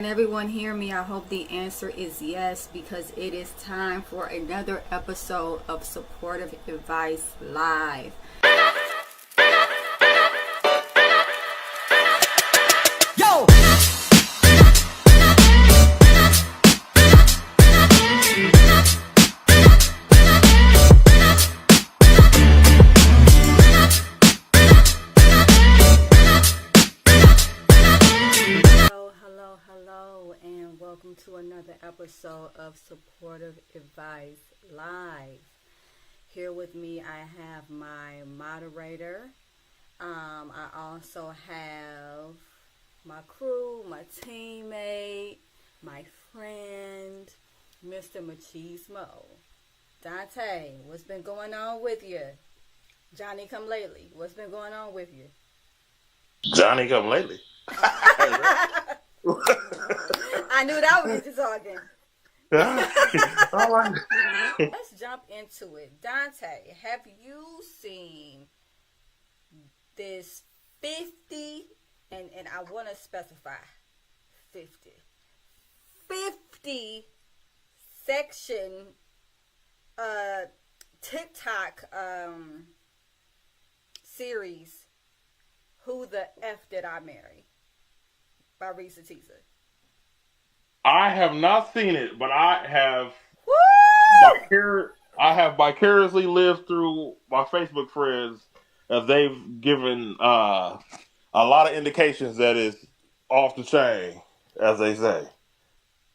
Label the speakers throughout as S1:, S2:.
S1: Can everyone hear me? I hope the answer is yes, because it is time for another episode of Supportive Advice Live.
S2: Yo!
S1: Hello, and welcome to another episode of Supportive Advice Live. Here with me, I have my moderator. I also have my crew, my teammate, my friend, Mr. Machismo. Dante, what's been going on with you? Johnny come lately, what's been going on with you?
S3: Johnny come lately.
S1: I knew that would get you talking. Let's jump into it. Dante, have you seen this 50, and I want to specify 50 section TikTok series, Who the F Did I Marry? By Risa Teaser.
S3: I have not seen it, but I have vicariously lived through my Facebook friends as they've given a lot of indications that it's off the chain, as they say.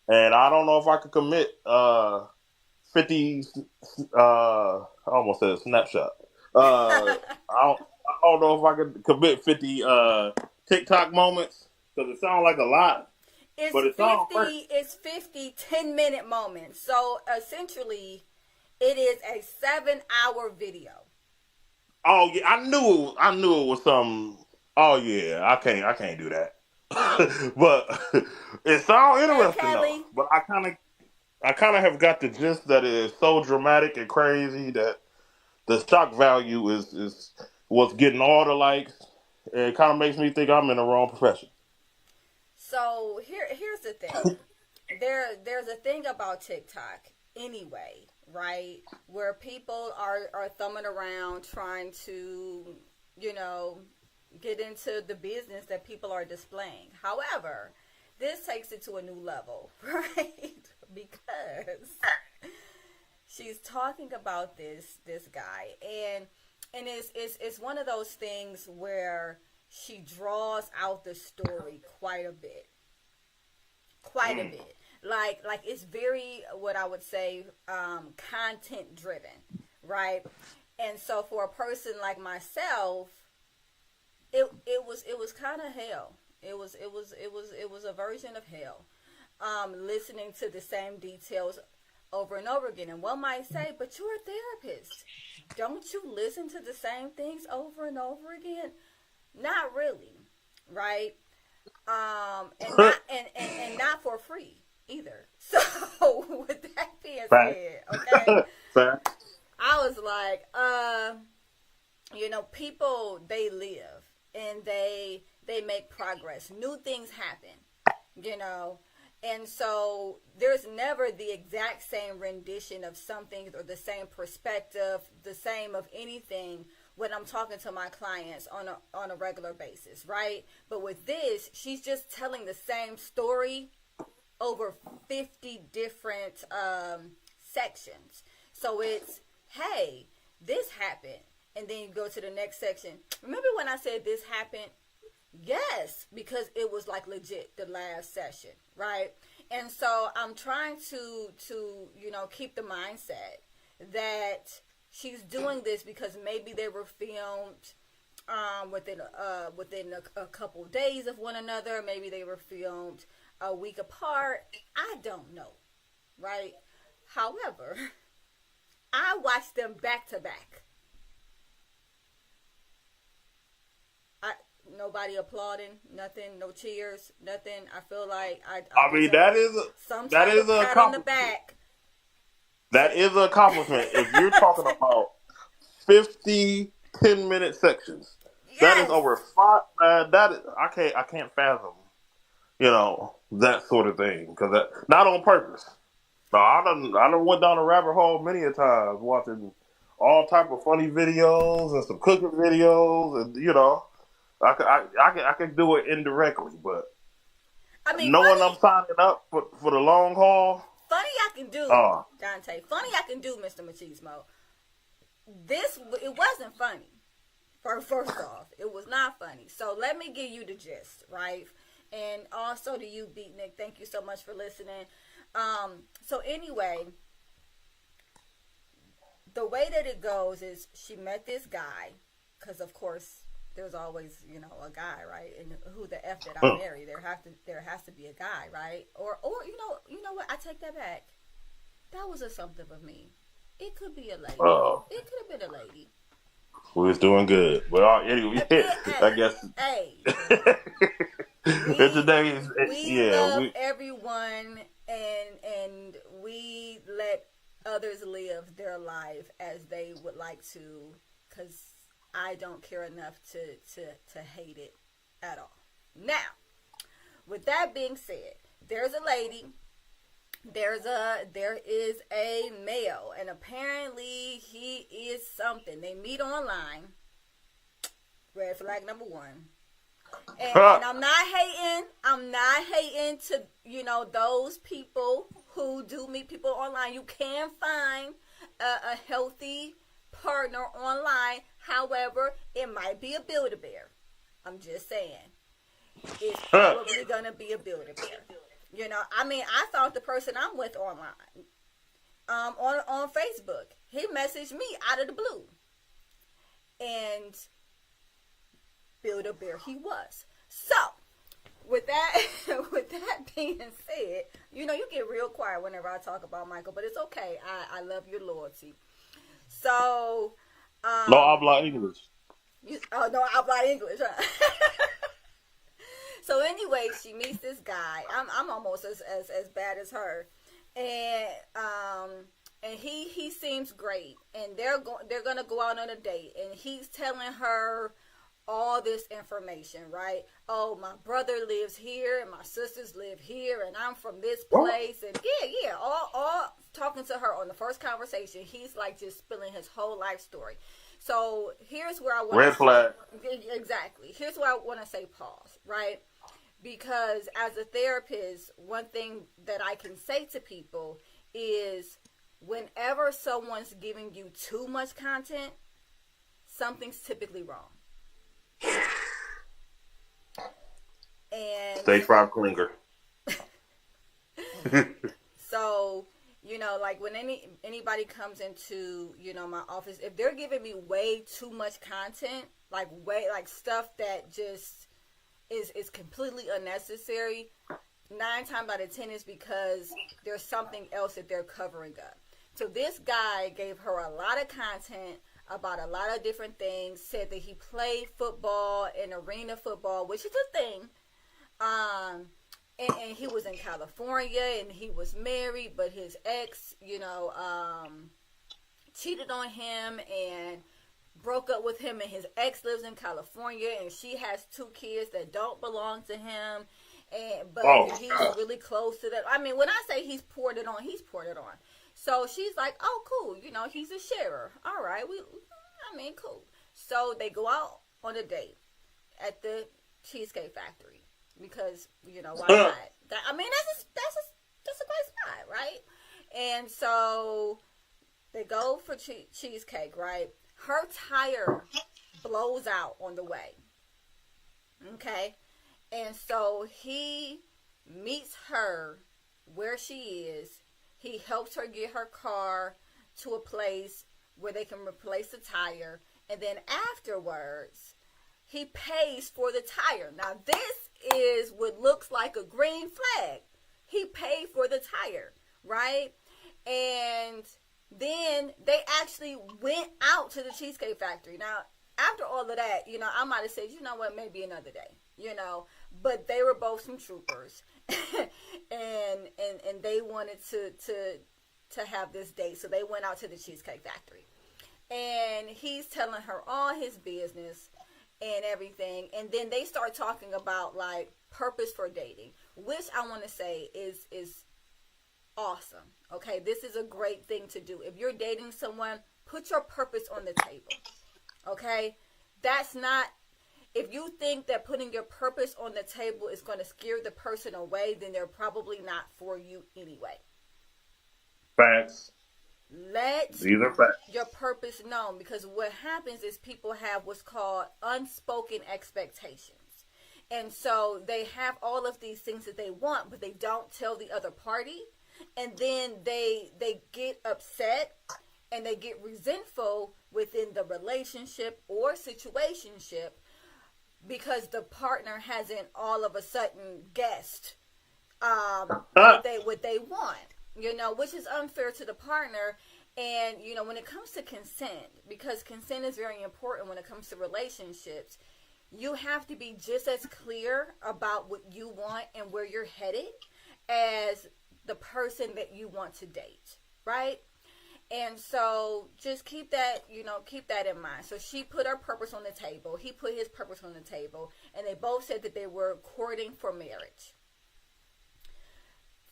S3: And I don't know if I could commit 50. I almost said a snapshot. I don't know if I could commit 50 TikTok moments because it sounds like a lot.
S1: It's
S3: but it's
S1: 50. It's 50 10-minute moments. So essentially, it is a 7-hour video.
S3: Oh yeah, I knew it was some. Oh yeah, I can't do that. But it sounds interesting though. But I kind of have got the gist that it is so dramatic and crazy that the shock value is what's getting all the likes. It kind of makes me think I'm in the wrong profession.
S1: So here's the thing. There's a thing about TikTok anyway, right? Where people are thumbing around trying to, get into the business that people are displaying. However, this takes it to a new level, right? Because she's talking about this guy, and it's one of those things where she draws out the story quite a bit. Like it's very, what I would say, content driven, right? And so for a person like myself, it was kind of hell. It was a version of hell. Listening to the same details over and over again. And one might say, but you're a therapist. Don't you listen to the same things over and over again? Not really, right? And not for free either. So with that being said, okay, I was like, people, they live and they make progress. New things happen, and so there's never the exact same rendition of something or the same perspective, the same of anything when I'm talking to my clients on a regular basis, right? But with this, she's just telling the same story over 50 different sections. So it's, hey, this happened. And then you go to the next section. Remember when I said this happened? Yes, because it was like legit the last session, right? And so I'm trying to keep the mindset that she's doing this because maybe they were filmed within a couple days of one another. Maybe they were filmed a week apart. I don't know, right? However, I watched them back to back. Nobody applauding, nothing, no cheers, nothing. I feel like I
S3: mean that is a
S1: pat on the back.
S3: That is an accomplishment. If you're talking about 50 10-minute sections, yes. That is over 5. That is, I can't fathom that sort of thing because not on purpose. No, I done went down a rabbit hole many a times watching all type of funny videos and some cooking videos, and I can do it indirectly, but
S1: I mean,
S3: knowing I'm signing up for the long haul.
S1: Funny I can do, Dante. Funny I can do, Mr. Machismo. It wasn't funny. First off, it was not funny. So let me give you the gist, right? And also to you, Beatnik, thank you so much for listening. So anyway, the way that it goes is she met this guy, because of course there's always, a guy, right? And who the F did I marry? There has to be a guy, right? Or you know what? I take that back. That was assumptive of me. It could be a lady. It could have been a lady.
S3: We was doing good. Well, anyway, I guess.
S1: Hey. We love everyone, and we let others live their life as they would like to, because I don't care enough to hate it at all. Now, with that being said, there's a lady, there is a male, and apparently he is something. They meet online. Red flag number one. And I'm not hating to, those people who do meet people online. You can find a healthy partner online. However, it might be a Build-A-Bear. I'm just saying. It's probably going to be a Build-A-Bear. I found the person I'm with online. On Facebook. He messaged me out of the blue. And Build-A-Bear he was. So, with that being said, you get real quiet whenever I talk about Michael, but it's okay. I love your loyalty. So,
S3: no habla English.
S1: No habla English, huh? So anyway, she meets this guy. I'm almost as bad as her, and he seems great, and they're gonna go out on a date, and he's telling her all this information, right? Oh, my brother lives here, and my sisters live here, and I'm from this place, and all talking to her on the first conversation. He's like just spilling his whole life story. So here's where I want
S3: red flag.
S1: Exactly. Here's where I want to say pause, right? Because as a therapist, one thing that I can say to people is whenever someone's giving you too much content, something's typically wrong. And
S3: Stage 5 clinger.
S1: So, like when anybody comes into, my office, if they're giving me way too much content, like stuff that just is completely unnecessary, 9 times out of 10 is because there's something else that they're covering up. So this guy gave her a lot of content about a lot of different things, said that he played football and arena football, which is a thing. And he was in California and he was married, but his ex, cheated on him and broke up with him, and his ex lives in California and she has 2 kids that don't belong to him. But he's really close to that. I mean, when I say he's poured it on, he's poured it on. So she's like, oh, cool. He's a sharer. All right. Cool. So they go out on a date at the Cheesecake Factory because, why not? That's a great spot, right? And so they go for cheesecake, right? Her tire blows out on the way. Okay? And so he meets her where she is. He helps her get her car to a place where they can replace the tire. And then afterwards, he pays for the tire. Now, this is what looks like a green flag. He paid for the tire, right? And then they actually went out to the Cheesecake Factory. Now, after all of that, I might have said, maybe another day, But they were both some troopers. and they wanted to have this date, so they went out to the Cheesecake Factory, and he's telling her all his business, and everything. And then they start talking about like purpose for dating, which I want to say is awesome. Okay, this is a great thing to do. If you're dating someone, put your purpose on the table. Okay, that's not, if you think that putting your purpose on the table is going to scare the person away, then they're probably not for you anyway.
S3: Facts.
S1: Let
S3: These are facts.
S1: your purpose known, because what happens is people have what's called unspoken expectations. And so they have all of these things that they want, but they don't tell the other party. And then they get upset and they get resentful within the relationship or situationship because the partner hasn't all of a sudden guessed what they want, you know, which is unfair to the partner. And, you know, when it comes to consent, because consent is very important when it comes to relationships, you have to be just as clear about what you want and where you're headed as the person that you want to date, right? And so just keep that, you know, keep that in mind. So she put her purpose on the table. He put his purpose on the table. And they both said that they were courting for marriage.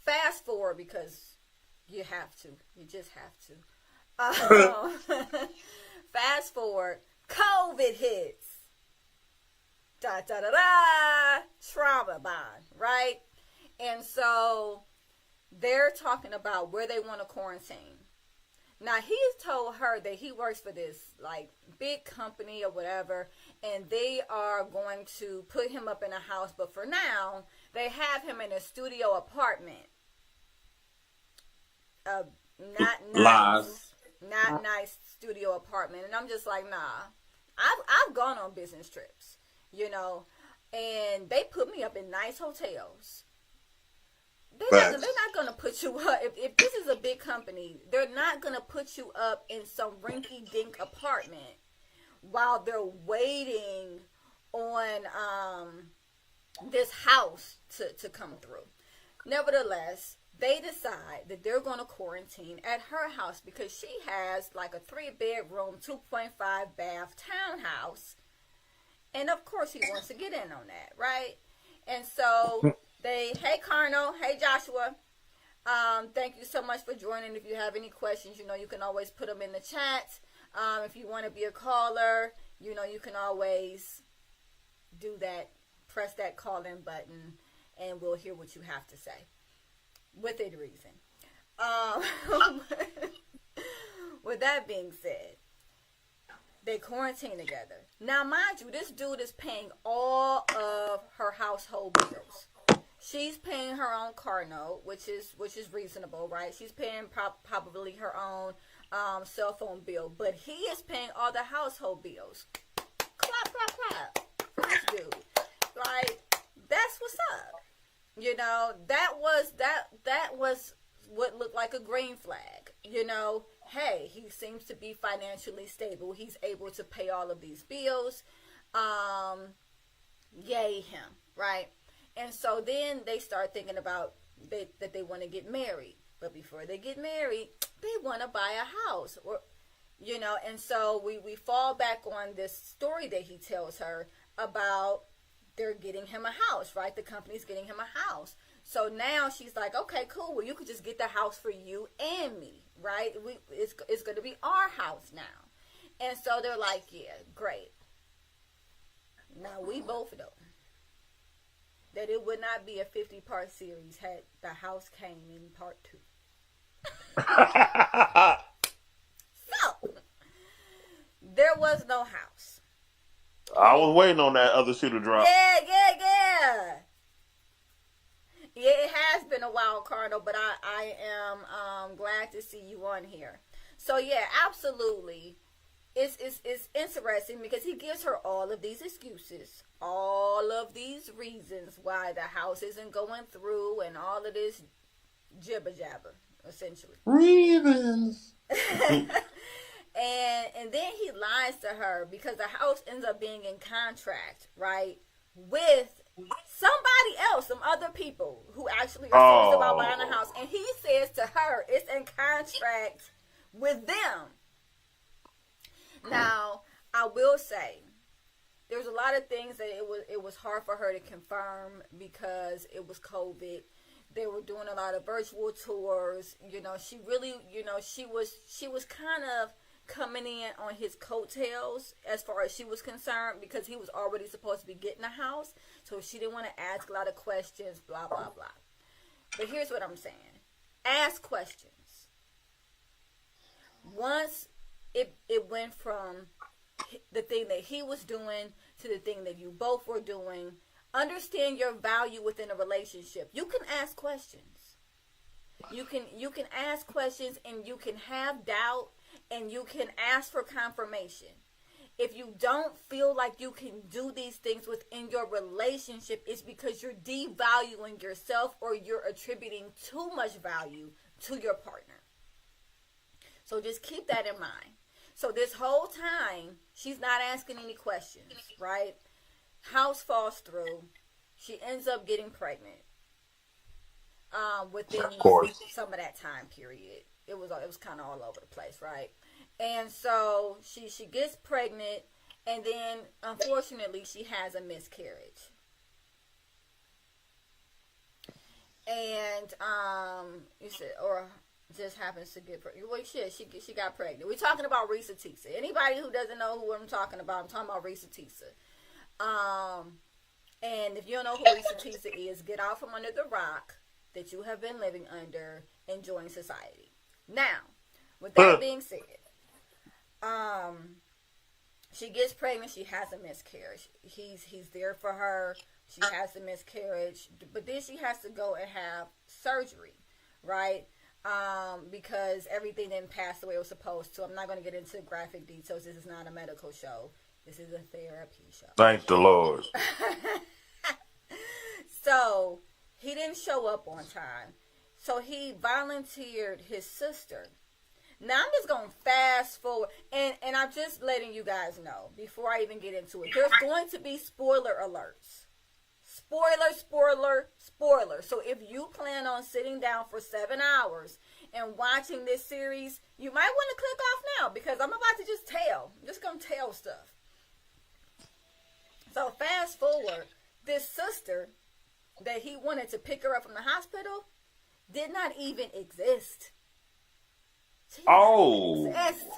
S1: Fast forward, because you have to. You just have to. Fast forward. COVID hits. Da, da, da, da. Trauma bond, right? And so they're talking about where they want to quarantine. Now, he's told her that he works for this, like, big company or whatever, and they are going to put him up in a house. But for now, they have him in a studio apartment. Not nice studio apartment. And I'm just like, nah. I've gone on business trips, you know, and they put me up in nice hotels. They're not going to put you up. If this is a big company, they're not going to put you up in some rinky-dink apartment while they're waiting on this house to come through. Nevertheless, they decide that they're going to quarantine at her house because she has like a 3-bedroom, 2.5 bath townhouse. And of course he wants to get in on that, right? And so hey Carno, hey Joshua, thank you so much for joining. If you have any questions, you know, you can always put them in the chat. If you want to be a caller, you know, you can always do that, press that call in button, and we'll hear what you have to say within reason. With that being said, they quarantine together. Now, mind you, this dude is paying all of her household bills. She's paying her own car note, which is reasonable, right? She's paying probably her own cell phone bill, but he is paying all the household bills. Clap, clap, clap. This dude, like, that's what's up. You know, that was what looked like a green flag. You know, hey, he seems to be financially stable. He's able to pay all of these bills. Yay him, right? And so then they start thinking about that they want to get married. But before they get married, they want to buy a house. Or, you know, and so we fall back on this story that he tells her about they're getting him a house, right? The company's getting him a house. So now she's like, okay, cool. Well, you could just get the house for you and me, right? It's going to be our house now. And so they're like, yeah, great. Now, we both know that it would not be a 50-part series had the house came in part 2. So, there was no house.
S3: I was waiting on that other shoe to drop.
S1: Yeah. Yeah, it has been a while, Cardinal, but I am glad to see you on here. So, yeah, absolutely. It's interesting because he gives her all of these excuses, all of these reasons why the house isn't going through, and all of this jibber jabber, essentially.
S3: Reasons.
S1: And then he lies to her because the house ends up being in contract, right, with somebody else, some other people who actually are serious about buying a house. And he says to her, it's in contract with them. Now, I will say there's a lot of things that it was hard for her to confirm because it was COVID. They were doing a lot of virtual tours. You know, she really, you know, she was kind of coming in on his coattails as far as she was concerned, because he was already supposed to be getting a house. So she didn't want to ask a lot of questions, blah, blah, blah. But here's what I'm saying. Ask questions. Once it went from the thing that he was doing to the thing that you both were doing, understand your value within a relationship. You can ask questions. You can ask questions, and you can have doubt, and you can ask for confirmation. If you don't feel like you can do these things within your relationship, it's because you're devaluing yourself, or you're attributing too much value to your partner. So just keep that in mind. So this whole time, she's not asking any questions, right? House falls through. She ends up getting pregnant within some of that time period. It was kind of all over the place, right? And so she gets pregnant, and then unfortunately she has a miscarriage. And you said, or just happens to get pregnant. Well, shit, she got pregnant. We're talking about Risa Tisa. Anybody who doesn't know who I'm talking about, I'm talking about Risa Tisa. And if you don't know who Risa Tisa is, get out from under the rock that you have been living under and join society. Now, with that being said, she gets pregnant. She has a miscarriage. He's there for her. She has the miscarriage, but then she has to go and have surgery, right? Because everything didn't pass the way it was supposed to. I'm not going to get into graphic details. This is not a medical show. This is a therapy show.
S3: Thank the Lord.
S1: So he didn't show up on time. So he volunteered his sister. Now I'm just going to fast forward. And I'm just letting you guys know before I even get into it. There's going to be spoiler alerts. Spoiler. So if you plan on sitting down for 7 hours and watching this series, you might want to click off now, because I'm about to just tell. I'm just going to tell stuff. So fast forward, this sister that he wanted to pick her up from the hospital did not even exist. She didn't exist.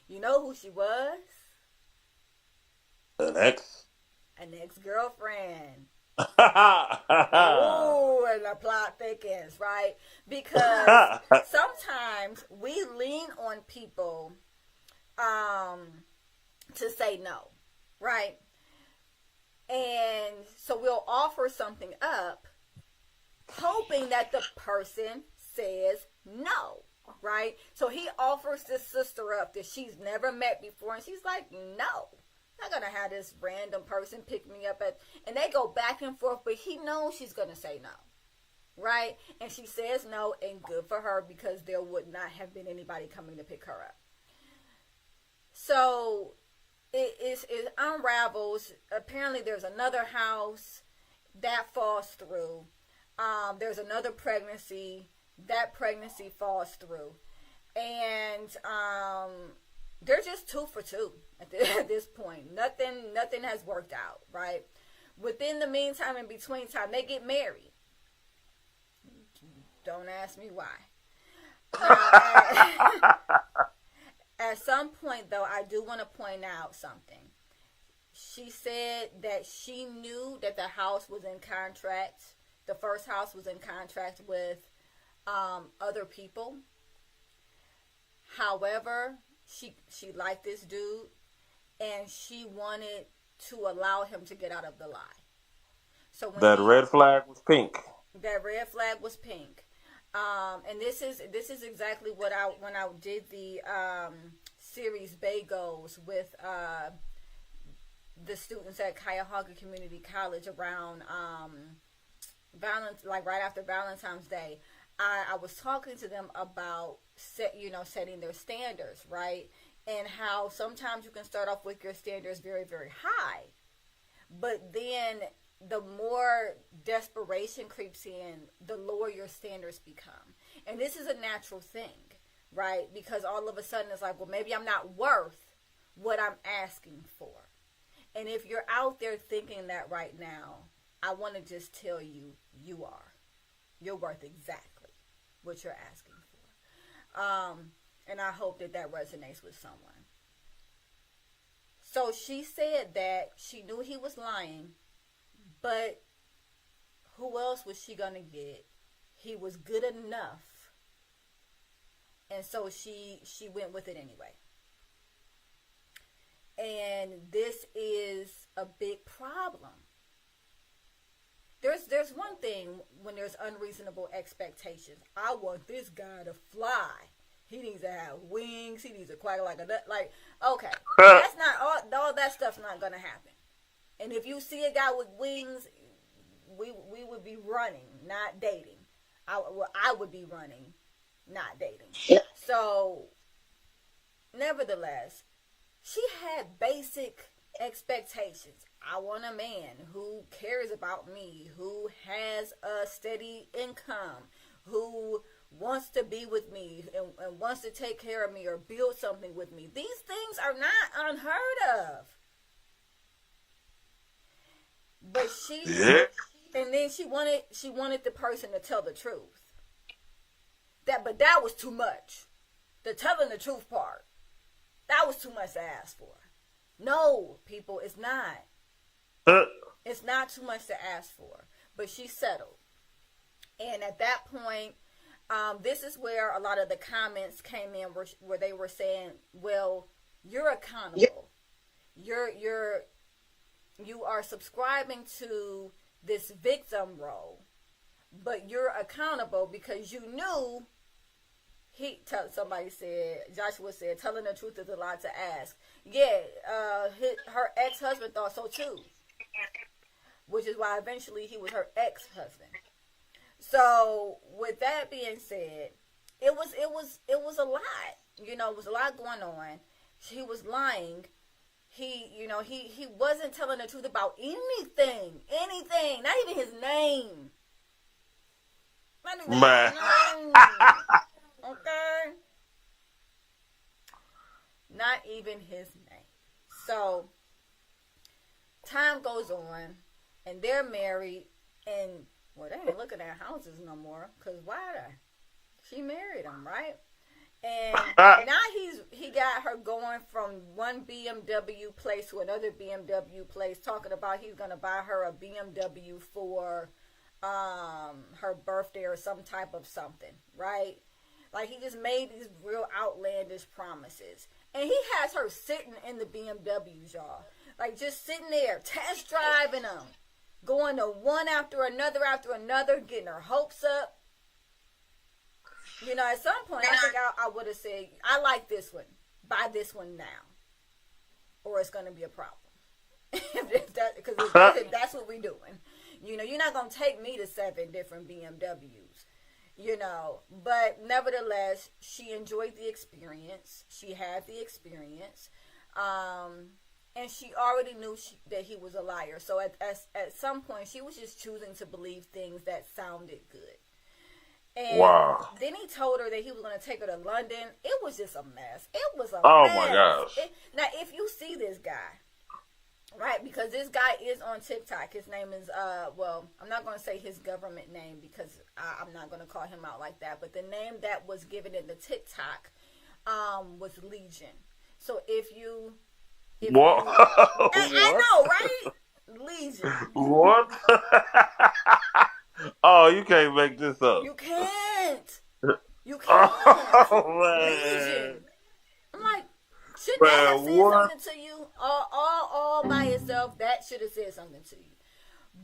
S1: You know who she was?
S3: An
S1: ex-girlfriend. Oh, and the plot thickens, right? Because sometimes we lean on people to say no, right? And so we'll offer something up, hoping that the person says no, right? So he offers this sister up that she's never met before, and she's like, no. I'm not going to have this random person pick me up and they go back and forth, but he knows she's going to say no, right? And she says no, and good for her, because there would not have been anybody coming to pick her up. So it unravels. Apparently there's another house that falls through. There's another pregnancy. That pregnancy falls through. And they're just 2 for 2 at this point. Nothing has worked out, right? Within the meantime, in between time, they get married. Don't ask me why. At some point, though, I do want to point out something. She said that she knew that the house was in contract. The first house was in contract with other people. However, she liked this dude, and she wanted to allow him to get out of the lie. So when
S3: that red flag was pink.
S1: That red flag was pink. And this is exactly what when I did the series Bagos with the students at Cuyahoga Community College around right after Valentine's Day. I was talking to them about setting their standards, right? And how sometimes you can start off with your standards very, very high, but then the more desperation creeps in, the lower your standards become. And this is a natural thing, right? Because all of a sudden it's like, well, maybe I'm not worth what I'm asking for. And if you're out there thinking that right now, I want to just tell you, you are. You're worth exactly what you're asking for. And I hope that that resonates with someone. So she said that she knew he was lying, but who else was she going to get? He was good enough. And so she went with it anyway. And this is a big problem. There's one thing when there's unreasonable expectations. I want this guy to fly. He needs to have wings. He needs to quack like a nut. Like, okay, that's not all that stuff's not gonna happen. And if you see a guy with wings, we would be running, not dating. I would be running, not dating. Yeah. So, nevertheless, she had basic expectations. I want a man who cares about me, who has a steady income, who wants to be with me and wants to take care of me or build something with me. These things are not unheard of. But and then she wanted the person to tell the truth. But that was too much. The telling the truth part, that was too much to ask for. No, people, it's not. It's not too much to ask for. But she settled. And at that point, this is where a lot of the comments came in where they were saying, well, you're accountable. Yep. You are subscribing to this victim role, but you're accountable because you knew Joshua said, telling the truth is a lot to ask. Yeah, her ex-husband thought so too, which is why eventually he was her ex-husband. So with that being said, it was a lot. It was a lot going on. He was lying. He wasn't telling the truth about anything, not even his name. Not even his name. Okay? Not even his name. So, time goes on, and they're married, and, well, they ain't looking at houses no more, because why? She married him, right? And now he got her going from one BMW place to another BMW place, talking about he's going to buy her a BMW for her birthday or some type of something, right? Like, he just made these real outlandish promises. And he has her sitting in the BMWs, y'all. Like, just sitting there, test driving them. Going to one after another, getting her hopes up. At some point, I think I would have said, I like this one. Buy this one now. Or it's going to be a problem. Because that's what we're doing. You're not going to take me to 7 different BMWs. But nevertheless, she enjoyed the experience. She had the experience. And she already knew that he was a liar. So at some point, she was just choosing to believe things that sounded good. And then he told her that he was going to take her to London. It was just a mess. It was a mess.
S3: Oh, my gosh.
S1: Now, if you see this guy, right, because this guy is on TikTok. His name is, I'm not going to say his government name because I'm not going to call him out like that. But the name that was given in the TikTok was Legion. So what? I know, right? Legion.
S3: What? Oh, you can't make this up.
S1: You can't. Oh,
S3: man.
S1: Legion. I'm like, should that have said something to you? All by itself, that should have said something to you.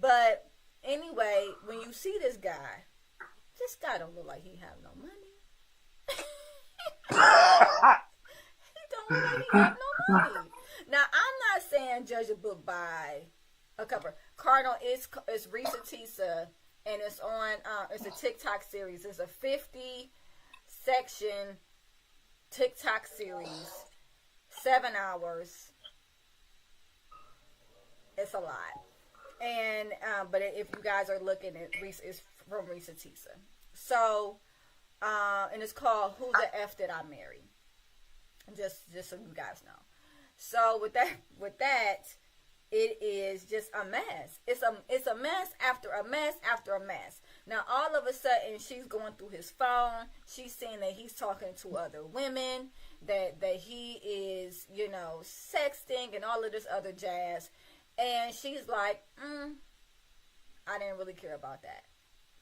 S1: But anyway, when you see this guy don't look like he have no money. He don't look like he have no money. Now, I'm not saying judge a book by a cover. Cardinal is Risa Tisa, and it's on. It's a TikTok series. It's a 50-section TikTok series, 7 hours. It's a lot, and but if you guys are looking at it's from Risa Tisa. So, and it's called "Who the F Did I Marry?" Just so you guys know. So with that, it is just a mess. It's a mess after a mess after a mess. Now all of a sudden she's going through his phone. She's seeing that he's talking to other women, that he is, sexting and all of this other jazz. And she's like, I didn't really care about that,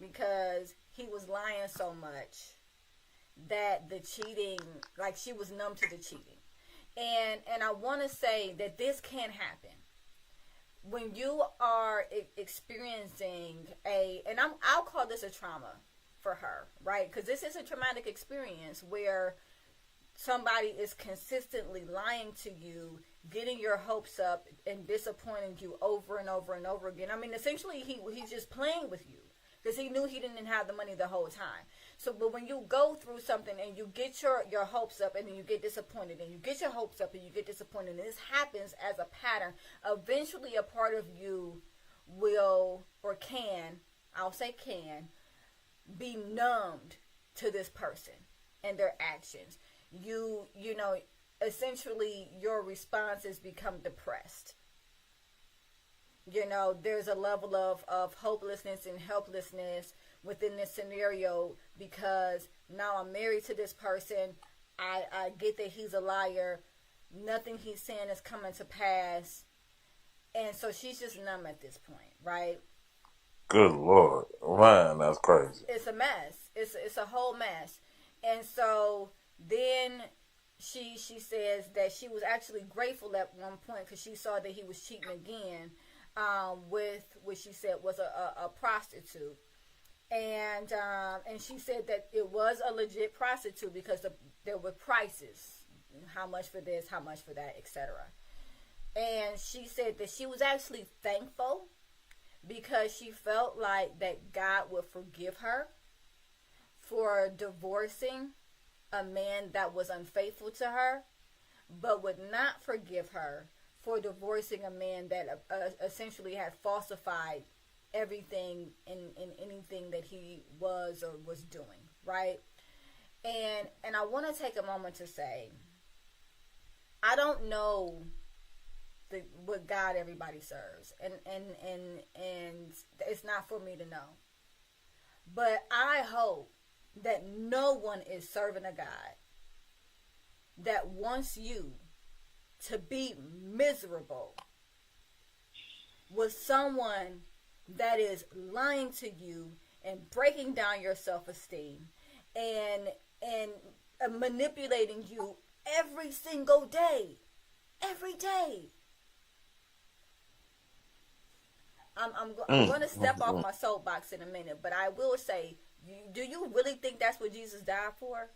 S1: because he was lying so much that the cheating, like, she was numb to the cheating. And I want to say that this can happen when you are experiencing and I'll call this a trauma for her, right? Because this is a traumatic experience where somebody is consistently lying to you, getting your hopes up, and disappointing you over and over and over again. I mean, essentially, he's just playing with you because he knew he didn't have the money the whole time. So, but when you go through something and you get your hopes up and then you get disappointed, and you get your hopes up and you get disappointed, and this happens as a pattern, eventually a part of you will, or can, I'll say can, be numbed to this person and their actions. Essentially your responses become depressed. There's a level of hopelessness and helplessness within this scenario, because now I'm married to this person. I get that he's a liar. Nothing he's saying is coming to pass. And so she's just numb at this point, right?
S3: Good Lord. Man, that's crazy.
S1: It's a mess. It's a whole mess. And so then she says that she was actually grateful at one point because she saw that he was cheating again with what she said was a prostitute. And she said that it was a legit prostitute because there were prices. How much for this, how much for that, etc. And she said that she was actually thankful because she felt like that God would forgive her for divorcing a man that was unfaithful to her, but would not forgive her for divorcing a man that essentially had falsified everything in anything that he was or was doing, right? And I want to take a moment to say, I don't know what God everybody serves, and it's not for me to know. But I hope that no one is serving a God that wants you to be miserable with someone that is lying to you and breaking down your self-esteem and manipulating you every single day. Every day. I'm going to step off my soapbox in a minute, but I will say, do you really think that's what Jesus died for?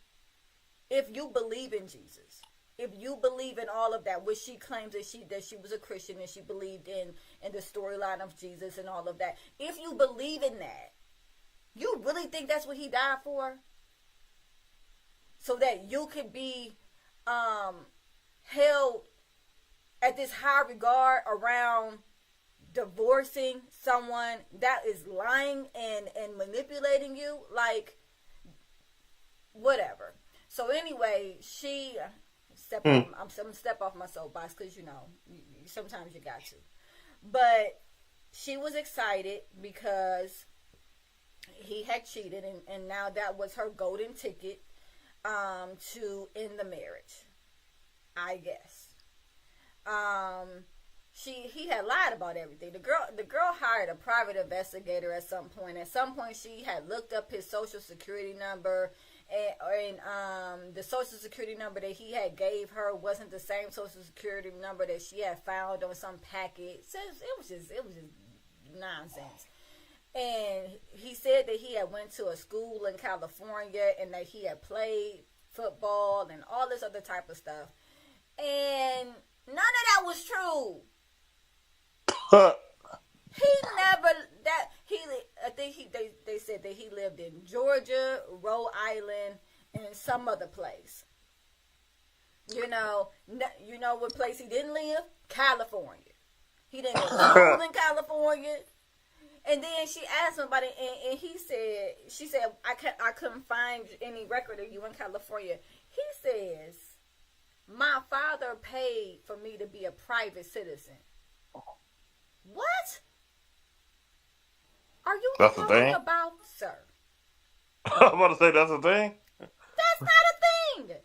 S1: If you believe in Jesus, if you believe in all of that, which she claims that she was a Christian and she believed in the storyline of Jesus and all of that, if you believe in that, you really think that's what he died for? So that you could be held at this high regard around divorcing someone that is lying and manipulating you, like, whatever. So anyway, I'm gonna step off my soapbox because sometimes you got to. But she was excited because he had cheated, and now that was her golden ticket to end the marriage, I guess. He had lied about everything. The girl hired a private investigator at some point. At some point, she had looked up his social security number, and the social security number that he had gave her wasn't the same social security number that she had found on some packet. So it was just nonsense. And he said that he had went to a school in California and that he had played football and all this other type of stuff. And none of that was true. They said that he lived in Georgia, Rhode Island, and some other place. You know what place he didn't live? California. He didn't go to school in California. And then she asked him about it, and she said, I couldn't find any record of you in California. He says, my father paid for me to be a private citizen. What are you
S3: That's the
S1: talking
S3: thing.
S1: about, sir?
S3: I'm about to say that's the thing.
S1: That's not a thing.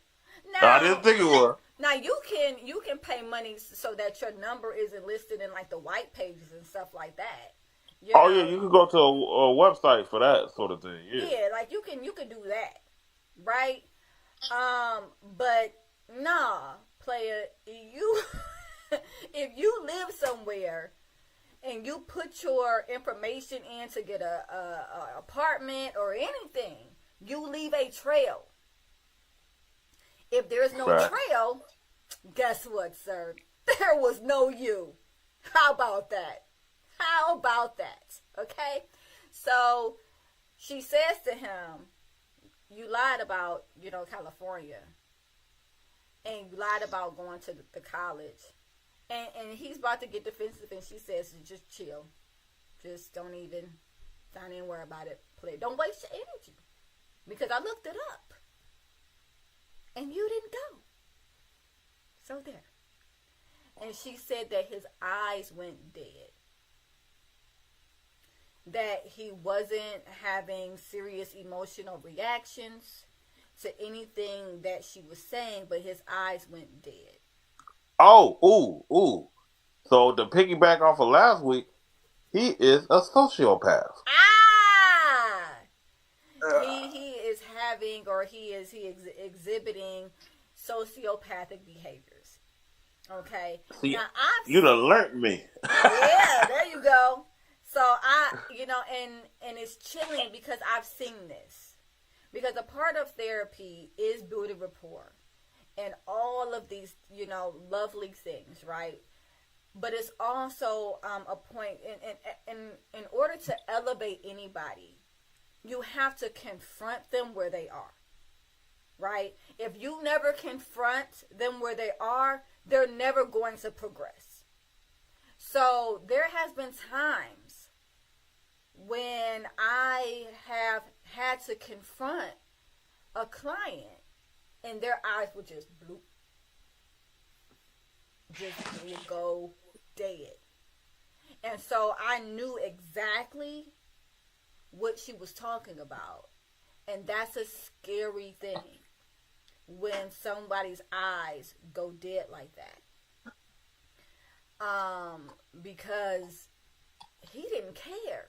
S3: I didn't
S1: Now,
S3: think it was.
S1: now you can pay money so that your number isn't listed in like the white pages and stuff like that. You
S3: Oh yeah,
S1: know,
S3: you can go to a website for that sort of thing. Yeah.
S1: yeah, like you can do that, right? But nah, player, you if you live somewhere and you put your information in to get a apartment or anything, you leave a trail. If there's no
S3: Right.
S1: trail, guess what, sir? There was no you. How about that? How about that? Okay? So she says to him, you lied about, California. And you lied about going to the college. And he's about to get defensive, and she says, just chill. Just don't even worry about it. Don't waste your energy. Because I looked it up. And you didn't go. So there. And she said that his eyes went dead. That he wasn't having serious emotional reactions to anything that she was saying, but his eyes went dead.
S3: Oh, ooh. So to piggyback off of last week, he is a sociopath.
S1: Ah! He is having, or he exhibiting sociopathic behaviors. Okay.
S3: See,
S1: Now
S3: you done learned me.
S1: yeah, there you go. So and it's chilling because I've seen this. Because a part of therapy is building rapport and all of these, lovely things, right? But it's also a point in order to elevate anybody, you have to confront them where they are, right? If you never confront them where they are, they're never going to progress. So there has been times when I have had to confront a client and their eyes would just bloop, just would go dead. And so I knew exactly what she was talking about. And that's a scary thing when somebody's eyes go dead like that. Because he didn't care.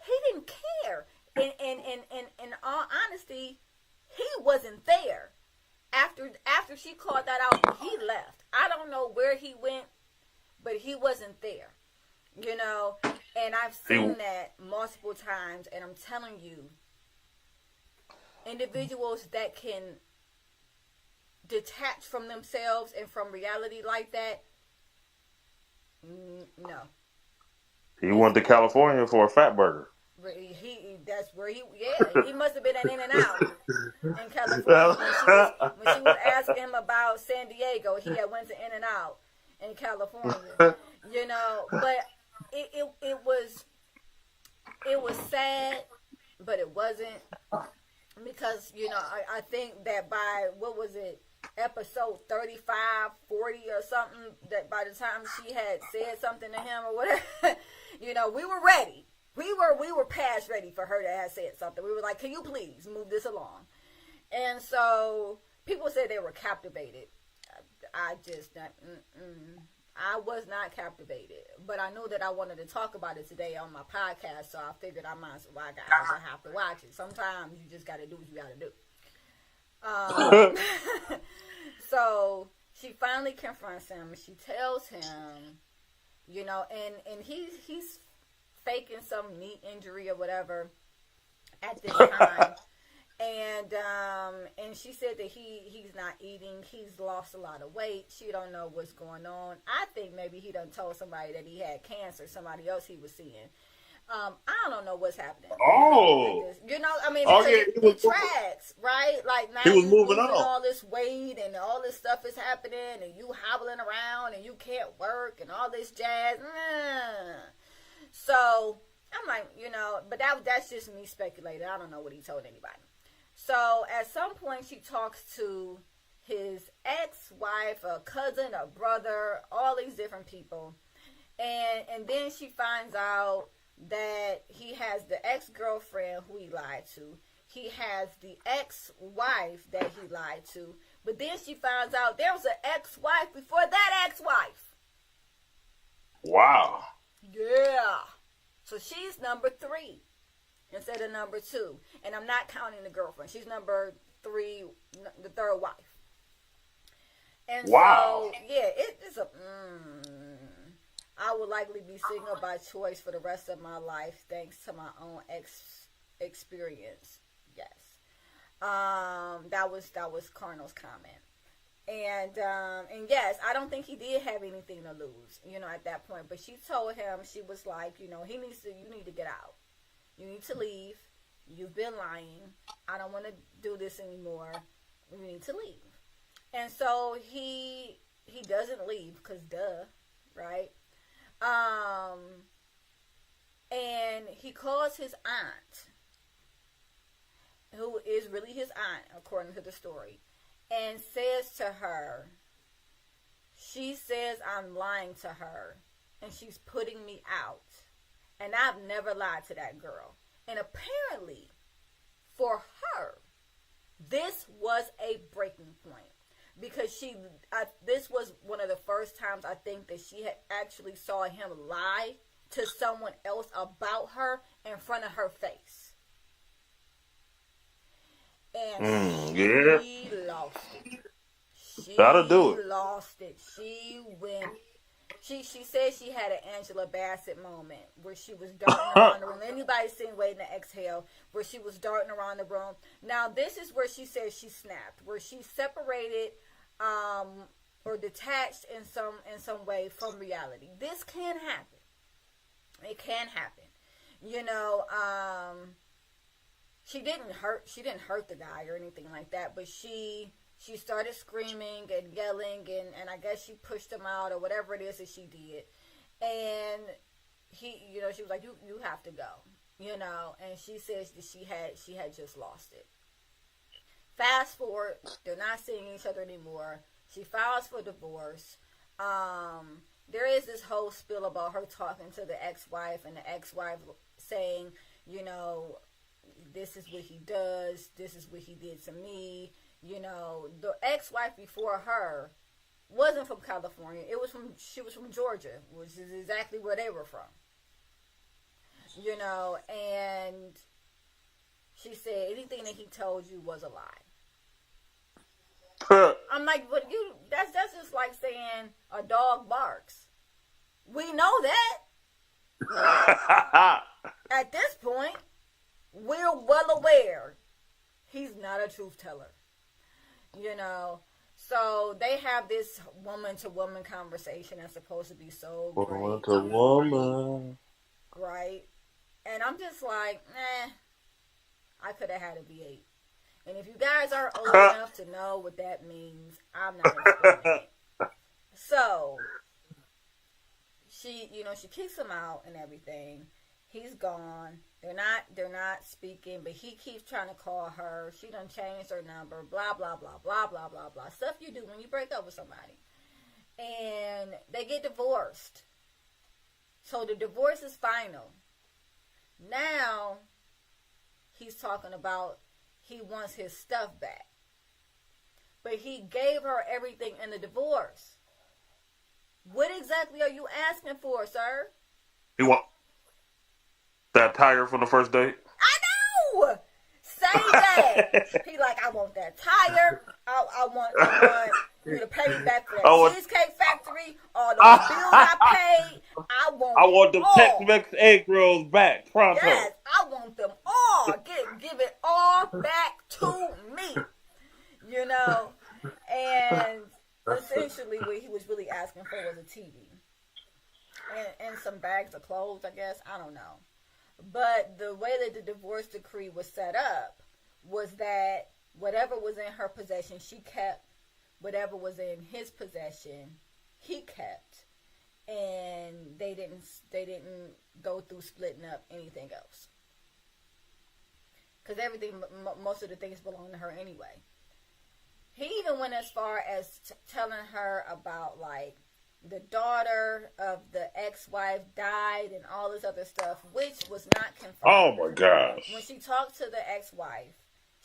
S1: He didn't care. In all honesty, he wasn't there. After she called that out, he left. I don't know where he went, but he wasn't there. And I've seen that multiple times, and I'm telling you, individuals that can detach from themselves and from reality like that, no.
S3: He went to California for a fat burger.
S1: That's where he must have been an In-N-Out in California. When she was asking him about San Diego, he had went to In-N-Out in California. But it was sad, but it wasn't, because I think that by, what was it, episode 35, 40 or something, that by the time she had said something to him or whatever, we were ready. We were past ready for her to have said something. We were like, can you please move this along? And so people said they were captivated. I just not. I was not captivated, but I knew that I wanted to talk about it today on my podcast, so I figured I might as well. I have to watch it. Sometimes you just got to do what you got to do. So she finally confronts him. She tells him, and he's faking some knee injury or whatever at this time. And she said that he's not eating. He's lost a lot of weight. She don't know what's going on. I think maybe he done told somebody that he had cancer, somebody else he was seeing. I don't know what's happening.
S3: Oh.
S1: It tracks, right? Like, now
S3: he was
S1: you
S3: moving
S1: losing
S3: on.
S1: all this weight and all this stuff is happening and you hobbling around and you can't work and all this jazz. So I'm like, but that's just me speculating. I don't know what he told anybody. So at some point she talks to his ex-wife, a cousin, a brother, all these different people. And then she finds out that he has the ex-girlfriend who he lied to. He has the ex-wife that he lied to. But then she finds out there was an ex-wife before that ex-wife.
S3: Wow.
S1: Yeah. So she's number 3 instead of number 2. And I'm not counting the girlfriend. She's number 3, the third wife. And
S3: wow.
S1: So, yeah, it is a... I would likely be single by choice for the rest of my life thanks to my own experience. Yes. That was Carnal's comment. And yes, I don't think he did have anything to lose, at that point. But she told him, she was like, you need to get out. You need to leave. You've been lying. I don't want to do this anymore. You need to leave. And so he doesn't leave because duh, right? And he calls his aunt, who is really his aunt, according to the story, and says to her, she says I'm lying to her, and she's putting me out. And I've never lied to that girl. And apparently, for her, this was a breaking point. Because this was one of the first times I think that she had actually saw him lie to someone else about her in front of her face. And she lost it.
S3: That'll do it.
S1: Lost it. She went. She said she had an Angela Bassett moment where she was darting around the room. Anybody seen Waiting to Exhale? Where she was darting around the room. Now this is where she says she snapped. Where she separated or detached in some way from reality. This can happen. It can happen. She didn't hurt the guy or anything like that, but she started screaming and yelling and I guess she pushed him out or whatever it is that she did. And he, she was like, you have to go, and she says that she had just lost it. Fast forward, they're not seeing each other anymore. She files for divorce. There is this whole spiel about her talking to the ex-wife and the ex-wife saying, this is what he does. This is what he did to me. The ex-wife before her wasn't from California. She was from Georgia, which is exactly where they were from. And she said anything that he told you was a lie. I'm like, but that's just like saying a dog barks. We know that. At this point, we're well aware he's not a truth teller. So they have this woman-to-woman conversation that's supposed to be so great.
S3: Woman-to-woman.
S1: Right? And I'm just like, I could have had a V8. And if you guys are old enough to know what that means, I'm not explaining it. So, she kicks him out and everything. He's gone. They're not speaking, but he keeps trying to call her. She done changed her number, blah, blah, blah, blah, blah, blah, blah. Stuff you do when you break up with somebody. And they get divorced. So the divorce is final. Now, he's talking about he wants his stuff back. But he gave her everything in the divorce. What exactly are you asking for, sir?
S3: He want that tire from the first date?
S1: I know! Say that! He like, I want that tire. I want you to pay me back for that Cheesecake Factory. All the bills I paid. I want
S3: them Tex-Mex egg rolls back. Pronto.
S1: Yes, I want them all. Give it all back to me. And essentially what he was really asking for was a TV. And some bags of clothes, I guess. I don't know. But the way that the divorce decree was set up was that whatever was in her possession, she kept. Whatever was in his possession, he kept. And they didn't go through splitting up anything else. Because most of the things belong to her anyway. He even went as far as telling her about, like, the daughter of the ex-wife died and all this other stuff, which was not confirmed.
S3: Oh my gosh.
S1: When she talked to the ex-wife,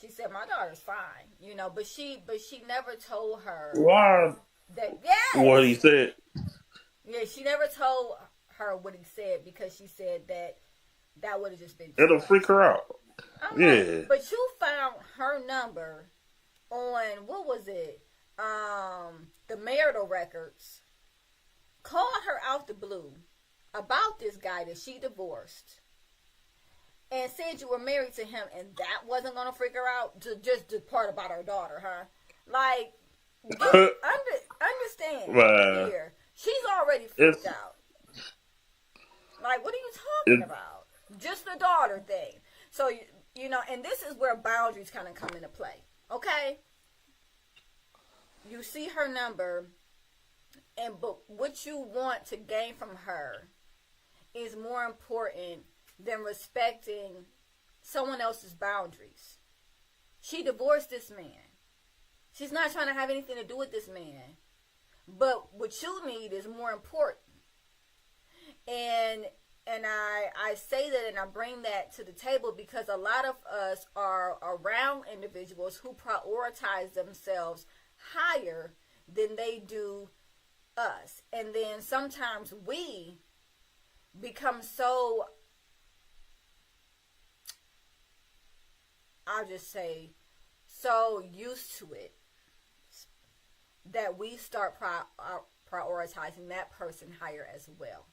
S1: she said, "My daughter's fine," but she never told her
S3: why
S1: that. Yes,
S3: what he said.
S1: Yeah, she never told her what he said because she said that would have just been.
S3: It'll freak her out. Yeah.
S1: But you found her number on, what was it? The marital records. Called her out the blue about this guy that she divorced. And said you were married to him, and that wasn't going to freak her out? Just the part about her daughter, huh? Like, understand here. She's already freaked out. Like, what are you talking about? Just the daughter thing. So, and this is where boundaries kind of come into play. Okay? You see her number, but what you want to gain from her is more important than respecting someone else's boundaries. She divorced this man. She's not trying to have anything to do with this man. But what you need is more important. And I say that and I bring that to the table because a lot of us are around individuals who prioritize themselves higher than they do us. And then sometimes we become so, I'll just say, so used to it that we start prioritizing that person higher as well.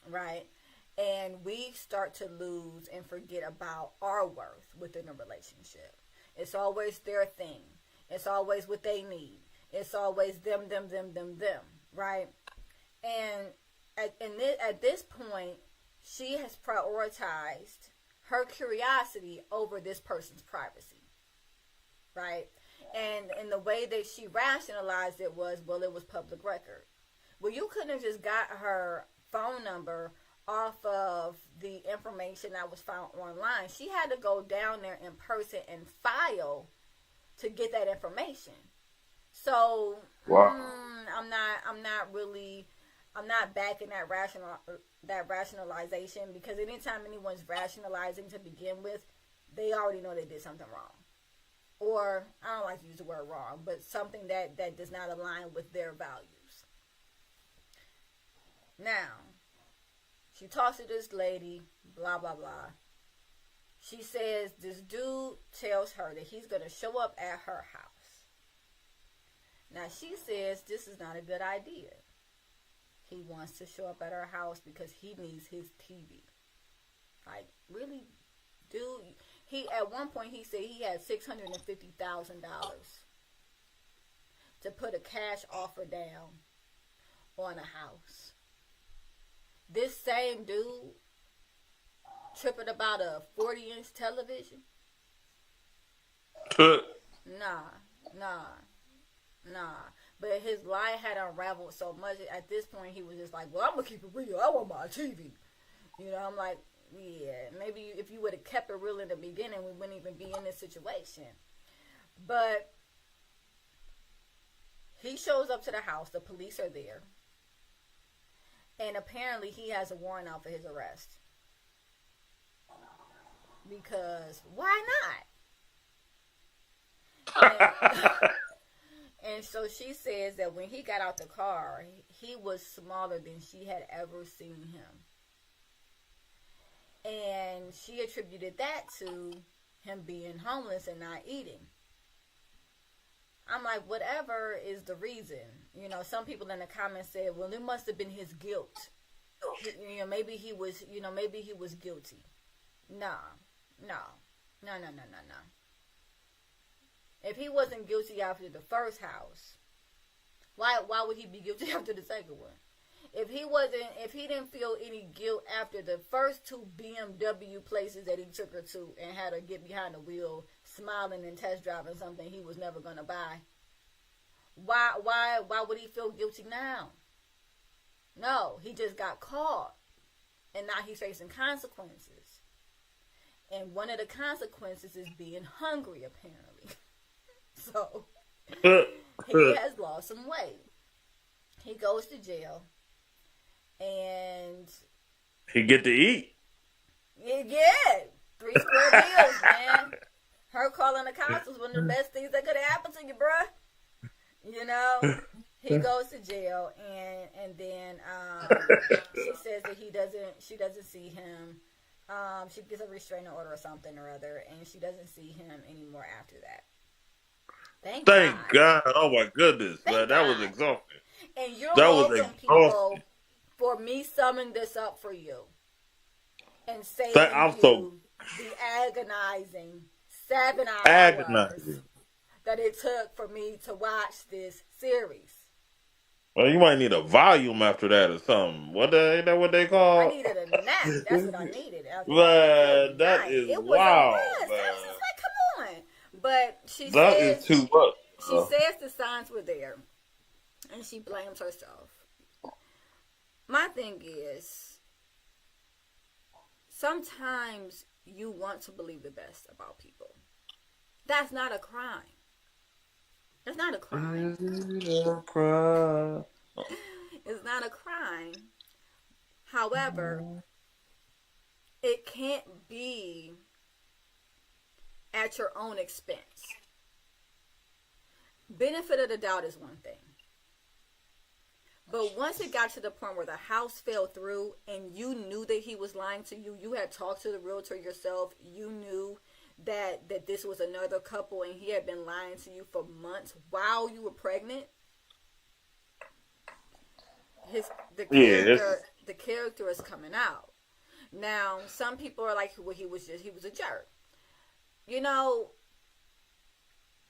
S1: Right? And we start to lose and forget about our worth within a relationship. It's always their thing. It's always what they need. It's always them. Right? And at this point, she has prioritized her curiosity over this person's privacy. Right? And the way that she rationalized it was, well, it was public record. Well, you couldn't have just got her phone number off of the information that was found online. She had to go down there in person and file to get that information. So
S3: wow.
S1: I'm not backing that rationalization, because anytime anyone's rationalizing to begin with, they already know they did something wrong. Or, I don't like to use the word wrong, but something that does not align with their values. Now, she talks to this lady, blah, blah, blah. She says this dude tells her that he's going to show up at her house. Now, she says this is not a good idea. He wants to show up at her house because he needs his TV. Like, really, dude? At one point, he said he had $650,000 to put a cash offer down on a house. This same dude tripping about a 40-inch television? Nah. But his lie had unraveled so much. At this point, he was just like, well, I'm going to keep it real. I want my TV. I'm like, yeah, maybe if you would have kept it real in the beginning, we wouldn't even be in this situation. But he shows up to the house. The police are there. And apparently he has a warrant out for his arrest. Because why not? And so she says that when he got out the car, he was smaller than she had ever seen him. And she attributed that to him being homeless and not eating. I'm like, whatever is the reason. Some people in the comments said, well, it must have been his guilt. Maybe he was guilty. No. If he wasn't guilty after the first house, why would he be guilty after the second one? If he didn't feel any guilt after the first two BMW places that he took her to and had her get behind the wheel, smiling and test driving something he was never gonna buy, why would he feel guilty now? No, he just got caught, and now he's facing consequences. And one of the consequences is being hungry, apparently. So he has lost some weight. He goes to jail, and
S3: He get to eat.
S1: yeah, 3 square meals, man. Her calling the cops was one of the best things that could have happened to you, bruh. You know, he goes to jail, and then she says that she doesn't see him. She gets a restraining order or something or other, and she doesn't see him anymore after that. Thank
S3: Thank
S1: God.
S3: God. Oh my goodness, man,
S1: Thank
S3: that was
S1: God.
S3: exhausting.
S1: And you're
S3: That was
S1: welcome, people,
S3: exhausting.
S1: for me summing this up for you and saving
S3: I'm so
S1: you the agonizing 7 hours
S3: agonizing.
S1: that it took for me to watch this series.
S3: Well, you might need a volume after that or something. Ain't that what they
S1: I
S3: call?
S1: needed a nap. That's what I needed after that good
S3: Man, that
S1: night.
S3: is
S1: It was a
S3: wild,
S1: mess. I was
S3: man.
S1: just like, come on. But
S3: That is too much.
S1: she says the signs were there, and she blames herself. My thing is, sometimes you want to believe the best about people. That's not a crime. That's not a crime. It's not a crime. However, it can't be at your own expense. Benefit of the doubt is one thing. But once it got to the point where the house fell through and you knew that he was lying to you, you had talked to the realtor yourself, you knew that this was another couple and he had been lying to you for months while you were pregnant, the
S3: Yeah,
S1: character is coming out. Now, some people are like, well, he was a jerk. You know,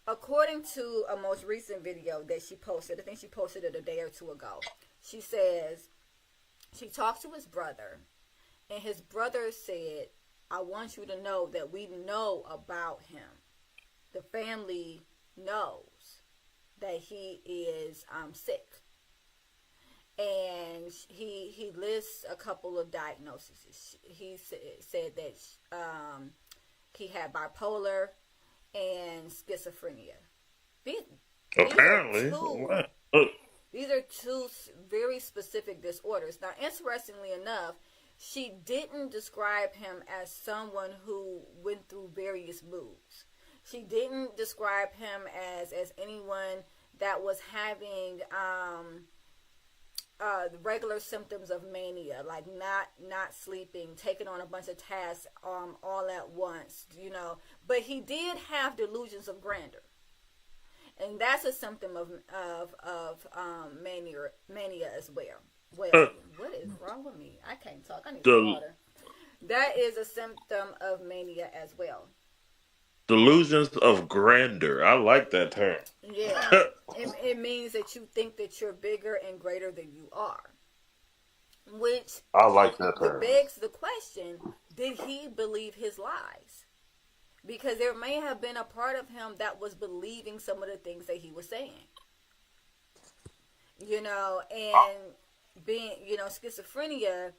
S1: according to a most recent video that she posted, I think she posted it a day or two ago, she says she talked to his brother, and his brother said, I want you to know that we know about him. The family knows that he is sick. And he lists a couple of diagnoses. He said that he had bipolar and schizophrenia. These, these are
S3: apparently.
S1: two.
S3: What?
S1: These are two very specific disorders. Now, interestingly enough, she didn't describe him as someone who went through various moods. She didn't describe him as anyone that was having regular symptoms of mania, like not sleeping, taking on a bunch of tasks all at once, you know. But he did have delusions of grandeur, and that's a symptom of mania as well. Well, what is wrong with me? I can't talk. I need some
S3: The
S1: water. That is a symptom of mania as well.
S3: delusions of grandeur. I like that term.
S1: Yeah, it means that you think that you're bigger and greater than you are. Which
S3: I like that term.
S1: begs the question, did he believe his lies? Because there may have been a part of him that was believing some of the things that he was saying. You know, and being, you know, schizophrenia,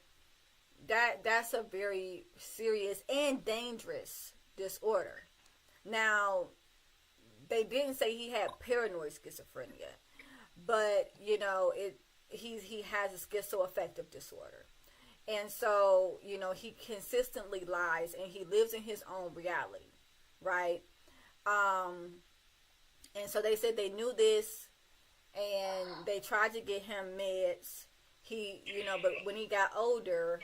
S1: that's a very serious and dangerous disorder. Now, they didn't say he had paranoid schizophrenia, but you know, he has a schizoaffective disorder. And so, you know, he consistently lies and he lives in his own reality, right? And so they said they knew this and they tried to get him meds. But when he got older,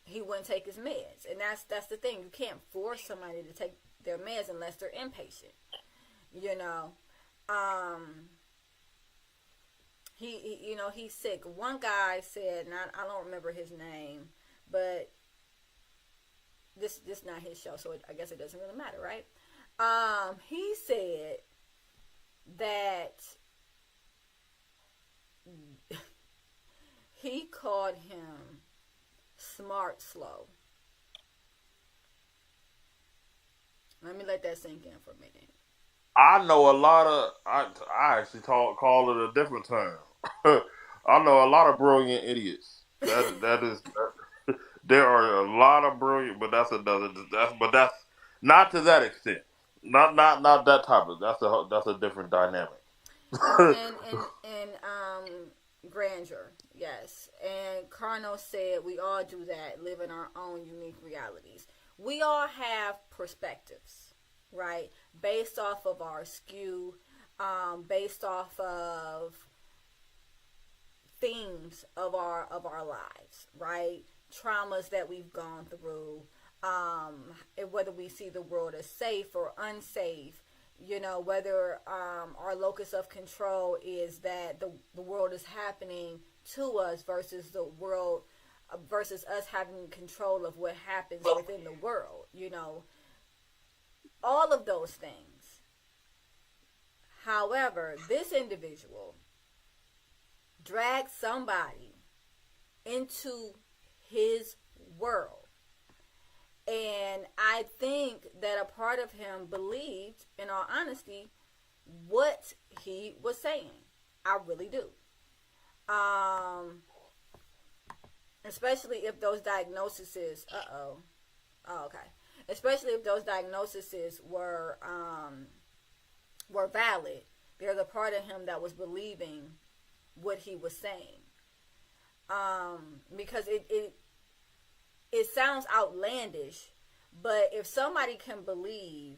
S1: he wouldn't take his meds. And that's the thing. You can't force somebody to take their meds unless they're inpatient. You know, he's sick. One guy said, and I don't remember his name, but this not his show, so I guess it doesn't really matter, right? He said that he called him smart slow. Let me let that sink in for a minute.
S3: I know a lot of. I actually call it a different term. I know a lot of brilliant idiots. That is. There are a lot of brilliant, but that's not to that extent. Not that type of. That's a different dynamic.
S1: And grandeur, yes. And Carnot said we all do that, live in our own unique realities. We all have perspectives, right? Based off of our skew, based off of themes of our lives, right? Traumas that we've gone through, whether we see the world as safe or unsafe, whether our locus of control is that the world is happening to us versus the world versus us having control of what happens within the world, all of those things. However, this individual dragged somebody into his world. And I think that a part of him believed, in all honesty, what he was saying. I really do. Especially if those diagnoses, especially if those diagnoses were valid. There's a part of him that was believing what he was saying. Because it sounds outlandish, but if somebody can believe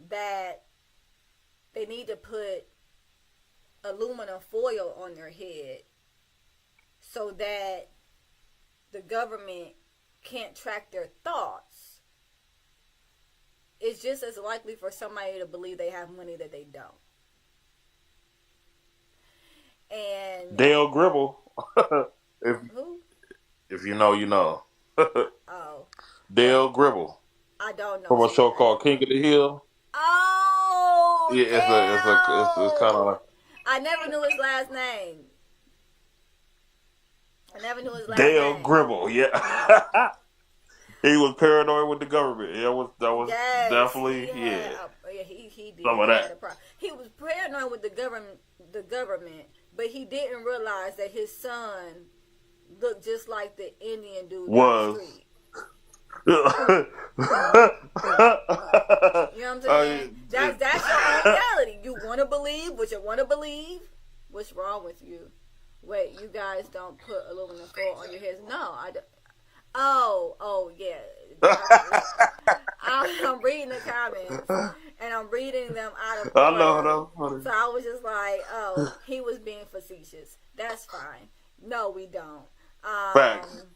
S1: that they need to put aluminum foil on their head so that the government can't track their thoughts, it's just as likely for somebody to believe they have money that they don't. And
S3: Dale Gribble.
S1: Who?
S3: If you know, you know.
S1: Oh.
S3: Dale Gribble.
S1: I don't know.
S3: From a show called King of the Hill.
S1: Oh,
S3: yeah, it's kind of like.
S1: I never knew his last name.
S3: Dale Gribble, yeah. He was paranoid with the government. Yeah, that was definitely
S1: he did
S3: some of that.
S1: He was paranoid with the government, but he didn't realize that his son looked just like the Indian dude down the street. You know what I'm saying? That's your own reality. You want to believe what you want to believe. What's wrong with you? Wait, you guys don't put aluminum foil on your heads? No, I don't. Oh, yeah. I'm reading the comments, and I'm reading them out of order.
S3: I know.
S1: So I was just like, oh, he was being facetious. That's fine. No, we don't.
S3: Facts.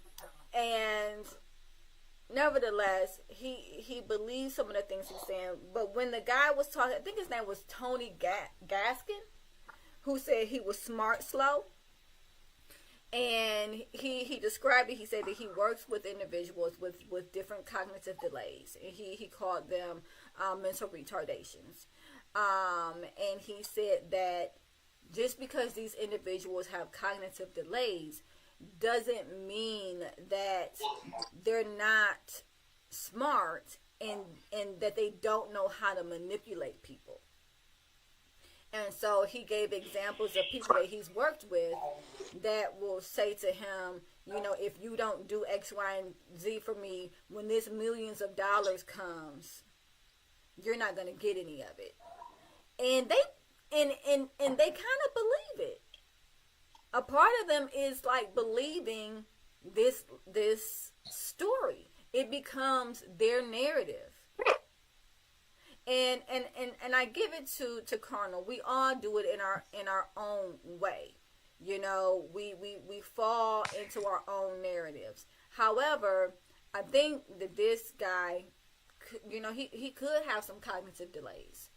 S1: And nevertheless, he believes some of the things he's saying. But when the guy was talking, I think his name was Tony Gaskin, who said he was smart slow. And he described it. He said that he works with individuals with different cognitive delays. And he called them mental retardations. And he said that just because these individuals have cognitive delays doesn't mean that they're not smart and that they don't know how to manipulate people. And so he gave examples of people that he's worked with that will say to him, if you don't do X, Y, and Z for me, when this millions of dollars comes, you're not going to get any of it. And they kind of believe it. A part of them is like believing this story. It becomes their narrative. And I give it to Carnal. We all do it in our own way. We fall into our own narratives. However, I think that this guy, he could have some cognitive delays.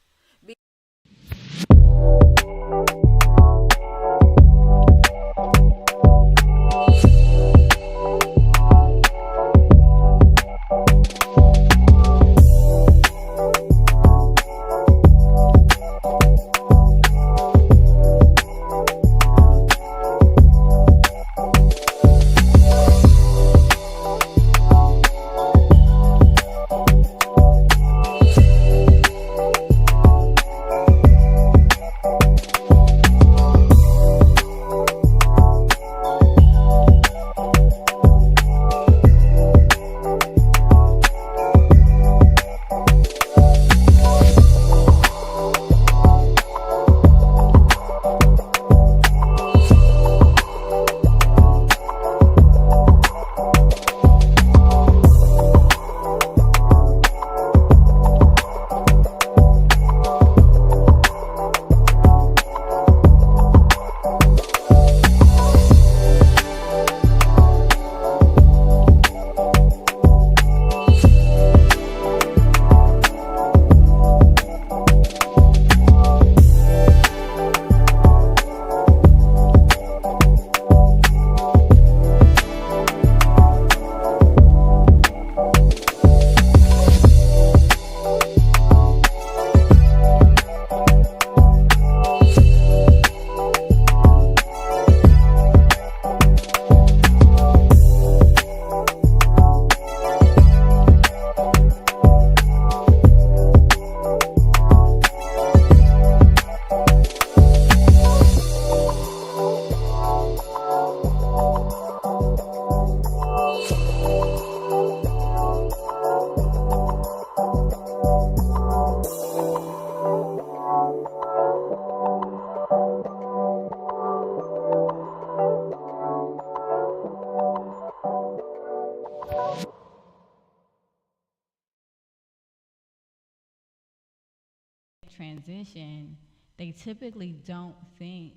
S2: transition, they typically don't think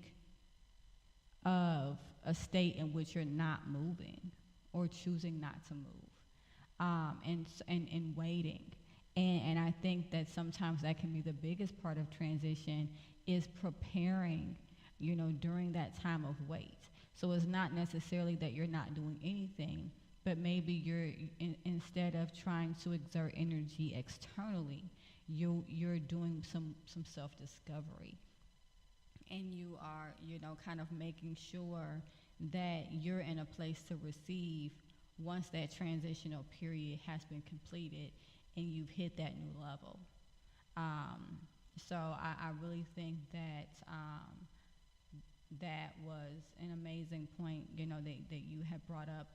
S2: of a state in which you're not moving or choosing not to move, and waiting. And I think that sometimes that can be the biggest part of transition is preparing, during that time of wait. So it's not necessarily that you're not doing anything, but maybe instead of trying to exert energy externally, you're doing some self discovery, and you are, kind of making sure that you're in a place to receive once that transitional period has been completed and you've hit that new level. So I really think that that was an amazing point, that you had brought up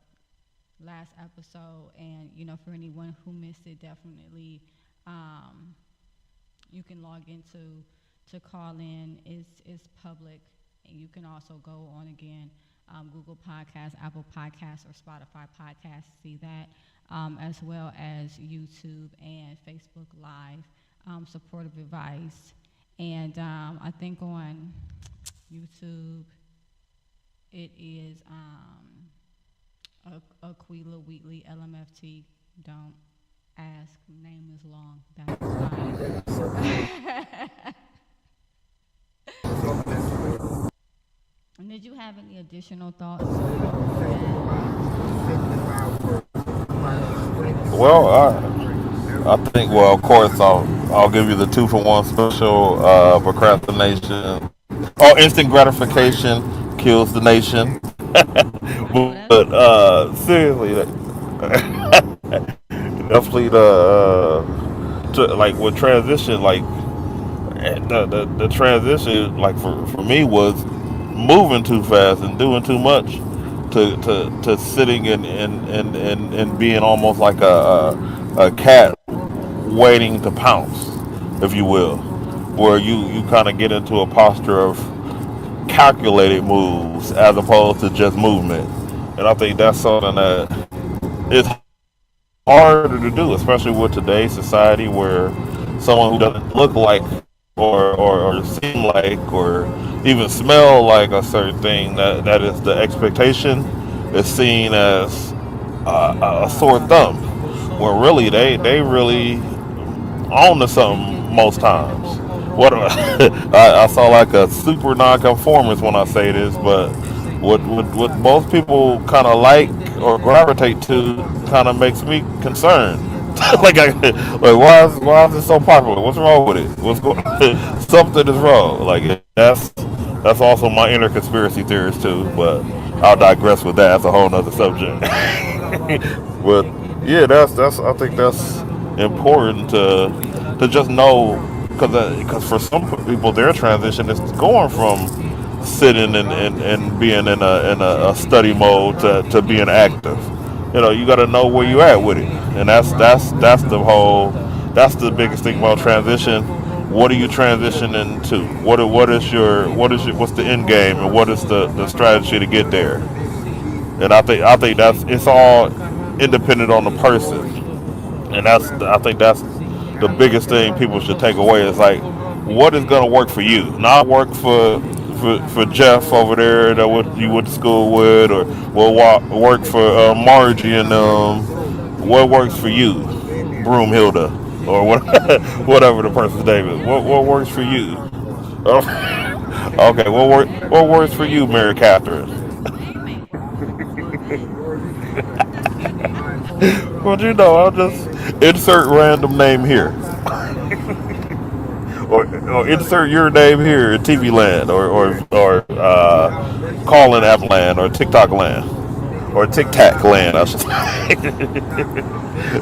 S2: last episode. And, for anyone who missed it, definitely um, you can log into to call in. Is public, and you can also go on again, Google Podcasts, Apple Podcasts, or Spotify Podcasts. See that, as well as YouTube and Facebook Live, supportive advice, and I think on YouTube it is Aquila Wheatley LMFT. Don't ask. Name is long. That's fine. And did you have any additional thoughts?
S3: Well, I think, well, of course, I'll give you the two for one special. Procrastination, oh, instant gratification kills the nation.
S2: Oh,
S3: But
S2: that's good.
S3: seriously, definitely like with transition, like the transition, like for me, was moving too fast and doing too much to sitting and being almost like a cat waiting to pounce, if you will, where you kind of get into a posture of calculated moves as opposed to just movement. And I think that's something that is harder to do, especially with today's society where someone who doesn't look like or seem like or even smell like a certain thing that is the expectation is seen as a sore thumb. Where really they really on to something most times. What I saw like a super nonconformist when I say this, but what most people kind of like or gravitate to kind of makes me concerned. Like why is it so popular? What's wrong with it? What's going? Something is wrong. Like that's also my inner conspiracy theorist too. But I'll digress with that. That's a whole nother subject. But yeah, that's I think that's important to just know because for some people their transition is going from sitting and being in a study mode to being active. You got to know where you at with it, and that's the whole that's the biggest thing about transition. What are you transitioning to? What is your what's the end game, and what is the strategy to get there? And I think that's it's all independent on the person, and I think that's the biggest thing people should take away is like what is gonna work for you, not work for Jeff over there that you went to school with, or work for Margie and what works for you, Broomhilda, or what whatever the person's name is. What works for you? Okay, what works for you, Mary Catherine?
S2: Your name ain't working.
S3: Well, I'll just insert random name here, or insert your name here in TV land, or calling app land, or TikTok land, or Tic Tac land. I should say,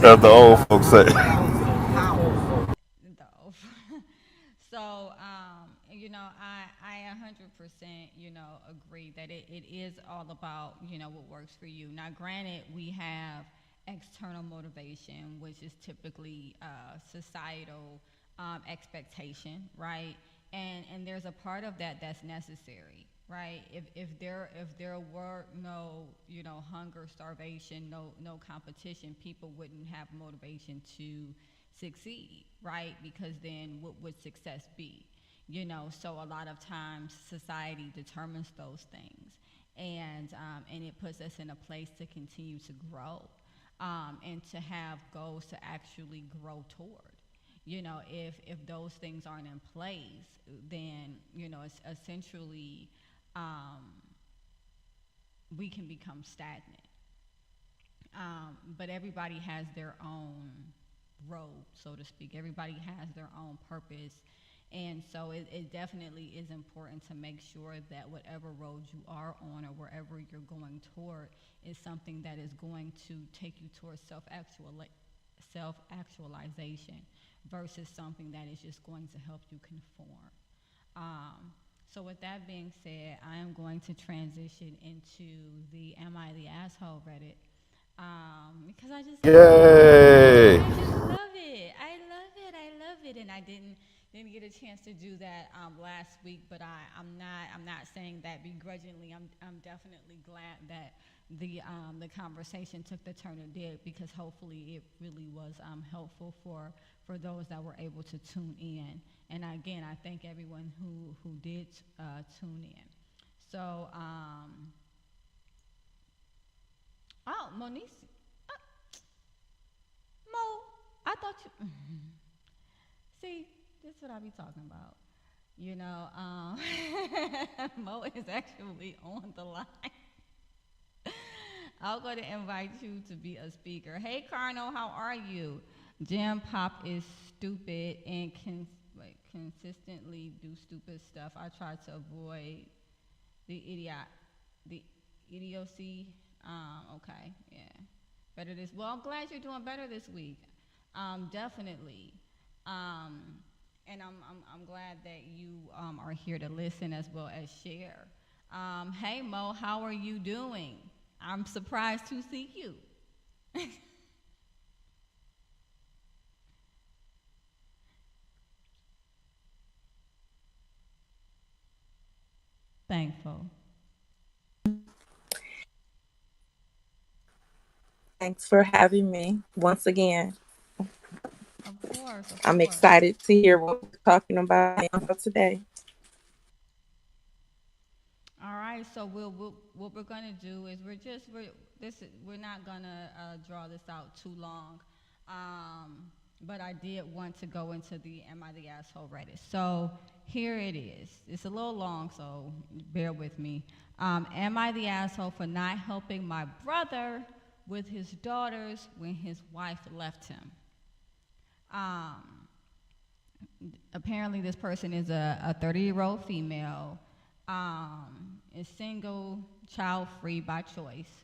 S3: as the old folks say.
S2: Though. So, I 100%, agree that it is all about, what works for you. Now, granted, we have external motivation, which is typically societal expectation, right? And there's a part of that that's necessary, right? If there were no, hunger, starvation, no competition, people wouldn't have motivation succeed, right? Because then what would success be? So a lot of times society determines those things, and it puts us in a place to continue to grow, and to have goals to actually grow toward. If those things aren't in place, then it's essentially, we can become stagnant. But everybody has their own road, so to speak. Everybody has their own purpose. And so it definitely is important to make sure that whatever road you are on or wherever you're going toward is something that is going to take you towards self-actualization versus something that is just going to help you conform. So with that being said, I am going to transition into the Am I the Asshole Reddit. Because I just
S4: Yay!
S2: I just love it. I love it. I love it. And I didn't get a chance to do that last week, but I'm not saying that begrudgingly. I'm definitely glad that the conversation took the turn it did, because hopefully it really was helpful for those that were able to tune in. And again, I thank everyone who did tune in. So Monique, uh, Mo, I thought you. See, this is what I be talking about. Mo is actually on the line. I'm going to invite you to be a speaker. Hey, Carno, how are you? Jam Pop is stupid and consistently do stupid stuff. I try to avoid the idiocy. Okay, yeah. Better this. Well, I'm glad you're doing better this week. Definitely. Um, and I'm glad that you are here to listen as well as share. Hey Mo, how are you doing? I'm surprised to see you. Thankful.
S5: Thanks for having me once again.
S2: Of course, of
S5: I'm
S2: course.
S5: excited to hear what we're talking about for today.
S2: All right, so what we're gonna do is we're not gonna draw this out too long, but I did want to go into the Am I the Asshole Reddit. So here it is. It's a little long, so bear with me. Am I the asshole for not helping my brother with his daughters when his wife left him? Um, Apparently this person is a 30-year-old female, is single, child-free by choice.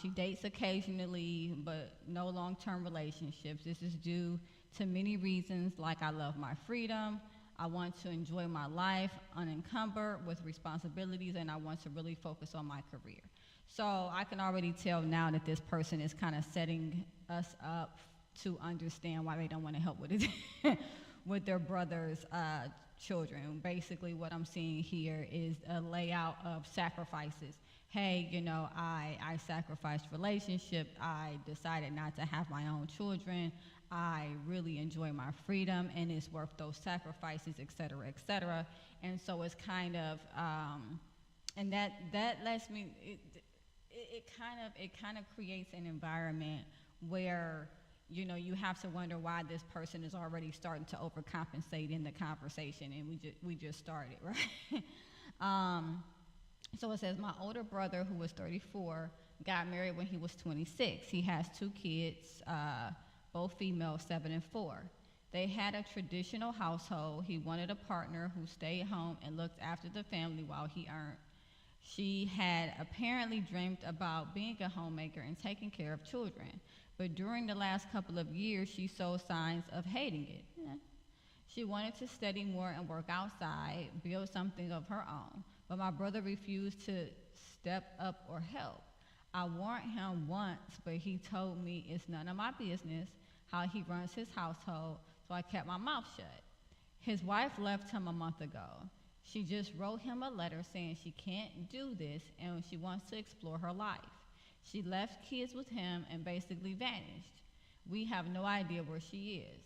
S2: She dates occasionally, but no long-term relationships. This is due to many reasons, like I love my freedom, I want to enjoy my life unencumbered with responsibilities, and I want to really focus on my career. So I can already tell now that this person is kind of setting us up to understand why they don't want to help with it with their brother's children. Basically, what I'm seeing here is a layout of sacrifices. Hey, I sacrificed relationship. I decided not to have my own children. I really enjoy my freedom, and it's worth those sacrifices, et cetera, et cetera. And so it's kind of, and that lets me. It kind of creates an environment where you have to wonder why this person is already starting to overcompensate in the conversation, and we just started, right? So it says, my older brother, who was 34, got married when he was 26. He has 2 kids, both female, 7 and 4. They had a traditional household. He wanted a partner who stayed home and looked after the family while he earned. She had apparently dreamed about being a homemaker and taking care of children. But during the last couple of years, she showed signs of hating it. Yeah. She wanted to study more and work outside, build something of her own. But my brother refused to step up or help. I warned him once, but he told me it's none of my business how he runs his household, so I kept my mouth shut. His wife left him a month ago. She just wrote him a letter saying she can't do this and she wants to explore her life. She left kids with him and basically vanished. We have no idea where she is.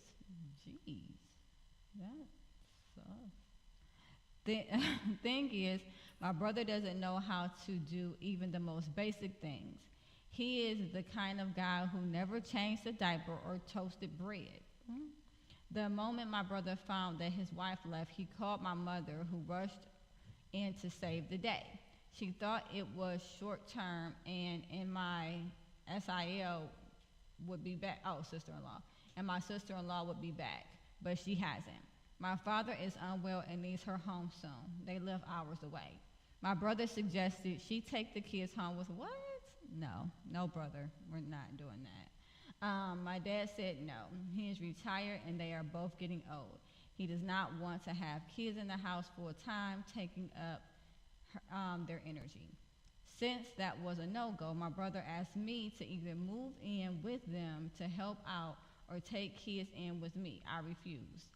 S2: Jeez, that sucks. The thing is, my brother doesn't know how to do even the most basic things. He is the kind of guy who never changed a diaper or toasted bread. The moment my brother found that his wife left, he called my mother, who rushed in to save the day. She thought it was short term, and in my SIL would be back. Oh, sister-in-law, and my sister-in-law would be back, but she hasn't. My father is unwell and needs her home soon. They live hours away. My brother suggested she take the kids home with what? No, brother, we're not doing that. My dad said no. He is retired and they are both getting old. He does not want to have kids in the house full time, taking up their energy. Since that was a no-go, my brother asked me to either move in with them to help out or take kids in with me. I refused.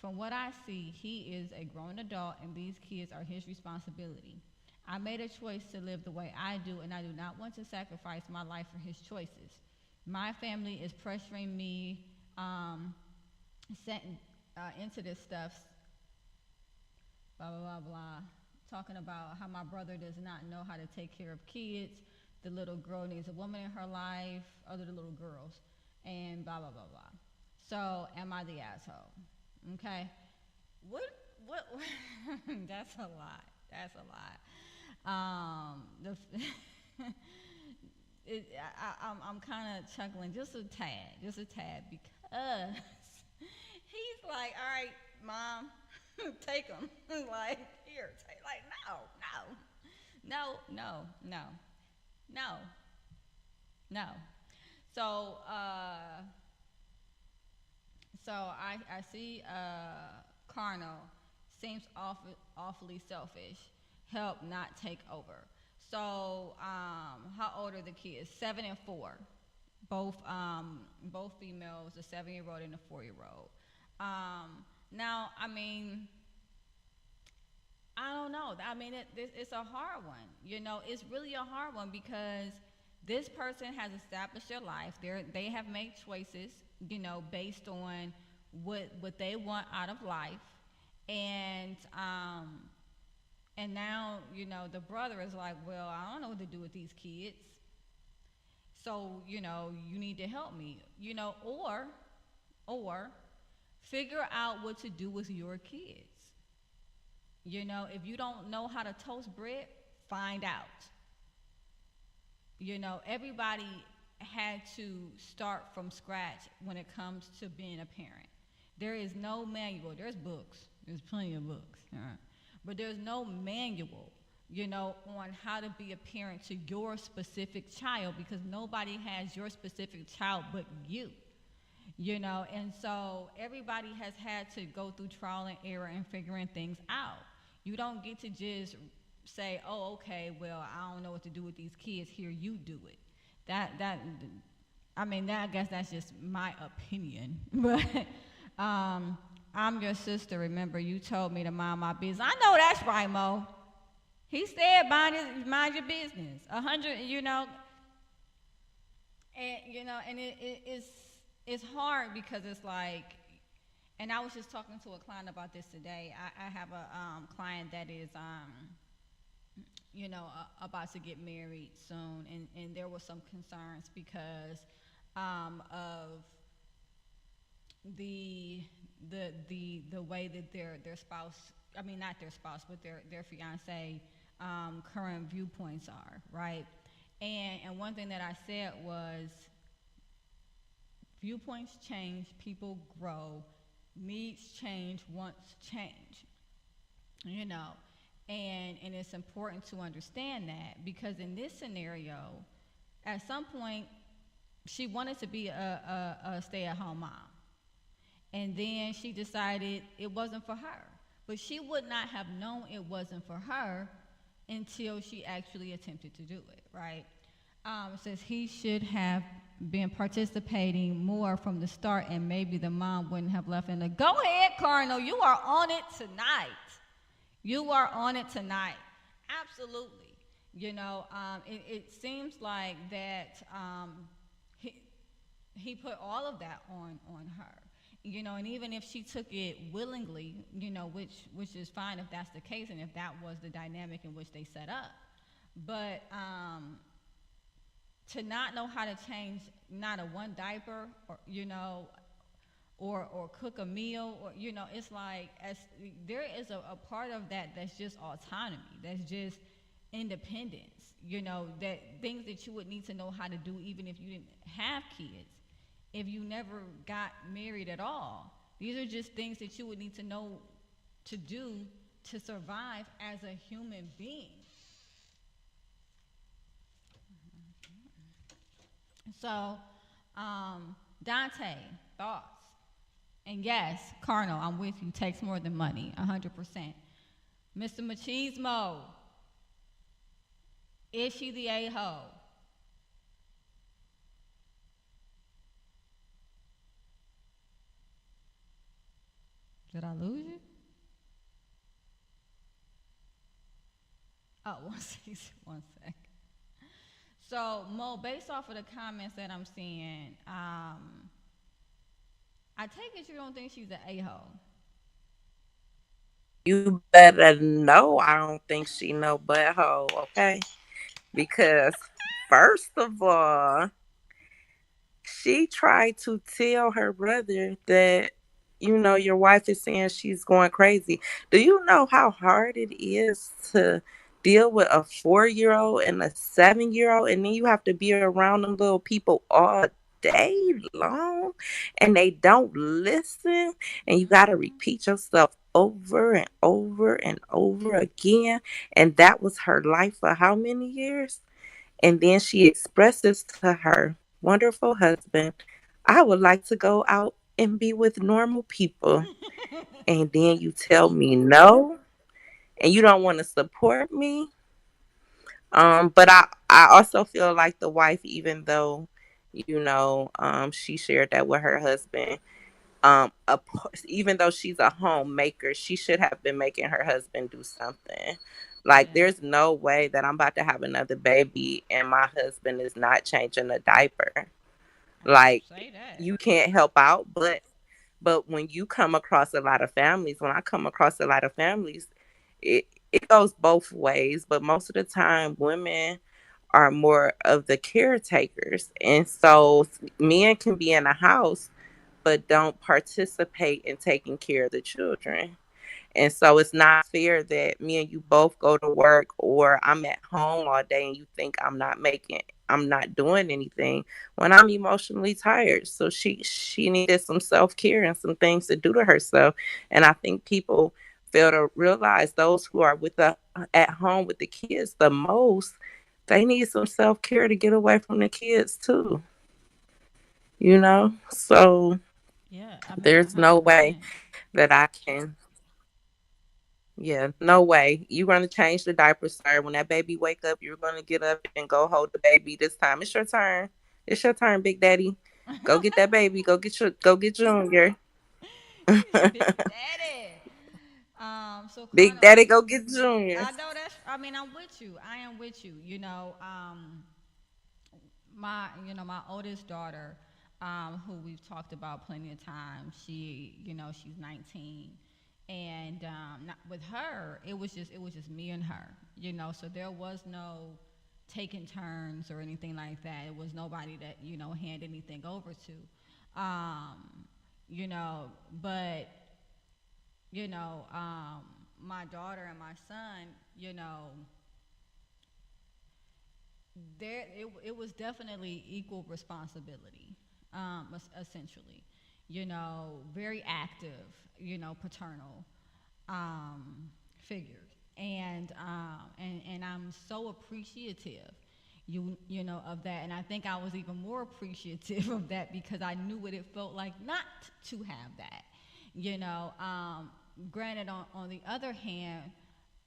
S2: From what I see, he is a grown adult and these kids are his responsibility. I made a choice to live the way I do, and I do not want to sacrifice my life for his choices. My family is pressuring me into this stuff, blah, blah, blah, blah, talking about how my brother does not know how to take care of kids. The little girl needs a woman in her life, other little girls, and blah, blah, blah, blah. So, am I the asshole? Okay? What, that's a lot. That's a lot. I'm kind of chuckling just a tad, because he's like, all right, Mom, take him. Like, here, take, like, no. So I see Carnal seems awfully selfish. Help, not take over. So how old are the kids? 7 and 4. Both females, a 7-year-old and a 4-year-old. Now, I mean, I don't know. I mean, it's a hard one. You know, it's really a hard one because this person has established their life. They have made choices, you know, based on what they want out of life, and now, you know, the brother is like, well, I don't know what to do with these kids, so, you know, you need to help me, you know, or figure out what to do with your kids. You know, if you don't know how to toast bread, find out. You know, everybody had to start from scratch when it comes to being a parent. There is no manual. There's books. There's plenty of books. But there's no manual, you know, on how to be a parent to your specific child, because nobody has your specific child but you. You know, and so everybody has had to go through trial and error and figuring things out. You don't get to just say, oh, okay, well, I don't know what to do with these kids. Here, you do it. I guess that's just my opinion. But I'm your sister. Remember, you told me to mind my business. I know that's right, Mo. He said, mind your business. 100, you know. And, you know, and it's hard because it's like, and I was just talking to a client about this today. I have a client that is, you know, about to get married soon, and there were some concerns because of the way that their spouse, I mean, not their spouse, but their fiance current viewpoints are, right? And one thing that I said was, viewpoints change, people grow, needs change, wants change, you know, and it's important to understand that, because in this scenario, at some point, she wanted to be a stay-at-home mom, and then she decided it wasn't for her, but she would not have known it wasn't for her until she actually attempted to do it, right? It says he should have been participating more from the start, and maybe the mom wouldn't have left in the. Go ahead, Cardinal. You are on it tonight. You are on it tonight. Absolutely. You know, it seems like that he put all of that on her, and even if she took it willingly, which is fine if that's the case and if that was the dynamic in which they set up. But to not know how to change not a one diaper, or cook a meal, or it's like, as there is a part of that that's just autonomy, that's just independence, that things that you would need to know how to do even if you didn't have kids, if you never got married at all. These are just things that you would need to know to do to survive as a human being. So, Dante, thoughts? And yes, Carnal, I'm with you. Takes more than money, 100%. Mr. Machismo, is she the a-hole? Did I lose you? Oh, one second. One second. So, Mo, based off of the comments that I'm seeing, I take it you don't think she's an a-hole.
S5: You better know I don't think she no butthole, okay? Because first of all, she tried to tell her brother that, your wife is saying she's going crazy. Do you know how hard it is to deal with a 4-year old and a 7-year old? And then you have to be around them little people all day long and they don't listen. And you got to
S2: Mm-hmm.
S5: repeat yourself over and over and over again. And that was her life for how many years? And then she expresses to her wonderful husband, I would like to go out and be with normal people. And then you tell me no, and you don't want to support me. But I also feel like the wife, even though, she shared that with her husband, even though she's a homemaker, she should have been making her husband do something. Like,
S2: Yeah.
S5: there's no way that I'm about to have another baby and my husband is not changing a diaper. Like,
S2: Say that.
S5: you can't help out, but when you come across a lot of families, when I come across a lot of families, it it goes both ways. But most of the time, women are more of the caretakers, and so men can be in a house but don't participate in taking care of the children. And so it's not fair that me and you both go to work or I'm at home all day and you think I'm not doing anything when I'm emotionally tired. So she needed some self-care and some things to do to herself. And I think people fail to realize those who are with the at home with the kids the most, they need some self-care to get away from the kids too. So
S2: Yeah, I mean,
S5: there's no way
S2: 100%.
S5: that I can. Yeah, no way. You're gonna change the diaper, sir. When that baby wake up, you're gonna get up and go hold the baby. This time, it's your turn. It's your turn, Big Daddy. Go get that baby. Go get Junior.
S2: Big Daddy. So
S5: Big
S2: Carnal,
S5: Daddy, go get Junior.
S2: I know that's. I mean, I'm with you. I am with you. My oldest daughter, who we've talked about plenty of times. She's 19, and not, with her, it was just me and her. So there was no taking turns or anything like that. It was nobody that hand anything over to. You know, but you know, my daughter and my son, it was definitely equal responsibility, essentially. Very active, paternal figures, and I'm so appreciative, of that, and I think I was even more appreciative of that because I knew what it felt like not to have that, you know. Granted, on the other hand,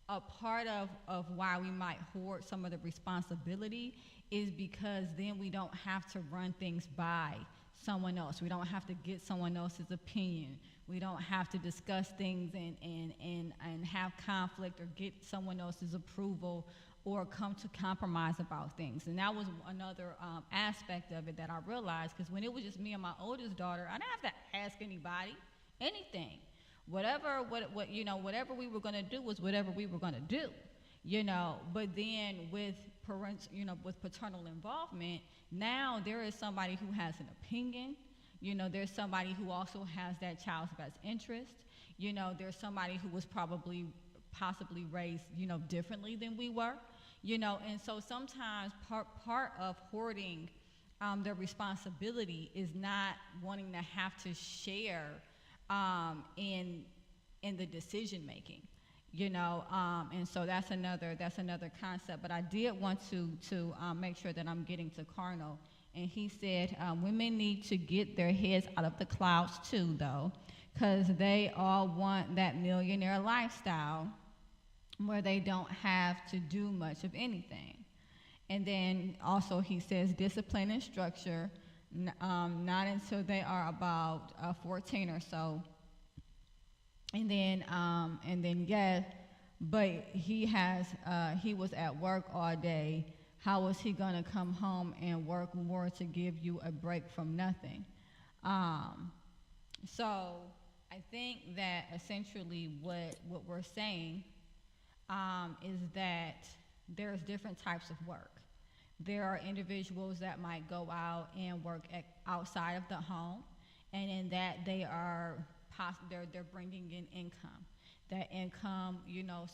S2: a part of why we might hoard some of the responsibility is because then we don't have to run things by someone else. We don't have to get someone else's opinion. We don't have to discuss things and have conflict or get someone else's approval or come to compromise about things. And that was another aspect of it that I realized, because when it was just me and my oldest daughter, I didn't have to ask anybody anything. Whatever we were going to do was whatever we were going to do, but then with with paternal involvement, now there is somebody who has an opinion. There's somebody who also has that child's best interest. There's somebody who was possibly raised, differently than we were, and so sometimes part of hoarding the responsibility is not wanting to have to share in the decision making, and so that's another concept. But I did want to make sure that I'm getting to Carnal, and he said women need to get their heads out of the clouds too, though, because they all want that millionaire lifestyle where they don't have to do much of anything. And then also he says discipline and structure, not until they are about 14 or so. And then yes, but he was at work all day. How was he gonna come home and work more to give you a break from nothing? So I think that essentially what we're saying is that there's different types of work. There are individuals that might go out and work outside of the home, and in that they're bringing in income. That income,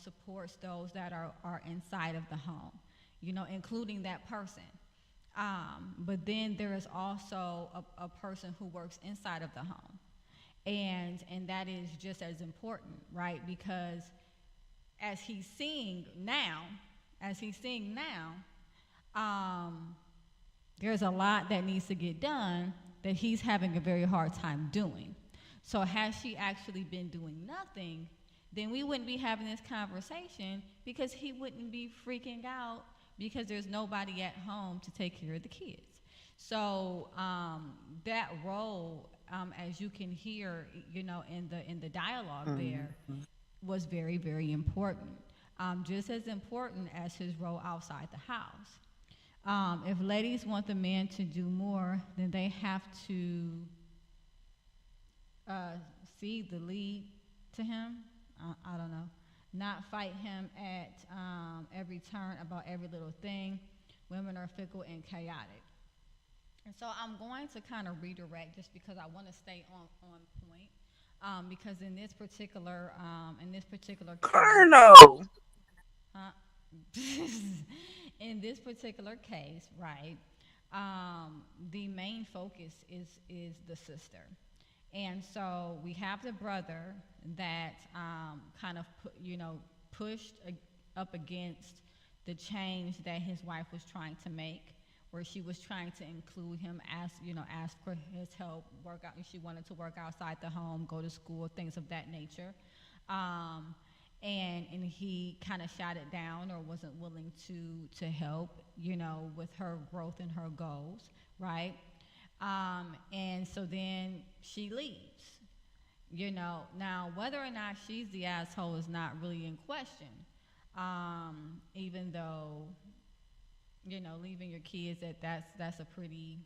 S2: supports those that are inside of the home, including that person. But then there is also a person who works inside of the home, and that is just as important, right? Because as he's seeing now, there's a lot that needs to get done that he's having a very hard time doing. So had she actually been doing nothing, then we wouldn't be having this conversation, because he wouldn't be freaking out because there's nobody at home to take care of the kids. So that role, as you can hear, in the dialogue there, was very, very important. Just as important as his role outside the house. If ladies want the man to do more, then they have to cede the lead to him. I don't know. Not fight him at every turn about every little thing. Women are fickle and chaotic. And so I'm going to kind of redirect, just because I want to stay on point. Because in this particular
S5: Colonel.
S2: In this particular case, right, the main focus is the sister. And so we have the brother that kind of pushed up against the change that his wife was trying to make, where she was trying to include him, ask for his help, work out. She wanted to work outside the home, go to school, things of that nature. And he kind of shot it down, or wasn't willing to help, with her growth and her goals, right? And so then she leaves, Now, whether or not she's the asshole is not really in question, even though, leaving your kids, that's a pretty,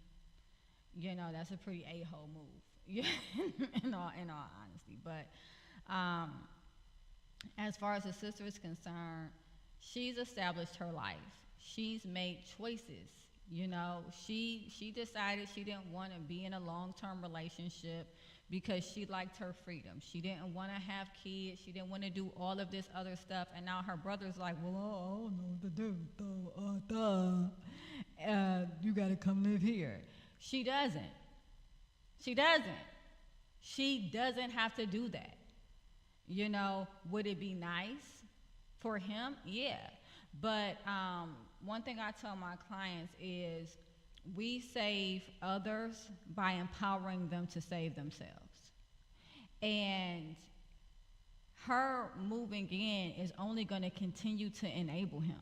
S2: that's a pretty a-hole move, in all honesty. But as far as the sister is concerned, she's established her life. She's made choices. She decided she didn't want to be in a long-term relationship because she liked her freedom. She didn't want to have kids. She didn't want to do all of this other stuff. And now her brother's like, well, I don't know what to do. You got to come live here. She doesn't. She doesn't have to do that. Would it be nice for him? Yeah. But one thing I tell my clients is we save others by empowering them to save themselves. And her moving in is only going to continue to enable him.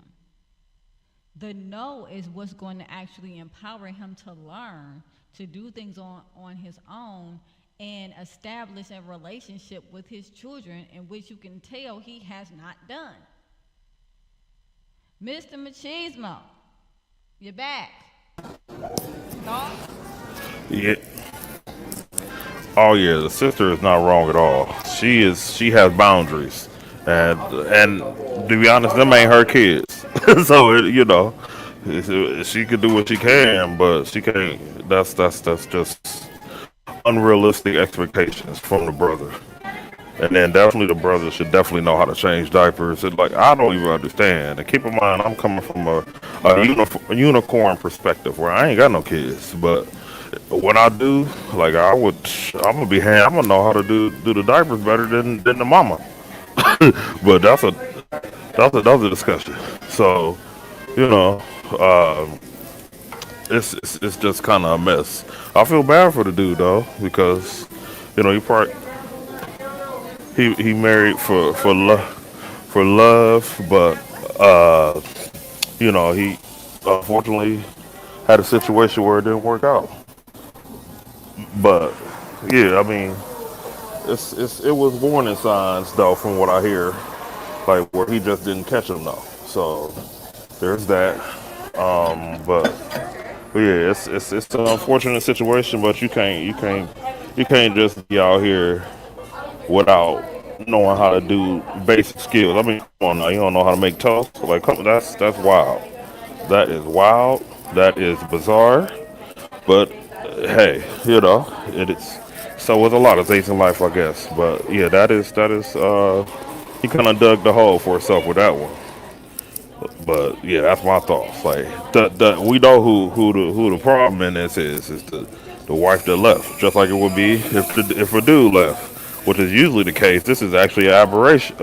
S2: The no is what's going to actually empower him to learn to do things on his own and establish a relationship with his children, in which you can tell he has not done. Mr. Machismo, you're back. Thoughts?
S3: Yeah. Oh yeah, the sister is not wrong at all. She has boundaries, and to be honest, them ain't her kids. So she could do what she can, but she can't. That's just unrealistic expectations from the brother. And then definitely the brother should definitely know how to change diapers. It's like I don't even understand. And keep in mind, I'm coming from a unicorn perspective where I ain't got no kids, but when I do, like I'm gonna be I'm gonna know how to do the diapers better than the mama. But that's a discussion. So you know, it's just kind of a mess. I feel bad for the dude though because he probably he married for love, but he unfortunately had a situation where it didn't work out. But yeah, I mean, it was warning signs though, from what I hear, like where he just didn't catch them though. So there's that. But yeah, it's an unfortunate situation, but you can't just be out here without knowing how to do basic skills. I mean, come on now, you don't know how to make toast? Like, that's wild. That is wild. That is bizarre. But hey, it is. So with a lot of things in life, I guess. But yeah, that is. He kind of dug the hole for himself with that one. But yeah, that's my thoughts. Like, we know who the problem in this is the wife that left, just like it would be if a dude left, which is usually the case. This is actually an aberration.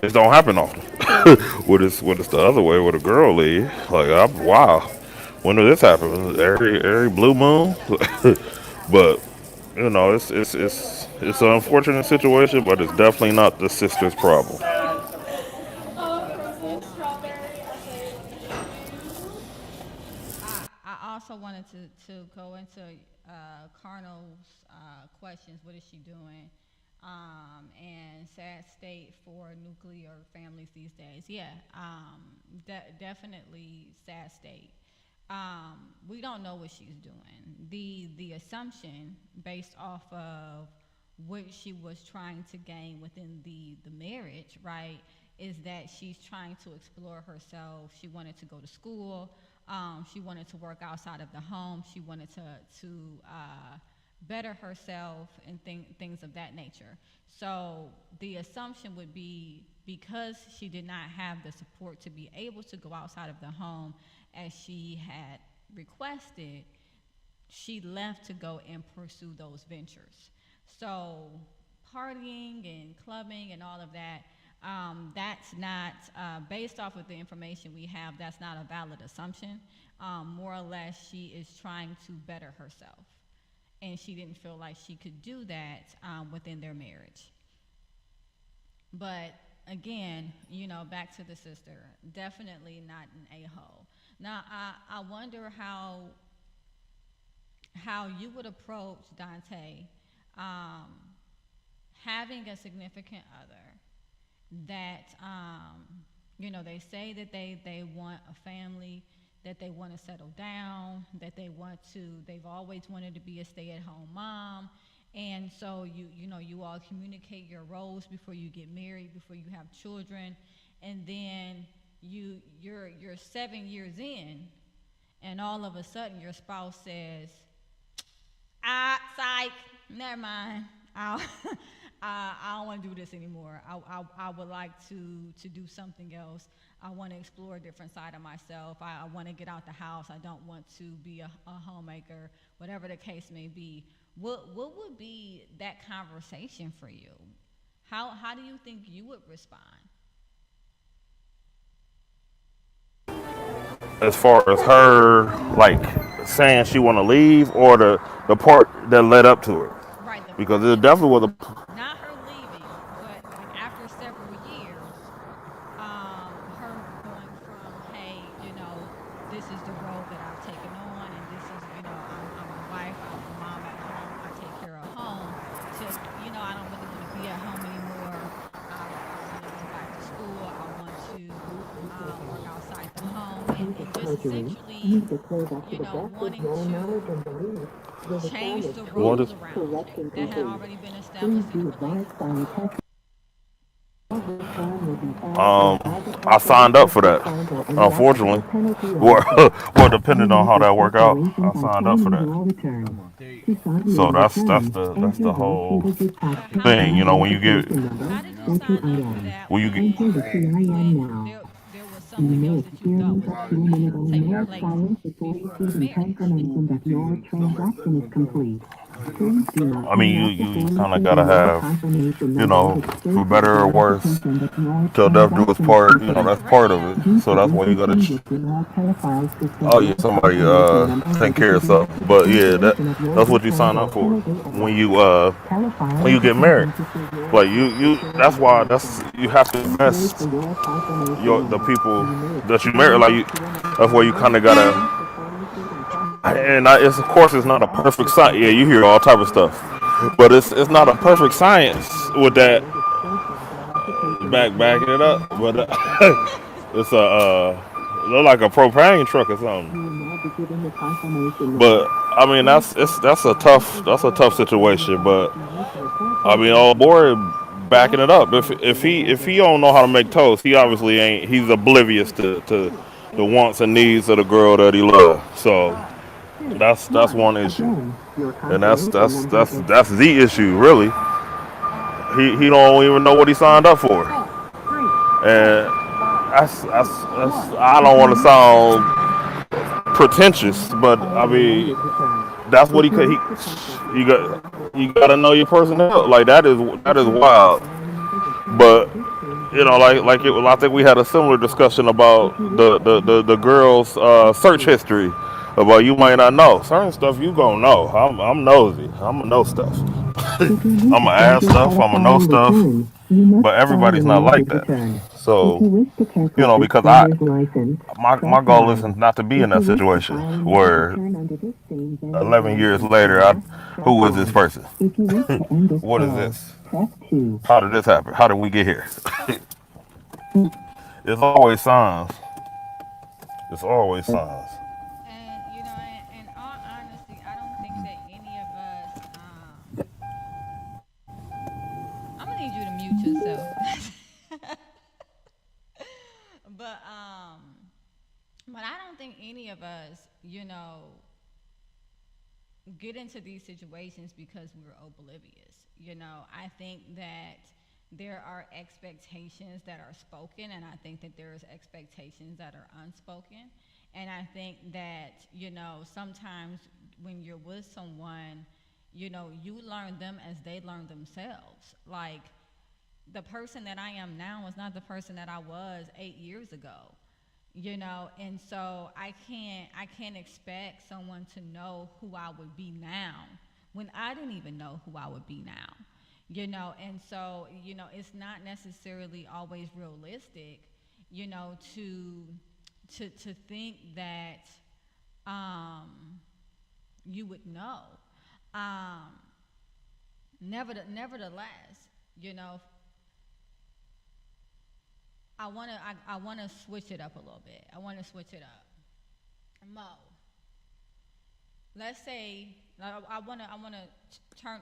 S3: This don't happen often. When it's the other way, with a girl leave, like wow, when did this happen? Every blue moon. But it's an unfortunate situation, but it's definitely not the sister's problem.
S2: You know, I also wanted to go into Carnal's questions. What is she doing? And sad state for nuclear families these days. Yeah, definitely sad state. We don't know what she's doing. The assumption based off of what she was trying to gain within the marriage, right, is that she's trying to explore herself. She wanted to go to school. She wanted to work outside of the home. She wanted to better herself and things of that nature. So the assumption would be because she did not have the support to be able to go outside of the home as she had requested, she left to go and pursue those ventures. So partying and clubbing and all of that, that's not, based off of the information we have, that's not a valid assumption. More or less, she is trying to better herself. And she didn't feel like she could do that within their marriage. But again, back to the sister, definitely not an a-hole. Now, I wonder how you would approach Dante, um, having a significant other that they say that they want a family, that they want to settle down, that they've always wanted to be a stay-at-home mom. And so you all communicate your roles before you get married, before you have children, and then you're 7 years in, and all of a sudden your spouse says, psych, never mind. I don't want to do this anymore. I would like to do something else. I want to explore a different side of myself. I want to get out the house. I don't want to be a homemaker, whatever the case may be. What would be that conversation for you? How do you think you would respond?
S3: As far as her like saying she want to leave, or the part that led up to it,
S2: Right, the
S3: because
S2: part
S3: it
S2: that
S3: definitely was a.
S2: not her leaving, but like after several years, her going from, hey, this is the role that I've taken on, and this is, I'm a wife, I'm a mom at home, I take care of home, to, I don't really want to be at home anymore. I want to go back to school. I want to and just essentially, wanting to change the
S3: What
S2: roles
S3: is?
S2: around you that had already been established in a relationship.
S3: Um, I signed up for that. Unfortunately, well, depending on how that work out, I signed up for that. So that's the whole
S2: But
S3: thing. When you get
S2: how did you sign up for that
S3: when you get
S2: when there was something else that you thought was going to be taking place before the marriage?
S3: I mean, you kind of gotta have, for better or worse, till death do us part. That's part of it. So that's why you gotta. Oh yeah, somebody take care of something. But yeah, that's what you sign up for when you get married. Like you that's why that's you have to invest the people that you marry. Like that's why you kind of gotta. And it's of course it's not a perfect science. Yeah, you hear all type of stuff, but it's not a perfect science with that backing it up. But it's a look like a propane truck or something. But I mean that's a tough situation. But I mean, old boy backing it up. If he don't know how to make toast, he obviously ain't. He's oblivious to the wants and needs of the girl that he loves. So that's one issue, and that's the issue really. He don't even know what he signed up for, and I don't want to sound pretentious, but I mean that's what he could. You gotta know your personnel. Like that is wild. But I think we had a similar discussion about the girls' search history. About you might not know certain stuff. You gonna know. I'm nosy. I'm gonna know stuff. I'm gonna ask stuff. I'm gonna know stuff. But everybody's not like that. So because my goal isn't not to be in that situation where 11 years later, who is this person? What is this? How did this happen? How did we get here? It's always signs. It's always signs.
S2: And in all honesty, I don't think that any of us. I'm gonna need you to mute yourself. but um, but I don't think any of us, get into these situations because we're oblivious. I think that there are expectations that are spoken, and I think that there's expectations that are unspoken. And I think that, sometimes when you're with someone, you learn them as they learn themselves. Like, the person that I am now is not the person that I was 8 years ago. And so I can't expect someone to know who I would be now when I didn't even know who I would be now. And so it's not necessarily always realistic, to think that um you would know. um Nevertheless, you know I want to switch it up a little bit. I want to switch it up. Mo, let's say I want to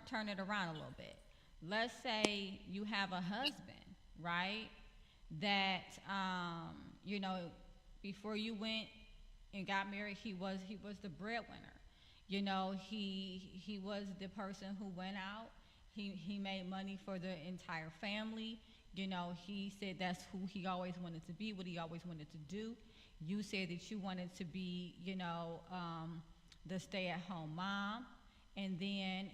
S2: turn it around a little bit. Let's say you have a husband, right? That before you went and got married, he was the breadwinner. He was the person who went out. He made money for the entire family. He said that's who he always wanted to be, what he always wanted to do. You said that you wanted to be, the stay-at-home mom, and then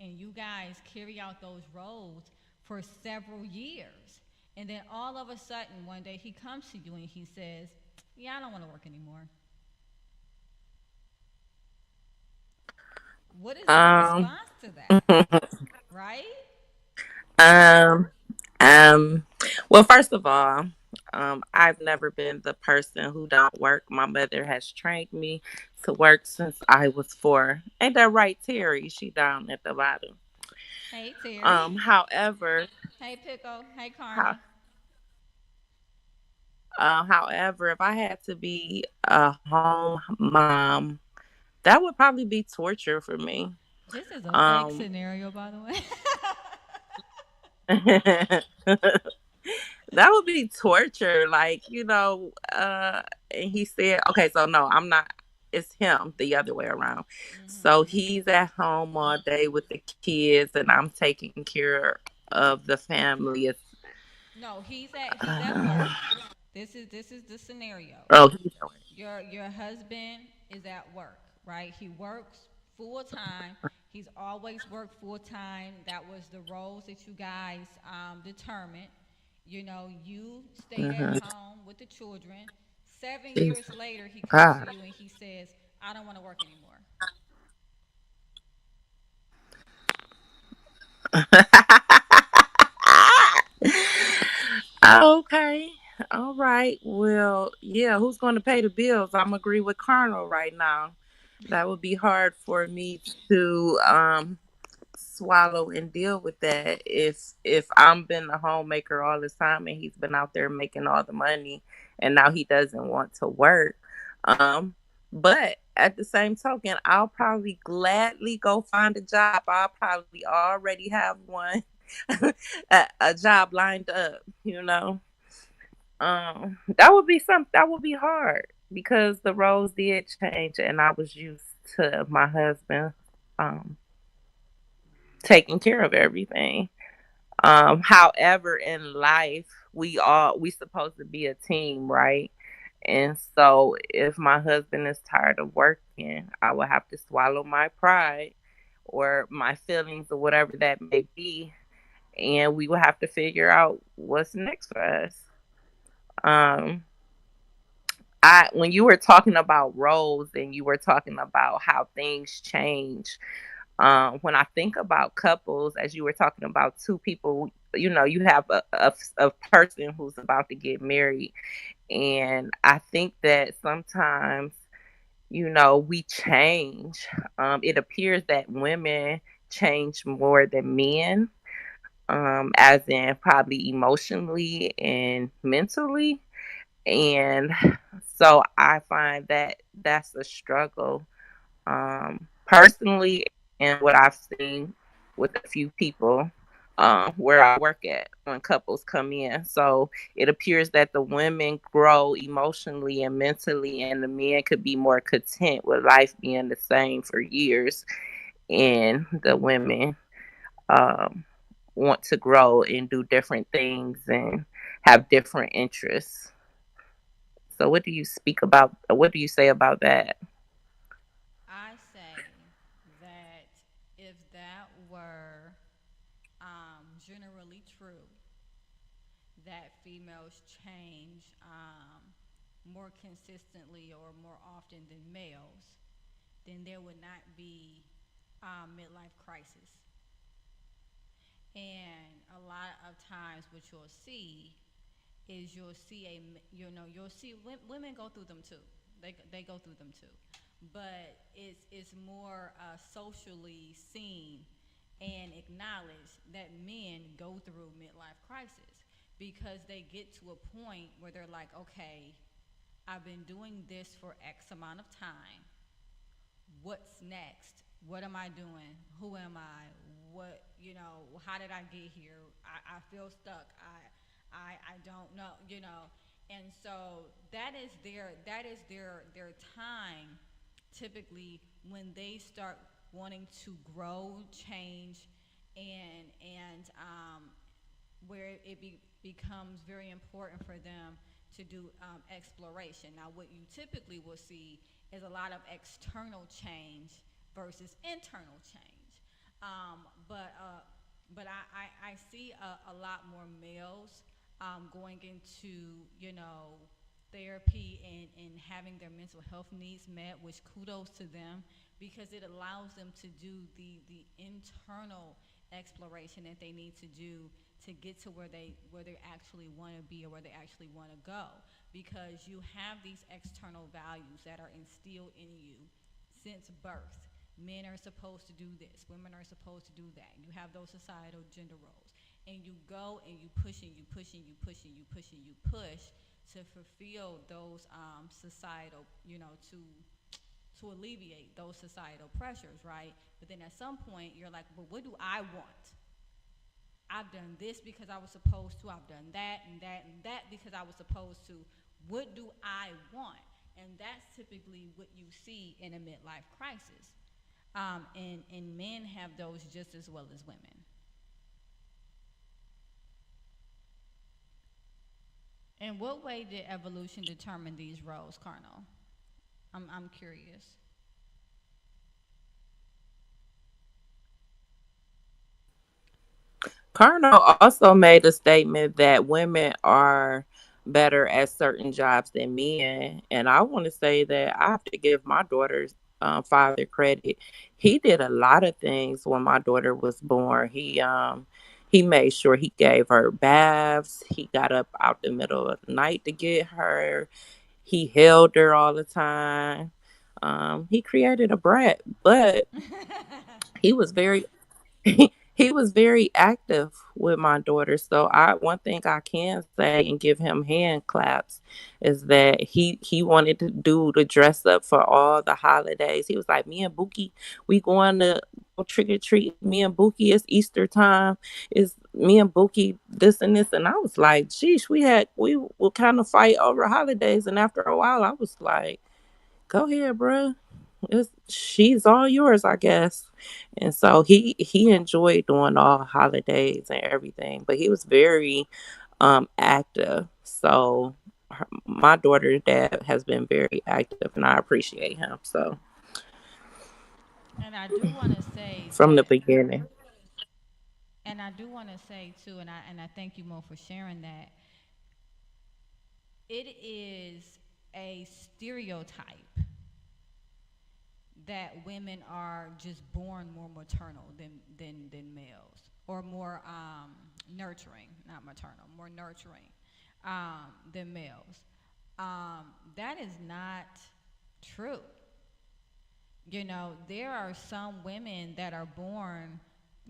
S2: and you guys carry out those roles for several years, and then all of a sudden one day he comes to you and he says, "Yeah, I don't want to work anymore." What is your
S5: Um,
S2: response to that? Right?
S5: um, um, well, first of all, I've never been the person who don't work. My mother has trained me to work since I was 4. Ain't that right, Terry? She down at the bottom.
S2: Hey, Terry.
S5: However,
S2: Hey, Pickle. Hey,
S5: how,
S2: Carmen.
S5: However, if I had to be a home mom, that would probably be torture for me.
S2: This is a fake
S5: Um,
S2: scenario, by the way.
S5: that would be torture. Like, and he said, okay, so no, I'm not. It's him the other way around. So
S2: Hmm.
S5: he's at home all day with the kids, and I'm taking care of the family. It's,
S2: No, he's at
S5: uh,
S2: work. This is the scenario.
S5: oh, he's at work.
S2: Your husband is at work, right? He works full time. He's always worked full time. That was the roles that you guys determined. You stayed at
S5: Mhm.
S2: home with the children. 7 years
S5: Jesus.
S2: later, he comes to
S5: God.
S2: you and he says, "I don't want to work anymore."
S5: Okay. All right. Well, yeah, who's going to pay the bills? I'm agree with Colonel right now. That would be hard for me to swallow and deal with that if I'm been a homemaker all this time and he's been out there making all the money and now he doesn't want to work. Um but at the same token, I'll probably gladly go find a job. I'll probably already have one a job lined up. That would be that would be hard because the roles did change and I was used to my husband um taking care of everything. However, in life, we supposed to be a team, right? And so if my husband is tired of working, I will have to swallow my pride or my feelings or whatever that may be, and we will have to figure out what's next for us. Um, I when you were talking about roles and you were talking about how things change, when I think about couples, as you were talking about two people, you have a person who's about to get married. And I think that sometimes, we change. It appears that women change more than men, as in probably emotionally and mentally. And so I find that that's a struggle, personally, and what I've seen with a few people where I work at when couples come in. So it appears that the women grow emotionally and mentally, and the men could be more content with life being the same for years, and the women um, want to grow and do different things and have different interests. So, what do you say about that?
S2: I say that if that were generally true, that females change more consistently or more often than males, then there would not be midlife crisis. And a lot of times, what you'll see is you'll see women go through them too. They go through them too, but it's more socially seen and acknowledged that men go through midlife crisis because they get to a point where they're like, okay, I've been doing this for X amount of time. What's next? What am I doing? Who am I? How did I get here? I feel stuck. I don't know. And so that is their time typically when they start wanting to grow, change, and where becomes very important for them to do exploration. Now, what you typically will see is a lot of external change versus internal change. But I see a lot more males going into therapy and having their mental health needs met, which kudos to them because it allows them to do the internal exploration that they need to do to get to where they actually want to be or where they actually want to go because you have these external values that are instilled in you since birth. Men are supposed to do this, women are supposed to do that. You have those societal gender roles. And you go and you push and you push and you push and you push and you push to fulfill those societal, to alleviate those societal pressures, right? But then at some point, you're like, well, what do I want? I've done this because I was supposed to. I've done that and that and that because I was supposed to. What do I want? And that's typically what you see in a midlife crisis. And men have those just as well as women. In what way did evolution determine these roles, Carnal? I'm curious.
S5: Carnal also made a statement that women are better at certain jobs than men. And I want to say that I have to give my daughter's father credit. He did a lot of things when my daughter was born. He made sure he gave her baths. He got up out the middle of the night to get her. He held her all the time. He created a brat, but he was very he was very active with my daughter. So I one thing I can say and give him hand claps is that he wanted to do the dress up for all the holidays. He was like, me and Bookie, we going to go trick or treat. Me and Bookie, it's Easter time. It's me and Bookie this and this. And I was like, geez, we will kind of fight over holidays. And after a while, I was like, go ahead, bruh. She's all yours, I guess. And so he enjoyed doing all holidays and everything, but he was very active. So my daughter's dad has been very active, and I appreciate him. So
S2: And I do want to say
S5: from the
S2: that,
S5: beginning.
S2: and I do want to say too, and I thank you Mo for sharing that. It is a stereotype that women are just born more maternal than males, or more nurturing, not maternal, more nurturing than males. That is not true. There are some women that are born,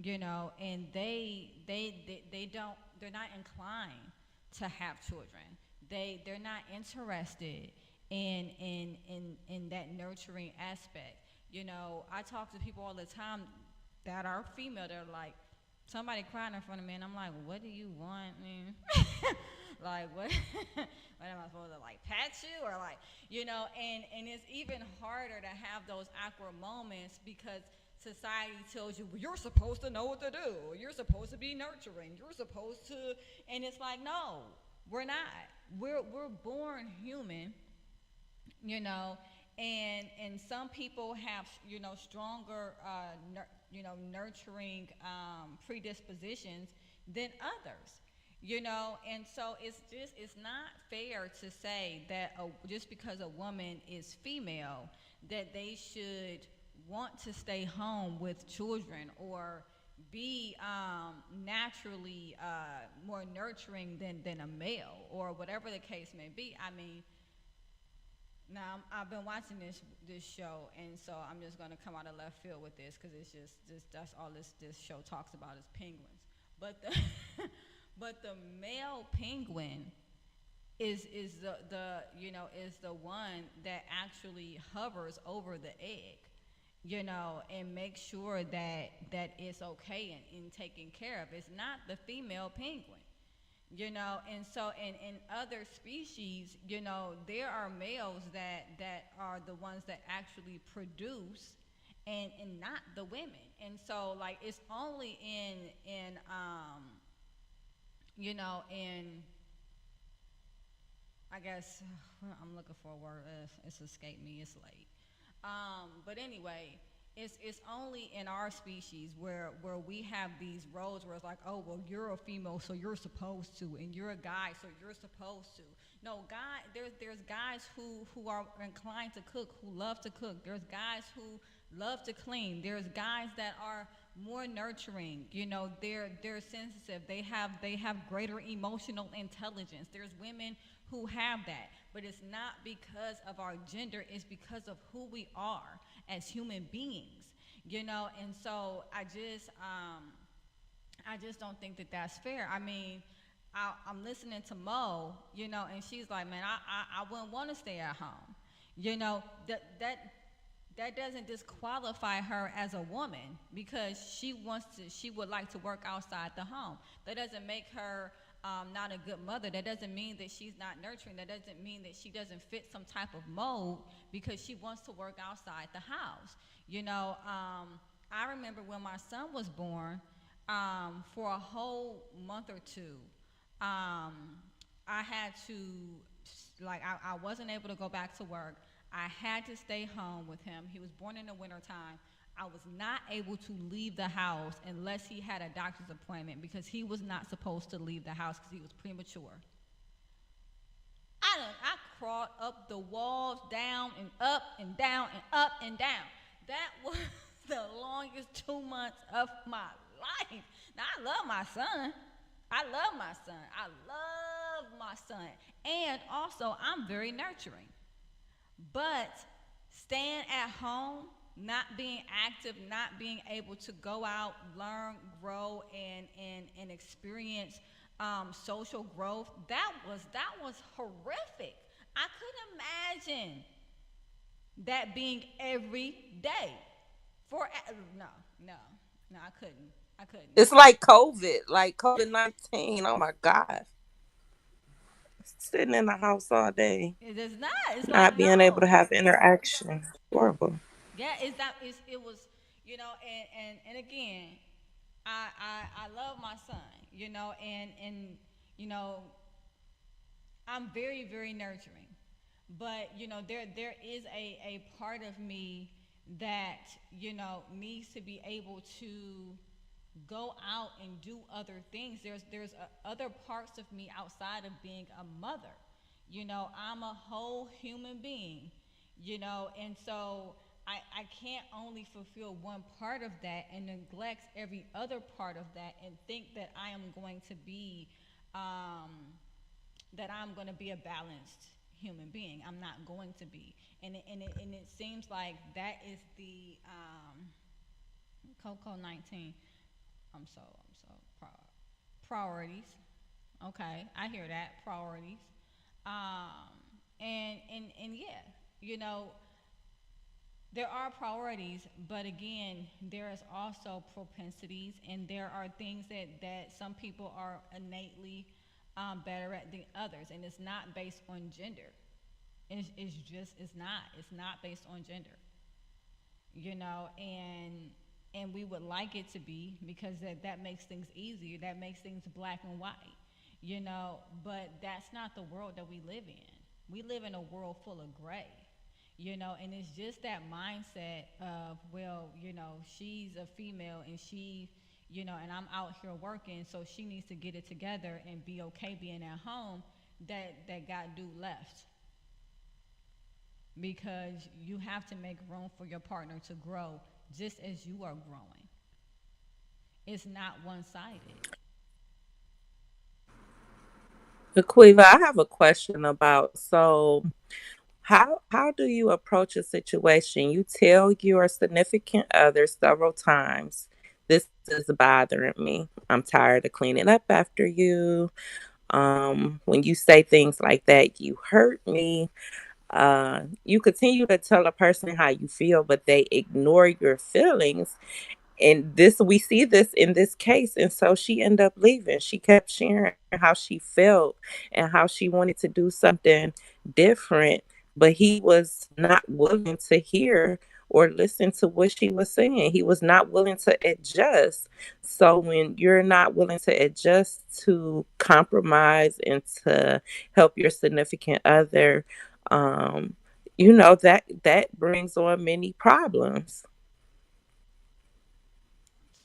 S2: and they don't, they're not inclined to have children. They're not interested in that nurturing aspect. I talk to people all the time that are female. They're like, somebody crying in front of me, and I'm like, what do you want, man? Like, what? What am I supposed to, like, pat you, or like, and it's even harder to have those awkward moments because society tells you, well, you're supposed to know what to do. You're supposed to be nurturing. You're supposed to, and it's like, no, we're not. We're born human, you know and some people have, stronger nurturing predispositions than others, and so it's not fair to say that just because a woman is female, that they should want to stay home with children, or be naturally more nurturing than a male, or whatever the case may be. I mean, now I've been watching this show, and so I'm just gonna come out of left field with this because it's just that's all this show talks about is penguins. But the but the male penguin is is the one that actually hovers over the egg, and makes sure that it's okay and taken care of. It's not the female penguin, and so in other species, there are males that are the ones that actually produce, and not the women. And so, like, it's only in I guess I'm looking for a word. It's escaped me. It's late. But anyway, it's only in our species where we have these roles where it's like, oh, well, you're a female, so you're supposed to, and you're a guy, so you're supposed to. No, there's guys who are inclined to cook, who love to cook. There's guys who love to clean. There's guys that are more nurturing. They're sensitive. They have greater emotional intelligence. There's women who have that, but it's not because of our gender. It's because of who we are as human beings. And so I just don't think that that's fair. I mean, I'm listening to Mo, and she's like, man, I wouldn't want to stay at home. That doesn't disqualify her as a woman because she would like to work outside the home. That doesn't make her not a good mother. That doesn't mean that she's not nurturing. That doesn't mean that she doesn't fit some type of mold because she wants to work outside the house. I remember when my son was born, for a whole month or two, um, I had to, I wasn't able to go back to work. I had to stay home with him. He was born in the wintertime. I was not able to leave the house unless he had a doctor's appointment because he was not supposed to leave the house because he was premature. I crawled up the walls, down and up and down and up and down. That was the longest 2 months of my life. Now I love my son. I love my son. I love my son. And also I'm very nurturing. But staying at home, not being active, not being able to go out, learn, grow, and experience social growth, that was horrific. I couldn't imagine that being every day. For no, no, no, I couldn't. I couldn't.
S5: It's like COVID-19. Oh my God. Sitting in the house all day,
S2: It is not. It's like
S5: not being able to
S2: no.
S5: have interaction. Horrible.
S2: Yeah, it was, and again, I love my son, and you know I'm very very nurturing, but there is a part of me that needs to be able to go out and do other things. There's other parts of me outside of being a mother. I'm a whole human being. And so I can't only fulfill one part of that and neglect every other part of that and think that I am going to be a balanced human being. I'm not going to be, and it seems like that is the Coco 19. I'm so priorities. Okay, I hear that priorities. And yeah, you know, there are priorities, but again, there is also propensities, and there are things that some people are innately better at than others, and it's not based on gender. It's not based on gender, and we would like it to be because that makes things easier, that makes things black and white, but that's not the world that we live in. We live in a world full of gray, and it's just that mindset of, well, she's a female and and I'm out here working, so she needs to get it together and be okay being at home. That got due left, because you have to make room for your partner to grow just as you are growing. It's not one sided.
S5: Aquiva, I have a question about, so how do you approach a situation? You tell your significant other several times, this is bothering me. I'm tired of cleaning up after you. When you say things like that, you hurt me. You continue to tell a person how you feel, but they ignore your feelings, and this we see this in this case. And so she ended up leaving. She kept sharing how she felt and how she wanted to do something different, but he was not willing to hear or listen to what she was saying. He was not willing to adjust. So when you're not willing to adjust, to compromise and to help your significant other, um that brings on many problems.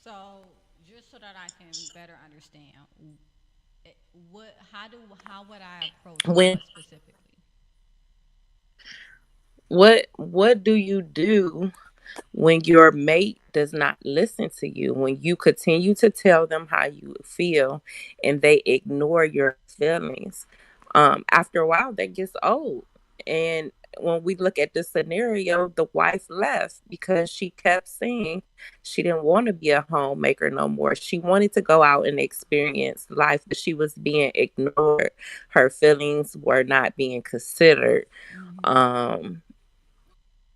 S2: So, just so that I can better understand, it, how would I approach
S5: When
S2: what specifically?
S5: what do you do when your mate does not listen to you, when you continue to tell them how you feel and they ignore your feelings? After a while that gets old, and when we look at the scenario, the wife left because she kept saying she didn't want to be a homemaker no more. She wanted to go out and experience life, but she was being ignored. Her feelings were not being considered.
S2: Mm-hmm.
S5: Um,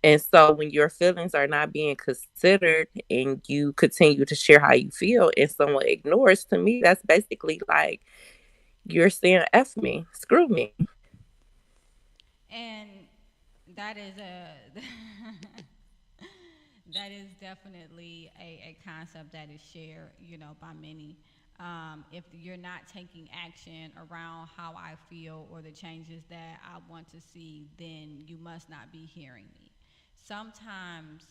S5: and so when your feelings are not being considered and you continue to share how you feel and someone ignores, to me, that's basically like you're saying F me, screw me.
S2: And that is a that is definitely a concept that is shared, by many. If you're not taking action around how I feel or the changes that I want to see, then you must not be hearing me. Sometimes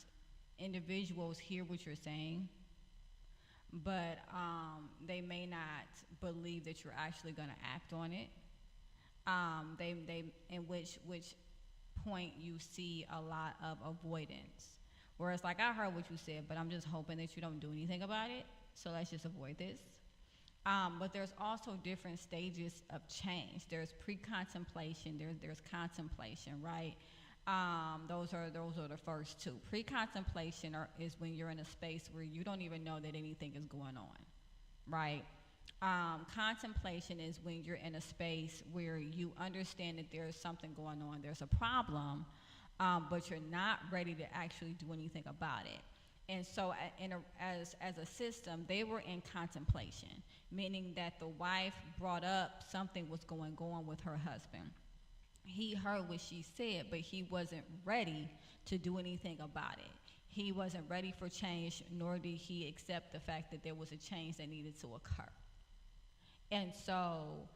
S2: individuals hear what you're saying, but they may not believe that you're actually going to act on it. They in which point you see a lot of avoidance. Whereas, like, I heard what you said, but I'm just hoping that you don't do anything about it. So let's just avoid this. But there's also different stages of change. There's pre-contemplation. There's contemplation, right? Those are the first two. Pre-contemplation is when you're in a space where you don't even know that anything is going on, right? Contemplation is when you're in a space where you understand that there's something going on, there's a problem, but you're not ready to actually do anything about it. And so, as a system, they were in contemplation, meaning that the wife brought up something was going on with her husband. He heard what she said, but he wasn't ready to do anything about it. He wasn't ready for change, nor did he accept the fact that there was a change that needed to occur. And so,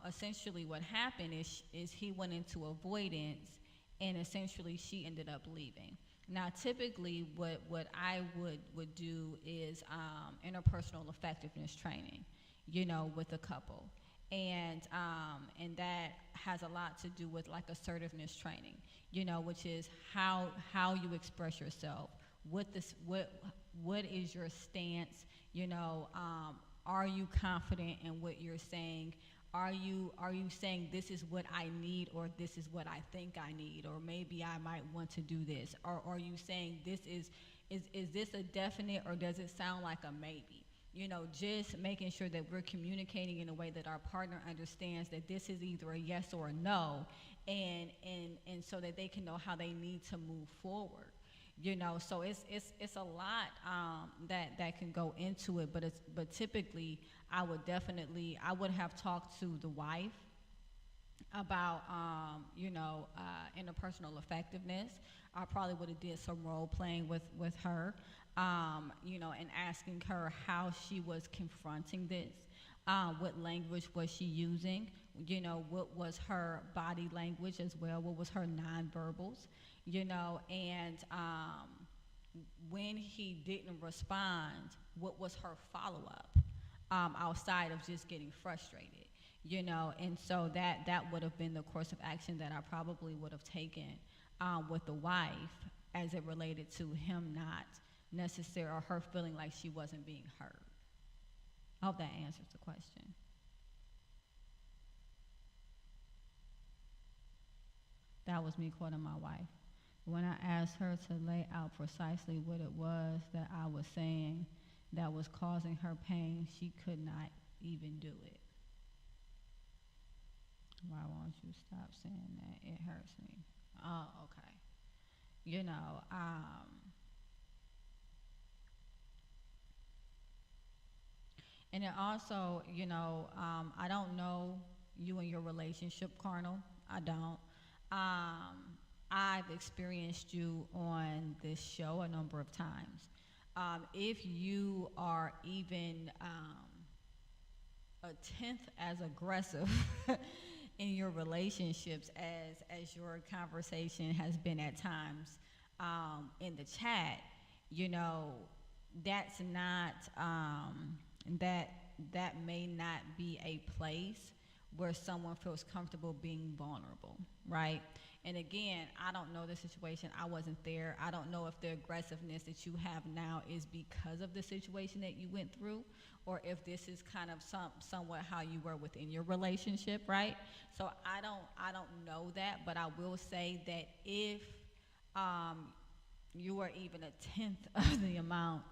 S2: essentially, what happened is he went into avoidance, and essentially, she ended up leaving. Now, typically, what I would do is interpersonal effectiveness training, with a couple, and that has a lot to do with like assertiveness training, which is how you express yourself. What is your stance? Are you confident in what you're saying? Are you saying this is what I need, or this is what I think I need, or maybe I might want to do this? Or are you saying is this a definite, or does it sound like a maybe? Just making sure that we're communicating in a way that our partner understands that this is either a yes or a no, and so that they can know how they need to move forward. So it's a lot that can go into it, but typically I would have talked to the wife about interpersonal effectiveness. I probably would have did some role playing with her, and asking her how she was confronting this. What language was she using? What was her body language as well? What was her nonverbals? And when he didn't respond, what was her follow up, outside of just getting frustrated? And so that would have been the course of action that I probably would have taken, with the wife, as it related to him not necessarily, or her feeling like she wasn't being heard. I hope that answers the question. That was me quoting my wife. When I asked her to lay out precisely what it was that I was saying that was causing her pain, she could not even do it. Why won't you stop saying that? It hurts me. Oh, okay. You know, um, and then also, I don't know you and your relationship, Carnal. I don't. I've experienced you on this show a number of times. If you are even a tenth as aggressive in your relationships as your conversation has been at times, in the chat, you know, that's not that that may not be a place where someone feels comfortable being vulnerable, right? And again, I don't know the situation. I wasn't there. I don't know if the aggressiveness that you have now is because of the situation that you went through, or if this is kind of somewhat how you were within your relationship, right? So I don't know that, but I will say that if you are even a tenth of the amount,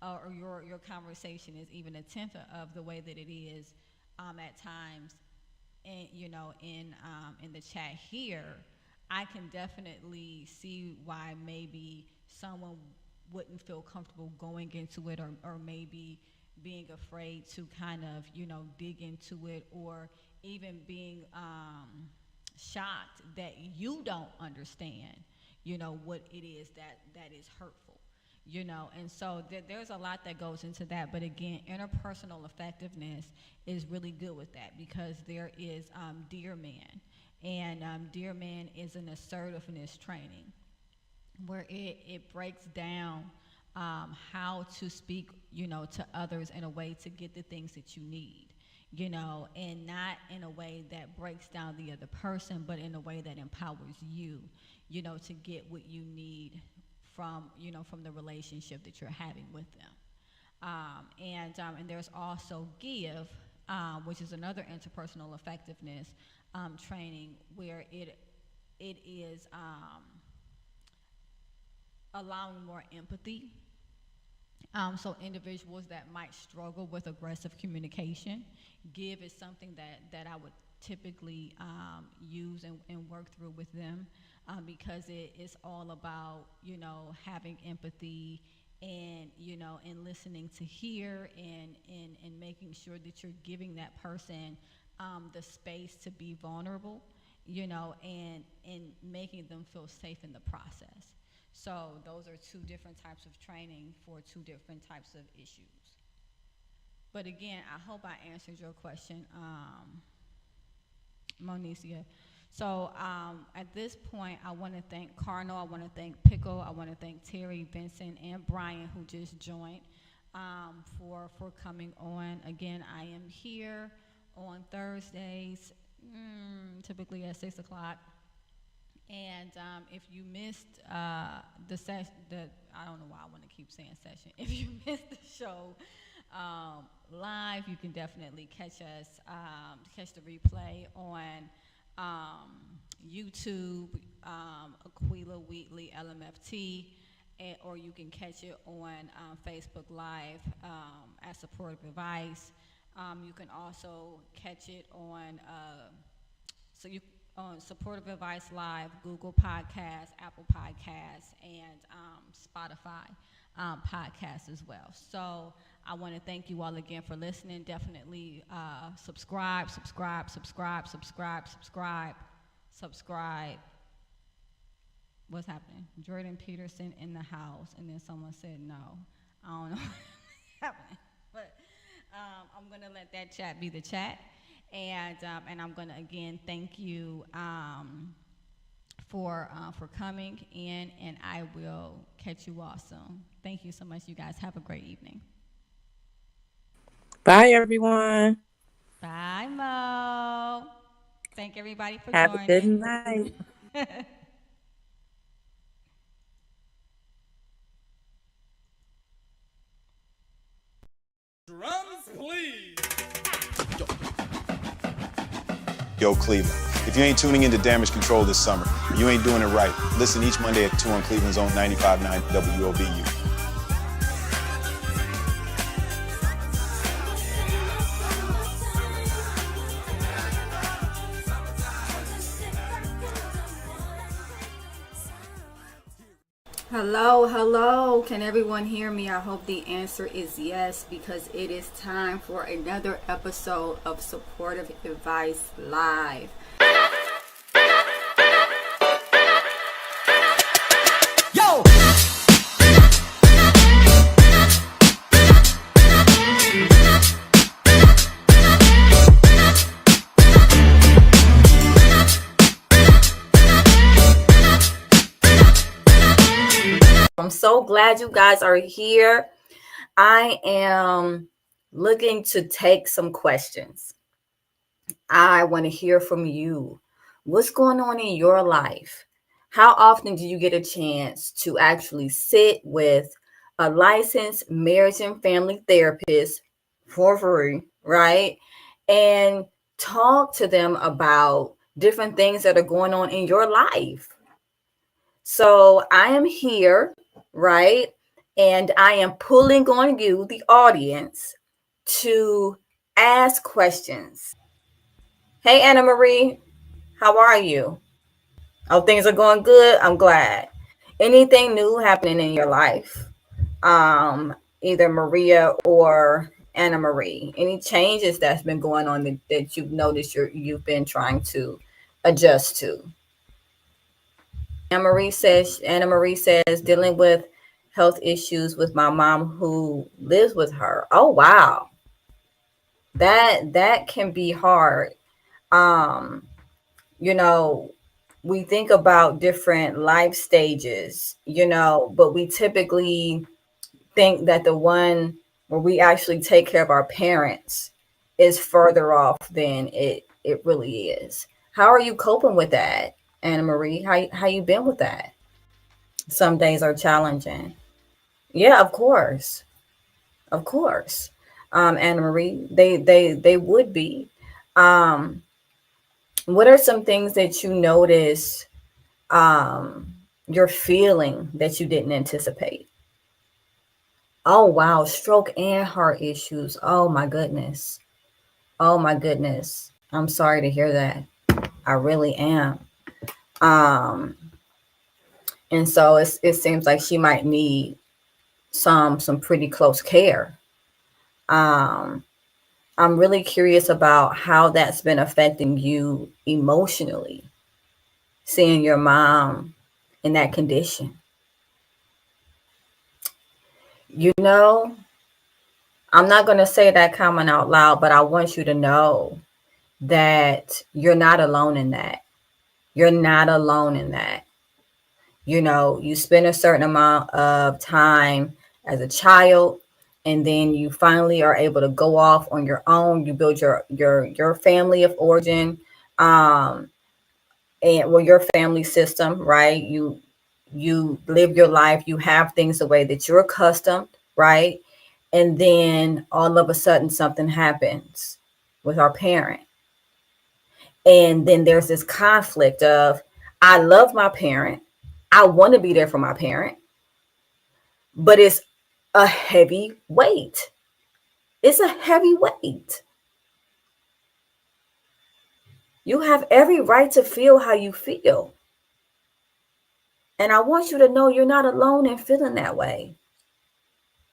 S2: or your conversation is even a tenth of the way that it is at times, and in the chat here, I can definitely see why maybe someone wouldn't feel comfortable going into it, or maybe being afraid to kind of dig into it, or even being shocked that you don't understand what it is that is hurtful, and so there's a lot that goes into that. But again, interpersonal effectiveness is really good with that, because there is Dear Man, and Dear Man is an assertiveness training where it breaks down how to speak to others in a way to get the things that you need, and not in a way that breaks down the other person, but in a way that empowers you, to get what you need from the relationship that you're having with them. And there's also Give, which is another interpersonal effectiveness training, where it is allowing more empathy. So individuals that might struggle with aggressive communication, Give is something that I would typically use and work through with them, because it's all about having empathy, and and listening to hear, and making sure that you're giving that person the space to be vulnerable, and making them feel safe in the process. So those are two different types of training for two different types of issues. But again, I hope I answered your question, Monicia. So at this point, I want to thank Carnal, I want to thank Pickle, I want to thank Terry, Vincent, and Brian, who just joined, for coming on. Again, I am here on Thursdays, typically at 6 o'clock. And if you missed the session, I don't know why I want to keep saying session. If you missed the show live, you can definitely catch the replay on YouTube, Aquila Wheatley LMFT, or you can catch it on Facebook Live as Supportive Advice. You can also catch it on Supportive Advice Live, Google Podcasts, Apple Podcasts, and Spotify podcasts as well. So I want to thank you all again for listening. Definitely subscribe. What's happening? Jordan Peterson in the house, and then someone said no. I don't know what's happening, but I'm gonna let that chat be the chat. And I'm going to again thank you for coming in, and I will catch you all soon. Thank you so much, you guys. Have a great evening.
S5: Bye, everyone.
S2: Bye, Mo. Thank everybody for
S5: joining. Have a good night.
S4: Drums, please.
S6: Yo, Cleveland, if you ain't tuning into Damage Control this summer, you ain't doing it right. Listen each Monday at 2 on Cleveland's own 95.9 WOBU.
S1: Hello. Can everyone hear me? I hope the answer is yes, because it is time for another episode of Supportive Advice Live. Yo! I'm so glad you guys are here. I am looking to take some questions. I want to hear from you. What's going on in your life? How often do you get a chance to actually sit with a licensed marriage and family therapist for free, right? And talk to them about different things that are going on in your life. So I am here, right? And I am pulling on you, the audience, to ask questions. Hey, Anna Marie, how are you? Oh, things are going good. I'm glad. Anything new happening in your life? Either Maria or Anna Marie. Any changes that's been going on that you've noticed you've been trying to adjust to? Anna Marie says dealing with health issues with my mom who lives with her. Oh wow. That can be hard. Um, you know, we think about different life stages, but we typically think that the one where we actually take care of our parents is further off than it really is. How are you coping with that, Anna Marie? How you been with that? Some days are challenging. Yeah, of course. Of course. Anna Marie, they would be. Um, what are some things that you notice you're feeling that you didn't anticipate? Oh wow, stroke and heart issues. Oh my goodness. Oh my goodness. I'm sorry to hear that. I really am. Um, and so it seems like she might need some pretty close care. Um, I'm really curious about how that's been affecting you emotionally, seeing your mom in that condition. You know, I'm not going to say that comment out loud, but I want you to know that you're not alone in that. You're not alone in that. You spend a certain amount of time as a child, and then you finally are able to go off on your own. You build your family of origin, um, and well, your family system, right? You live your life. You have things the way that you're accustomed, right? And then all of a sudden something happens with our parent. And then there's this conflict of, I love my parent. I want to be there for my parent, but it's a heavy weight. It's a heavy weight. You have every right to feel how you feel. And I want you to know you're not alone in feeling that way.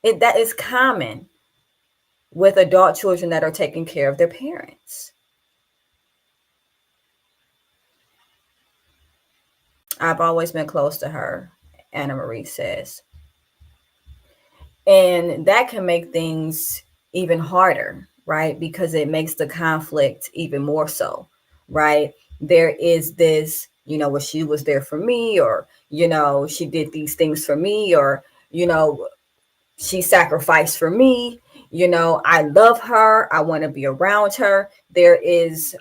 S1: That is common with adult children that are taking care of their parents. I've always been close to her, Anna Marie says. And that can make things even harder, right? Because it makes the conflict even more so, right? There is this, well, she was there for me, or, she did these things for me, or, she sacrificed for me. I love her. I want to be around her. There is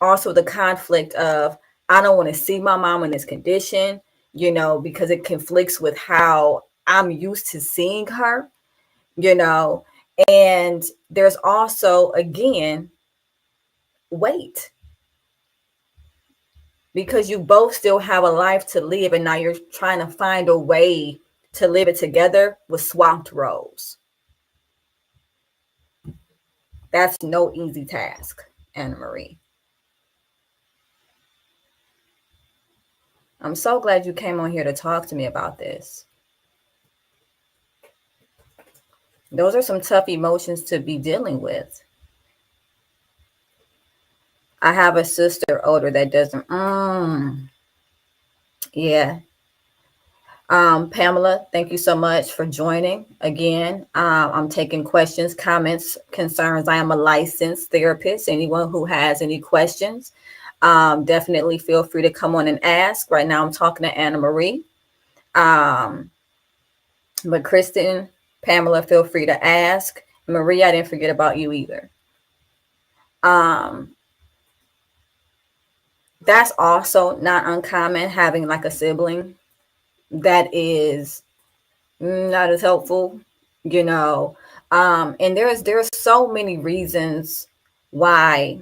S1: also the conflict of, I don't want to see my mom in this condition, because it conflicts with how I'm used to seeing her, and there's also, again, weight, because you both still have a life to live, and now you're trying to find a way to live it together with swapped roles. That's no easy task, Anna Marie. I'm so glad you came on here to talk to me about this. Those are some tough emotions to be dealing with. I have a sister older that doesn't. Yeah. Pamela, thank you so much for joining again. I'm taking questions, comments, concerns. I am a licensed therapist. Anyone who has any questions, definitely feel free to come on and ask. Right now I'm talking to Anna Marie. But Kristen, Pamela, feel free to ask. Marie, I didn't forget about you either. Um, that's also not uncommon, having like a sibling that is not as helpful, you know. And there's so many reasons why.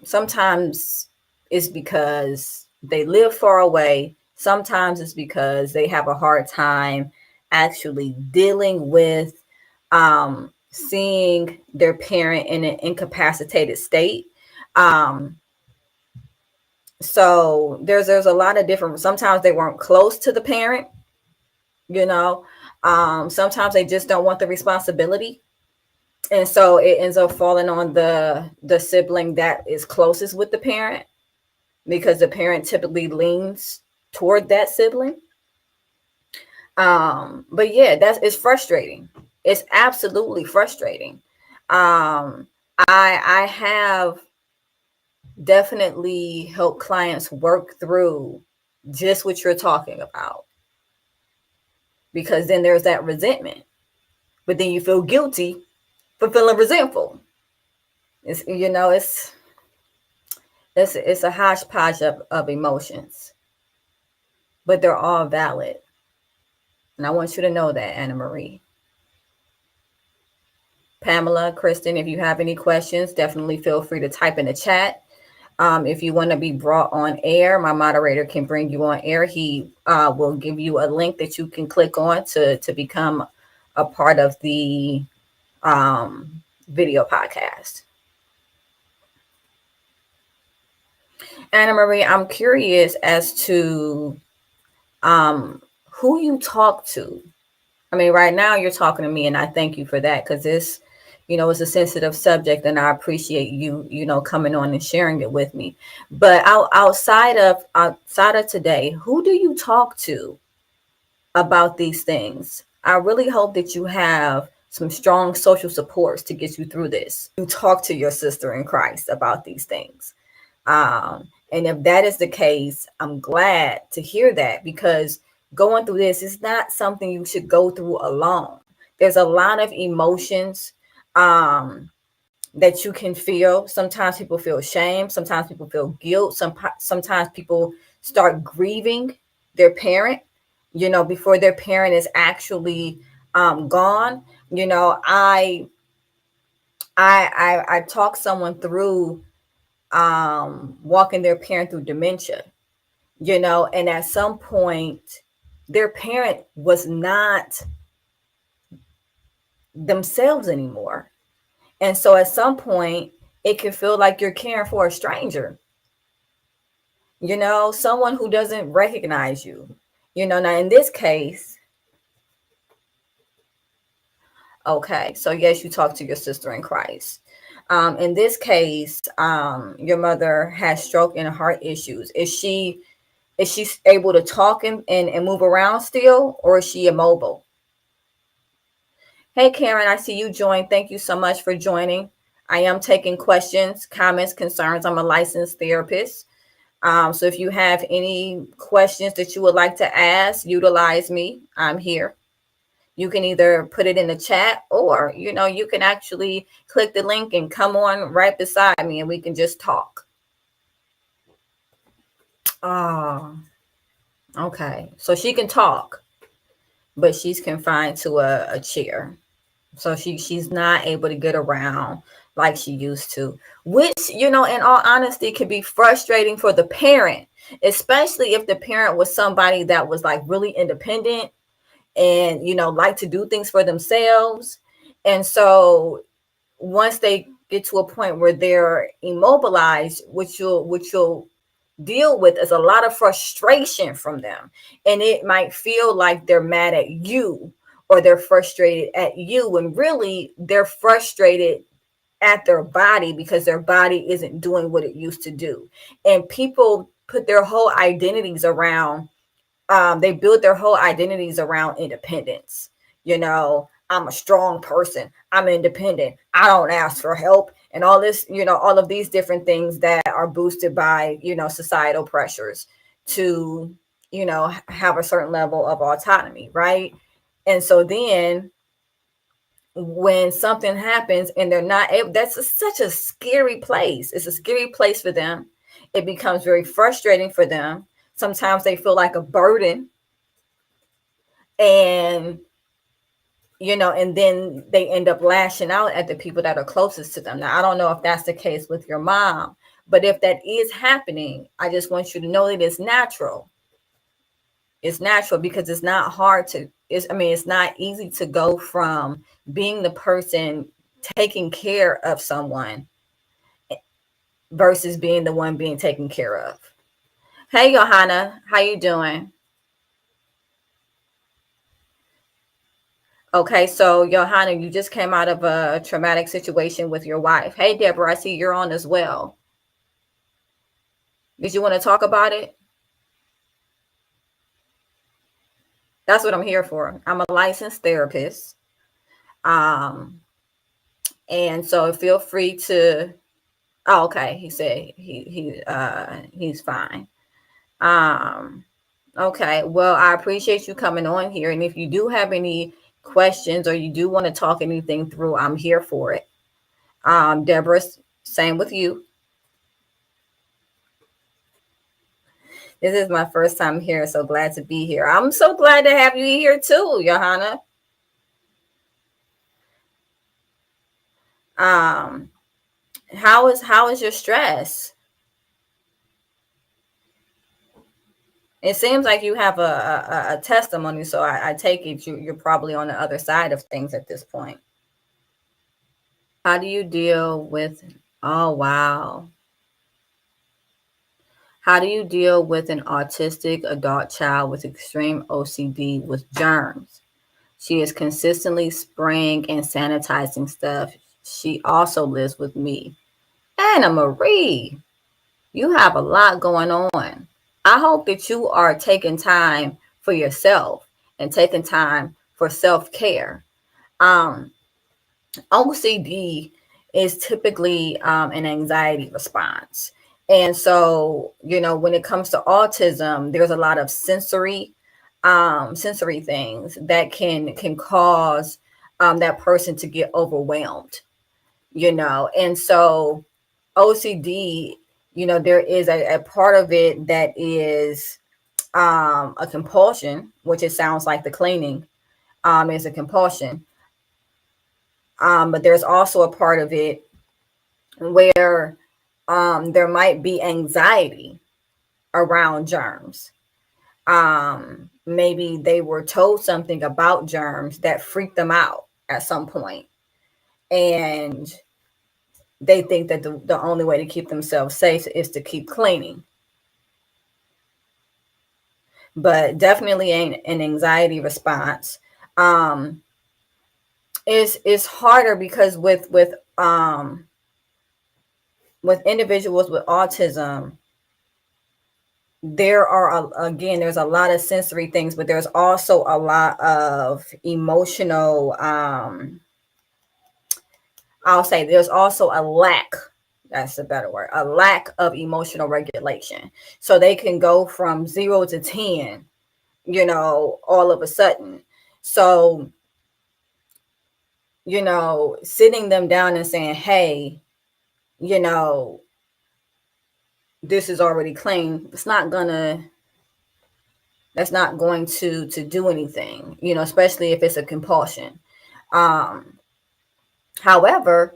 S1: Sometimes it's because they live far away. Sometimes it's because they have a hard time actually dealing with seeing their parent in an incapacitated state. Um, so there's a lot of different. Sometimes they weren't close to the parent, you know. Sometimes they just don't want the responsibility, and so it ends up falling on the sibling that is closest with the parent, because the parent typically leans toward that sibling. But yeah, it's frustrating. It's absolutely frustrating. I have definitely helped clients work through just what you're talking about, because then there's that resentment, but then you feel guilty for feeling resentful. It's, you know, it's a hodgepodge of emotions, but they're all valid. And I want you to know that, Anna Marie. Pamela, Kristen, if you have any questions, definitely feel free to type in the chat. If you want to be brought on air, my moderator can bring you on air. He will give you a link that you can click on to become a part of the video podcast. Anna Marie, I'm curious as to who you talk to. I mean, right now you're talking to me, and I thank you for that, because this, it's a sensitive subject, and I appreciate you, coming on and sharing it with me. But outside of today, who do you talk to about these things? I really hope that you have some strong social supports to get you through this. You talk to your sister in Christ about these things. And if that is the case, I'm glad to hear that, because going through this is not something you should go through alone. There's a lot of emotions that you can feel. Sometimes people feel shame. Sometimes people feel guilt. Sometimes people start grieving their parent, before their parent is actually gone. I talk someone through walking their parent through dementia, and at some point their parent was not themselves anymore. And so at some point it can feel like you're caring for a stranger, someone who doesn't recognize you, now in this case. Okay, so yes, you talk to your sister in Christ. In this case, your mother has stroke and heart issues. Is she able to talk and move around still, or is she immobile? Hey, Karen, I see you joined. Thank you so much for joining. I am taking questions, comments, concerns. I'm a licensed therapist. So if you have any questions that you would like to ask, utilize me. I'm here. You can either put it in the chat, or, you can actually click the link and come on right beside me and we can just talk. Oh, okay. So she can talk, but she's confined to a chair. So she's not able to get around like she used to, which, in all honesty, can be frustrating for the parent, especially if the parent was somebody that was like really independent and, like to do things for themselves. And so once they get to a point where they're immobilized, which you'll deal with, is a lot of frustration from them. And it might feel like they're mad at you, or they're frustrated at you, when really they're frustrated at their body, because their body isn't doing what it used to do. And people put their whole identities around, they build their whole identities around independence. I'm a strong person, I'm independent, I don't ask for help, and all this, all of these different things that are boosted by, societal pressures to, have a certain level of autonomy, right? And so then when something happens and they're not able, such a scary place. It's a scary place for them. It becomes very frustrating for them. Sometimes they feel like a burden, and and then they end up lashing out at the people that are closest to them. Now, I don't know if that's the case with your mom, but if that is happening, I just want you to know that it's natural. It's natural because it's not hard to, it's not easy to go from being the person taking care of someone versus being the one being taken care of. Hey, Johanna, how you doing? Okay, so Johanna, you just came out of a traumatic situation with your wife. Hey, Deborah, I see you're on as well. Did you want to talk about it? That's what I'm here for. I'm a licensed therapist. And so feel free to, oh, okay. He said he's fine. Okay. Well, I appreciate you coming on here. And if you do have any questions or you do want to talk anything through, I'm here for it. Deborah, same with you. This is my first time here, so glad to be here. I'm so glad to have you here too, Johanna. How is your stress? It seems like you have a testimony, so I take it you're probably on the other side of things at this point. How do you deal with, oh, wow. How do you deal with an autistic adult child with extreme OCD with germs? She is consistently spraying and sanitizing stuff. She also lives with me. Anna Marie, you have a lot going on. I hope that you are taking time for yourself and taking time for self-care. OCD is typically an anxiety response. And so, when it comes to autism, there's a lot of sensory things that can cause that person to get overwhelmed, and so OCD, there is a part of it that is a compulsion, which it sounds like the cleaning is a compulsion. But there's also a part of it where there might be anxiety around germs. Maybe they were told something about germs that freaked them out at some point, and they think that the only way to keep themselves safe is to keep cleaning. But definitely an anxiety response. It's harder because with individuals with autism, there's a lot of sensory things, but there's also a lot of emotional, I'll say there's also a lack, that's a better word, a lack of emotional regulation. So they can go from 0 to 10, all of a sudden. So, sitting them down and saying, hey, this is already clean. That's not going to do anything, especially if it's a compulsion. However,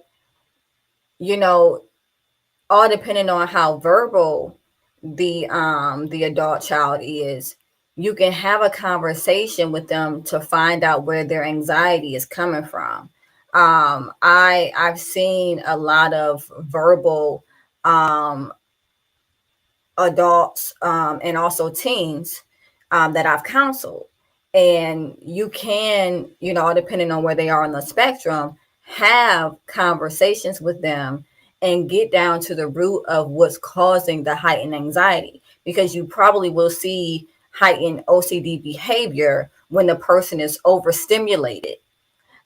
S1: all depending on how verbal the adult child is, you can have a conversation with them to find out where their anxiety is coming from. I've seen a lot of verbal adults and also teens that I've counseled. And you can, depending on where they are on the spectrum, have conversations with them and get down to the root of what's causing the heightened anxiety, because you probably will see heightened OCD behavior when the person is overstimulated.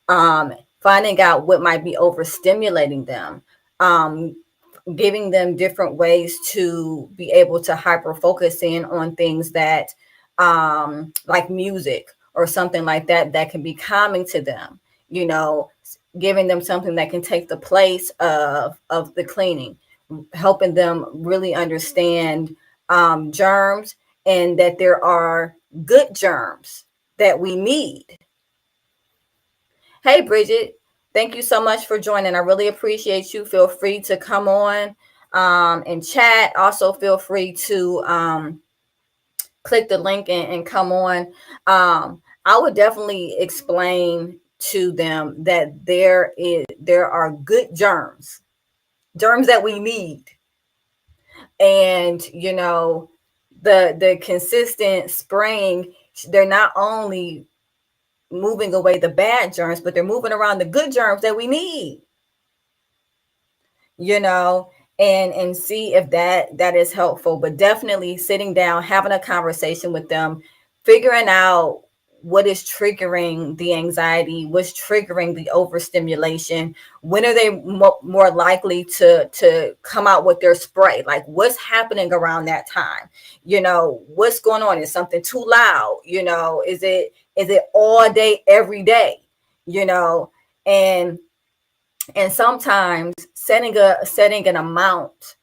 S1: Finding out what might be overstimulating them, giving them different ways to be able to hyper focus in on things that like music or something like that can be calming to them. giving them something that can take the place of the cleaning, helping them really understand germs, and that there are good germs that we need. Hey, Bridget, thank you so much for joining. I really appreciate you. Feel free to come on and chat. Also, feel free to click the link and come on. I would definitely explain to them that there are good germs that we need, and the consistent spraying, they're not only moving away the bad germs, but they're moving around the good germs that we need, you know, and see if that is helpful. But definitely sitting down, having a conversation with them, figuring out what is triggering the anxiety, what's triggering the overstimulation, when are they more likely to come out with their spray, like what's happening around that time, what's going on, is something too loud, is it all day every day, and sometimes setting an amount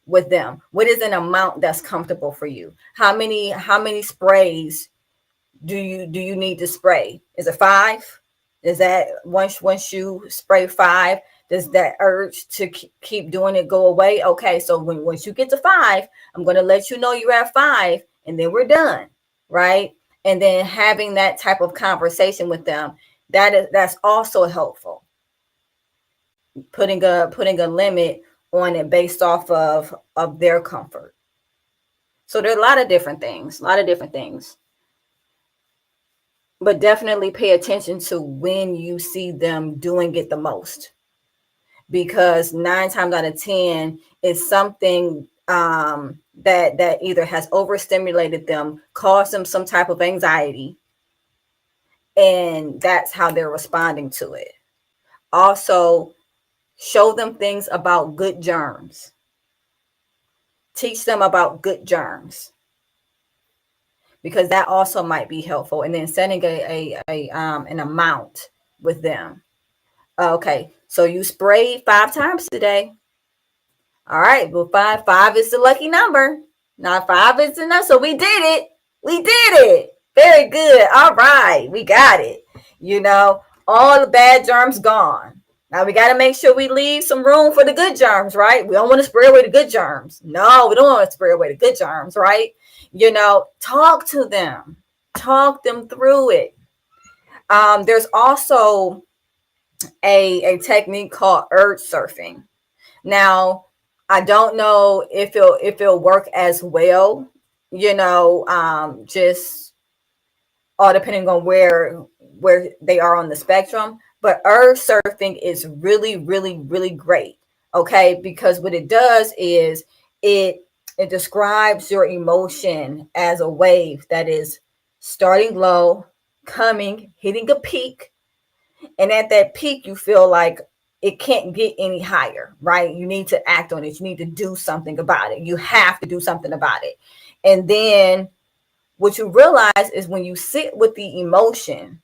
S1: with them. What is an amount that's comfortable for you? How many sprays do you need to spray? Is it 5? Is that once you spray 5, does that urge to keep doing it go away? Okay, so once you get to 5, I'm going to let you know you're at 5, and then we're done, right? And then having that type of conversation with them, that's also helpful. Putting a limit on it based off of their comfort. So there are a lot of different things. But definitely pay attention to when you see them doing it the most, because 9 times out of 10 is something that either has overstimulated them, caused them some type of anxiety, and that's how they're responding to it. Also, show them things about good germs. Teach them about good germs, because that also might be helpful. And then setting an amount with them. Okay, so you sprayed 5 times today. All right, well, five is the lucky number. Not 5 is enough, so we did it. Very good. All right, we got it. All the bad germs gone. Now we got to make sure we leave some room for the good germs, right? We don't want to spray away the good germs. No, we don't want to spray away the good germs, right? Talk to them. Talk them through it. There's also a technique called urge surfing. Now, I don't know if it'll work as well, just all depending on where they are on the spectrum. But urge surfing is really, really, really great. Okay, because what it does is it describes your emotion as a wave that is starting low, coming, hitting a peak, and at that peak you feel like it can't get any higher, right? You need to act on it. You need to do something about it. You have to do something about it. And then what you realize is when you sit with the emotion,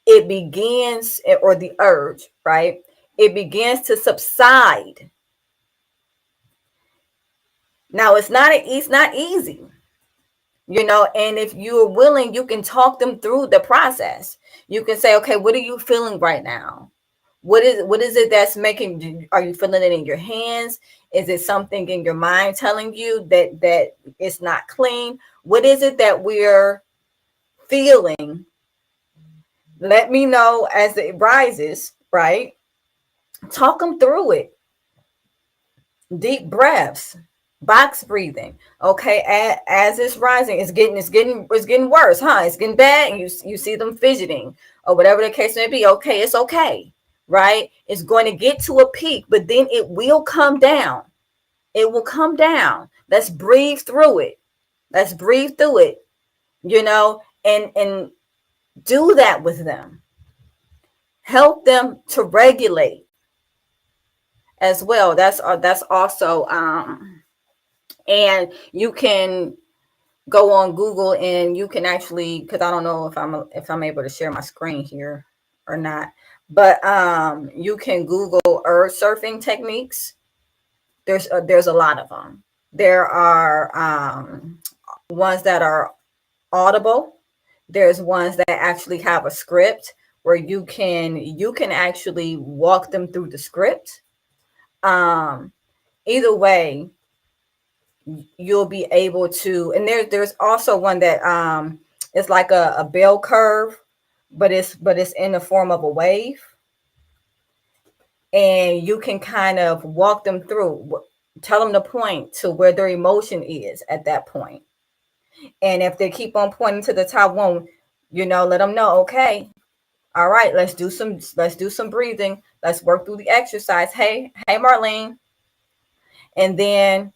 S1: it begins, or the urge, right? It begins to subside. Now, it's not easy, and if you're willing, you can talk them through the process. You can say, okay, what are you feeling right now? What is it that's making, are you feeling it in your hands? Is it something in your mind telling you that it's not clean? What is it that we're feeling? Let me know as it rises, right? Talk them through it. Deep breaths, box breathing. Okay, as it's rising, it's getting worse, huh? It's getting bad, and you see them fidgeting or whatever the case may be. Okay, it's okay, right? It's going to get to a peak, but then it will come down. It will come down. Let's breathe through it. And do that with them. Help them to regulate as well. That's also and you can go on Google and you can actually, because I don't know if I'm able to share my screen here or not. But you can Google earth surfing techniques. There's a lot of them. There are ones that are audible. There's ones that actually have a script where you can actually walk them through the script. Um, Either way, you'll be able to. And there's also one that it's like a bell curve, but it's in the form of a wave, and you can kind of walk them through, tell them to point to where their emotion is at that point. And if they keep on pointing to the top one, let them know, okay, all right, let's do some breathing. Let's work through the exercise. Hey, Marlene. And then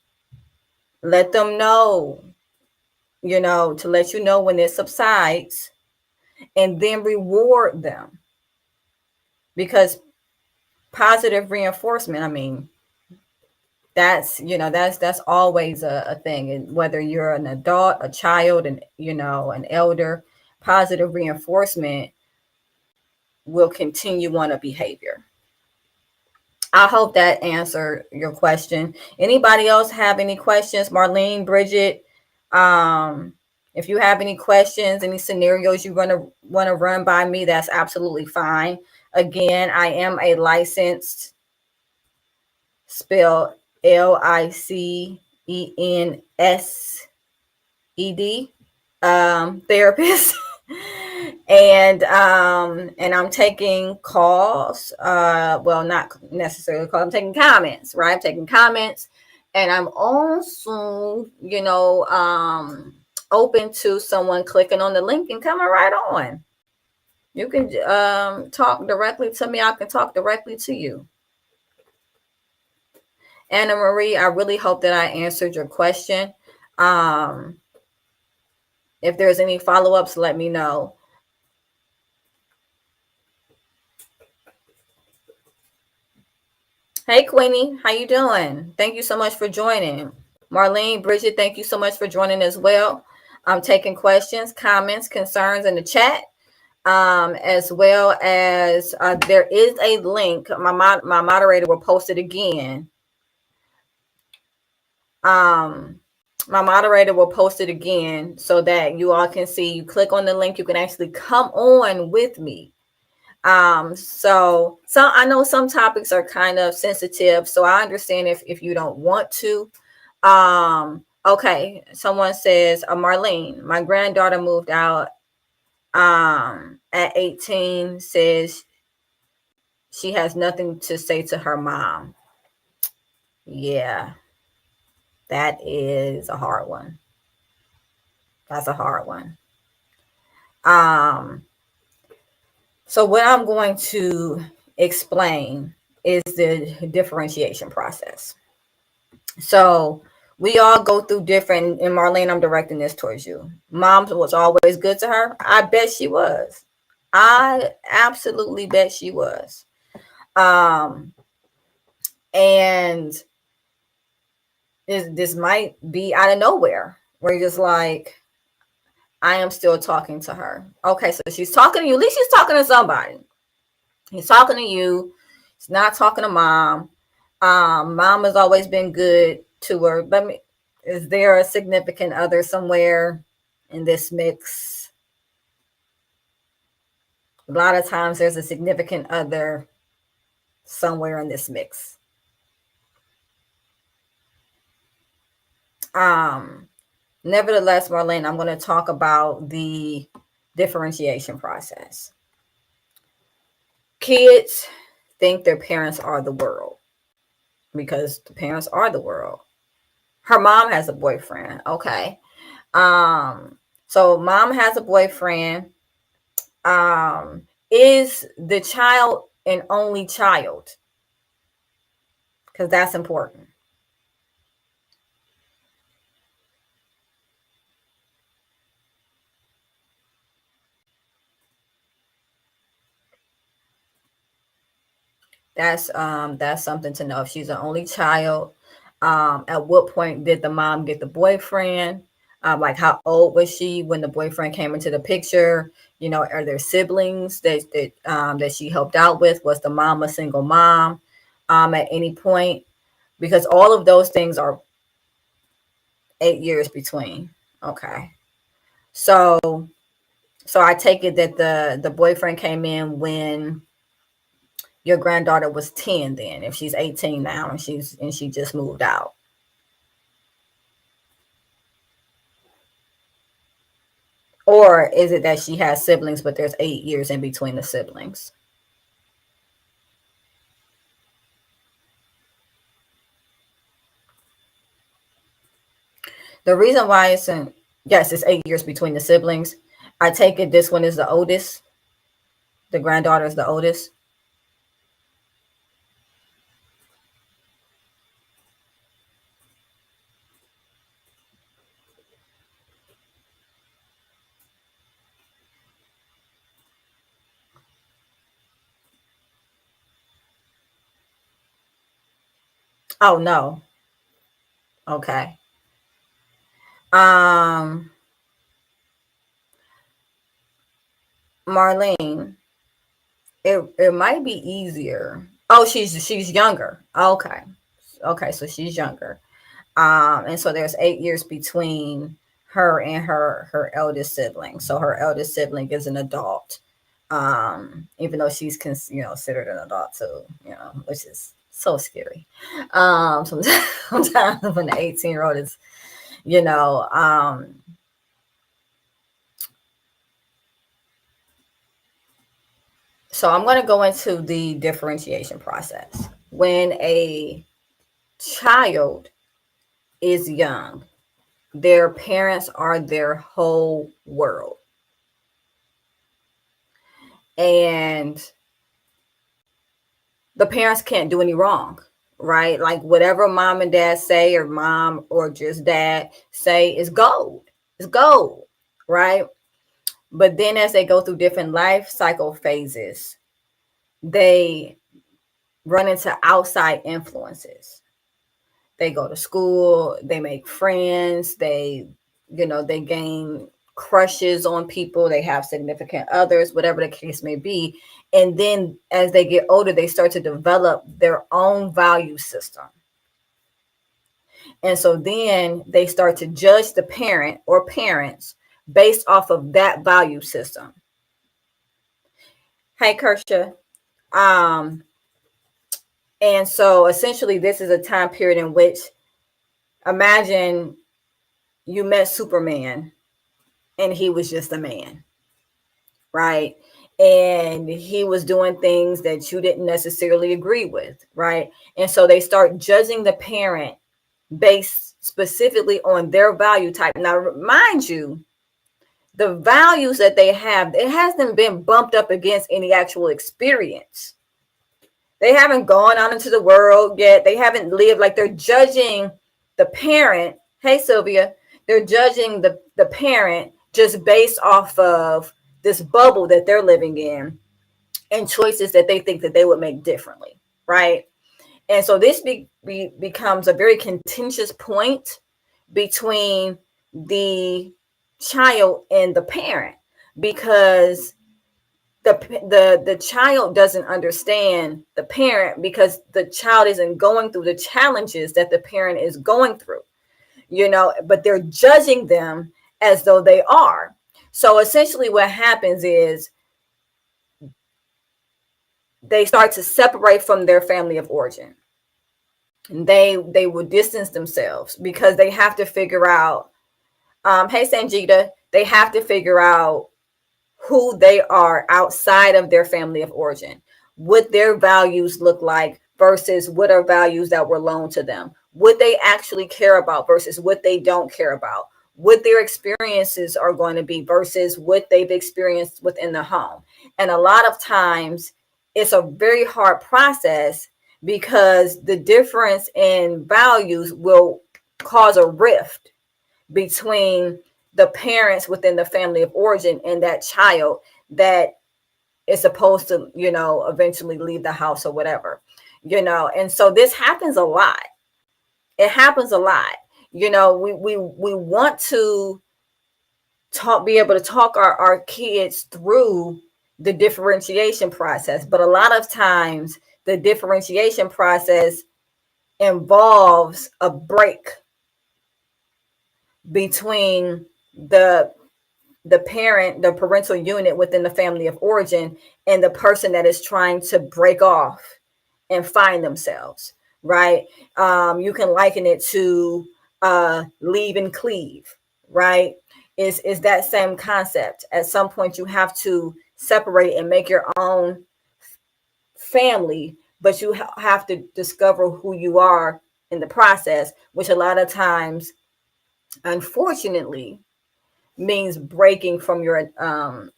S1: let them know, to let you know when it subsides, and then reward them. Because positive reinforcement, I mean, that's always a thing. And whether you're an adult, a child, and an elder, positive reinforcement will continue on a behavior. I hope that answered your question. Anybody else have any questions? Marlene, Bridget, if you have any questions, any scenarios you want to run by me, that's absolutely fine. Again, I am a licensed, spelled LICENSED, therapist. And I'm taking calls, well, not necessarily calls, I'm taking comments, right? I'm taking comments, and I'm also, open to someone clicking on the link and coming right on. You can talk directly to me. I can talk directly to you. Anna Marie, I really hope that I answered your question. If there's any follow-ups, let me know. Hey, Queenie, how you doing? Thank you so much for joining. Marlene, Bridget, thank you so much for joining as well. I'm taking questions, comments, concerns in the chat, as well as there is a link. My moderator will post it again. My moderator will post it again so that you all can see. You click on the link, you can actually come on with me. So I know some topics are kind of sensitive, so I understand if you don't want to. Okay, someone says, Marlene, my granddaughter moved out at 18, says she has nothing to say to her mom. Yeah, that is a hard one. That's a hard one. So what I'm going to explain is the differentiation process. So we all go through different, and Marlene, I'm directing this towards you. Mom was always good to her. I bet she was. I absolutely bet she was. And this might be out of nowhere where you're just like, I am still talking to her. Okay, so she's talking to you. At least she's talking to somebody. He's talking to you. He's not talking to mom. Mom has always been good to her. But is there a significant other somewhere in this mix? A lot of times there's a significant other somewhere in this mix. Nevertheless, Marlene, I'm going to talk about the differentiation process. Kids think their parents are the world because the parents are the world. Her mom has a boyfriend. Okay. So mom has a boyfriend. Is the child an only child? Because that's important. That's something to know. If she's an only child, at what point did the mom get the boyfriend? Like how old was she when the boyfriend came into the picture? You know, are there siblings that she helped out with? Was the mom a single mom at any point? Because all of those things are 8 years between. Okay. So I take it that the boyfriend came in when your granddaughter was 10 then, if she's 18 now and she just moved out. Or is it that she has siblings, but there's 8 years in between the siblings? The reason why yes, it's 8 years between the siblings. I take it this one is the oldest. The granddaughter is the oldest. Oh no. Okay. Um Marlene, it might be easier. Oh, she's younger. Okay. Okay, so she's younger. And so there's 8 years between her and her eldest sibling. So her eldest sibling is an adult. Even though she's considered an adult too, which is so scary. Sometimes when the 18-year-old is, you know, so I'm going to go into the differentiation process. When a child is young, their parents are their whole world. And the parents can't do any wrong, right? Like whatever mom and dad say, or mom or just dad say, is gold. It's gold, right? But then as they go through different life cycle phases, they run into outside influences. They go to school, they make friends, they gain crushes on people, they have significant others, whatever the case may be. And then as they get older, they start to develop their own value system. And so then they start to judge the parent or parents based off of that value system. Hey, Kersha. And so essentially this is a time period in which, imagine you met Superman and he was just a man, right? And he was doing things that you didn't necessarily agree with, right? And so they start judging the parent based specifically on their value type. Now, mind you, the values that they have, it hasn't been bumped up against any actual experience. They haven't gone out into the world yet. They haven't lived. Like, they're judging the parent. Hey, Sylvia, they're judging the parent just based off of this bubble that they're living in and choices that they think that they would make differently, right? And so this becomes a very contentious point between the child and the parent, because the child doesn't understand the parent, because the child isn't going through the challenges that the parent is going through, but they're judging them as though they are. So essentially what happens is they start to separate from their family of origin. And they will distance themselves because they have to figure out, hey, Sanjita, they have to figure out who they are outside of their family of origin, what their values look like versus what are values that were loaned to them, what they actually care about versus what they don't care about, what their experiences are going to be versus what they've experienced within the home. And a lot of times it's a very hard process because the difference in values will cause a rift between the parents within the family of origin and that child that is supposed to, eventually leave the house or whatever, and so this happens a lot. It happens a lot, You know, we want to be able to talk our kids through the differentiation process, but a lot of times the differentiation process involves a break between the the parental unit within the family of origin, and the person that is trying to break off and find themselves, right? You can liken it to leave and cleave, right? Is that same concept. At some point, you have to separate and make your own family, but you have to discover who you are in the process, which a lot of times, unfortunately, means breaking from your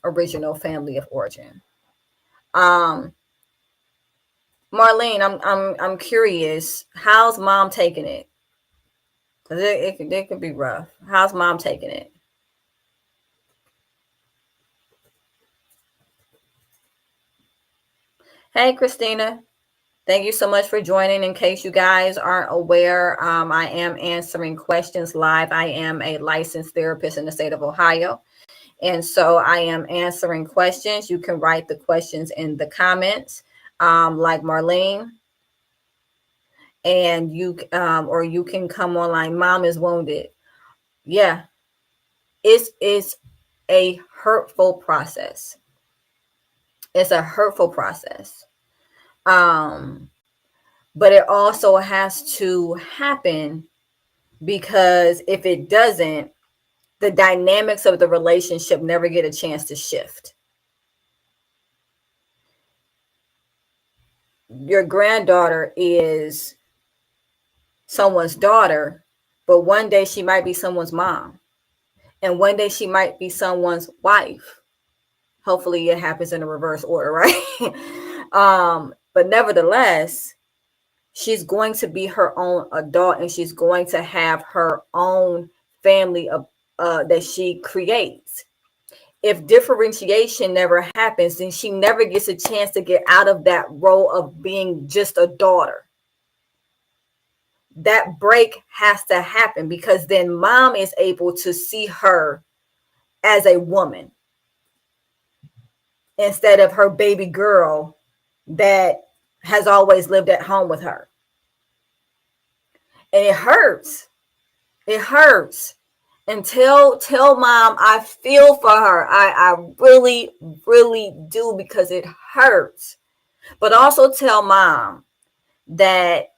S1: original family of origin. Um, Marlene, I'm curious. How's mom taking it? Cause it could be rough. How's mom taking it? Hey, Christina. Thank you so much for joining. In case you guys aren't aware, I am answering questions live. I am a licensed therapist in the state of Ohio. And so I am answering questions. You can write the questions in the comments, like Marlene. And or you can come online. Mom is wounded. Yeah, it's a hurtful process. It's a hurtful process. But it also has to happen, because if it doesn't, the dynamics of the relationship never get a chance to shift. Your granddaughter is someone's daughter, but one day she might be someone's mom, and one day she might be someone's wife. Hopefully it happens in a reverse order, right? But nevertheless, she's going to be her own adult, and she's going to have her own family that she creates. If differentiation never happens, then she never gets a chance to get out of that role of being just a daughter. That break has to happen, because then mom is able to see her as a woman instead of her baby girl that has always lived at home with her. And it hurts. It hurts. And tell mom I feel for her. I really, really do, because it hurts. But also tell mom that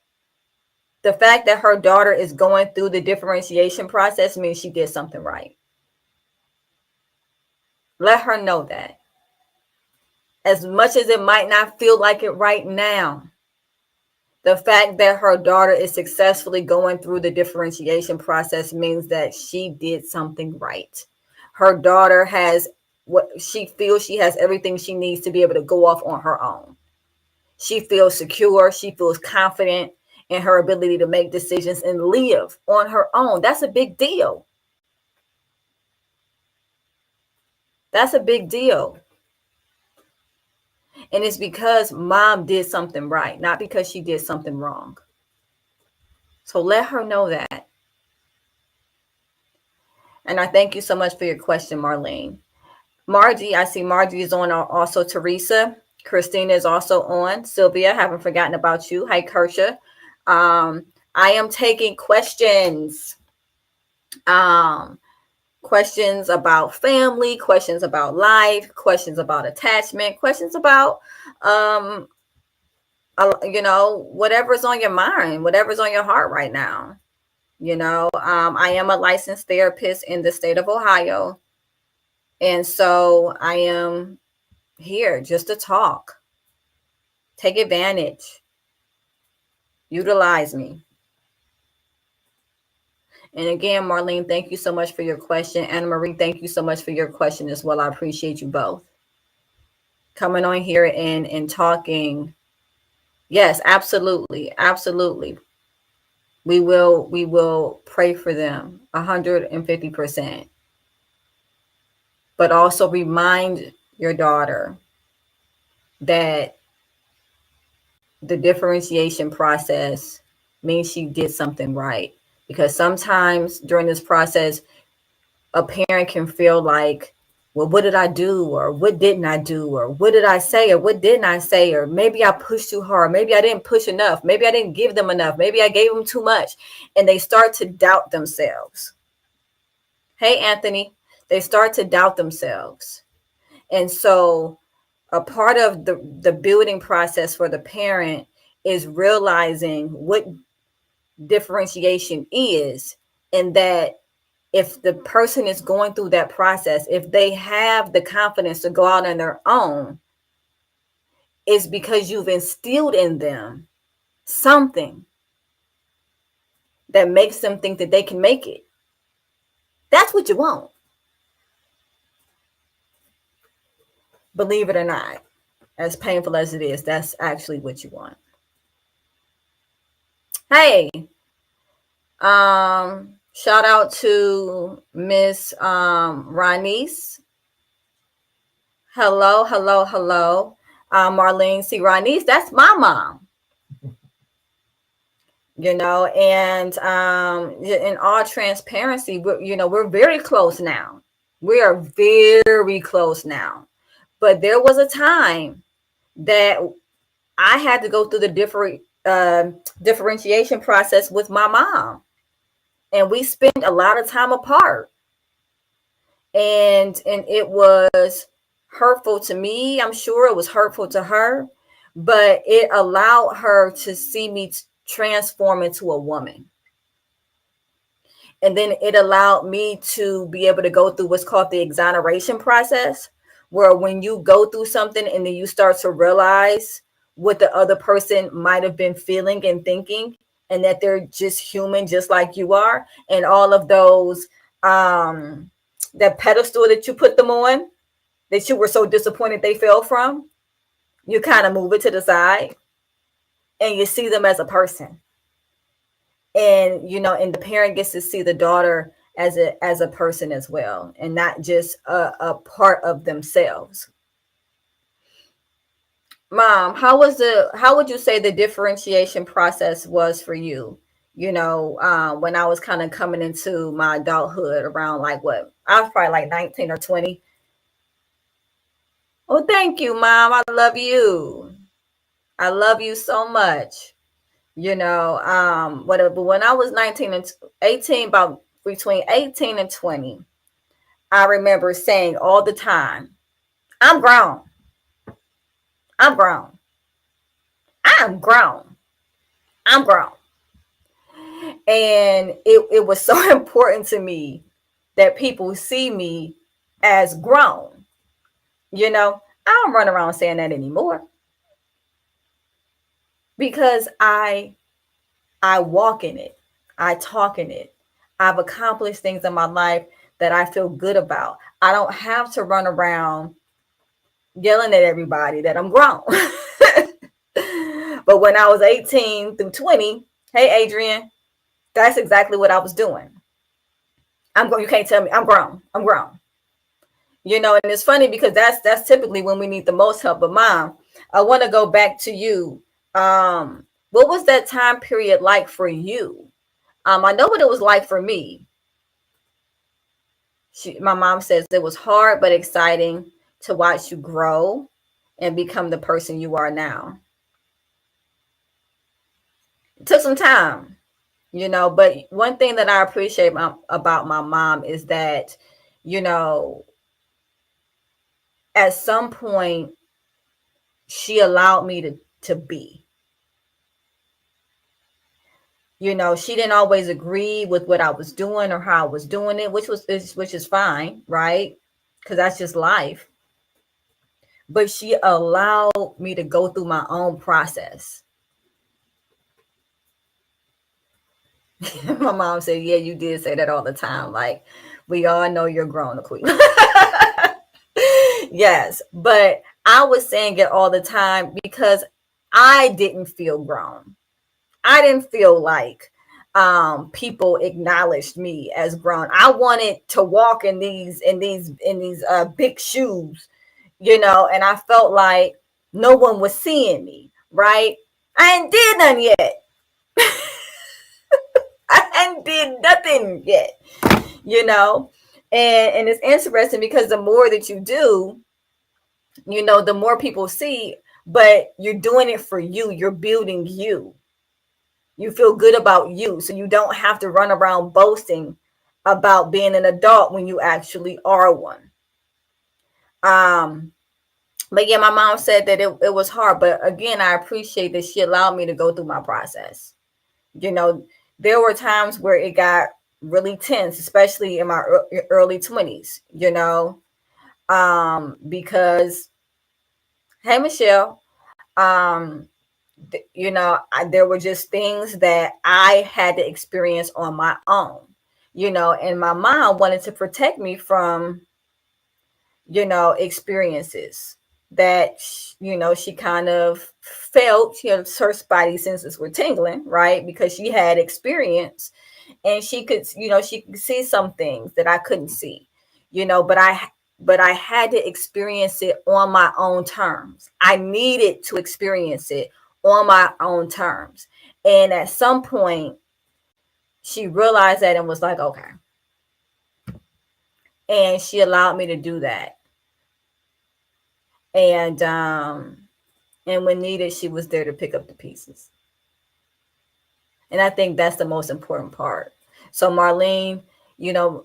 S1: the fact that her daughter is going through the differentiation process means she did something right. Let her know that. As much as it might not feel like it right now, the fact that her daughter is successfully going through the differentiation process means that she did something right. Her daughter has what she feels, she has everything she needs to be able to go off on her own. She feels secure. She feels confident in her ability to make decisions and live on her own. That's a big deal. That's a big deal. And it's because mom did something right, not because she did something wrong. So let her know that. And I thank you so much for your question, Marlene. Margie, I see Margie is on, also Teresa. Christina is also on. Sylvia, haven't forgotten about you. Hi, Kersha. I am taking questions. Questions about family, questions about life, questions about attachment, questions about whatever's on your mind, whatever's on your heart right now. I am a licensed therapist in the state of Ohio, and so I am here just to talk. Take advantage. Utilize me. And again, Marlene, thank you so much for your question. Anna Marie, thank you so much for your question as well. I appreciate you both coming on here and talking. Yes, absolutely. Absolutely. We will pray for them 150%. But also remind your daughter that the differentiation process means she did something right. because sometimes during this process, a parent can feel like, well, what did I do? Or what didn't I do? Or what did I say? Or what didn't I say? Or maybe I pushed too hard. Maybe I didn't push enough. Maybe I didn't give them enough. Maybe I gave them too much. And they start to doubt themselves. Hey, Anthony, they start to doubt themselves. And so a part of the building process for the parent is realizing what differentiation is, and that if the person is going through that process, if they have the confidence to go out on their own, it's because you've instilled in them something that makes them think that they can make it. That's what you want. Believe it or not, as painful as it is, that's actually what you want. Hey, shout out to Miss Ronice. Hello. Marlene C. Ronice, that's my mom. And in all transparency, we're very close now. We are very close now. But there was a time that I had to go through the differentiation process with my mom. And we spent a lot of time apart. And it was hurtful to me. I'm sure it was hurtful to her. But it allowed her to see me transform into a woman. And then it allowed me to be able to go through what's called the exoneration process, where when you go through something and then you start to realize what the other person might have been feeling and thinking, and that they're just human, just like you are. And all of those, that pedestal that you put them on, that you were so disappointed they fell from, you kind of move it to the side and you see them as a person. And, and the parent gets to see the daughter as a person as well, and not just a part of themselves. Mom, how would you say the differentiation process was for you? When I was kind of coming into my adulthood around I was probably like 19 or 20. Oh, thank you, Mom. I love you. I love you so much. Whatever. When I was 19 and 18, about between 18 and 20, I remember saying all the time, I'm grown. I'm grown. I'm grown. I'm grown. And it was so important to me that people see me as grown. I don't run around saying that anymore, because I walk in it. I talk in it. I've accomplished things in my life that I feel good about. I don't have to run around yelling at everybody that I'm grown. But when I was 18 through 20, hey, Adrian, that's exactly what I was doing. You can't tell me I'm grown. I'm grown. And it's funny because that's typically when we need the most help. But Mom, I want to go back to you. What was that time period like for you? I know what it was like for me. My mom says it was hard but exciting to watch you grow and become the person you are now. It took some time, but one thing that I appreciate about my mom is that, at some point, she allowed me to be. She didn't always agree with what I was doing or how I was doing it, which is fine, right? Because that's just life. But she allowed me to go through my own process. My mom said, yeah, you did say that all the time. Like, we all know you're grown, Aquila. Yes, but I was saying it all the time because I didn't feel grown. I didn't feel like people acknowledged me as grown. I wanted to walk in these big shoes, and I felt like no one was seeing me, right? I ain't did nothing yet. I hadn't did nothing yet, you know. And it's interesting because the more that you do, you know, the more people see, but you're doing it for you. You're building you. You feel good about you. So you don't have to run around boasting about being an adult when you actually are one. But yeah, my mom said that it was hard. But again, I appreciate that she allowed me to go through my process. You know, there were times where it got really tense, especially in my early 20s, you know, because, hey, Michelle, um, you know, there were just things that I had to experience on my own, you know, and my mom wanted to protect me from, you know, experiences that, you know, she kind of felt, you know, her spidey senses were tingling, right? Because she had experience and she could, you know, she could see some things that I couldn't see, you know, but I had to experience it on my own terms. I needed to experience it on my own terms. And at some point, she realized that and was like, okay. And she allowed me to do that. And when needed, she was there to pick up the pieces. And I think that's the most important part. So Marlene, you know,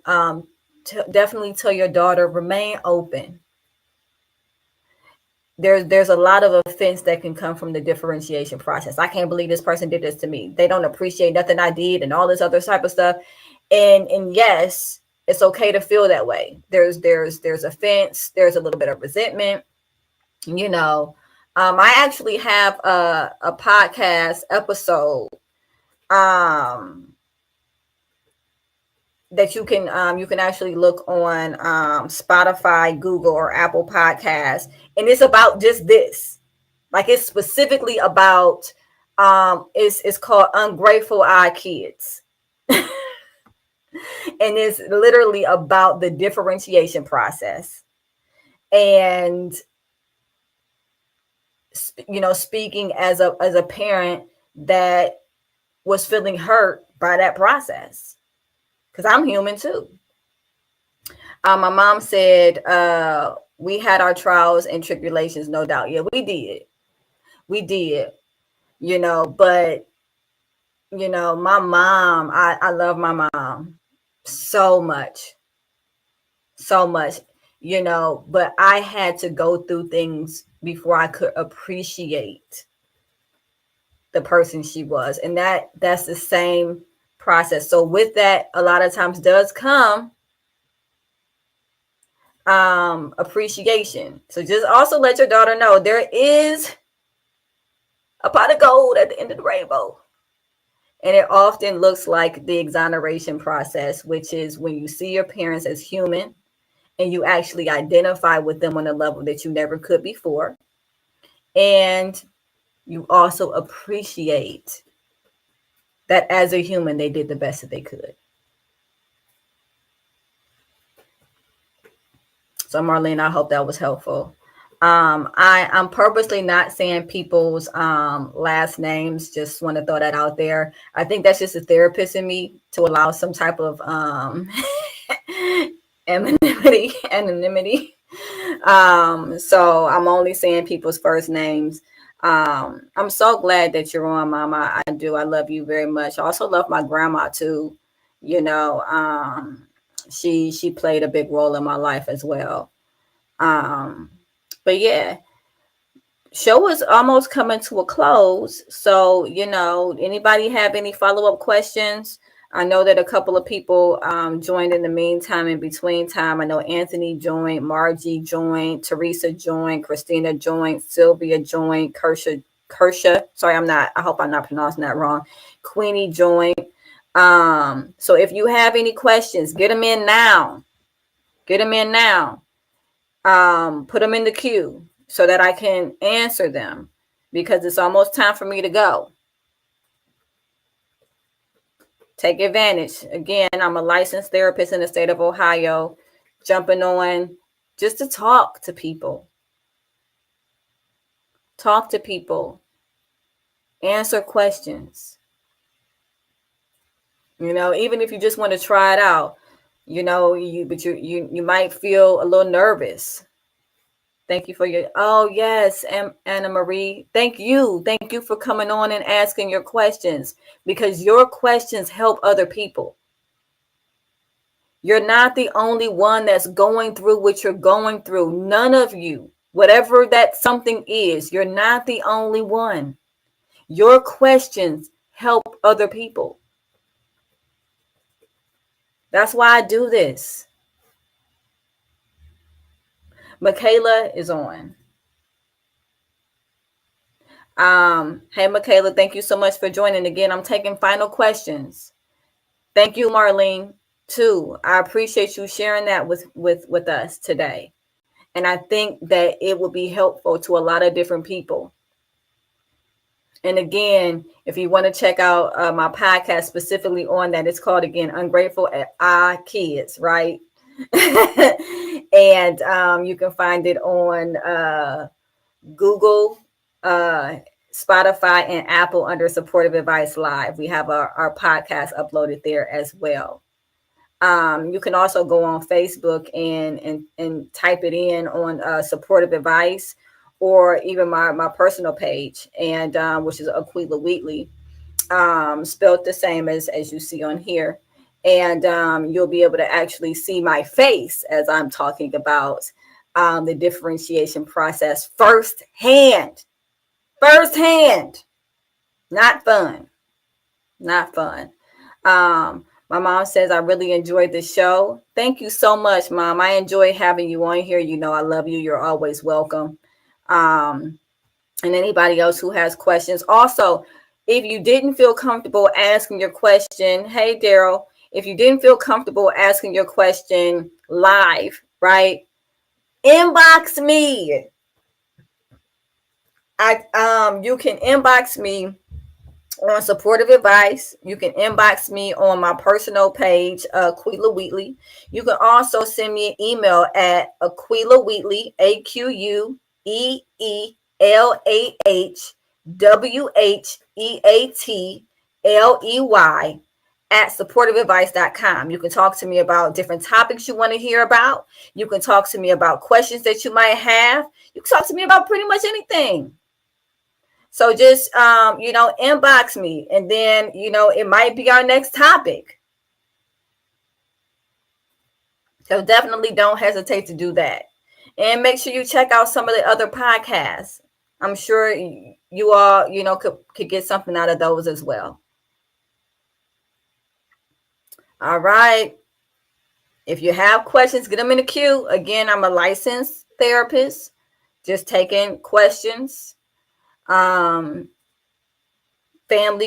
S1: definitely tell your daughter, remain open. There's a lot of offense that can come from the differentiation process. I can't believe this person did this to me. They don't appreciate nothing I did and all this other type of stuff. And yes, it's okay to feel that way. There's offense, there's a little bit of resentment, you know. I actually have a podcast episode that you can actually look on Spotify, Google, or Apple Podcasts, and it's about just this. Like, it's specifically about it's called Ungrateful Eye Kids. And it's literally about the differentiation process. And you know, speaking as a parent that was feeling hurt by that process, because I'm human too. My mom said we had our trials and tribulations, no doubt. Yeah, we did, you know. But you know, my mom, I love my mom so much, so much, you know. But I had to go through things before I could appreciate the person she was, and that's the same process. So with that, a lot of times does come appreciation. So just also let your daughter know there is a pot of gold at the end of the rainbow. And it often looks like the exoneration process, which is when you see your parents as human and you actually identify with them on a level that you never could before. And you also appreciate that as a human, they did the best that they could. So Marlene, I hope that was helpful. I'm purposely not saying people's last names. Just want to throw that out there. I think that's just a therapist in me to allow some type of anonymity. So I'm only saying people's first names. I'm so glad that you're on, Mama. I do. I love you very much. I also love my grandma too. You know, she played a big role in my life as well. But yeah, show is almost coming to a close. So, you know, anybody have any follow-up questions? I know that a couple of people joined in the meantime, in between time. I know Anthony joined, Margie joined, Teresa joined, Christina joined, Sylvia joined, Kersha. Sorry, I hope I'm not pronouncing that wrong. Queenie joined. So if you have any questions, get them in now. Get them in now. Put them in the queue so that I can answer them, because it's almost time for me to go. Take advantage. Again, I'm a licensed therapist in the state of Ohio, jumping on just to talk to people. Talk to people. Answer questions. Even if you just want to try it out, you might feel a little nervous. Thank you for oh yes, Anna Marie. Thank you for coming on and asking your questions, because your questions help other people. You're not the only one that's going through what you're going through. None of you, whatever that something is, you're not the only one. Your questions help other people. That's why I do this. Michaela is on. Hey, Michaela, thank you so much for joining. Again, I'm taking final questions. Thank you, Marlene, too. I appreciate you sharing that with us today. And I think that it will be helpful to a lot of different people. And again, if you want to check out my podcast specifically on that, it's called, again, Ungrateful Kids, right? And you can find it on Google, Spotify, and Apple under Supportive Advice Live. We have our podcast uploaded there as well. You can also go on Facebook and type it in on Supportive Advice, or even my personal page, and which is Aquila Wheatley, spelled the same as you see on here. And you'll be able to actually see my face as I'm talking about the differentiation process firsthand. Not fun. My mom says, I really enjoyed the show. Thank you so much, Mom. I enjoy having you on here. I love you. You're always welcome. And anybody else who has questions. Also, if you didn't feel comfortable asking your question, hey, Daryl, if you didn't feel comfortable asking your question live, right? Inbox me. You can inbox me on Supportive Advice. You can inbox me on my personal page, Aquila Wheatley. You can also send me an email at Aquila Wheatley, AQUEELAHWHEATLEY at supportiveadvice.com. You can talk to me about different topics you want to hear about. You can talk to me about questions that you might have. You can talk to me about pretty much anything. So just, inbox me, and then, it might be our next topic. So definitely don't hesitate to do that. And make sure you check out some of the other podcasts. I'm sure you all, could get something out of those as well. All right. If you have questions, get them in the queue. Again, I'm a licensed therapist, just taking questions. Family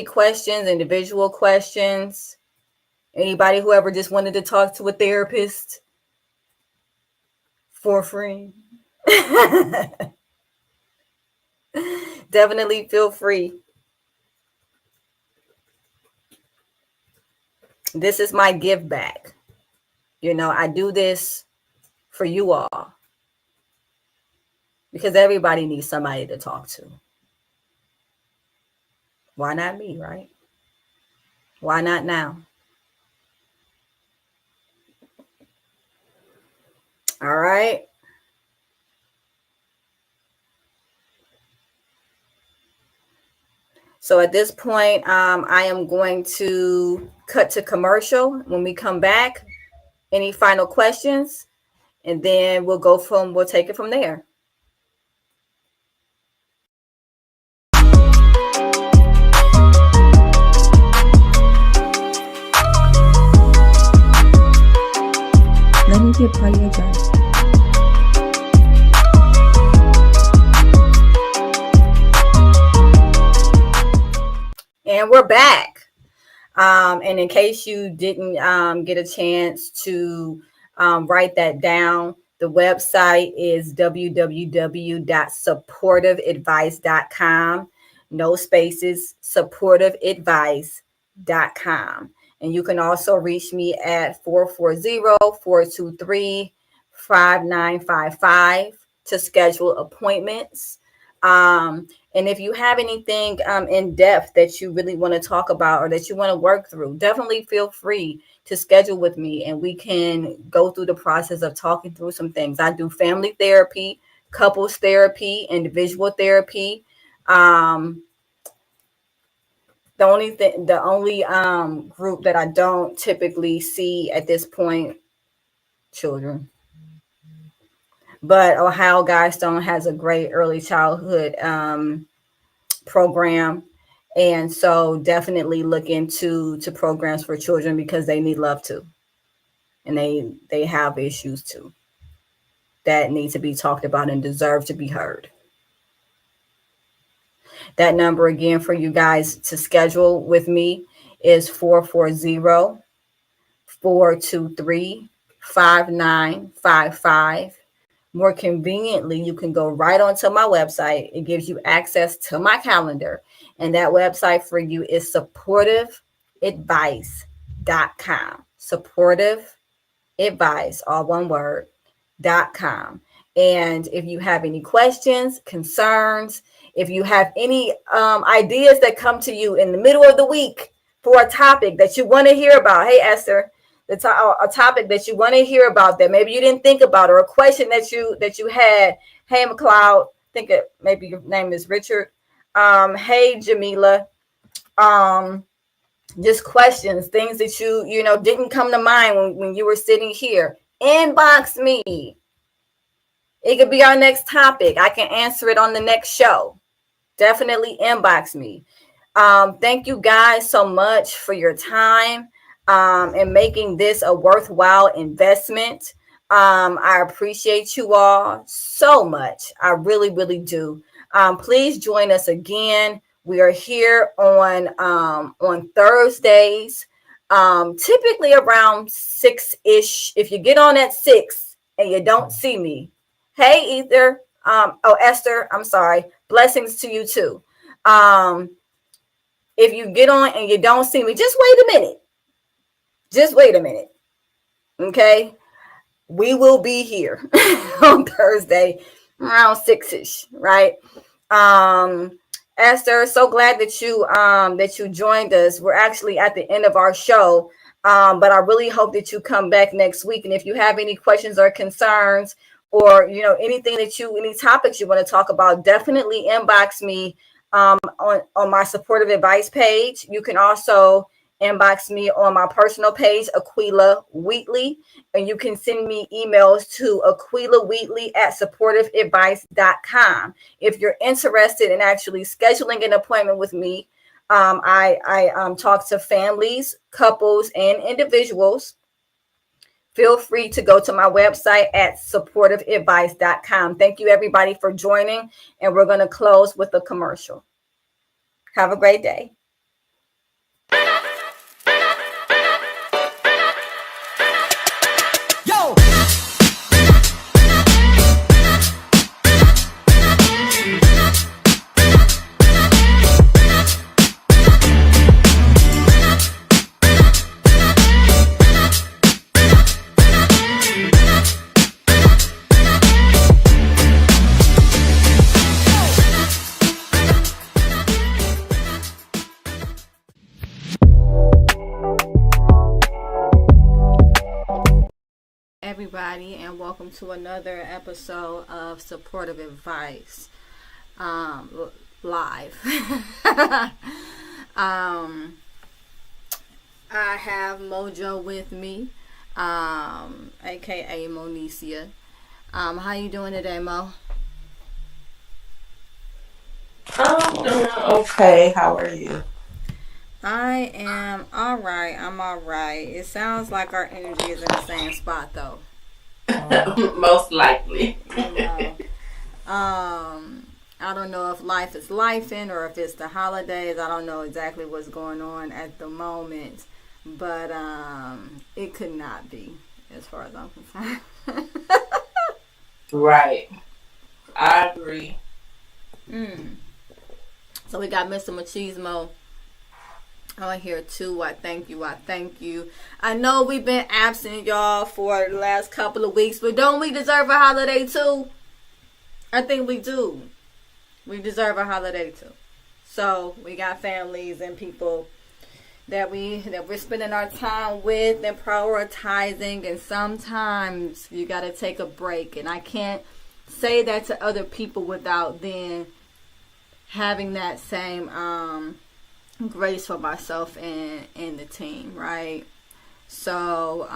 S1: questions, individual questions. Anybody who ever just wanted to talk to a therapist for free. Definitely feel free. This is my give back. I do this for you all, because everybody needs somebody to talk to. Why not me, right? Why not now? All right. So at this point, I am going to cut to commercial. When we come back, any final questions? And then we'll take it from there.
S2: Let me be a part of your journey.
S1: And we're back. And in case you didn't get a chance to write that down, the website is www.supportiveadvice.com. No spaces, supportiveadvice.com. And you can also reach me at 440-423-5955 to schedule appointments. And if you have anything in depth that you really want to talk about or that you want to work through, definitely feel free to schedule with me and we can go through the process of talking through some things. I do family therapy, couples therapy, individual therapy. The only group that I don't typically see at this point, children. But Ohio Guidestone has a great early childhood program. And so definitely look into programs for children because they need love too. And they have issues too that need to be talked about and deserve to be heard. That number again for you guys to schedule with me is 440-423-5955. More conveniently, you can go right onto my website. It gives you access to my calendar. And that website for you is supportiveadvice.com. Supportive advice, all one word, .com. And if you have any questions, concerns, if you have any ideas that come to you in the middle of the week for a topic that you want to hear about, hey, Esther, a topic that you want to hear about that maybe you didn't think about, or a question that you had, hey, McLeod, maybe your name is Richard. Hey, Jamila, just questions, things that you didn't come to mind when you were sitting here. Inbox me. It could be our next topic. I can answer it on the next show. Definitely inbox me. Thank you guys so much for your time and making this a worthwhile investment. I appreciate you all so much. I really, really do. Please join us again. We are here on Thursdays, typically around 6-ish. If you get on at 6 and you don't see me, hey, Ether. Esther, I'm sorry. Blessings to you too. If you get on and you don't see me, just wait a minute. Just wait a minute. Okay. We will be here on Thursday around 6-ish, right? Esther, so glad that you joined us. We're actually at the end of our show. But I really hope that you come back next week. And if you have any questions or concerns, or anything any topics you want to talk about, definitely inbox me on my supportive advice page. You can also inbox me on my personal page, Aquila Wheatley, and you can send me emails to aquilawheatley@supportiveadvice.com. If you're interested in actually scheduling an appointment with me, I talk to families, couples, and individuals. Feel free to go to my website at supportiveadvice.com. Thank you, everybody, for joining. And we're going to close with a commercial. Have a great day. Yo! Everybody, and welcome to another episode of Supportive Advice live. I have Mojo with me, aka Monicia. How you doing today, Mo?
S5: I'm doing okay. How are you?
S1: I am all right. I'm all right. It sounds like our energy is in the same spot, though.
S5: Most likely.
S1: I don't know if life is lifing or if it's the holidays. I don't know exactly what's going on at the moment, but it could not be, as far as I'm concerned.
S5: Right. I agree.
S1: So we got Mr. Machismo on here too. I thank you. I know we've been absent, y'all, for the last couple of weeks, but don't we deserve a holiday too? I think we do. We deserve a holiday too. So we got families and people that we're spending our time with and prioritizing, and sometimes you got to take a break. And I can't say that to other people without then having that same grace for myself and the team, right? So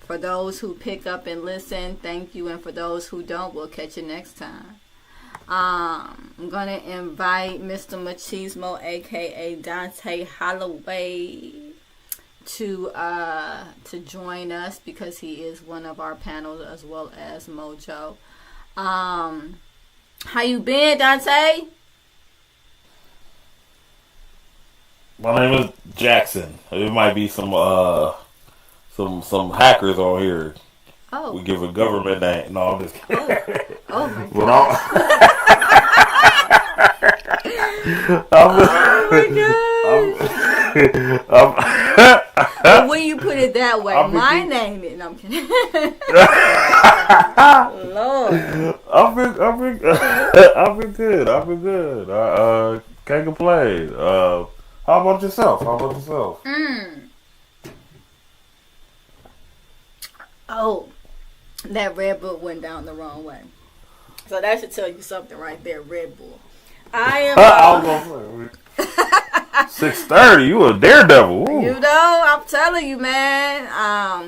S1: for those who pick up and listen, thank you, and for those who don't, we'll catch you next time. I'm gonna invite Mr. Machismo, aka Dante Holloway, to join us because he is one of our panels, as well as Mojo. How you been, Dante?
S3: My name is Jackson. It might be some hackers on here.
S1: Oh.
S3: We give a government name. No, I'm just kidding.
S1: Oh my
S3: But
S1: God. But when you put it that way, my name is. No, I'm kidding. Lord.
S3: I've been good. I can't complain. How about yourself?
S1: Oh, that Red Bull went down the wrong way. So that should tell you something right there, Red Bull. I am.
S3: I was gonna say 6:30. You a daredevil. Ooh.
S1: You know, I'm telling you, man. I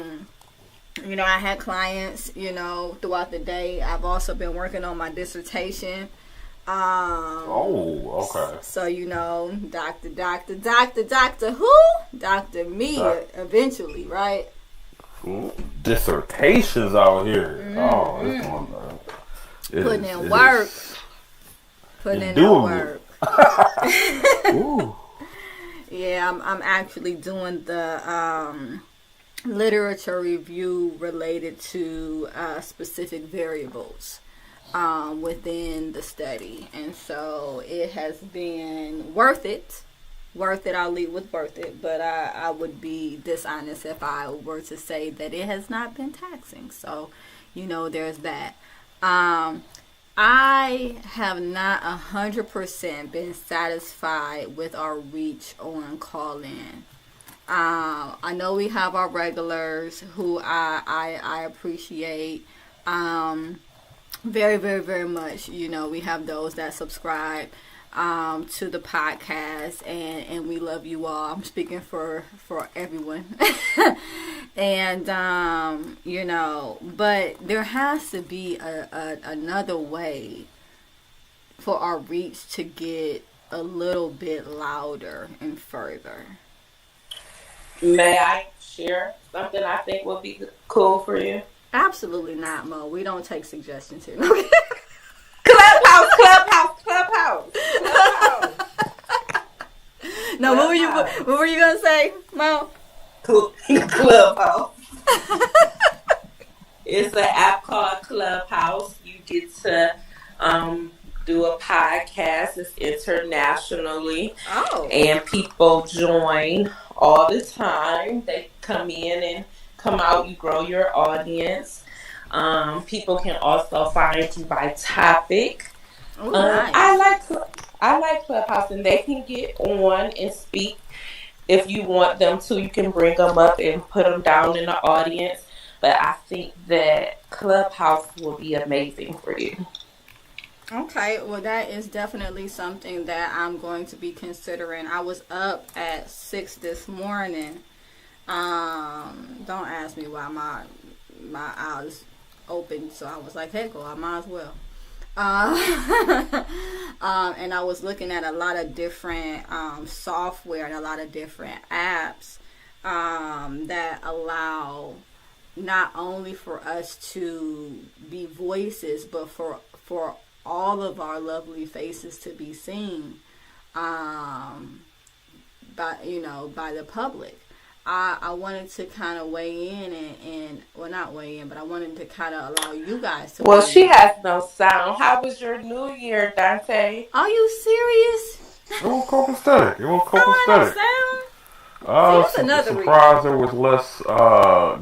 S1: had clients, throughout the day. I've also been working on my dissertation.
S3: Okay.
S1: So, Doctor who? Dr. Me, eventually, right?
S3: Dissertations out here. It's going on.
S1: Putting in work.
S3: Ooh.
S1: Yeah, I'm actually doing the literature review related to specific variables within the study, and so it has been worth it. I'll leave with worth it, but I would be dishonest if I were to say that it has not been taxing. So, there's that. I have not 100% been satisfied with our reach on call-in. I know we have our regulars who I appreciate very, very, very much. We have those that subscribe to the podcast, and we love you all. I'm speaking for everyone. And but there has to be another way for our reach to get a little bit louder and further.
S5: May I share something I think will be cool for you?
S1: Absolutely not, Mo. We don't take suggestions here.
S5: Clubhouse.
S1: No, what were you gonna say, Mo?
S5: Clubhouse. It's an app called Clubhouse. You get to do a podcast. It's internationally.
S1: Oh.
S5: And people join all the time. They come in and come out. You grow your audience. People can also find you by topic.
S1: Oh, nice.
S5: I like Clubhouse, and they can get on and speak if you want them to. You can bring them up and put them down in the audience. But I think that Clubhouse will be amazing for you.
S1: Okay, well, that is definitely something that I'm going to be considering. I was up at 6 this morning. Don't ask me why my eyes open. So I was like, heck, I might as well. And I was looking at a lot of different software and a lot of different apps that allow not only for us to be voices, but for all of our lovely faces to be seen by the public. I wanted to kind of weigh in and well, not weigh in, but I wanted to kind of allow you guys to.
S5: Well, she has no sound. How was your New Year, Dante?
S1: Are you serious?
S3: It was copacetic.
S1: No sound.
S3: I was surprised there was less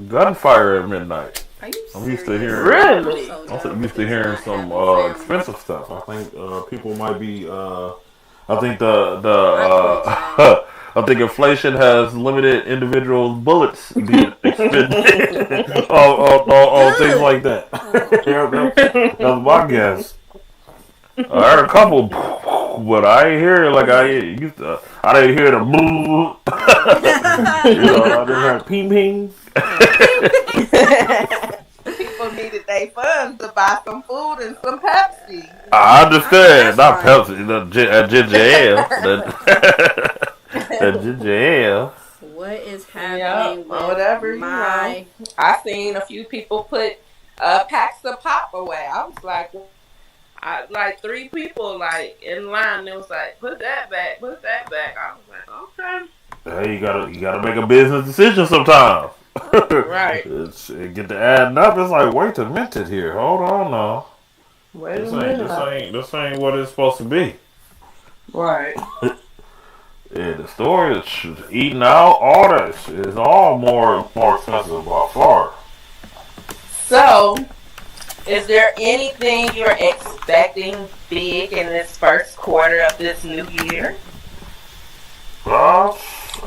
S3: gunfire at midnight.
S1: Are you
S3: I'm used to
S1: serious?
S3: hearing.
S5: Really?
S3: I'm used to hearing some expensive stuff. I think people might be. I think I think inflation has limited individuals' bullets being expended on things like that. That's my guess. I heard a couple, but I ain't hear it like I used to. I didn't hear the boo. I just heard ping ping.
S5: People needed their funds to buy some food and some Pepsi.
S3: I understand.
S1: That's
S3: Not
S1: right.
S3: Pepsi, the ginger ale. The ginger ale.
S1: What is
S5: Yep,
S1: happening
S5: or
S1: with
S5: whatever,
S1: my?
S5: I seen a few people put packs of pop away. I was like, like 3 people like in line. It was like, put that back, put that back. I was like, okay.
S3: Hey, you gotta make a business decision sometimes.
S5: Right.
S3: It get to adding up. It's like, wait a minute here. Hold on now.
S5: Wait
S3: This
S5: a
S3: ain't
S5: minute.
S3: this ain't what it's supposed to be.
S5: Right.
S3: Yeah, the store is eating out. All that is all more expensive by far.
S5: So, is there anything you're expecting big in this first quarter of this new year?
S3: Well,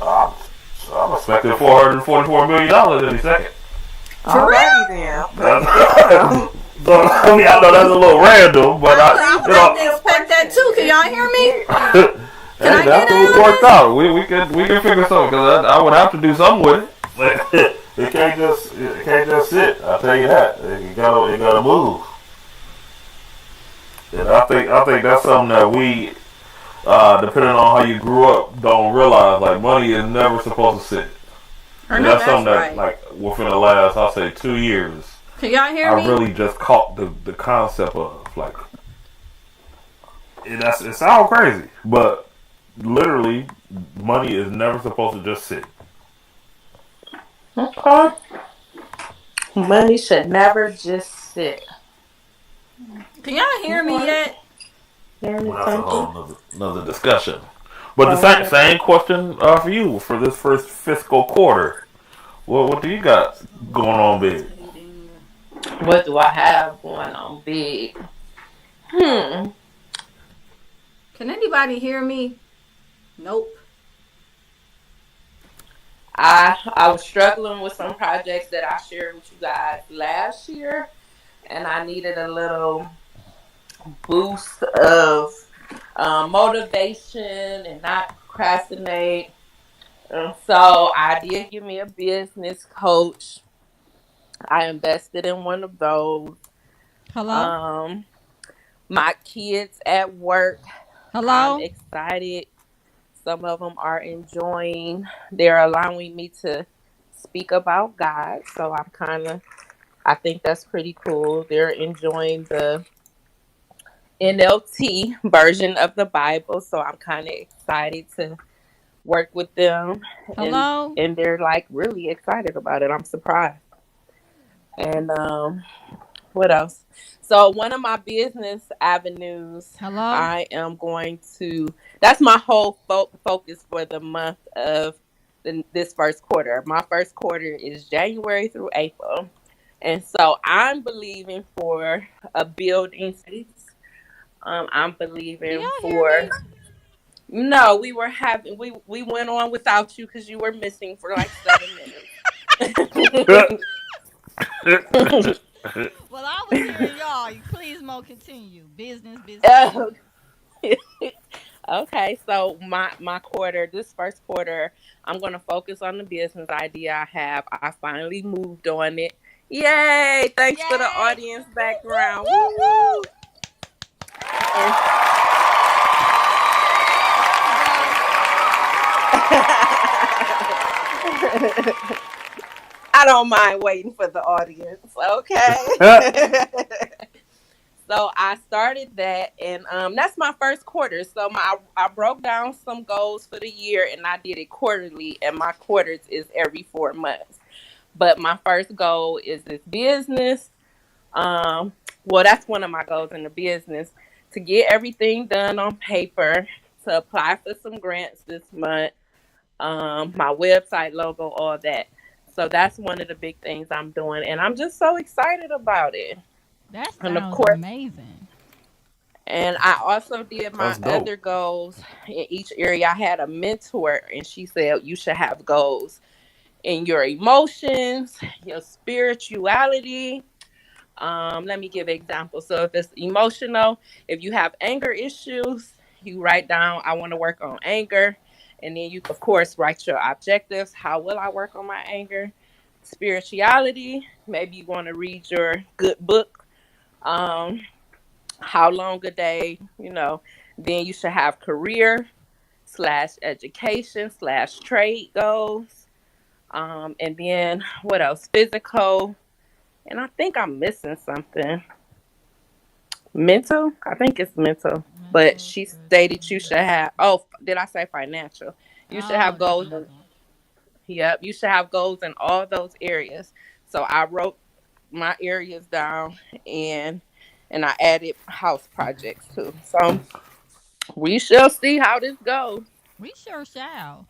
S3: I'm expecting $444 million any second.
S5: Alrighty then.
S3: I mean, I know that's a little random, but
S1: I didn't expect that too. Can y'all hear me?
S3: Hey, that's what it worked out. We can figure something because I would have to do something with it. It can't just sit. I'll tell you that. It gotta move. And I think that's something that we, depending on how you grew up, don't realize. Like, money is never supposed to sit. And that's something that, like, within the last, I'll say, 2 years,
S1: Can y'all hear me?
S3: I really just caught the concept of, like, it sounds crazy, but literally, money is never supposed to just sit.
S5: Okay. Money should never just sit.
S1: Can y'all hear me yet?
S3: Well, that's a whole another discussion. But the same question for you for this first fiscal quarter. What do you got going on, big?
S5: What do I have going on big?
S1: Can anybody hear me? Nope.
S5: I was struggling with some projects that I shared with you guys last year, and I needed a little boost of motivation and not procrastinate. And so I did give me a business coach. I invested in one of those.
S2: Hello?
S5: My kids at work, I'm
S2: Hello?
S5: excited. Some of them are enjoying. They're allowing me to speak about God. So I think that's pretty cool. They're enjoying the NLT version of the Bible. So I'm kind of excited to work with them.
S2: Hello?
S5: And they're like really excited about it. I'm surprised. And what else? So one of my business avenues,
S2: Hello?
S5: that's my whole focus for the month of this first quarter. My first quarter is January through April. And so I'm believing for a building space. I'm
S2: Can
S5: believing
S2: y'all hear
S5: for,
S2: me?
S5: no, we went on without you because you were missing for like 7 minutes.
S2: Well, I was hearing y'all. Please, Mo, continue. Business, business, business.
S5: Okay, so this first quarter, I'm gonna focus on the business idea I have. I finally moved on it. Yay! Thanks for the
S2: Yay!
S5: audience
S2: Woo, woo,
S5: background.
S2: woo,
S5: Woo!
S2: woo!
S5: And I don't mind waiting for the audience. Okay. So I started that, and that's my first quarter. So I broke down some goals for the year, and I did it quarterly. And my quarters is every 4 months. But my first goal is this business. Well, that's one of my goals in the business, to get everything done on paper, to apply for some grants this month, my website logo, all that. So that's one of the big things I'm doing, and I'm just so excited about it.
S2: That
S5: And of
S2: sounds
S5: course,
S2: amazing.
S5: and I also did my
S3: That's
S5: other
S3: dope.
S5: goals in each area. I had a mentor, and she said you should have goals in your emotions, your spirituality. Let me give an example. So if it's emotional, if you have anger issues, you write down, I want to work on anger. And then you, of course, write your objectives. How will I work on my anger? Spirituality, maybe you want to read your good book. Um, how long a day, Then you should have career slash education slash trade goals. And then what else? Physical. And I think I'm missing something. Mental? I think it's mental. But
S2: Mental,
S5: she
S2: spiritual.
S5: stated you should have, oh, did I say financial? You should
S2: Oh,
S5: have
S2: that's
S5: goals.
S2: another one.
S5: Yep, you should have goals in all those areas. So I wrote my areas down and I added house projects too. So we shall see how this goes.
S2: We sure shall.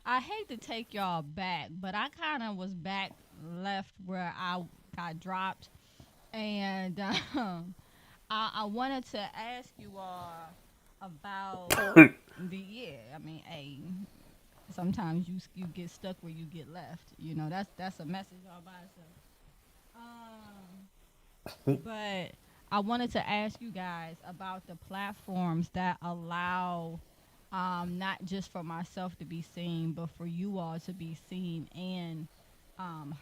S2: I hate to take y'all back, but I kind of was back left where I got dropped, and I wanted to ask you all about the yeah. I mean, hey, sometimes you get stuck where you get left. You know, that's a message all by itself. But I wanted to ask you guys about the platforms that allow not just for myself to be seen, but for you all to be seen and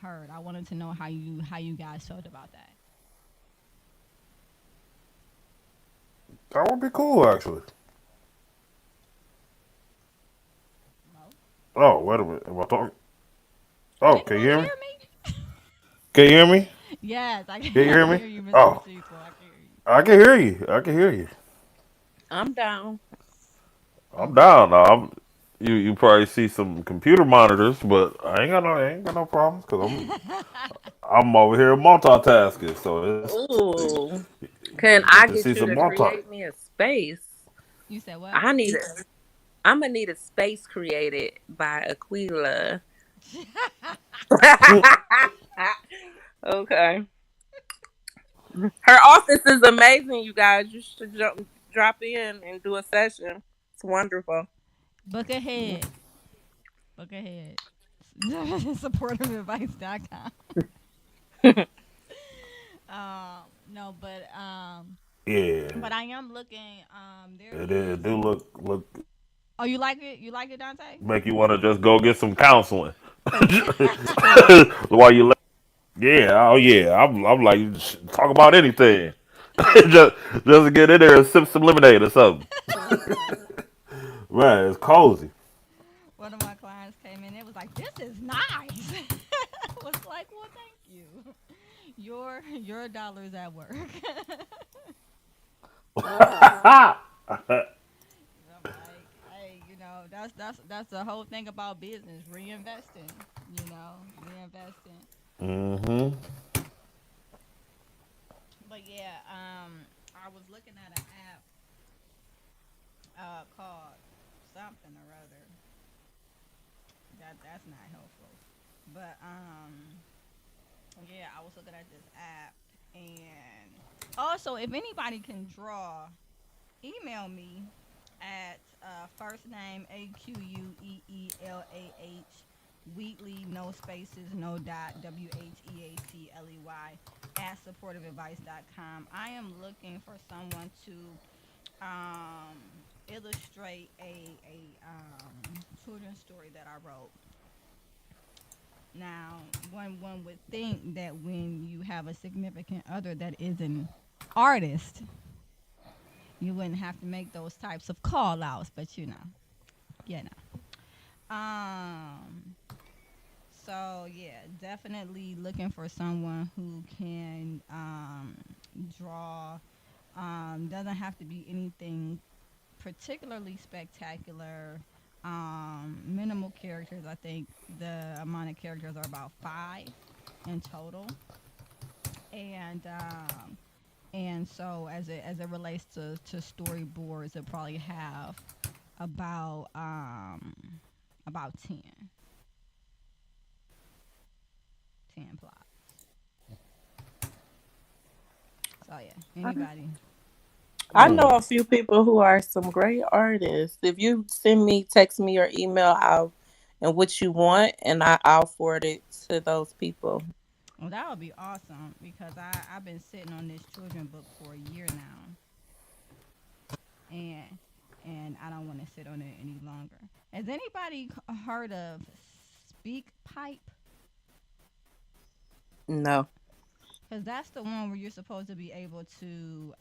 S2: heard. I wanted to know how you guys felt about that.
S3: That would be cool, actually.
S2: No,
S3: Oh, wait a minute. Am I talking?
S2: can
S3: Oh,
S2: you
S3: can you
S2: not
S3: hear
S2: hear
S3: me?
S2: me?
S3: Can you hear me?
S2: Yes, I
S3: Can
S2: can.
S3: you
S2: I
S3: hear
S2: can
S3: me?
S2: hear you, Mr.
S3: Oh,
S2: Deceitful. I can hear you.
S3: I can hear you. I can hear you.
S5: I'm down.
S3: I'm
S2: Okay.
S3: down now. You probably see some computer monitors, but I ain't got no problems because I'm over here multitasking. So it's
S5: Ooh.
S3: you
S5: Can
S3: get to
S5: I
S3: see
S5: get
S3: some
S5: you to
S3: multi.
S5: create me a space?
S2: You said what?
S5: I need it. I'm gonna need a space created by Aquila. Okay. Her office is amazing, you guys. You should drop in and do a session. It's wonderful.
S2: Book ahead. Book ahead. Supportiveadvice.com. No,
S3: Yeah,
S2: but I am looking. There
S3: it
S2: is.
S3: do look
S2: Oh, you like it? You like it, Dante?
S3: make you want to just go get some counseling while you. Yeah, oh yeah. I'm like talk about anything. Just get in there and sip some lemonade or something. Man, it's cozy.
S2: One of my clients came in. It was like, "This is nice." I was like, "Well, thank you. Your dollars at work." I'm like, "Hey, that's the whole thing about business, reinvesting. Reinvesting."
S3: Hmm.
S2: But yeah, I was looking at an app called something or other. That's not helpful. But yeah, I was looking at this app, and also if anybody can draw, email me at first name AQUEELAH Wheatley, no spaces, no dot, WHEATLEY at supportiveadvice.com. I am looking for someone to illustrate a children's story that I wrote. Now, one would think that when you have a significant other that is an artist, you wouldn't have to make those types of call outs, but you know. So yeah, definitely looking for someone who can draw. Doesn't have to be anything particularly spectacular. Minimal characters. I think the amount of characters are about 5 in total, and so as it relates to storyboards, it probably have about 10. 10 plots. So yeah, anybody.
S5: I know a few people who are some great artists. If you send me, text me, or email out and what you want, and I'll forward it to those people.
S2: Well, that would be awesome because I've been sitting on this children book for a year now, and I don't want to sit on it any longer. Has anybody heard of Speak Pipe?
S5: No.
S2: Because that's the one where you're supposed to be able to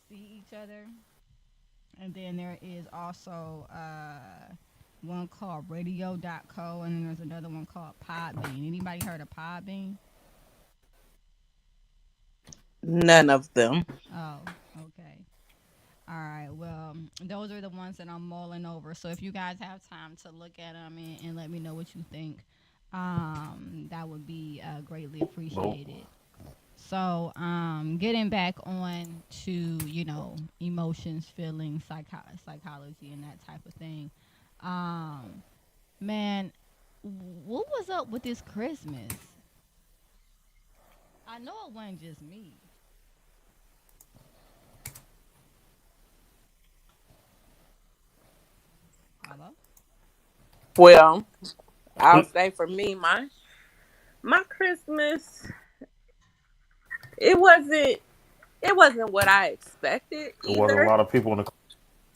S2: see each other. And then there is also one called radio.co, and then there's another one called Podbean. Anybody heard of Podbean?
S5: None of them.
S2: Oh, okay. All right. Well, those are the ones that I'm mulling over. So if you guys have time to look at them and let me know what you think, that would be greatly
S3: Nope.
S2: appreciated. So, getting back on to emotions, feelings, psychology, and that type of thing. Um, man, what was up with this Christmas? I know it wasn't just me. Hello.
S5: Well, I'll say for me, my Christmas, it wasn't it wasn't what I expected
S3: There wasn't a
S5: either.
S3: lot of people in the.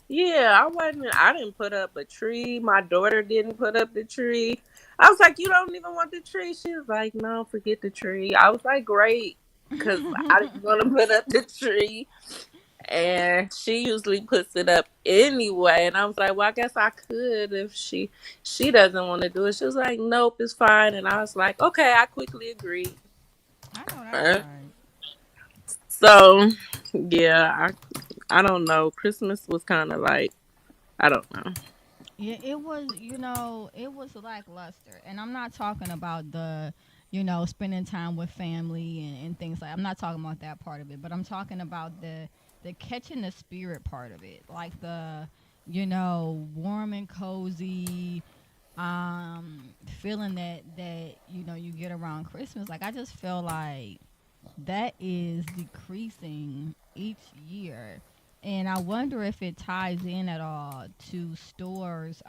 S5: Yeah, I didn't put up a tree. My daughter didn't put up the tree. I was like, "You don't even want the tree?" She was like, "No, forget the tree." I was like, "Great," because I didn't want to put up the tree. And she usually puts it up anyway. And I was like, "Well, I guess I could if she doesn't want to do it." She was like, "Nope, it's fine." And I was like, "Okay," I quickly agreed.
S2: I know that's
S5: Uh,
S2: right.
S5: So yeah, I don't know. Christmas was kind of like, I don't know.
S2: Yeah, it was, it was lackluster. And I'm not talking about the, spending time with family and things like I'm not talking about that part of it, but I'm talking about the catching the spirit part of it. Like the, warm and cozy, feeling that, you get around Christmas. Like I just feel like that is decreasing each year. And I wonder if it ties in at all to stores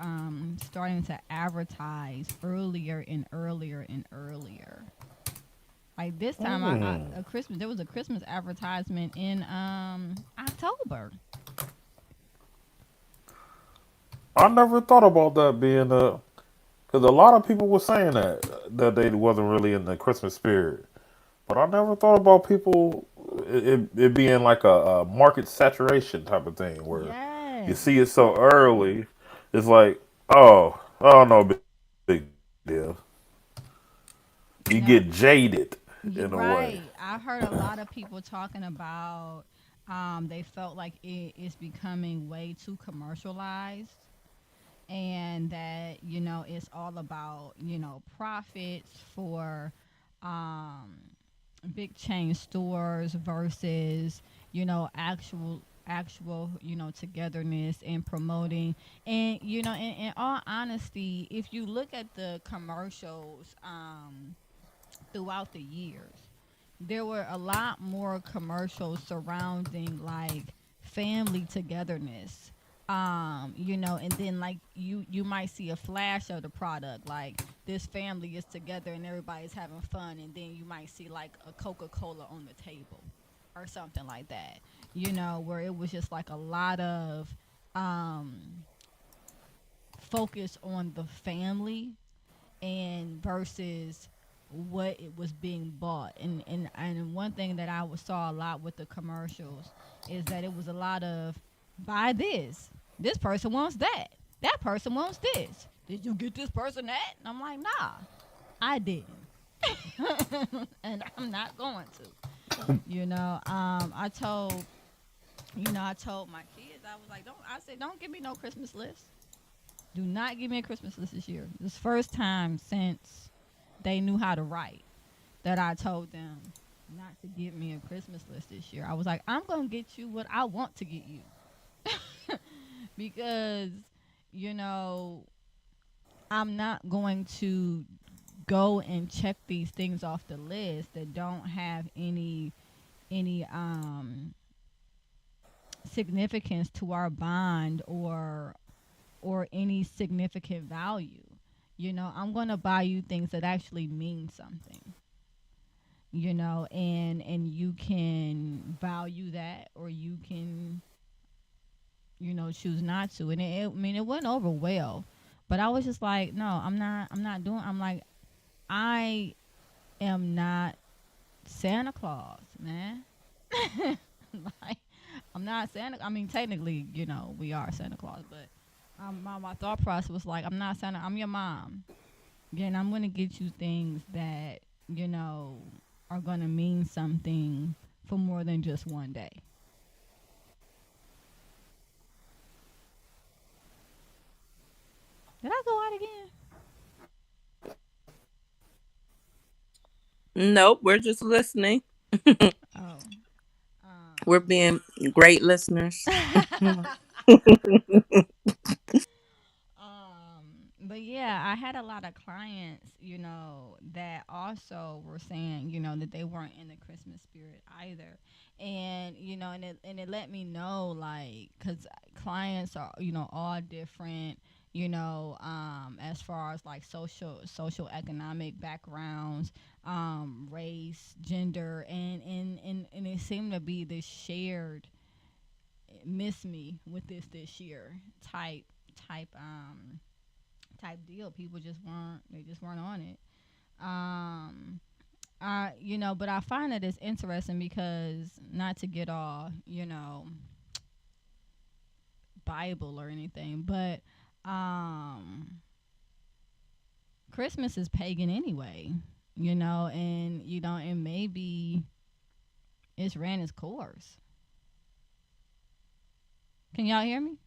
S2: starting to advertise earlier and earlier and earlier. Like this time, a Christmas there was a Christmas advertisement in October.
S3: I never thought about that being a. Because a lot of people were saying that they wasn't really in the Christmas spirit. But I never thought about people it being like a market saturation type of thing where you
S2: Yes.
S3: see it so early, it's like, oh no, big deal. You
S2: Now,
S3: get jaded
S2: you're
S3: in a way.
S2: right. I heard a lot of people talking about they felt like it is becoming way too commercialized and that it's all about profits for um big chain stores versus actual togetherness and promoting. And in all honesty, if you look at the commercials throughout the years, there were a lot more commercials surrounding like family togetherness. And then like you might see a flash of the product, like this family is together and everybody's having fun, and then you might see like a Coca-Cola on the table or something like that, where it was just like a lot of um focus on the family and versus what it was being bought. And one thing that saw a lot with the commercials is that it was a lot of buy this person wants that person wants this, did you get this person that? And I'm like, nah, I didn't. And I'm not going to. I told my kids, I was like, don't give me no Christmas list. Do not give me a Christmas list this year. This first time since they knew how to write that I told them not to give me a Christmas list this year. I was like, I'm going to get you what I want to get you. Because, you know, I'm not going to go and check these things off the list that don't have any significance to our bond or any significant value. I'm going to buy you things that actually mean something. And you can value that, or you can choose not to. And I mean, it went over well, but I was just like, no, I'm not doing. I'm like, I am not Santa Claus, man. Like, I'm not Santa. I mean, technically, we are Santa Claus, but my thought process was like, I'm not Santa. I'm your mom. And I'm gonna get you things that you know are gonna mean something for more than just one day. Did I go out again?
S5: Nope, we're just listening.
S2: Oh.
S5: We're being great listeners.
S2: But yeah, I had a lot of clients, that also were saying, that they weren't in the Christmas spirit either. And, and it let me know, like, because clients are, all different, as far as like social economic backgrounds, race, gender, and it seemed to be this shared miss me with this year type type deal. People just weren't on it. Um, but I find that it's interesting because, not to get all Bible or anything, but um, Christmas is pagan anyway. And maybe it's ran its course. Can y'all hear me?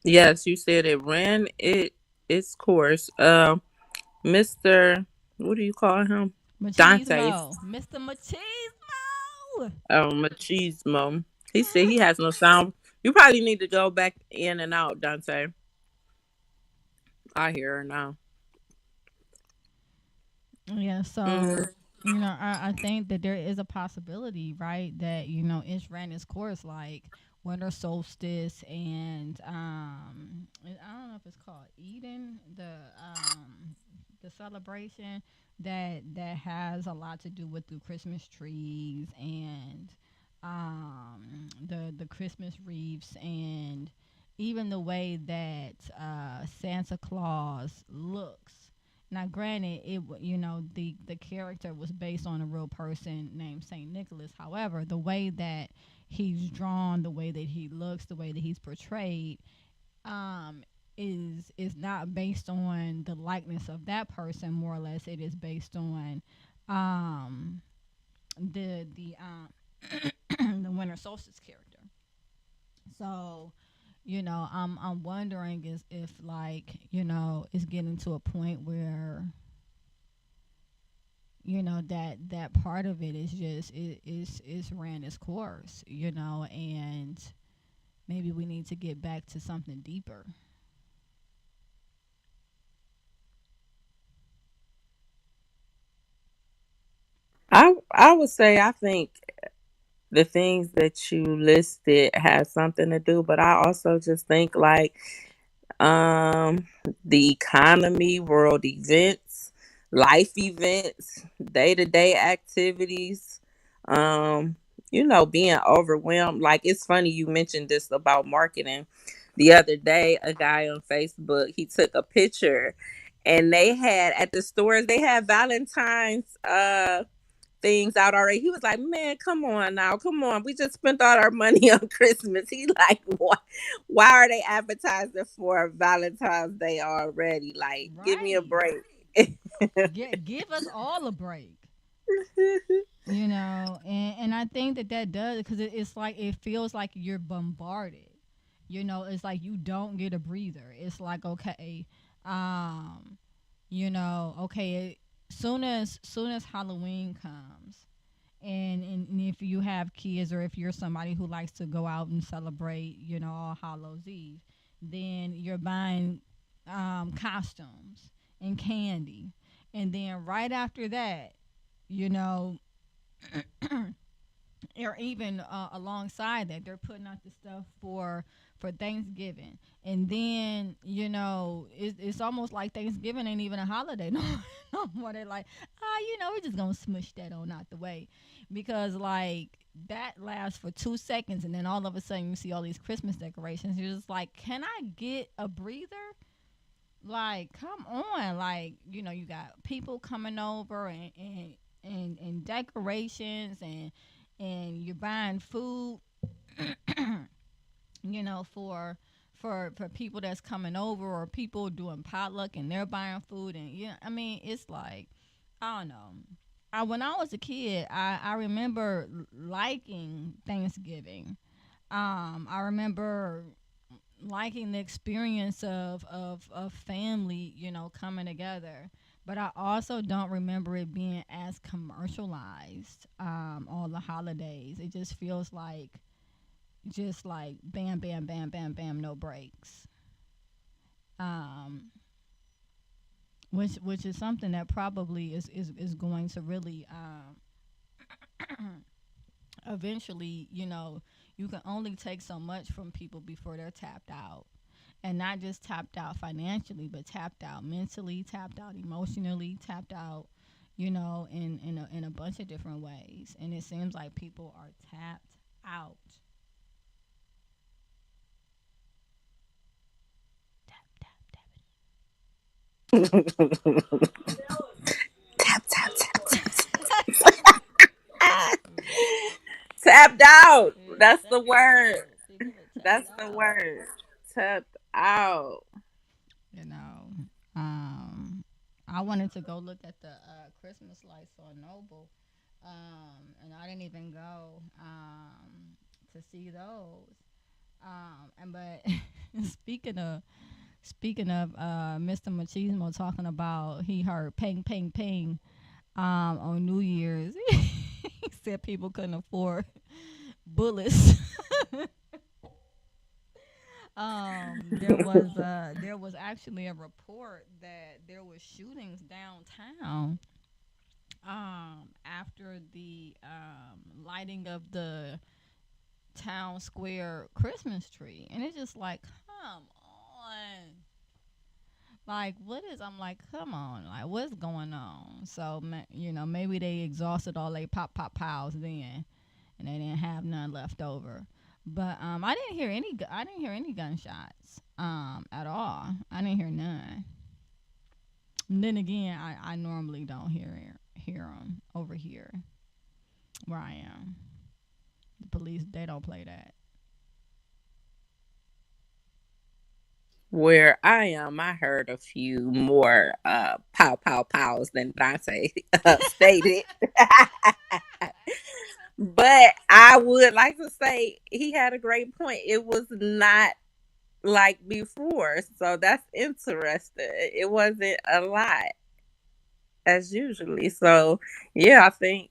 S5: Yes, you said it ran its course. Mr. What do you call him? Dante.
S2: Machismo, Mr. Machismo.
S5: Machismo. He said he has no sound. You probably need to go back in and out, Dante. I hear her now.
S2: Yeah,
S5: Hmm.
S2: so I think that there is a possibility, right, that it's ran its course, like winter solstice, and I don't know if it's called Eden, the celebration that has a lot to do with the Christmas trees and the Christmas wreaths, and even the way that Santa Claus looks. Now, granted, the character was based on a real person named Saint Nicholas. However, the way that he's drawn, the way that he looks, the way that he's portrayed, um, is not based on the likeness of that person. More or less, it is based on um, the the winter solstice character. So, I'm wondering is if, like, it's getting to a point where that part of it is just is ran its course, and maybe we need to get back to something deeper.
S5: I would say I think the things that you listed have something to do, but I also just think like um the economy, world events, life events, day-to-day activities, um being overwhelmed. Like, it's funny you mentioned this about marketing. The other day, a guy on Facebook, he took a picture, and they had, at the stores, they had Valentine's things out already. He was like, "Man, come on now, come on. We just spent all our money on Christmas." He like, why are they advertising for Valentine's Day already? Like, give me a
S2: Right.
S5: break."
S2: Give us all a break. And I think that does, because it's like it feels like you're bombarded. It's like you don't get a breather. It's like, okay, um okay, soon as Halloween comes, and if you have kids, or if you're somebody who likes to go out and celebrate, All Hallows Eve, then you're buying costumes and candy, and then right after that, you know, or even alongside that, they're putting out the stuff for Thanksgiving, and then it's almost like Thanksgiving ain't even a holiday no, no more. They're like, we're just gonna smush that on out the way, because like that lasts for 2 seconds, and then all of a sudden you see all these Christmas decorations. You're just like, can I get a breather? Like, come on, like you got people coming over and decorations and you're buying food, for people that's coming over, or people doing potluck and they're buying food, and I mean, it's like, I don't know. When I was a kid, I remember liking Thanksgiving. I remember liking the experience of family, coming together. But I also don't remember it being as commercialized, all the holidays. It just like bam, bam, bam, bam, bam, no breaks. Um, which is something that probably is going to really eventually, you can only take so much from people before they're tapped out. And not just tapped out financially, but tapped out mentally, tapped out emotionally, tapped out, in a bunch of different ways. And it seems like people are tapped out. Tap, tap, tap
S5: Tap, tap, tap, tap. Tapped out.
S2: it.
S5: That's the
S2: Tapped
S5: word.
S2: out. People are tapped
S5: That's the
S2: out.
S5: word. Tapped out.
S2: You know, I wanted to go look at the Christmas lights on Noble, and I didn't even go to see those. And but speaking of Mr. Machismo talking about he heard ping ping ping on New Year's, he said people couldn't afford bullets. There was actually a report that there was shootings downtown after the lighting of the town square Christmas tree, and it's just like, come on, like what is? I'm like, come on, like what's going on? So maybe they exhausted all they pop pows then, and they didn't have none left over. But I didn't hear any gunshots at all. I didn't hear none. And then again, I normally don't hear them over here where I am. The police, they don't play that.
S5: Where I am, I heard a few more pow pow pows than Dante stated. But I would like to say he had a great point. It was not like before, so that's interesting. It wasn't a lot as usually. So yeah, I think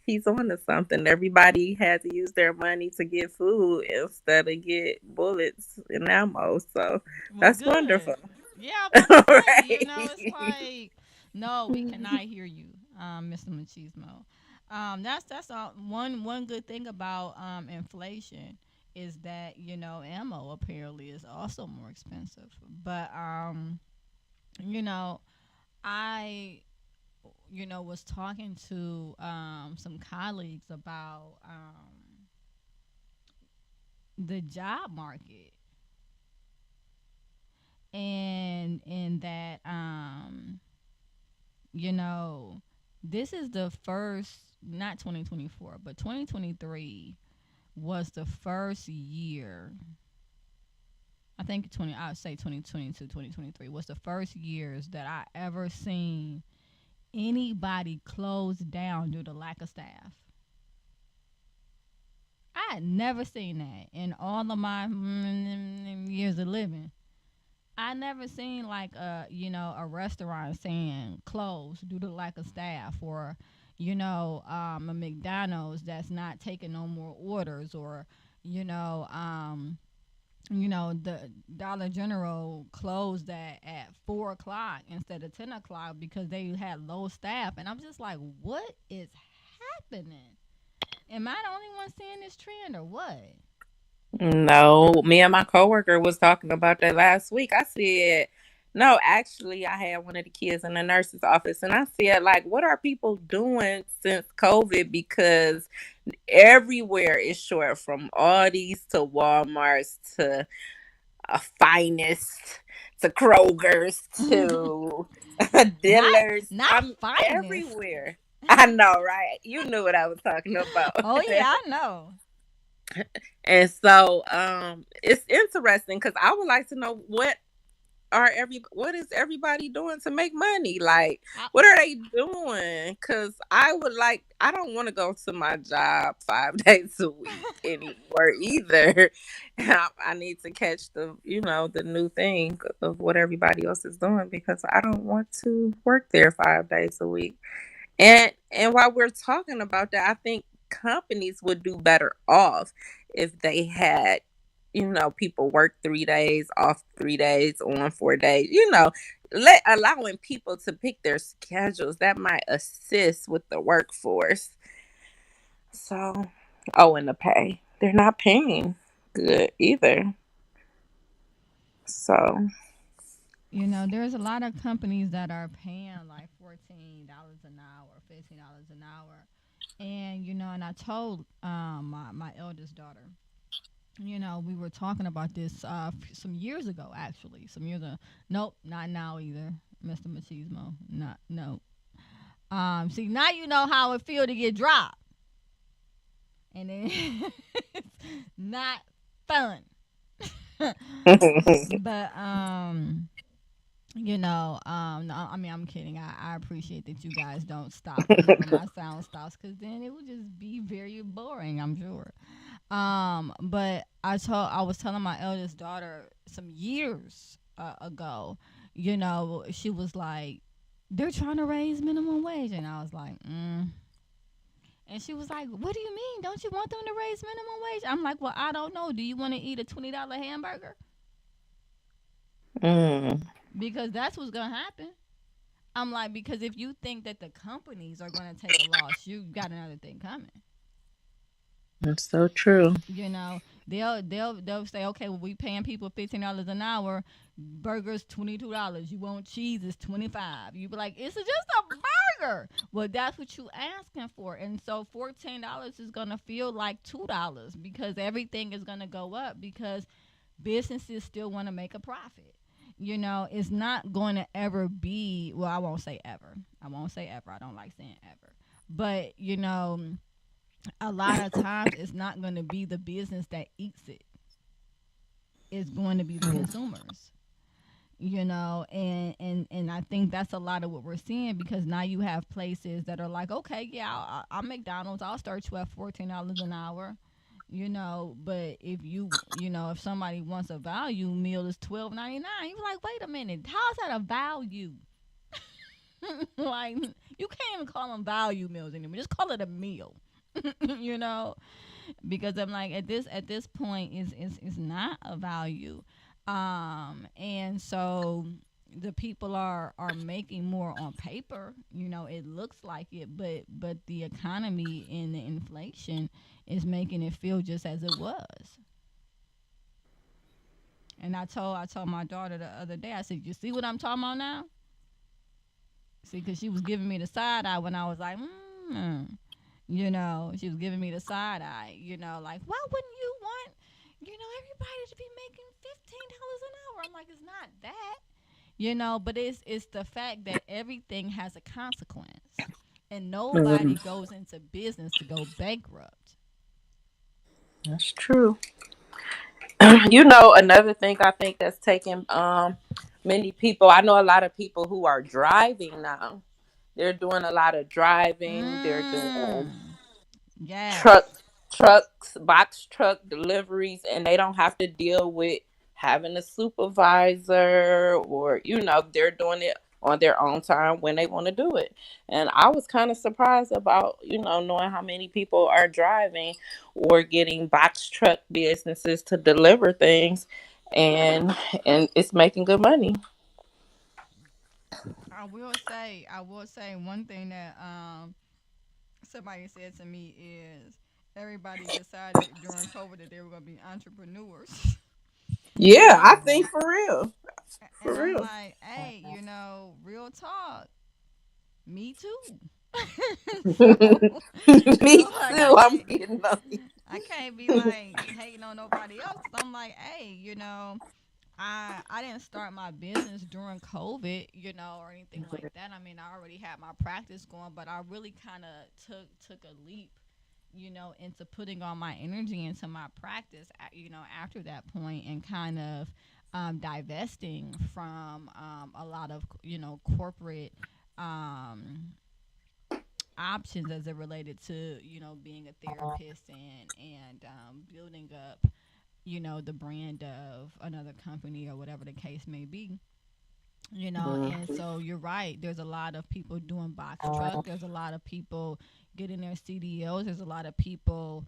S5: he's on to something. Everybody had to use their money to get food instead of get bullets and ammo. So
S2: Well,
S5: that's
S2: good.
S5: wonderful.
S2: Yeah, I'm about to say,
S5: Right.
S2: it's like, no, we cannot hear you, Mr. Machismo. That's one good thing about inflation is that ammo apparently is also more expensive. But you know, I was talking to some colleagues about the job market, and that you know this is the first, not 2024, but 2023 was the first year. I think I would say 2022, 2023 was the first years that I ever seen anybody close down due to lack of staff. I had never seen that in all of my years of living. I never seen like a restaurant saying closed due to lack of staff, or a McDonald's that's not taking no more orders, or you know The Dollar General closed at 4 o'clock instead of 10 o'clock because they had low staff, and I'm just like, what is happening? Am I the only one seeing this trend or what?
S5: No, me and my coworker was talking about that last week. I said, no, actually, I had one of the kids in the nurse's office, and I said, like, what are people doing since COVID? Because everywhere is short, from Aldi's to Walmart's to Finest to Kroger's to
S2: not
S5: Dillard's.
S2: not
S5: I'm
S2: finest.
S5: everywhere. I know, right? You knew what I was talking about.
S2: Oh yeah, I know.
S5: And so it's interesting because I would like to know what is everybody doing to make money? Like,
S2: I,
S5: what are they doing? Because I don't want to go to my job 5 days a week anymore either. I need to catch the new thing of what everybody else is doing, because I don't want to work there 5 days a week. And while we're talking about that, I think companies would do better off if they had, people work 3 days, off 3 days, on 4 days, allowing people to pick their schedules. That might assist with the workforce. So, oh, and the pay. They're not paying good either. So,
S2: there's a lot of companies that are paying like $14 an hour, $15 an hour, and I told my eldest daughter. We were talking about this some years ago, actually. Some years ago. Nope, not now either, Mr. Machismo. Not no. See, now you know how it feel to get dropped, and then it's not fun. But no, I mean, I'm kidding. I appreciate that you guys don't stop whenever my sound stops, because then it would just be very boring, I'm sure. But I was telling my eldest daughter some years ago, she was like, they're trying to raise minimum wage, and I was like, And she was like, what do you mean? Don't you want them to raise minimum wage? I'm like, well, I don't know. Do you want to eat a $20 hamburger?
S5: mm,
S2: Because that's what's gonna happen. I'm like, because if you think that the companies are going to take a loss, you got another thing coming.
S5: that's so true.
S2: They'll say, okay, well, we paying people $15 an hour, burgers $22. You want cheese, it's 25. You be like, it's just a burger. Well, that's what you asking for, and so $14 is gonna feel like $2 because everything is gonna go up because businesses still want to make a profit. It's not going to ever be, well, I won't say ever. I won't say ever. I don't like saying ever. But, a lot of times it's not going to be the business that eats it. It's going to be the consumers. And I think that's a lot of what we're seeing, because now you have places that are like, okay, yeah, I'm McDonald's, I'll start you at $14 an hour. But if somebody wants a value meal, it's $12.99. You're like, wait a minute, how's that a value? Like, you can't even call them value meals anymore. Just call it a meal. you know, because I'm like, at this point is not a value. And so the people are making more on paper. It looks like it, but the economy and the inflation is making it feel just as it was. And I told my daughter the other day, I said, you see what I'm talking about now? See, because she was giving me the side eye when I was like, she was giving me the side eye, like, why wouldn't you want, everybody to be making $15 an hour? I'm like, it's not that, but it's the fact that everything has a consequence, and nobody
S5: Mhm.
S2: goes into business to go bankrupt.
S5: That's true. Another thing I think that's taking many people. I know a lot of people who are driving now. They're doing a lot of driving. They're doing
S2: Mm.
S5: truck
S2: Yes.
S5: trucks, box truck deliveries, and they don't have to deal with having a supervisor, or they're doing it on their own time when they want to do it. And I was kind of surprised about, knowing how many people are driving or getting box truck businesses to deliver things, and it's making good money.
S2: I will say one thing that somebody said to me is everybody decided during COVID that they were gonna be entrepreneurs. and
S5: Yeah, I
S2: I'm
S5: think for real.
S2: and
S5: For
S2: I'm
S5: real.
S2: like, hey, real talk. Me too.
S5: Me
S2: Like
S5: too. I'm getting on you.
S2: I can't be like hating on nobody else. 'Cause I'm like, hey, I didn't start my business during COVID, or anything like that. I mean, I already had my practice going, but I really kind of took a leap, into putting all my energy into my practice, after that point, and kind of divesting from a lot of corporate um, options as it related to being a therapist and building up the brand of another company or whatever the case may be. And so you're right. There's a lot of people doing box truck. There's a lot of people getting their CDOs. There's a lot of people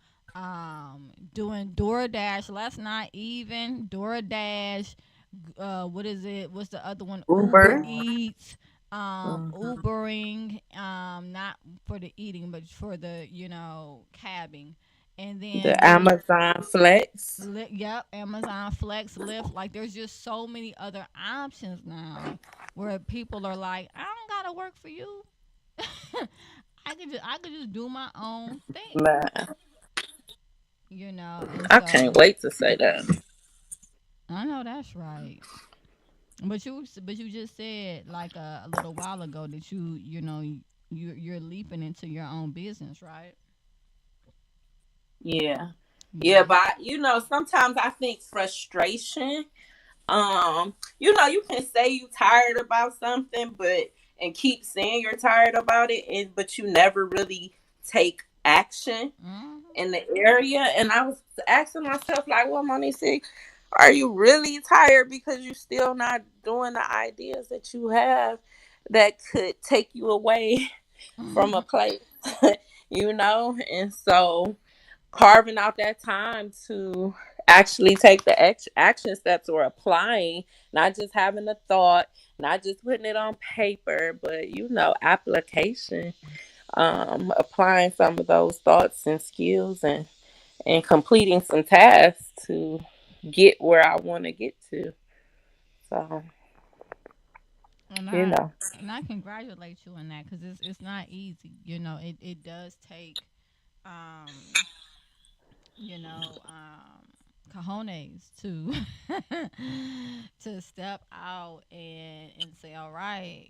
S2: doing DoorDash. Let's not even DoorDash. What is it? What's the other one? Uber
S5: Uber.
S2: Eats.
S5: Mhm.
S2: Ubering. Not for the eating, but for the cabbing. And then
S5: The
S2: there's
S5: Amazon Flex.
S2: Yep, Amazon Flex, Lyft. Like, there's just so many other options now where people are like, I don't gotta work for you. I could just do my own thing,
S5: Man,
S2: And
S5: I
S2: so
S5: can't wait to say that.
S2: I know that's right. But you just said like a little while ago that you're leaping into your own business, right?
S5: Yeah. Yeah,
S2: Yeah.
S5: but sometimes I think frustration. You can say you tired about something, but and keep saying you're tired about it, but you never really take action
S2: Hmm.
S5: in the area. And I was asking myself, like, well, Monique, are you really tired because you're still not doing the ideas that you have that could take you away from a place, And so carving out that time to actually take the action steps or applying, not just having a thought, not just putting it on paper, but application, applying some of those thoughts and skills and completing some tasks to get where I want to get to. So,
S2: And
S5: you
S2: I
S5: know.
S2: and I congratulate you on that because it's not easy. It does take um cojones to to step out and say, all right,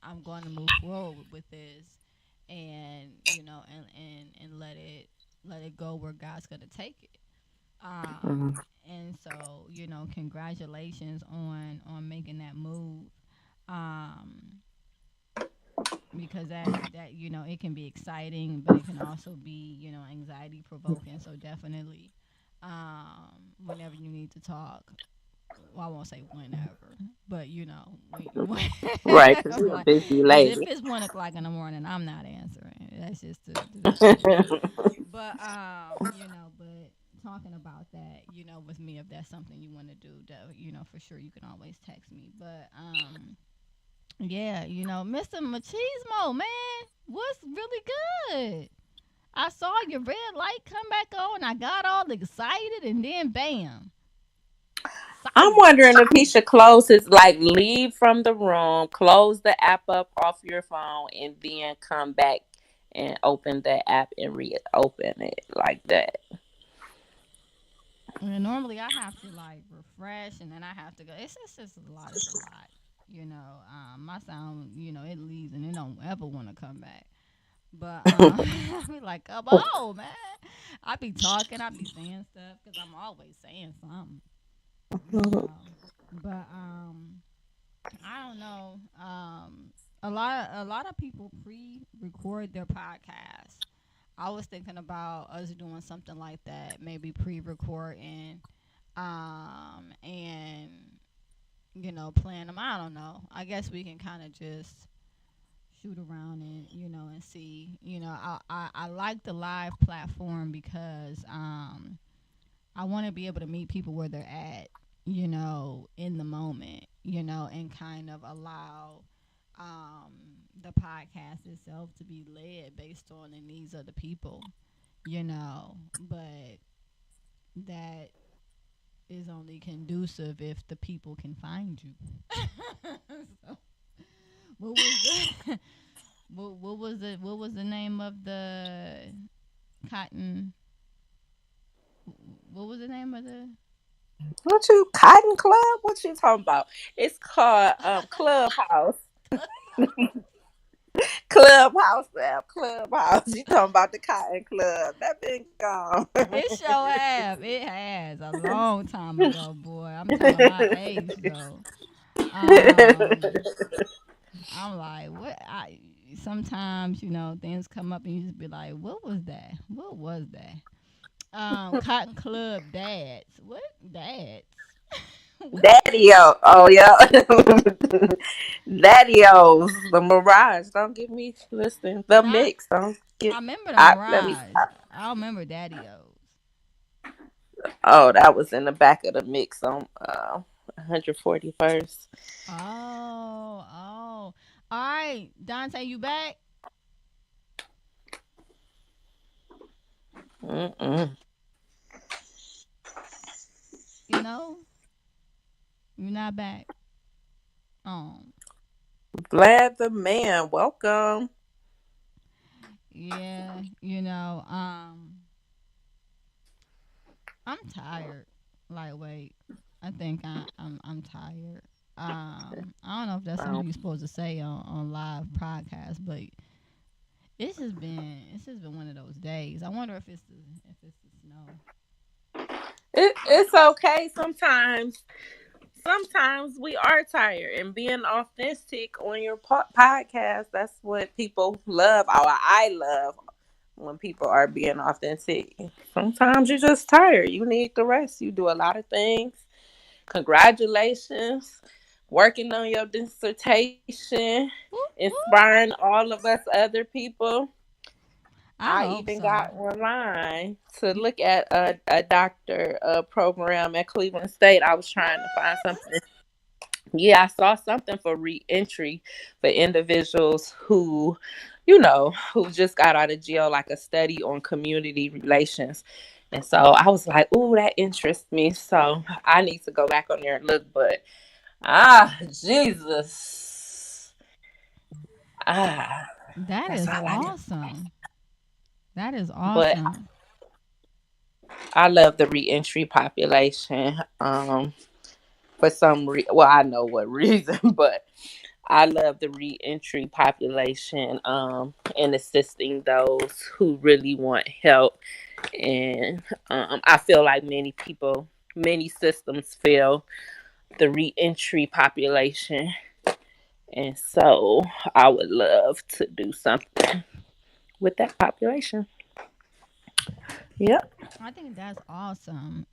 S2: I'm going to move forward with this, and and let it go where God's gonna take it. Um,
S5: Mhm.
S2: and so congratulations on making that move. Um, because that it can be exciting, but it can also be anxiety provoking. So definitely, whenever you need to talk, well, I won't say whenever, but
S5: Right, because you're a
S2: like,
S5: busy
S2: because if
S5: lady.
S2: it's 1 o'clock in the morning, I'm not answering. That's just the truth. But but talking about that, with me, if that's something you want to do, for sure you can always text me. But yeah, Mr. Machismo, man, what's really good? I saw your red light come back on. I got all excited, and then bam,
S5: I'm
S2: silent.
S5: wondering if he should close his, like, leave from the room, close the app up off your phone, and then come back and open the app and reopen it like that.
S2: And normally I have to like refresh, and then I have to go. It's just a lot. It's a lot. My sound, it leaves and it don't ever want to come back. But I be like, come on, man. I be talking, I be saying stuff because I'm always saying something, you know. But I don't know. A lot of people pre-record their podcasts. I was thinking about us doing something like that, maybe pre-recording, and plan them. I don't know. I guess we can kind of just shoot around and and see. I like the live platform because I want to be able to meet people where they're at, in the moment, and kind of allow the podcast itself to be led based on the needs of the people, but that is only conducive if the people can find you. So, what was the, what was the name of the cotton? What was the name of the?
S5: What you Cotton Club? What you talking about? It's called Clubhouse. Clubhouse app. Clubhouse. You talking about the Cotton Club? That been gone.
S2: It sure have. It has a long time ago, boy. I'm telling my age though. Um, I'm like, what? Sometimes things come up and you just be like, what was that? What was that? Cotton Club dads. What dads? What?
S5: Daddy-o. Oh, yeah. Daddy-o's. The Mirage. Don't get me listening. The
S2: Not.
S5: Mix. Don't get.
S2: I remember the
S5: Let me
S2: Mirage.
S5: stop.
S2: I remember Daddy O's.
S5: Oh, that was in the back of the Mix on 141st.
S2: Oh, oh. All right, Dante, you back?
S5: Mm-mm.
S2: You know, you're not back. Oh,
S5: Vlad the Man. Welcome.
S2: yeah. I'm tired. Like, wait, I think I'm tired. I don't know if that's something
S5: Um,
S2: you're supposed to say on live podcast, but it's just been one of those days. I wonder if it's the snow.
S5: it's okay sometimes. Sometimes we are tired, and being authentic on your podcast, that's what people love. Or I love when people are being authentic. Sometimes you're just tired. You need the rest. You do a lot of things. Congratulations. Working on your dissertation,
S2: Whoop, whoop.
S5: inspiring all of us other people.
S2: I
S5: I
S2: hope
S5: even
S2: so.
S5: got online to look at a doctor program at Cleveland State. I was trying to find
S2: What?
S5: something. Yeah, I saw something for reentry for individuals who just got out of jail, like a study on community relations. And so I was like, ooh, that interests me. So I need to go back on there and look. But Jesus. Ah,
S2: That
S5: that's
S2: is
S5: all I do.
S2: awesome. That is
S5: But
S2: awesome.
S5: I love the reentry population. For well, I know what reason, but I love the reentry population, and assisting those who really want help. And I feel like many systems fail the reentry population, and so I would love to do something with that population. Yep.
S2: I think that's awesome.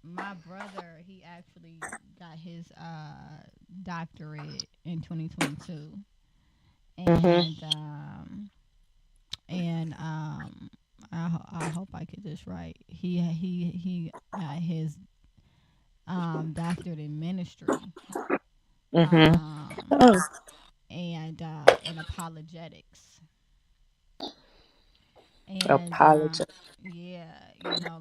S2: My brother, he actually got his doctorate in 2022,
S5: Mhm.
S2: and and I hope I get this right. He got his doctorate in ministry,
S5: Mhm.
S2: um
S5: Oh,
S2: and in apologetics. And
S5: apologize.
S2: yeah,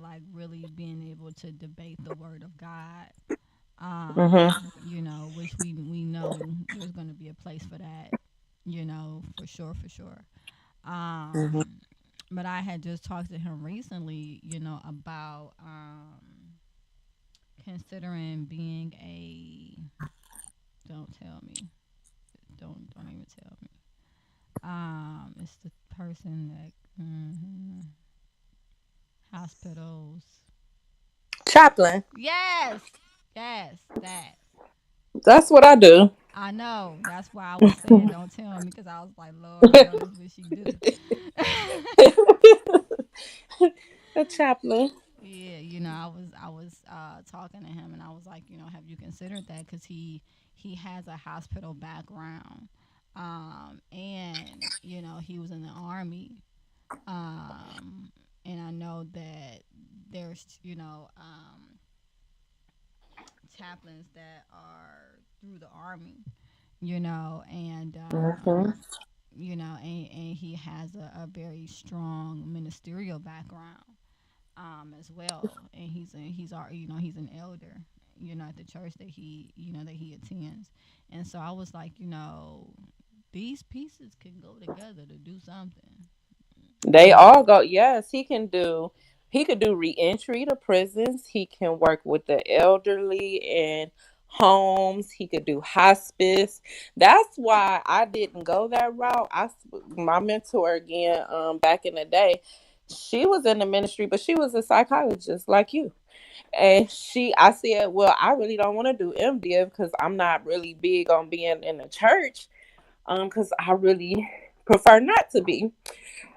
S2: like really being able to debate the word of God.
S5: Mhm.
S2: Which we know there's going to be a place for that, for sure, for sure.
S5: Mhm.
S2: Um, but I had just talked to him recently, about considering being a. Don't tell me. Don't even tell me. It's the person that hospitals.
S5: Chaplain.
S2: Yes, yes, that.
S5: That's what I do.
S2: I know. That's why I was saying don't tell me because I was like, Lord, I know this what she do.
S5: A chaplain.
S2: Yeah, I was talking to him, and I was like, have you considered that? Because he has a hospital background, and he was in the army, and I know that there's chaplains that are through the army, and
S5: Hmm.
S2: and he has a very strong ministerial background, as well, and he's an elder, at the church that he attends, and so I was like, these pieces can go together to do something, you
S5: They
S2: know.
S5: all go. Yes, he can do. He could do reentry to prisons. He can work with the elderly in homes. He could do hospice. That's why I didn't go that route. My mentor again, back in the day, she was in the ministry, but she was a psychologist like you. And I said, well, I really don't want to do MDiv because I'm not really big on being in the church. Because I really prefer not to be.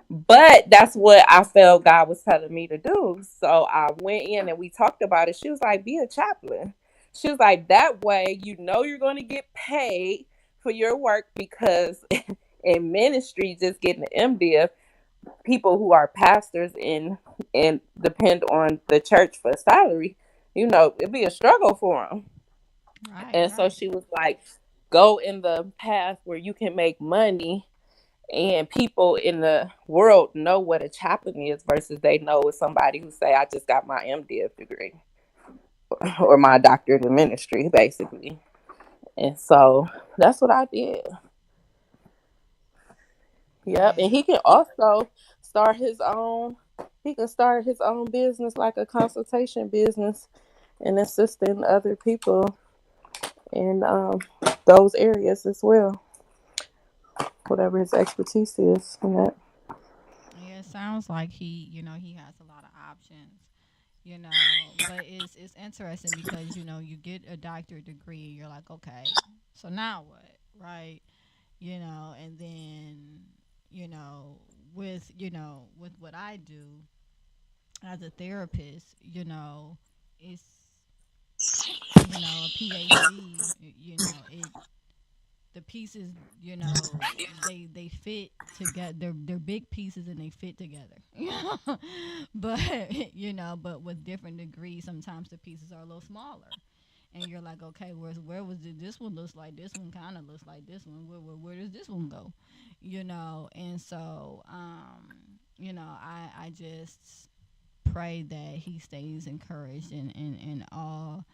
S5: But that's what I felt God was telling me to do. So I went in and we talked about it. She was like, be a chaplain. She was like, that way you're going to get paid for your work because in ministry, just getting the MDiv, people who are pastors and depend on the church for salary, it'd be a struggle for them.
S2: Right,
S5: And so
S2: right.
S5: she was like, go in the path where you can make money and people in the world know what a chaplain is versus they know it's somebody who say I just got my MDiv degree or my doctorate in ministry basically. And so that's what I did. Yep. And
S2: Yeah.
S5: he can also start his own he can start his own business like a consultation business and assisting other people in those areas as well, whatever his expertise is in that.
S2: Yeah, it sounds like he has a lot of options, but it's interesting because you get a doctorate degree, you're like, okay, so now what, right? And then you know with what I do as a therapist, it's a PhD, it the pieces, they fit together. They're big pieces and they fit together. But but with different degrees, sometimes the pieces are a little smaller. And you're like, okay, where was it? This one looks like this one, kind of looks like this one. Where does this one go? And so I just pray that he stays encouraged, and all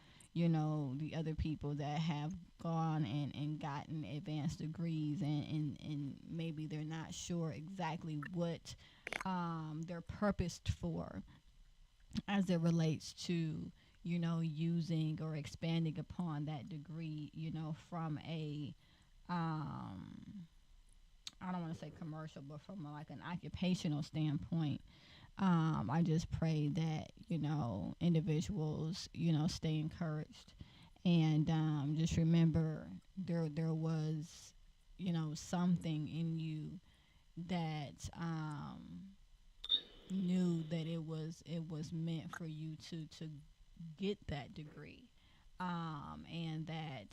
S2: the other people that have gone and gotten advanced degrees, and maybe they're not sure exactly what they're purposed for as it relates to using or expanding upon that degree, from a um I don't want to say commercial, but from like an occupational standpoint. I just pray that individuals stay encouraged, and just remember there was something in you that knew that it was meant for you to get that degree, and that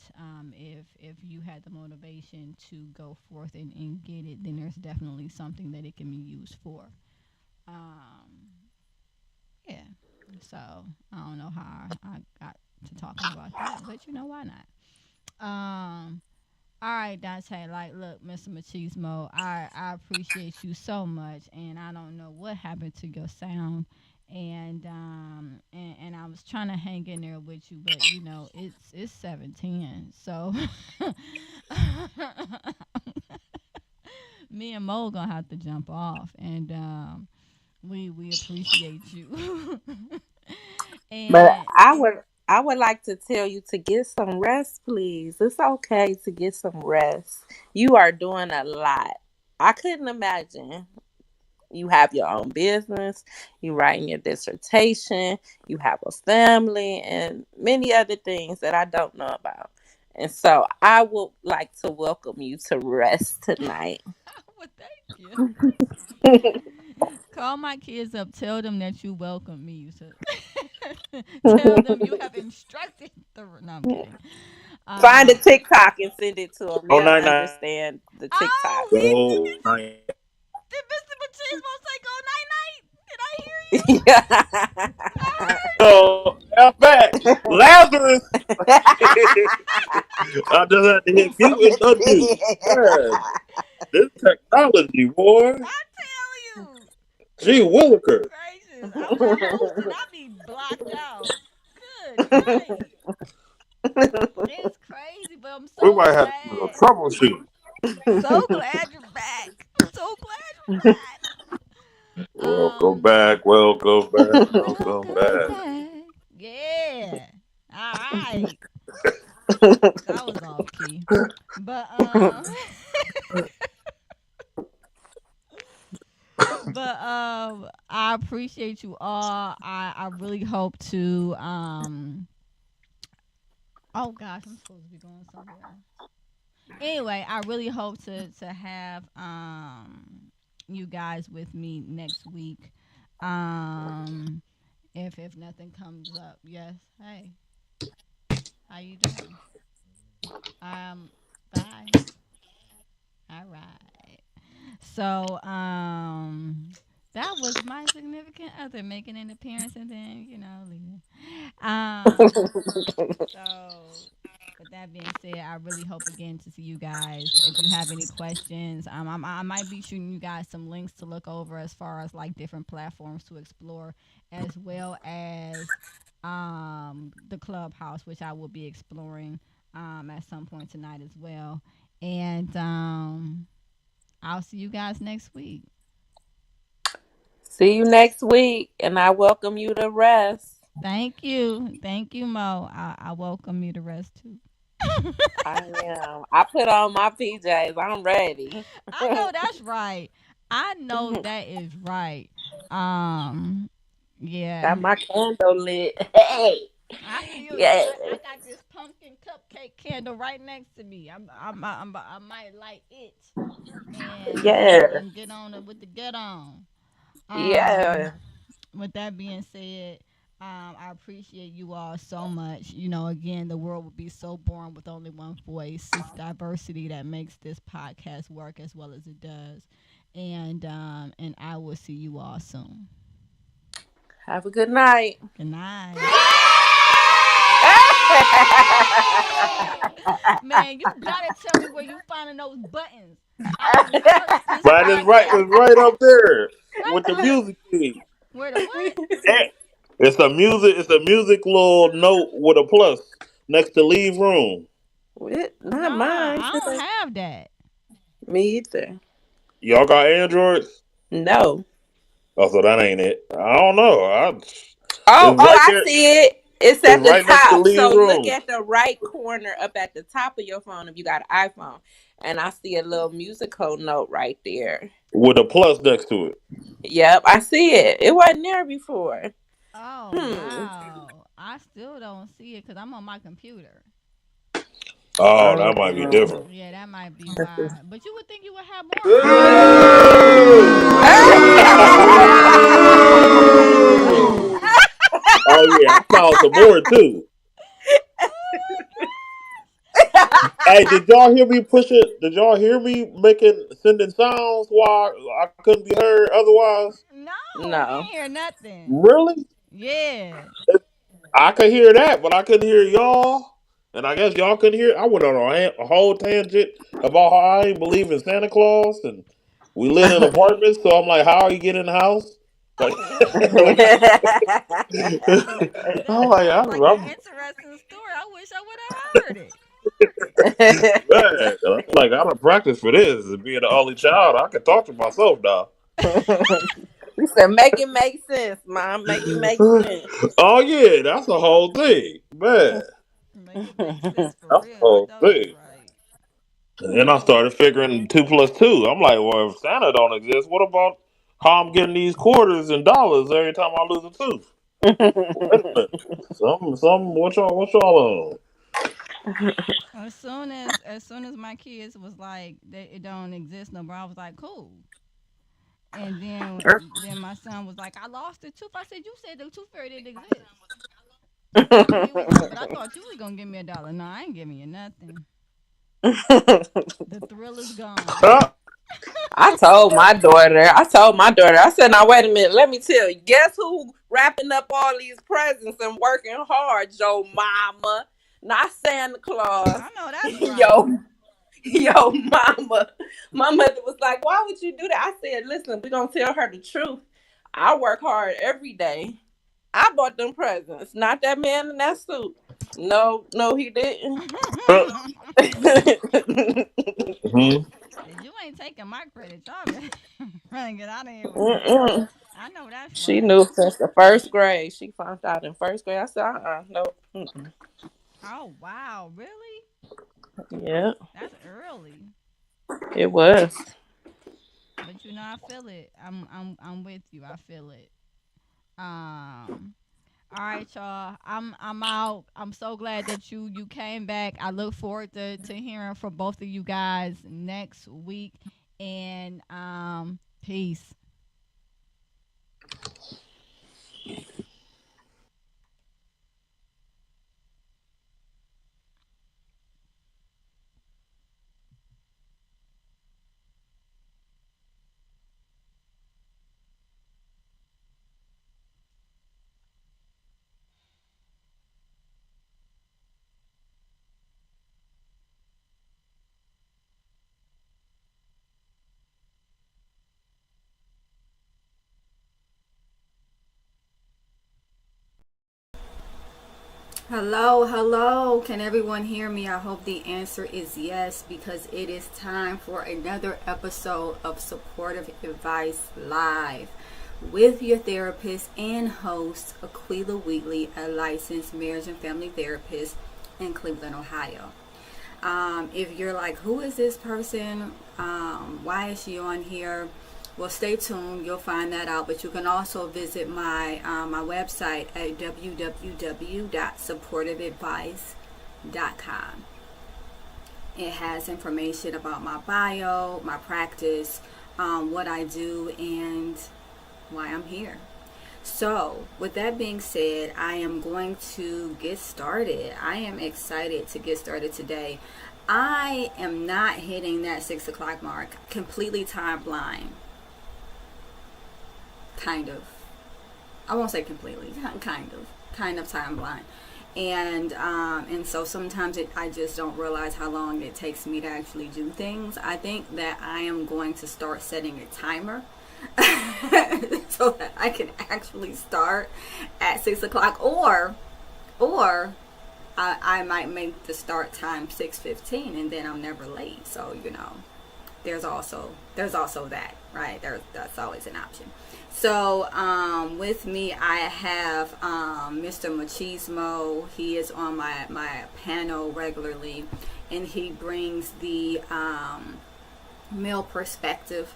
S2: if you had the motivation to go forth and get it, then there's definitely something that it can be used for. um, yeah. So I don't know how I got to talking about that, but why not? Um, all right, Dante. Like, look, Mr. Machismo, I appreciate you so much, and I don't know what happened to your sound, and I was trying to hang in there with you, but it's 7:10, so me and Mo gonna have to jump off, and we appreciate you.
S5: But
S2: And
S5: I would like to tell you to get some rest, please. It's okay to get some rest. You are doing a lot. I couldn't imagine. You have your own business, you writing your dissertation, you have a family, and many other things that I don't know about. And so I would like to welcome you to rest tonight.
S2: well, thank you. call my kids up. Tell them that you welcome me. Tell them you have instructed the. No, I'm kidding.
S5: Find a
S2: Uh,
S5: TikTok and send it to them.
S3: Oh,
S5: They'll
S3: night night.
S5: understand the TikTok.
S2: oh, we
S3: Oh, night.
S2: did Mr. Machismo say go night night? Did I hear you?
S5: Yeah.
S2: I heard
S3: Oh,
S2: you.
S3: I'm back. Lazarus. I just had to hit mute and undo. Man, this technology, boy.
S2: I tell you.
S3: Gee Williker.
S2: Gracious. I'm a host and I be blocked out. Good night. It's crazy, but I'm
S3: We
S2: so
S3: might have to do a
S2: glad.
S3: troubleshoot.
S2: So glad you're back. So glad you're back.
S3: Welcome back. Welcome back. Welcome
S2: Welcome
S3: back.
S2: back. Yeah. All right. That was off key. But I appreciate you all. I really hope to oh gosh, I'm supposed to be going somewhere. Anyway, I really hope to have you guys with me next week. Um if nothing comes up. Yes. Hey, how you doing? Um bye. All right. So, that was my significant other making an appearance and then, leaving. So with that being said, I really hope again to see you guys. If you have any questions, I might be shooting you guys some links to look over as far as like different platforms to explore, as well as the clubhouse, which I will be exploring at some point tonight as well. And I'll see you guys next week.
S5: See you next week, and I welcome you to rest.
S2: Thank you, Mo. I welcome you to rest too.
S5: I am. I put on my PJs. I'm ready.
S2: I know that's right. I know that is right. Um, yeah.
S5: Got my candle lit. Hey,
S2: I feel you.
S5: yeah,
S2: I got this pumpkin cupcake candle right next to me. I might light it
S5: yeah,
S2: and get on it with the get on. Um,
S5: yeah.
S2: with that being said, I appreciate you all so much. Again, the world would be so boring with only one voice. It's diversity that makes this podcast work as well as it does. And I will see you all soon.
S5: Have a good night.
S2: Good night. Man, you gotta tell me where you finding those buttons. I will search this
S3: Right is right.
S2: podcast.
S3: It's right up there
S2: Right
S3: with the
S2: there.
S3: music thing.
S2: Where the what?
S3: Eh, It's a music. It's a music little note with a plus next to leave room.
S5: Not
S2: Nah,
S5: mine.
S2: I don't have that.
S5: Me either.
S3: Y'all got Androids?
S5: No.
S3: Oh, so that ain't it. I don't know.
S5: Oh,
S3: It's right
S5: I
S3: there.
S5: see it. It's
S3: It's
S5: at the
S3: right next to
S5: top.
S3: leave
S5: So look
S3: room
S5: at the right corner up at the top of your phone if you got an iPhone. And I see a little musical note right there.
S3: with a plus next to it.
S5: Yep, I see it. It wasn't there before.
S2: Oh
S5: Hmm.
S2: wow. I still don't see it because I'm on my computer.
S3: Oh, that might be
S5: Oh.
S3: different.
S2: Yeah, that might be why. But you would think you would have more options.
S3: Oh yeah, I found some more too. Hey, did y'all hear me pushing? Did y'all hear me sending sounds while I couldn't be heard otherwise?
S2: No, we
S5: No.
S2: ain't hear nothing.
S3: Really?
S2: Yeah.
S3: I could hear that, but I couldn't hear y'all. And I guess y'all couldn't hear. I went on a whole tangent about how I ain't believe in Santa Claus, and we live in apartments. So I'm like, how are you getting in the house? Like, like
S2: That
S3: I'm like,
S2: sounds like an
S3: I'm
S2: interesting story. I wish I would have heard it.
S3: man. I'm like, I don't practice for this. As being the only child, I can talk to myself now.
S5: You said make it make sense, Mom. Make it make sense.
S3: Oh yeah, that's the whole thing, man.
S2: Make it make sense for
S3: That's the
S2: real. I
S3: whole
S2: know that's
S3: thing.
S2: right.
S3: And then I started figuring 2 plus 2. I'm like, well, if Santa don't exist, what about how I'm getting these quarters and dollars every time I lose a tooth? Wait a minute. What y'all on?
S2: As soon as my kids was like it don't exist no more, I was like, cool. And
S5: Er-
S2: then my son was like, I lost the tooth. I said, you said the tooth fairy didn't exist. He was like, but I thought you was gonna give me $1. No, I ain't giving you nothing. The thrill is gone.
S5: I said, now wait a minute, let me tell you, guess who wrapping up all these presents and working hard, Joe Mama? Not Santa Claus.
S2: I know that's right.
S5: Yo, mama. My mother was like, why would you do that? I said, listen, we're gonna tell her the truth. I work hard every day. I bought them presents, not that man in that suit. No, no, he didn't.
S3: Mhm.
S2: Said, you ain't taking my credit. Y'all better trying to get out of here with that.
S5: Mm-mm.
S2: I know that's
S5: She
S2: right.
S5: knew since the first grade. She found out in first grade. I said, no. Mm-mm.
S2: Oh wow, really?
S5: Yeah,
S2: That's early.
S5: it was.
S2: But you know, I feel it. I'm with you. I feel it. All right, y'all. I'm out. I'm so glad that you came back. I look forward to hearing from both of you guys next week. And peace.
S1: Hello, hello. Can everyone hear me? I hope the answer is yes, because it is time for another episode of Supportive Advice Live with your therapist and host, Aquila Wheatley, a licensed marriage and family therapist in Cleveland, Ohio. If you're like, who is this person? Why is she on here? Well, stay tuned. You'll find that out. But you can also visit my my website at www.supportiveadvice.com. It has information about my bio, my practice, what I do, and why I'm here. So, with that being said, I am going to get started. I am excited to get started today. I am not hitting that 6 o'clock mark, completely time blind. Kind of. I won't say completely. Kind of time blind. And so sometimes I just don't realize how long it takes me to actually do things. I think that I am going to start setting a timer so that I can actually start at 6 o'clock, or I might make the start time 6:15, and then I'm never late. So there's also that, right? That's always an option. So with me, I have Mr. Machismo. He is on my panel regularly, and he brings the male perspective.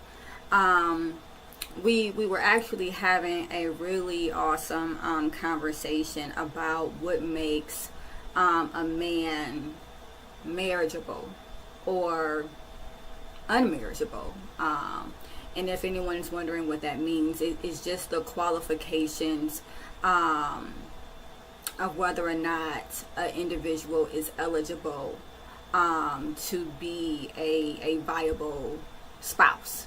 S1: We were actually having a really awesome conversation about what makes a man marriageable or unmarriageable. And if anyone is wondering what that means, it's just the qualifications of whether or not an individual is eligible to be a viable spouse.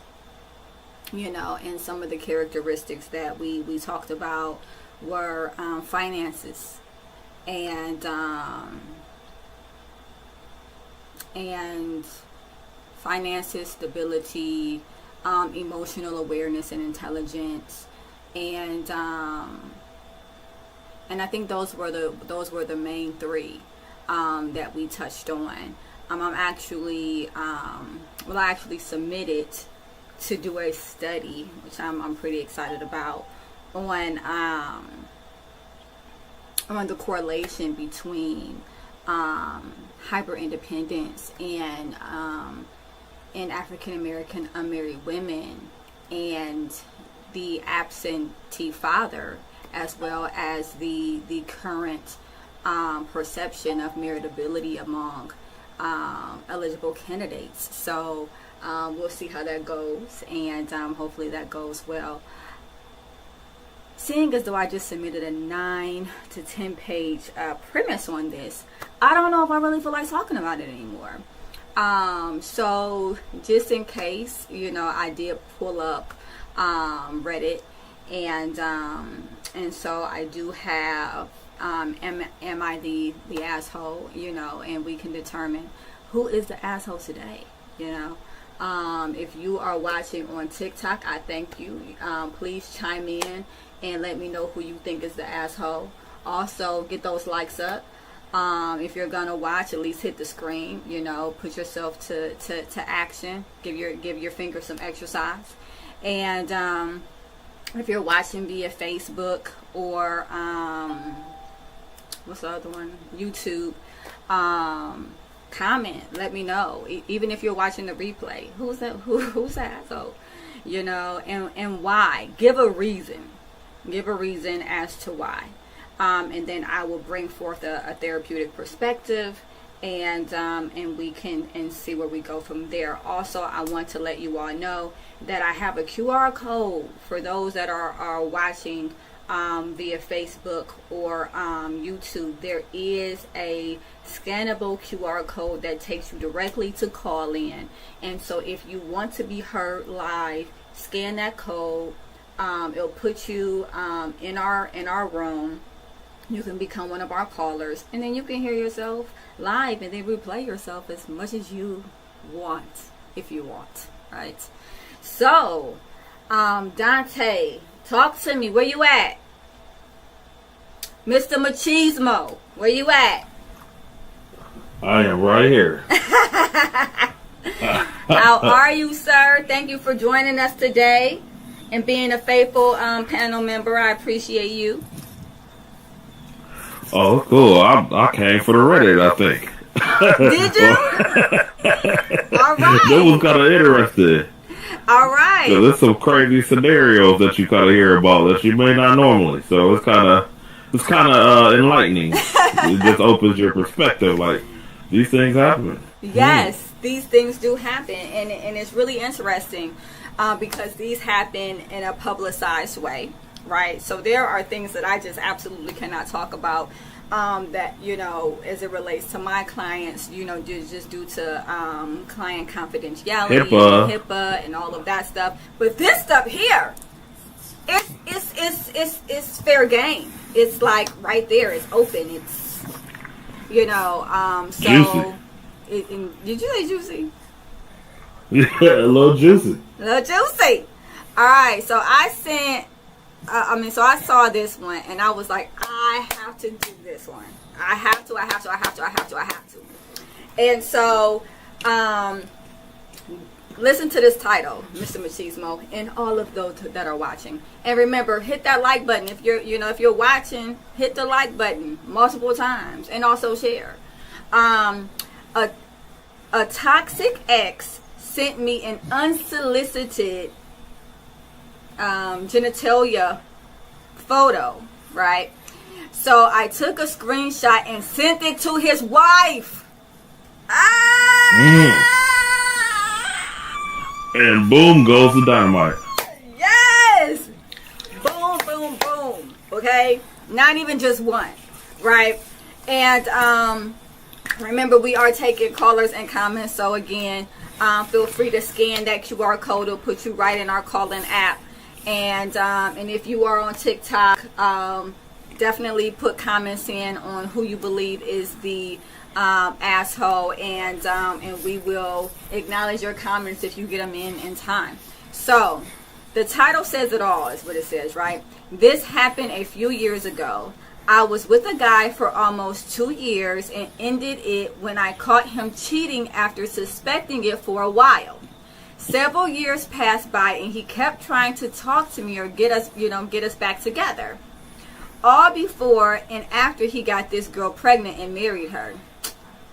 S1: And some of the characteristics that we talked about were finances and finances, stability, emotional awareness and intelligence, and I think those were the main three that we touched on. I actually submitted to do a study, which I'm pretty excited about, on the correlation between hyper independence and African American unmarried women and the absentee father, as well as the current perception of meritability among eligible candidates. So We'll see how that goes, and hopefully that goes well. Seeing as though I just submitted a 9 to 10 page premise on this, I don't know if I really feel like talking about it anymore. So just in case, I did pull up Reddit, and so I do have am I the asshole, and we can determine who is the asshole today. If you are watching on TikTok, I thank you. Please chime in and let me know who you think is the asshole. Also, get those likes up. If you're gonna watch, at least hit the screen. Put yourself to action. Give your fingers some exercise. And if you're watching via Facebook or what's the other one? YouTube. Comment. Let me know. Even if you're watching the replay, who's that? Who's the asshole? And why? Give a reason. Give a reason as to why. And then I will bring forth a therapeutic perspective, and we can see where we go from there. Also, I want to let you all know that I have a QR code for those that are watching via Facebook or YouTube. There is a scannable QR code that takes you directly to call in, and so if you want to be heard live, scan that code. It'll put you in our room. You can become one of our callers, and then you can hear yourself live and then replay yourself as much as you want, if you want, right? So, Dante, talk to me. Where you at? Mr. Machismo, where you at?
S3: I am right here.
S1: How are you, sir? Thank you for joining us today and being a faithful panel member. I appreciate you.
S3: Oh, cool. I came for the Reddit, I think.
S1: Did you? All right.
S3: That was kind of interesting.
S1: All right.
S3: So there's some crazy scenarios that you kind of hear about that you may not normally. So it's kind of enlightening. It just opens your perspective. Like, these things happen.
S1: Yes, these things do happen, and it's really interesting because these happen in a publicized way. Right, so there are things that I just absolutely cannot talk about that, as it relates to my clients, just due to client confidentiality, HIPAA, and all of that stuff. But this stuff here, it's fair game. It's like right there, it's open. It's so
S3: juicy.
S1: Did you say juicy?
S3: Yeah, a little juicy.
S1: A little juicy. All right, so I sent. So I saw this one and I was like, I have to do this one. I have to. And so, listen to this title, Mr. Machismo, and all of those that are watching. And remember, hit that like button. If you're watching, hit the like button multiple times and also share. A toxic ex sent me an unsolicited genitalia photo, right? So I took a screenshot and sent it to his wife.
S3: And boom goes the dynamite.
S1: Yes! Boom, boom, boom. Okay? Not even just one, right? And remember, we are taking callers and comments. So again, feel free to scan that QR code. It'll put you right in our call-in app. And if you are on TikTok, definitely put comments in on who you believe is the asshole, and we will acknowledge your comments if you get them in time. So the title says it all, is what it says, right? This happened a few years ago. I was with a guy for almost 2 years and ended it when I caught him cheating after suspecting it for a while. Several years passed by and he kept trying to talk to me or get us back together. All before and after he got this girl pregnant and married her.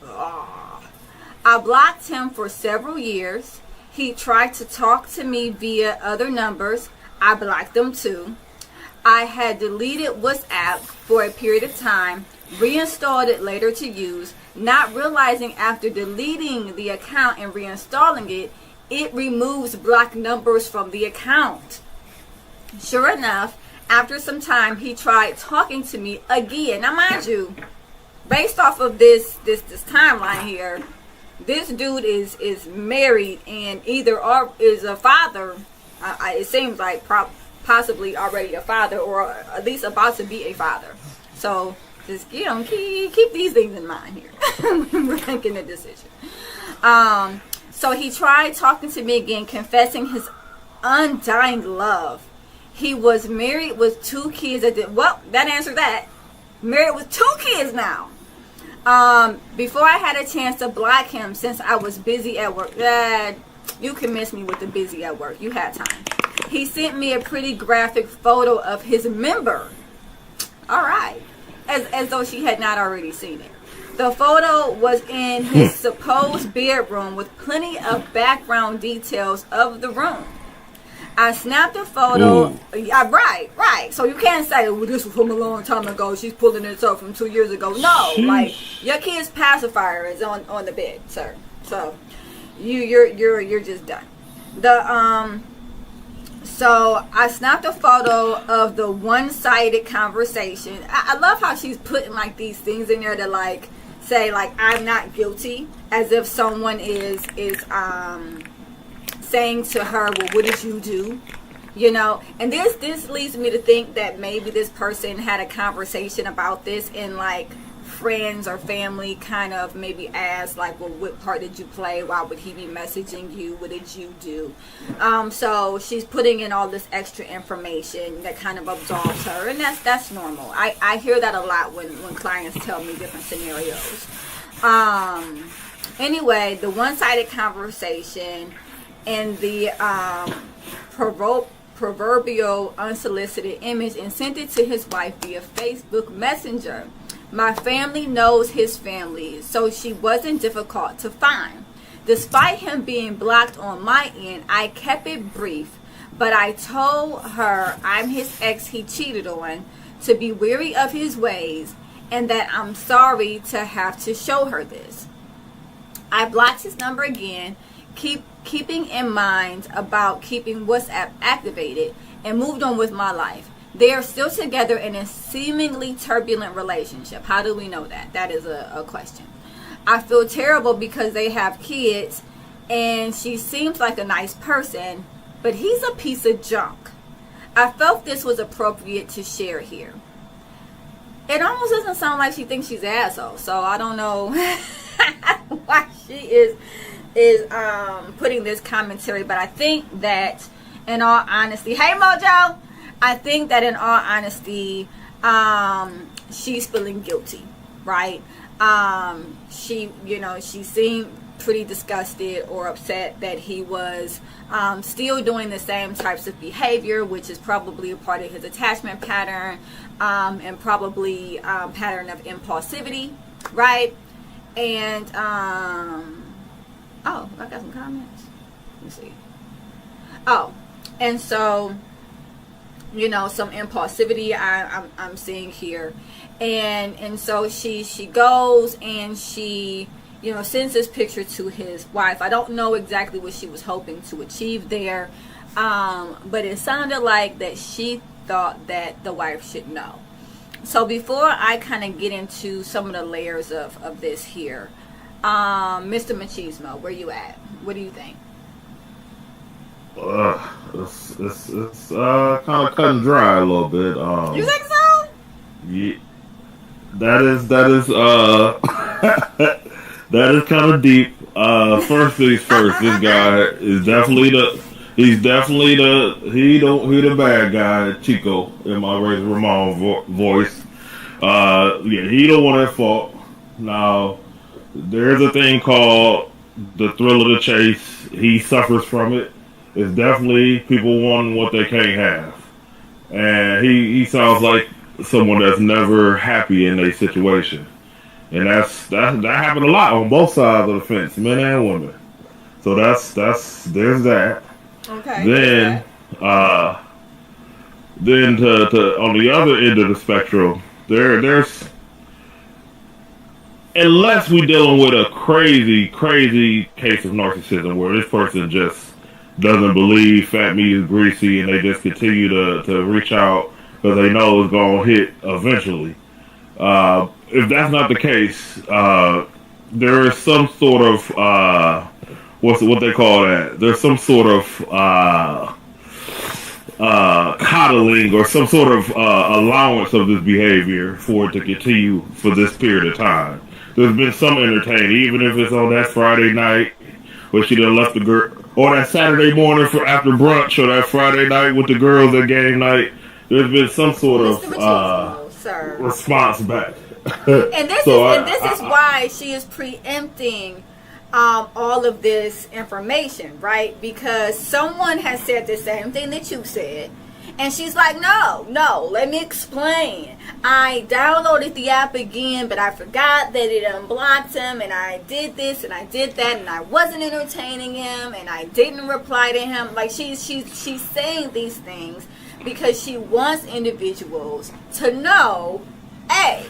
S1: I blocked him for several years. He tried to talk to me via other numbers. I blocked them too. I had deleted WhatsApp for a period of time, reinstalled it later to use, not realizing after deleting the account and reinstalling it, it removes blocked numbers from the account. Sure enough, after some time, he tried talking to me again. Now, mind you, based off of this timeline here, this dude is married and either is a father. It seems like possibly already a father, or at least about to be a father. So just keep these things in mind here when we're making a decision. So he tried talking to me again, confessing his undying love. He was married with 2 kids. That answered that. Married with 2 kids now. Before I had a chance to block him, since I was busy at work. You can miss me with the busy at work. You had time. He sent me a pretty graphic photo of his member. All right. As though she had not already seen it. The photo was in his supposed bedroom with plenty of background details of the room. I snapped a photo. Right. So you can't say, well, this was from a long time ago. She's pulling this up from 2 years ago. No, like your kid's pacifier is on the bed, sir. So you're just done. So I snapped a photo of the one-sided conversation. I love how she's putting like these things in there to like say like I'm not guilty, as if someone is saying to her, well, what did you do? And this leads me to think that maybe this person had a conversation about this, and like friends or family kind of maybe asked like, well, what part did you play? Why would he be messaging you? What did you do? So she's putting in all this extra information that kind of absolves her, and that's normal. I hear that a lot when clients tell me different scenarios. Anyway, the one-sided conversation and the proverbial unsolicited image, and sent it to his wife via Facebook Messenger. My family knows his family, so she wasn't difficult to find. Despite him being blocked on my end, I kept it brief, but I told her I'm his ex he cheated on, to be wary of his ways, and that I'm sorry to have to show her this. I blocked his number again, keeping in mind about keeping WhatsApp activated, and moved on with my life. They are still together in a seemingly turbulent relationship. How do we know that? That is a question. I feel terrible because they have kids, and she seems like a nice person, but he's a piece of junk. I felt this was appropriate to share here. It almost doesn't sound like she thinks she's an asshole, so I don't know why she is putting this commentary, but I think that in all honesty, hey Mojo, I think that in all honesty, she's feeling guilty, right? She seemed pretty disgusted or upset that he was still doing the same types of behavior, which is probably a part of his attachment pattern, and probably pattern of impulsivity, right? And oh, I got some comments. Let me see. Oh, and so some impulsivity I'm seeing here, and so she goes and she sends this picture to his wife. I don't know exactly what she was hoping to achieve there, but it sounded like that she thought that the wife should know. So before I kind of get into some of the layers of this here, Mr. Machismo, where you at? What do you think?
S3: It's kind of cut and dry a little bit.
S1: You think so?
S3: Yeah, that is that is kind of deep. First things first, this guy is definitely the bad guy, Chico, in my Razor Ramon voice. He the one at fault. Now, there's a thing called the thrill of the chase. He suffers from it. It's definitely people wanting what they can't have. And he sounds like someone that's never happy in a situation. And that happened a lot on both sides of the fence, men and women. So there's that.
S1: Okay.
S3: Then to on the other end of the spectrum, there's unless we're dealing with a crazy, crazy case of narcissism where this person just doesn't believe fat meat is greasy and they just continue to reach out because they know it's going to hit eventually. If that's not the case, there is some sort of, what they call that? There's some sort of coddling or some sort of allowance of this behavior for it to continue for this period of time. There's been some entertaining, even if it's on that Friday night where she done left the girl, or that Saturday morning for after brunch, or that Friday night with the girls at game night. There's been some sort of response back.
S1: And this is why she is preempting all of this information, right? Because someone has said the same thing that you said, and she's like, no, let me explain. I downloaded the app again, but I forgot that it unblocked him, and I did this and I did that, and I wasn't entertaining him, and I didn't reply to him. Like she's saying these things because she wants individuals to know, hey,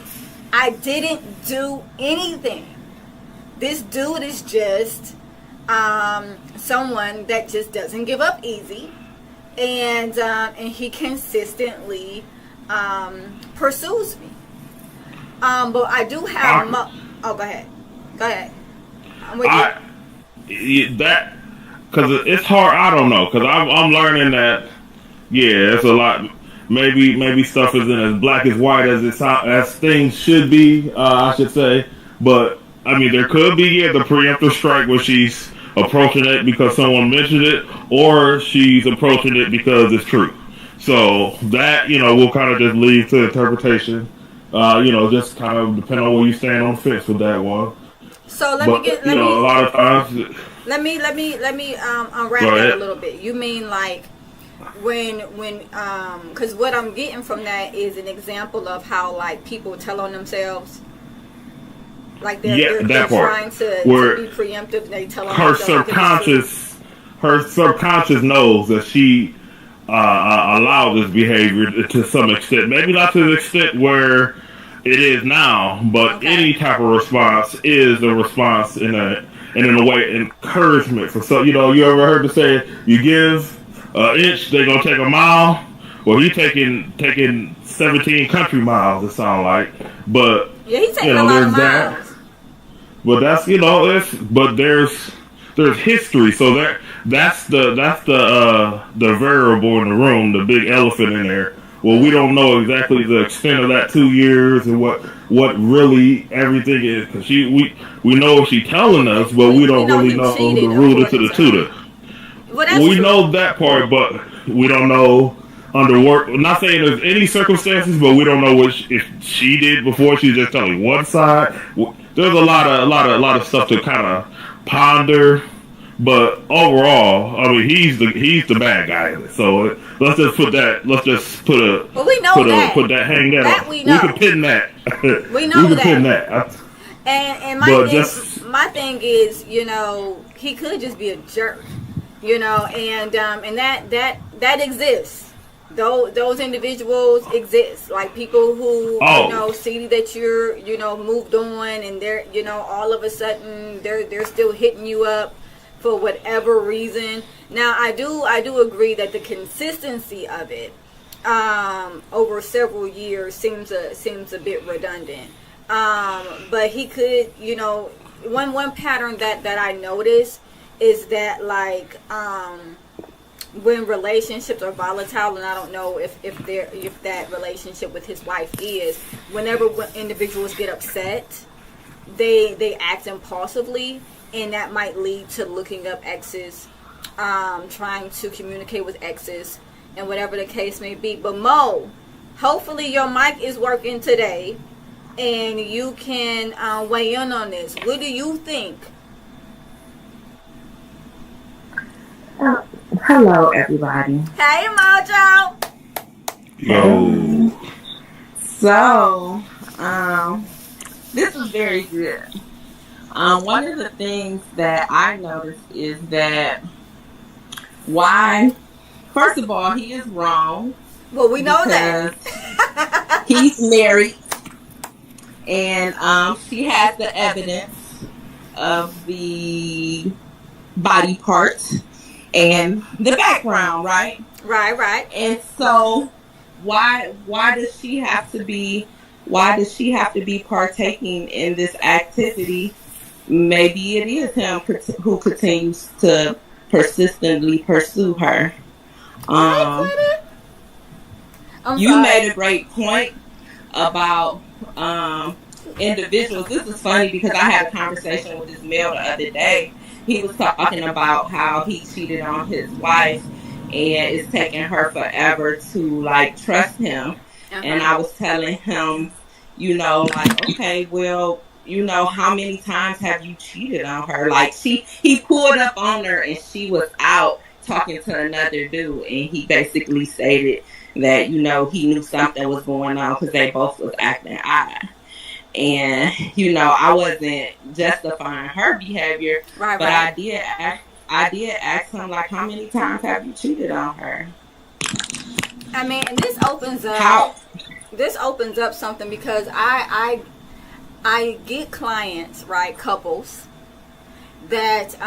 S1: I didn't do anything. This dude is just someone that just doesn't give up easy, and he consistently pursues me. But I do have go ahead. I'm with you.
S3: That because it's hard. I don't know because I'm learning that. Yeah, it's a lot. Maybe stuff isn't as black as white as things should be. I should say, but. I mean, there could be, the preemptive strike where she's approaching it because someone mentioned it, or she's approaching it because it's true. So that, will kind of just lead to interpretation. Just kind of depending on where you stand on the fence with that one.
S1: So a lot of
S3: times.
S1: Let me unwrap that a little bit. You mean like when because what I'm getting from that is an example of how like people tell on themselves. Like they're trying to be preemptive. They tell
S3: her subconscious knows that she allowed this behavior to some extent. Maybe not to the extent where it is now, but any type of response is a response in a way encouragement for some. You ever heard the saying, "You give an inch, they gonna take a mile." Well, he's taking 17 country miles. It sounds like, but
S1: yeah, he's taking a lot of miles.
S3: But that's but there's history, so that's the variable in the room, the big elephant in there. Well, we don't know exactly the extent of that 2 years and what really everything is, because we know what she's telling us, but we don't really know the rooter to the tutor. We know that part, but we don't know under work. I'm not saying there's any circumstances, but we don't know if she did before. She's just telling one side. There's a lot of stuff to kind of ponder, but overall, I mean, he's the bad guy. So let's just put that. Let's just put that hang that.
S1: That we know.
S3: We can pin that.
S1: We know
S3: we can pin that.
S1: And my thing is, he could just be a jerk, and that exists. Those individuals exist, like people who see that you're moved on, and they're all of a sudden they're still hitting you up for whatever reason. Now I do agree that the consistency of it over several years seems a bit redundant. But he could, one pattern that I noticed is that like when relationships are volatile, and I don't know if that relationship with his wife is, whenever individuals get upset, they act impulsively, and that might lead to looking up exes, trying to communicate with exes, and whatever the case may be. But Mo, hopefully your mic is working today, and you can weigh in on this. What do you think?
S5: Hello, everybody.
S1: Hey, Mojo.
S3: Yo.
S5: So, this is very good. One of the things that I noticed is that first of all, he is wrong.
S1: Well, we know that.
S5: He's married. and she has the evidence of the body parts and the background, right?
S1: Right.
S5: And so why does she have to be partaking in this activity? Maybe it is him who continues to persistently pursue her. You made a great point about individuals. This is funny because I had a conversation with this male the other day. He was talking about how he cheated on his wife and it's taking her forever to like trust him. And I was telling him, you know, like, okay, well, you know, how many times have you cheated on her? Like he pulled up on her and she was out talking to another dude, and he basically stated that, you know, he knew something was going on because they both was acting odd. And, you know, I wasn't justifying her behavior, but I did ask him, like, how many times have you cheated on her?
S1: I mean, and this opens up something, because I get clients, right, couples that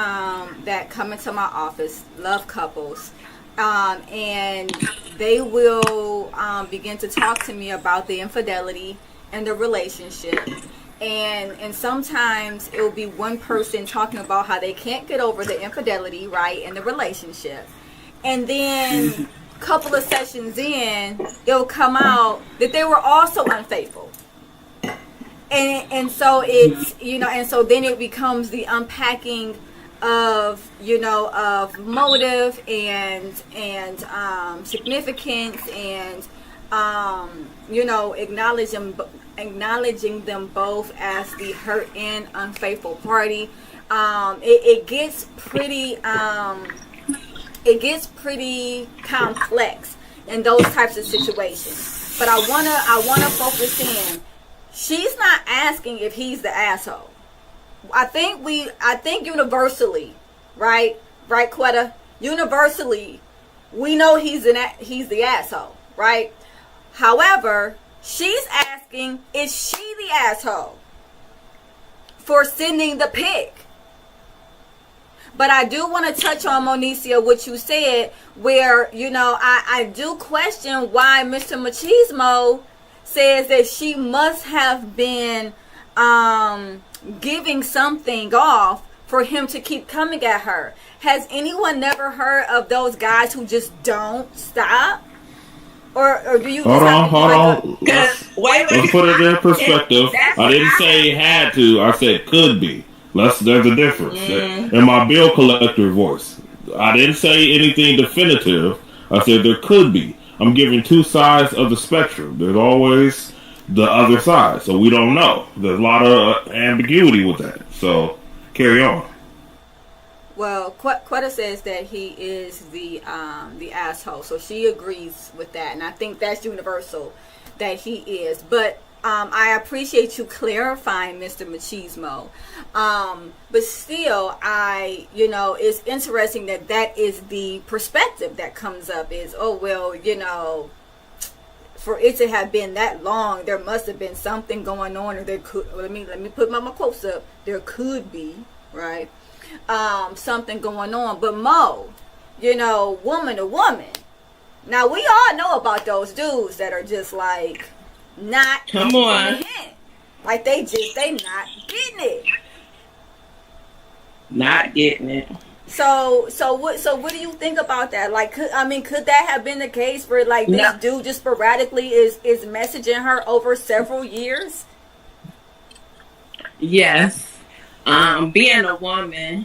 S1: come into my office, love couples, and they will begin to talk to me about the infidelity and the relationship, and sometimes it will be one person talking about how they can't get over the infidelity, right, in the relationship, and then a couple of sessions in, it'll come out that they were also unfaithful. And so it's, you know, and so then it becomes the unpacking of, you know, of motive and significance, and you know, acknowledging them both as the hurt and unfaithful party. It gets pretty complex in those types of situations. But I wanna focus in. She's not asking if he's the asshole. I think universally, right, Quetta? Universally, we know he's the asshole, right? However, she's asking, is she the asshole for sending the pic? But I do want to touch on, Monicia, what you said, where, you know, I do question why Mr. Machismo says that she must have been giving something off for him to keep coming at her. Has anyone never heard of those guys who just don't stop? Or do you
S7: hold on. Let's put it in perspective. I didn't say had to. I said could be. There's a difference. In my bill collector voice, I didn't say anything definitive. I said there could be. I'm giving two sides of the spectrum. There's always the other side, so we don't know. There's a lot of ambiguity with that. So carry on.
S1: Well, Quetta says that he is the asshole, so she agrees with that, and I think that's universal that he is. But I appreciate you clarifying, Mr. Machismo. But still, it's interesting that is the perspective that comes up is, oh, well, you know, for it to have been that long, there must have been something going on, or there could, let me put my quotes up, there could be, right, something going on. But Mo, you know, woman to woman, now we all know about those dudes that are just like, not
S5: come on,
S1: like they not getting it.
S5: Not getting it.
S1: So what do you think about that? Like, could that have been the case where, like, this dude just sporadically is messaging her over several years?
S5: Yes. Being a woman,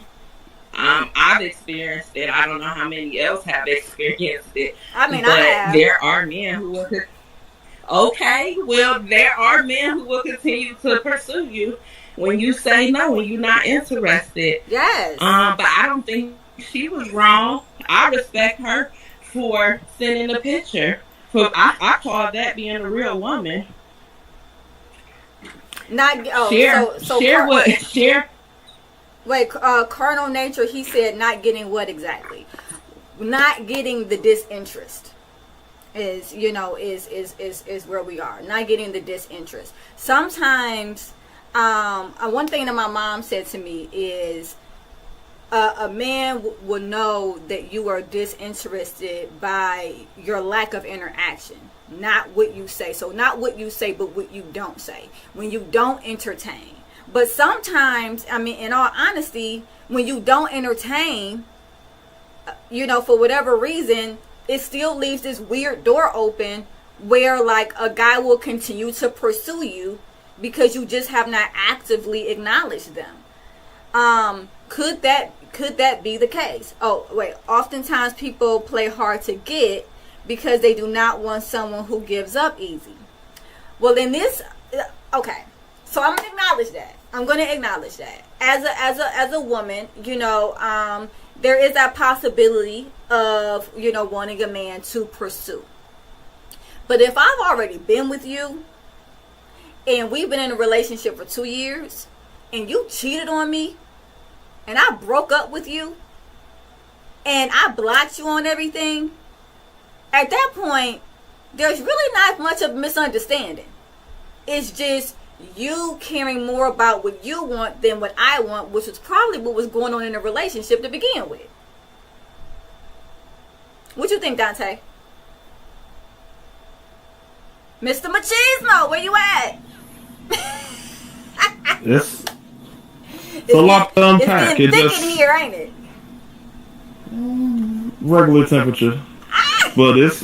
S5: I've experienced it. I don't know how many else have experienced it.
S1: I have.
S5: There are men who will. Okay, well, there are men who will continue to pursue you when you say no, when you're not interested.
S1: Yes.
S5: But I don't think she was wrong. I respect her for sending the picture. I call that being a real woman. Share.
S1: Wait, carnal nature. He said not getting what exactly? Not getting the disinterest. is where we are, not getting the disinterest. Sometimes one thing that my mom said to me is a man will know that you are disinterested by your lack of interaction, not what you say. So not what you say, but what you don't say, when you don't entertain. But sometimes, I mean, in all honesty, when you don't entertain, for whatever reason, it still leaves this weird door open where like a guy will continue to pursue you because you just have not actively acknowledged them. Could that be the case? Oh, wait. Oftentimes people play hard to get because they do not want someone who gives up easy. Well, in this, okay. So I'm going to acknowledge that. As a woman, there is that possibility of, wanting a man to pursue. But if I've already been with you and we've been in a relationship for 2 years and you cheated on me and I broke up with you and I blocked you on everything, at that point, there's really not much of a misunderstanding. It's just you caring more about what you want than what I want, which was probably what was going on in the relationship to begin with. What you think, Dante? Mr. Machismo, where you at?
S7: It's a lot to unpack.
S1: It's getting thick in here, ain't it?
S7: Regular temperature. But it's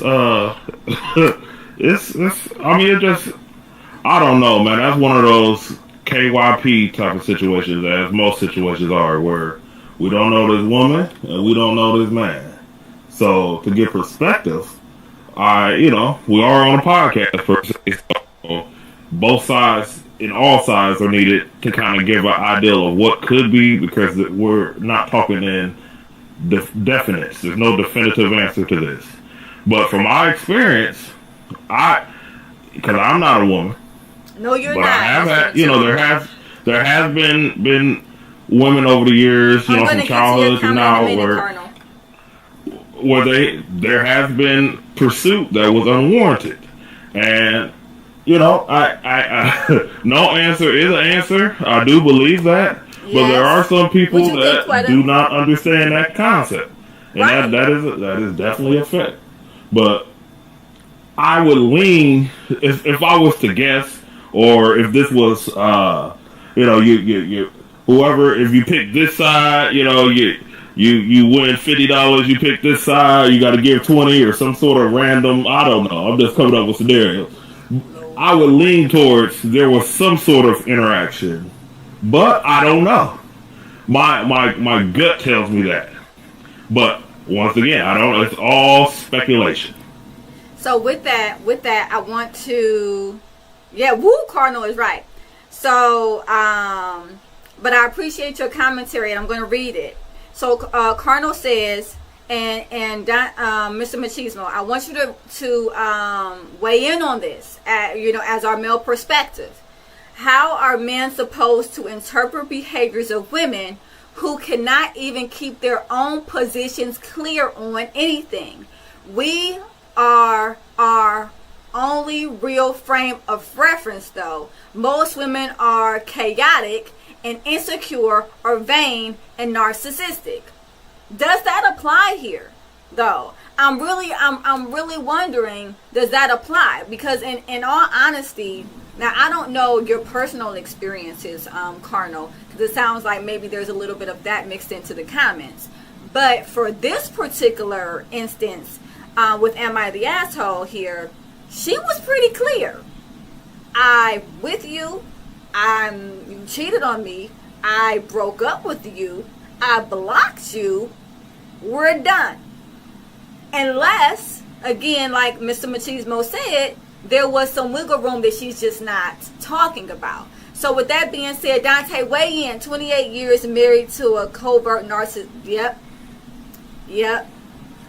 S7: I don't know, man. That's one of those KYP type of situations, as most situations are, where we don't know this woman and we don't know this man. So to get perspective, we are on a podcast per se, so both sides and all sides are needed to kind of give an idea of what could be, because we're not talking in definites. There's no definitive answer to this. But from my experience, because I'm not a woman.
S1: No, you're
S7: but
S1: not.
S7: I have had, there has been women over the years, from childhood to now, where there has been pursuit that was unwarranted, and I no answer is an answer. I do believe that, yes. But there are some people that do not understand that concept, and right. that is definitely a fact. But I would lean, if I was to guess, or if this was, you whoever, if you pick this side, you win $50, you pick this side, you got to give 20 or some sort of random, I don't know, I'm just coming up with scenarios. I would lean towards there was some sort of interaction, but I don't know. My gut tells me that. But once again, I don't know, it's all speculation.
S1: So with that, I want to, Cardinal is right. So, but I appreciate your commentary, and I'm going to read it. So, Cardinal says, and Mr. Machismo, I want you to weigh in on this, as our male perspective. How are men supposed to interpret behaviors of women who cannot even keep their own positions clear on anything? We are our only real frame of reference, though. Most women are chaotic and insecure or vain and narcissistic. Does that apply here, though? I'm really wondering, does that apply? Because in all honesty, now I don't know your personal experiences, Cardinal, because it sounds like maybe there's a little bit of that mixed into the comments. But for this particular instance, with Am I the Asshole here, she was pretty clear. I with you, you cheated on me, I broke up with you, I blocked you, we're done. Unless, again, like Mr. Machismo said, there was some wiggle room that she's just not talking about. So with that being said, Dante, weigh in. 28 years married to a covert narcissist. Yep.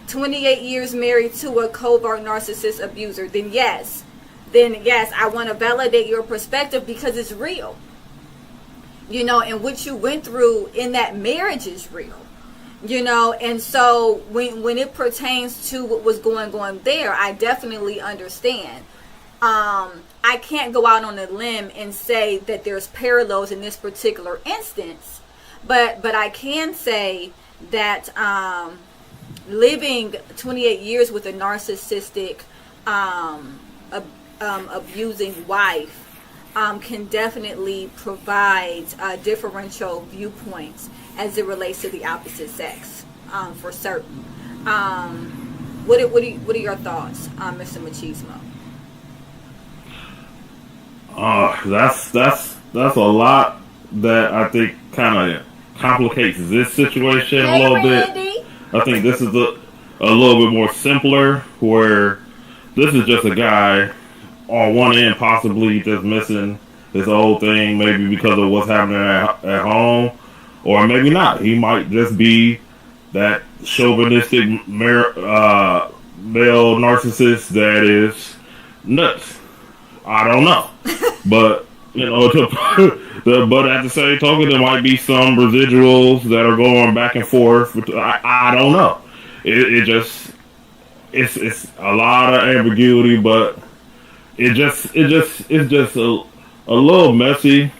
S1: 28 years married to a covert narcissist abuser. Then yes, I want to validate your perspective because it's real. And what you went through in that marriage is real. You know, and so when it pertains to what was going on there, I definitely understand. I can't go out on a limb and say that there's parallels in this particular instance, but I can say that living 28 years with a narcissistic, abusing wife can definitely provide differential viewpoints as it relates to the opposite sex, for certain. What are your thoughts, Mr. Machismo?
S7: That's a lot that I think kind of complicates this situation a little bit. I think this is a little bit more simpler, where this is just a guy on one end possibly just missing his whole thing, maybe because of what's happening at home, or maybe not. He might just be that chauvinistic male narcissist that is nuts. I don't know. But, you know, but at the same token, there might be some residuals that are going back and forth. I don't know. It's a lot of ambiguity, but it's just a little messy.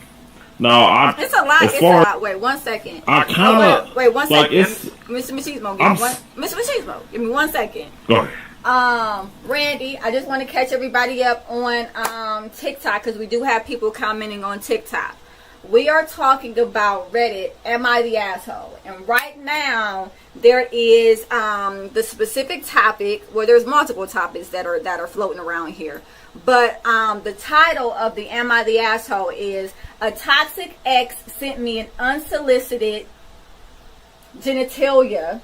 S7: Now,
S1: it's a lot. Wait 1 second.
S7: I kind of
S1: wait 1 second.
S7: Like
S1: Mr. Machismo, Mr. Machismo, give me 1 second.
S7: Go ahead.
S1: Randy, I just want to catch everybody up on TikTok, because we do have people commenting on TikTok. We are talking about Reddit, Am I the Asshole? And right now there is the specific topic, well, there's multiple topics that are floating around here. But the title of the Am I the Asshole is A Toxic Ex Sent Me an Unsolicited Genitalia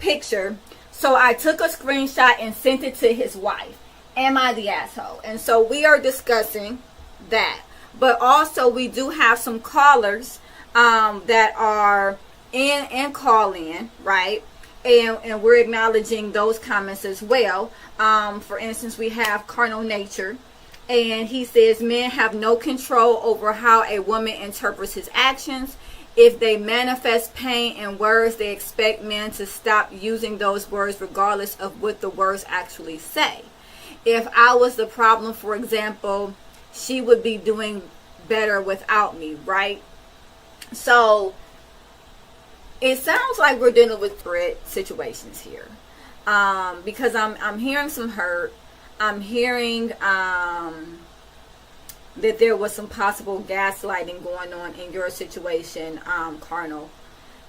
S1: picture. So I took a screenshot and sent it to his wife. Am I the asshole? And so we are discussing that. But also we do have some callers that are in call-in, right? And we're acknowledging those comments as well. For instance, we have Carnal Nature. And he says, men have no control over how a woman interprets his actions. If they manifest pain in words, they expect men to stop using those words regardless of what the words actually say. If I was the problem, for example, she would be doing better without me, right? So it sounds like we're dealing with threat situations here, because I'm hearing some hurt. I'm hearing that there was some possible gaslighting going on in your situation, Carnal.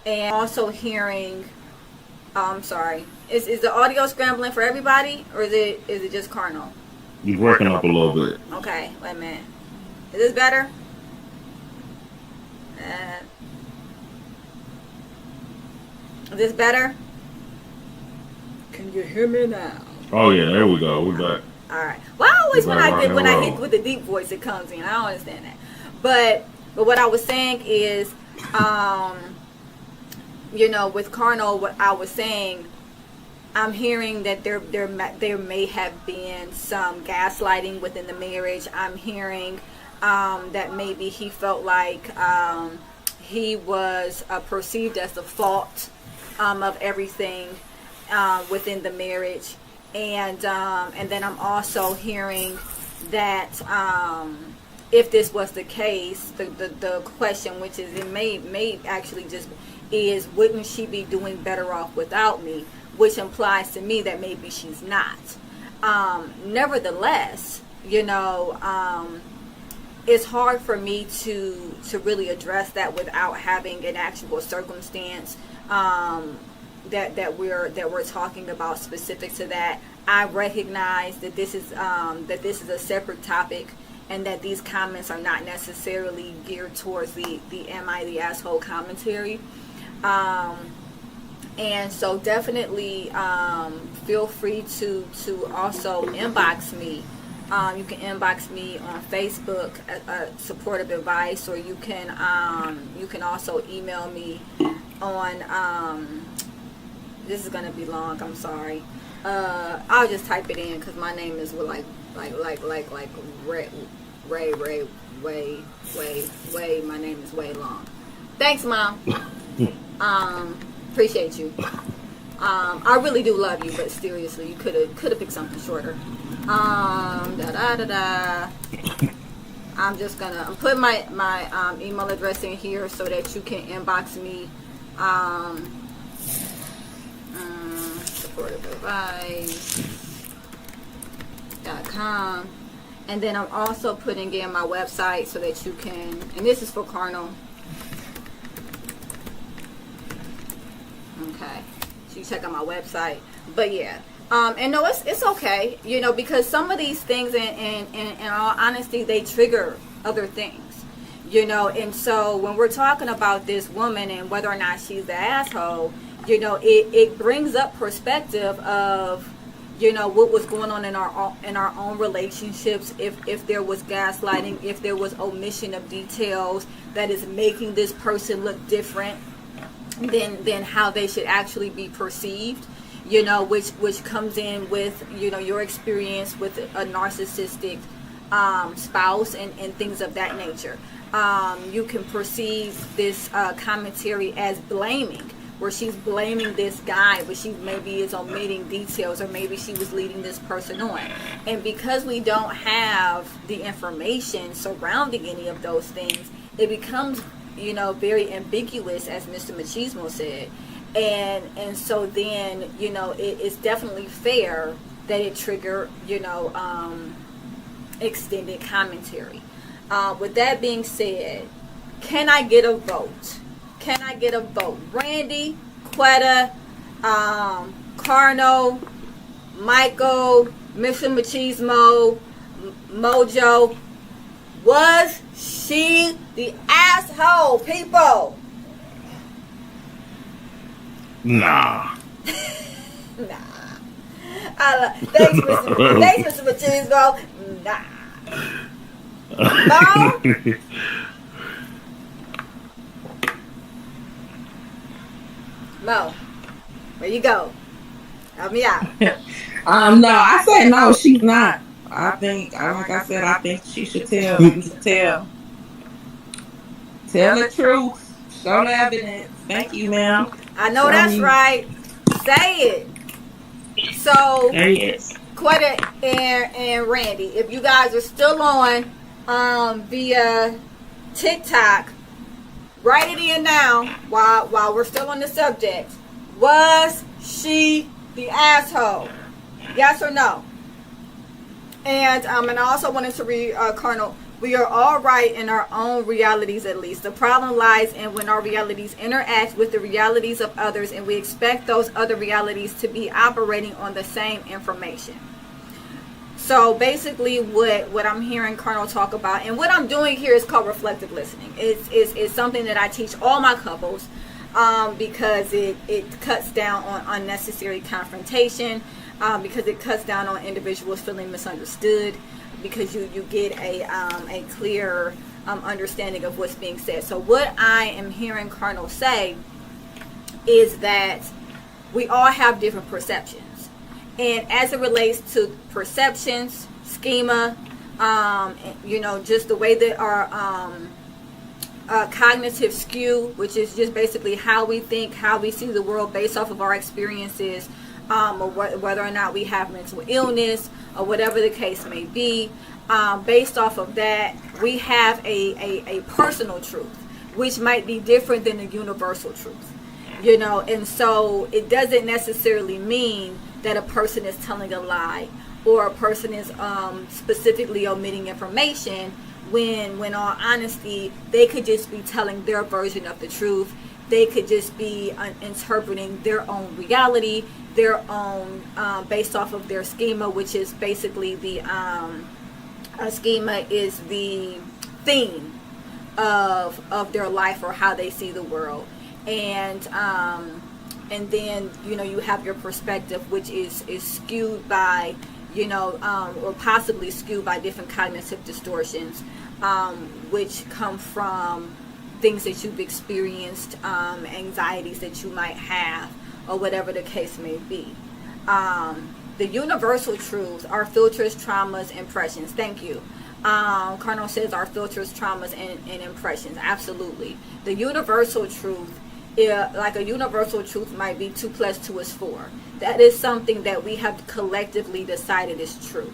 S1: And also hearing, I'm sorry, is the audio scrambling for everybody, or is it just Carnal?
S7: You're working up a little bit.
S1: Okay, wait a minute. Is this better? Is this better? Can you hear me now?
S7: Oh yeah, there we go. We're back.
S1: All right. Well, always when I hit with the deep voice, it comes in. I don't understand that. But what I was saying is, with Carnal, what I was saying, I'm hearing that there may have been some gaslighting within the marriage. I'm hearing that maybe he felt like he was perceived as the fault of everything within the marriage. And then I'm also hearing that if this was the case, the question, which is, it may actually just is, wouldn't she be doing better off without me? Which implies to me that maybe she's not. Nevertheless, it's hard for me to really address that without having an actual circumstance that we're talking about specific to that. I recognize that this is a separate topic, and that these comments are not necessarily geared towards the Am I the Asshole commentary. And so definitely feel free to also inbox me. You can inbox me on Facebook, supportive advice, or you can also email me on. This is gonna be long. I'm sorry. I'll just type it in because my name is like Ray. My name is way long. Thanks, Mom. Appreciate you. I really do love you, but seriously, you could have picked something shorter. I'm putting my email address in here so that you can inbox me. supportiveadvice.com, and then I'm also putting in my website so that you can, and this is for Carnal. Okay, so you check out my website. But yeah, and no, it's okay, you know, because some of these things, in all honesty, they trigger other things, you know. And so when we're talking about this woman and whether or not she's the asshole, you know, it brings up perspective of, you know, what was going on in our own relationships, if there was gaslighting, if there was omission of details that is making this person look different than how they should actually be perceived, you know, which comes in with, you know, your experience with a narcissistic spouse and things of that nature. You can perceive this commentary as blaming, where she's blaming this guy, but she maybe is omitting details, or maybe she was leading this person on. And because we don't have the information surrounding any of those things, it becomes, you know, very ambiguous, as Mr. Machismo said. And so then, you know, it's definitely fair that it trigger, you know, extended commentary. With that being said, can I get a vote? Can I get a vote? Randy, Quetta, Carno, Michael, Mr. Machismo, Mojo. Was she the asshole, people?
S7: Nah.
S1: Nah. Thanks, Mr. Machismo. Nah. No? Mo, where you go? Help me out.
S5: No, I said no, she's not. I think, like I said, I think she should tell the truth. Show the evidence. Thank you, ma'am.
S1: I know that's right. Say it. So, Quetta and Randy, if you guys are still on via TikTok, write it in now while we're still on the subject. Was she the asshole? Yes or no? And I also wanted to read Colonel. We are all right in our own realities, at least. The problem lies in when our realities interact with the realities of others, and we expect those other realities to be operating on the same information. So basically what I'm hearing Colonel talk about, and what I'm doing here is called reflective listening. It's something that I teach all my couples because it cuts down on unnecessary confrontation, because it cuts down on individuals feeling misunderstood, because you get a clear understanding of what's being said. So what I am hearing Colonel say is that we all have different perceptions. And as it relates to perceptions, schema, you know, just the way that our cognitive skew, which is just basically how we think, how we see the world based off of our experiences, or whether or not we have mental illness, or whatever the case may be, based off of that, we have a personal truth, which might be different than the universal truth, you know. And so it doesn't necessarily mean that a person is telling a lie, or a person is specifically omitting information, when all honesty, they could just be telling their version of the truth. They could just be interpreting their own reality, their own, based off of their schema, which is basically the schema is the theme of their life, or how they see the world. And then, you know, you have your perspective, which is skewed by, you know, or possibly skewed by different cognitive distortions, which come from things that you've experienced, anxieties that you might have, or whatever the case may be. The universal truths are filters, traumas, impressions. Thank you. Colonel says our filters, traumas, and impressions. Absolutely. The universal truth like a universal truth might be 2 + 2 is 4. That is something that we have collectively decided is true.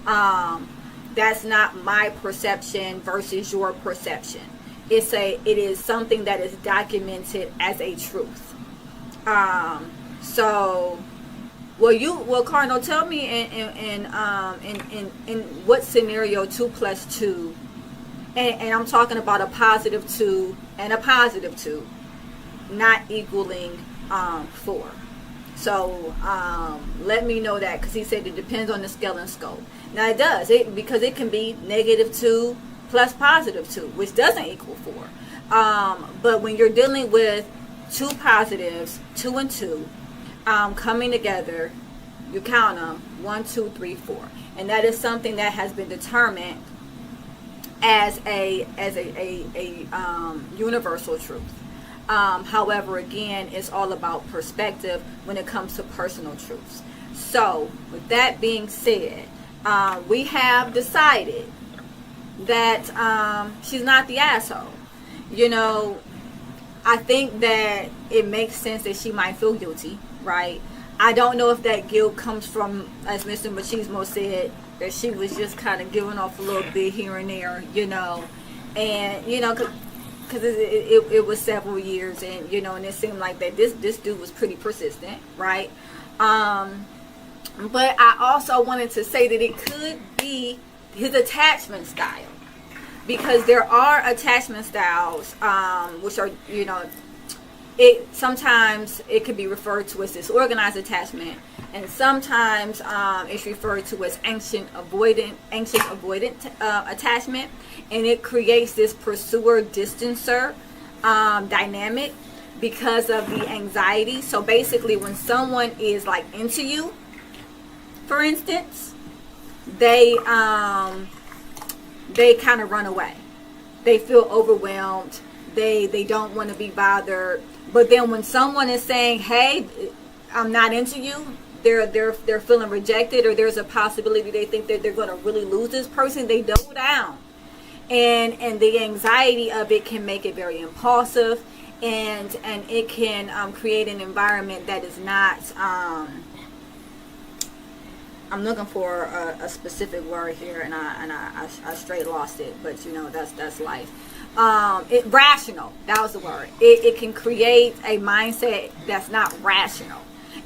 S1: That's not my perception versus your perception. It is something that is documented as a truth. Well, Cardinal, tell me in what scenario 2 + 2, and I'm talking about a positive 2 and a positive 2, not equaling 4. So let me know that, because he said it depends on the scale and scope. Now it does, because it can be -2 plus +2, which doesn't equal 4. But when you're dealing with two positives, 2 and 2, coming together, you count them 1, 2, 3, 4, and that is something that has been determined as a universal truth. However, again, it's all about perspective when it comes to personal truths. So, with that being said, we have decided that she's not the asshole. You know, I think that it makes sense that she might feel guilty, right? I don't know if that guilt comes from, as Mr. Machismo said, that she was just kind of giving off a little bit here and there, you know, and, you know, because it was several years, and, you know, and it seemed like that this dude was pretty persistent, right? But I also wanted to say that it could be his attachment style, because there are attachment styles, which are, you know, sometimes it could be referred to as disorganized attachment, and sometimes it's referred to as anxious avoidant attachment, and it creates this pursuer-distancer dynamic because of the anxiety. So basically, when someone is like into you, for instance, they kind of run away. They feel overwhelmed. They don't want to be bothered. But then when someone is saying, "Hey, I'm not into you," they're feeling rejected, or there's a possibility they think that they're going to really lose this person, they double down. And the anxiety of it can make it very impulsive, and it can create an environment that is not I'm looking for a specific word here, and I straight lost it, but you know, that's life. Rational, that was the word. It can create a mindset that's not rational.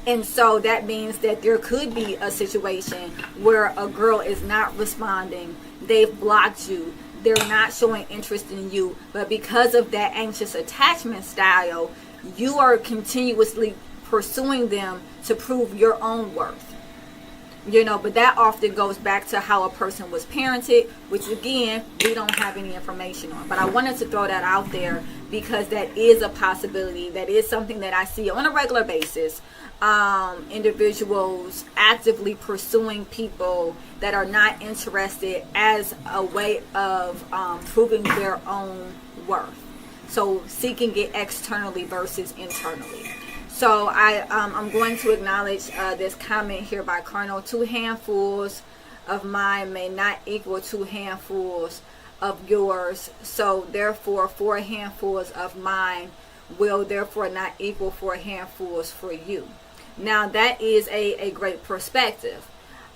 S1: And so that means that there could be a situation where a girl is not responding, they've blocked you, they're not showing interest in you, but because of that anxious attachment style, you are continuously pursuing them to prove your own worth. You know, but that often goes back to how a person was parented, which again, we don't have any information on. But I wanted to throw that out there because that is a possibility. That is something that I see on a regular basis. Individuals actively pursuing people that are not interested as a way of proving their own worth. So seeking it externally versus internally. So I'm going to acknowledge this comment here by Colonel. 2 handfuls of mine may not equal 2 handfuls of yours. So therefore 4 handfuls of mine will therefore not equal 4 handfuls for you. Now that is a great perspective.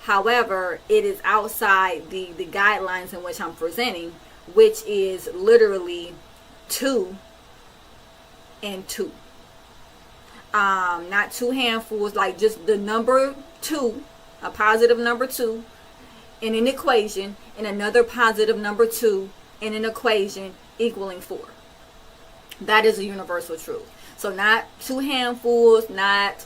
S1: However, it is outside the guidelines in which I'm presenting, which is literally 2 and 2. Not 2 handfuls, like just the number 2, a positive number 2 in an equation, and another positive number 2 in an equation equaling 4. That is a universal truth. So not 2 handfuls, not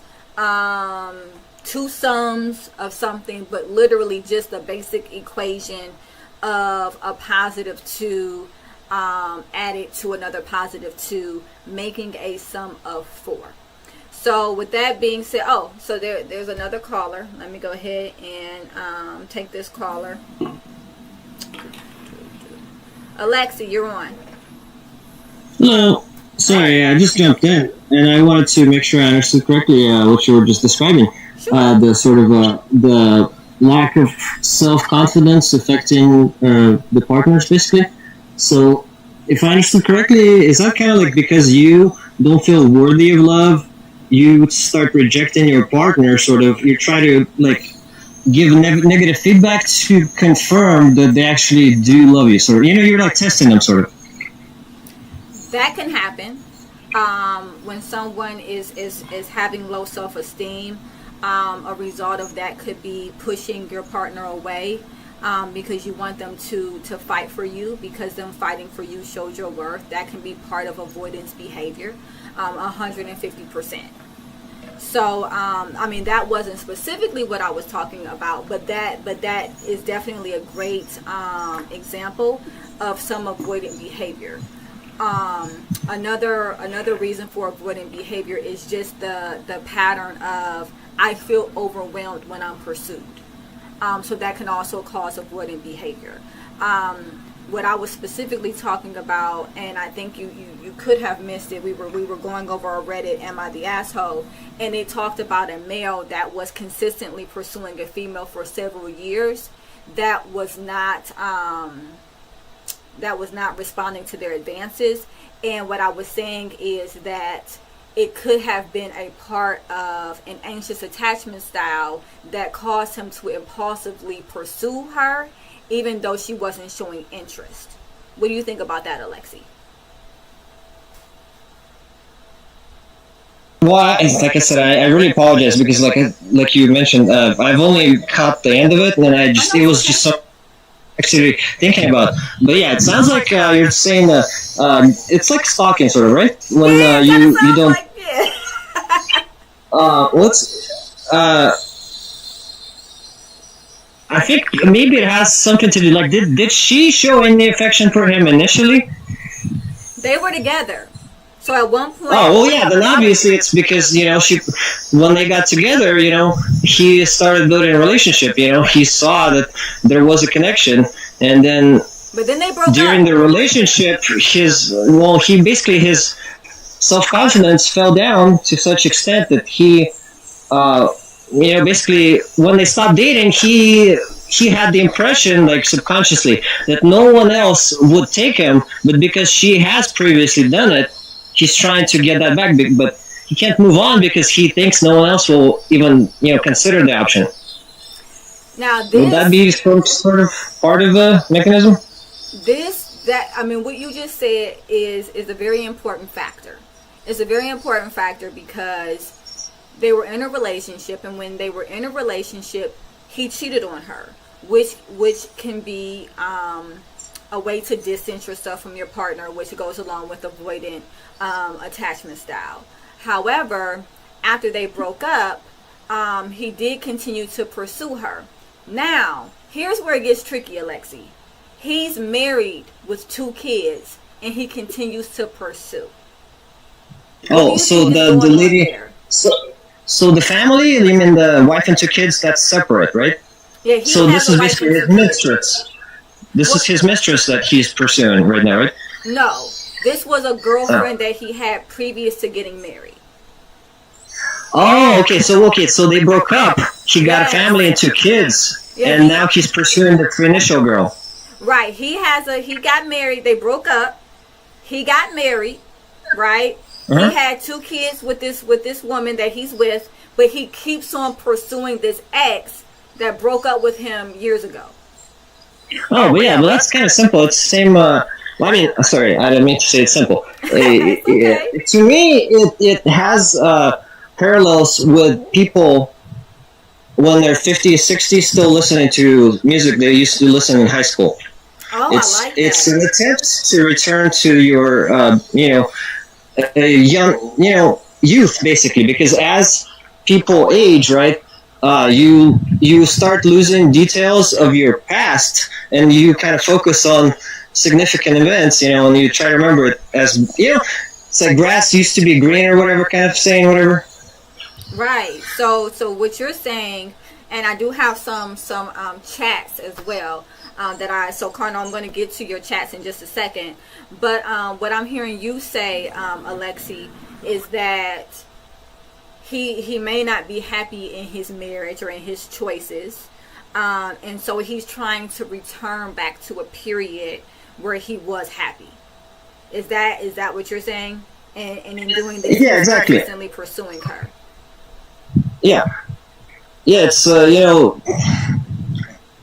S1: 2 sums of something, but literally just a basic equation of a positive 2 added to another positive 2, making a sum of 4. So with that being said, so there's another caller. Let me go ahead and take this caller. Alexi, you're on.
S8: Hello. Sorry, I just jumped in, and I wanted to make sure I understood correctly what you were just describing. Sure. The sort of the lack of self-confidence affecting the partners, basically. So if I understood correctly, is that kind of like because you don't feel worthy of love, you start rejecting your partner. Sort of, you try to like give negative feedback to confirm that they actually do love you. So you're like testing them, sort of.
S1: That can happen when someone is having low self-esteem. A result of that could be pushing your partner away because you want them to fight for you, because them fighting for you shows your worth. That can be part of avoidance behavior, 150%. So, I mean, that wasn't specifically what I was talking about, but that is definitely a great example of some avoidant behavior. Another reason for avoidant behavior is just the pattern of I feel overwhelmed when I'm pursued. So that can also cause avoidant behavior. What I was specifically talking about, and I think you could have missed it. We were going over a Reddit, "Am I the Asshole?" and it talked about a male that was consistently pursuing a female for several years. That was not responding to their advances. And what I was saying is that it could have been a part of an anxious attachment style that caused him to impulsively pursue her, even though she wasn't showing interest. What do you think about that, Alexi?
S8: Well, like I said, I really apologize because, like you mentioned, I've only caught the end of it, and then it was just so actually thinking about. But yeah, it sounds like you're saying it's like stalking, sort of, right? When you don't.
S1: Like,
S8: I think maybe it has something to do. Like, did she show any affection for him initially?
S1: They were together. So at one point.
S8: Oh well, yeah. Then obviously it's because when they got together, he started building a relationship. He saw that there was a connection, and then.
S1: But then they broke
S8: during
S1: up.
S8: the relationship, his self-confidence fell down to such extent that he, basically when they stopped dating, he had the impression, like subconsciously, that no one else would take him, but because she has previously done it, he's trying to get that back, but he can't move on because he thinks no one else will even, consider the option.
S1: Now,
S8: would that be some sort of part of the mechanism?
S1: What you just said is a very important factor. It's a very important factor because they were in a relationship, and when they were in a relationship, he cheated on her, which can be a way to distance yourself from your partner, which goes along with avoidant attachment style. However, after they broke up, he did continue to pursue her. Now, here's where it gets tricky, Alexi. He's married with 2 kids, and he continues to pursue.
S8: Oh, so the lady, so the family, you mean the wife and 2 kids, that's separate, right?
S1: Yeah.
S8: So this is basically his mistress. This is his mistress that he's pursuing right now, right?
S1: No, this was a girlfriend that he had previous to getting married.
S8: Oh, okay. So they broke up. He got a family and 2 kids, and now he's pursuing the initial girl.
S1: Right. He got married. They broke up. He got married, right? Uh-huh. He had 2 kids with this woman that he's with, but he keeps on pursuing this ex that broke up with him years ago.
S8: Oh, well, yeah. Well, that's kind of simple. It's the same. Sorry, I didn't mean to say it's simple.
S1: Okay.
S8: To me, it has parallels with people when they're 50, 60, still listening to music they used to listen in high school.
S1: Oh, I like that.
S8: It's an attempt to return to your, young, youth, basically, because as people age, right, you start losing details of your past, and you kind of focus on significant events, and you try to remember it as, it's like grass used to be green or whatever kind of saying, whatever.
S1: Right. So what you're saying, and I do have some chats as well. Carnal, I'm going to get to your chats in just a second. But what I'm hearing you say, Alexi, is that he may not be happy in his marriage or in his choices. And so he's trying to return back to a period where he was happy. Is that what you're saying? and in doing this,
S8: yeah, exactly.
S1: constantly pursuing her.
S8: Yeah, it's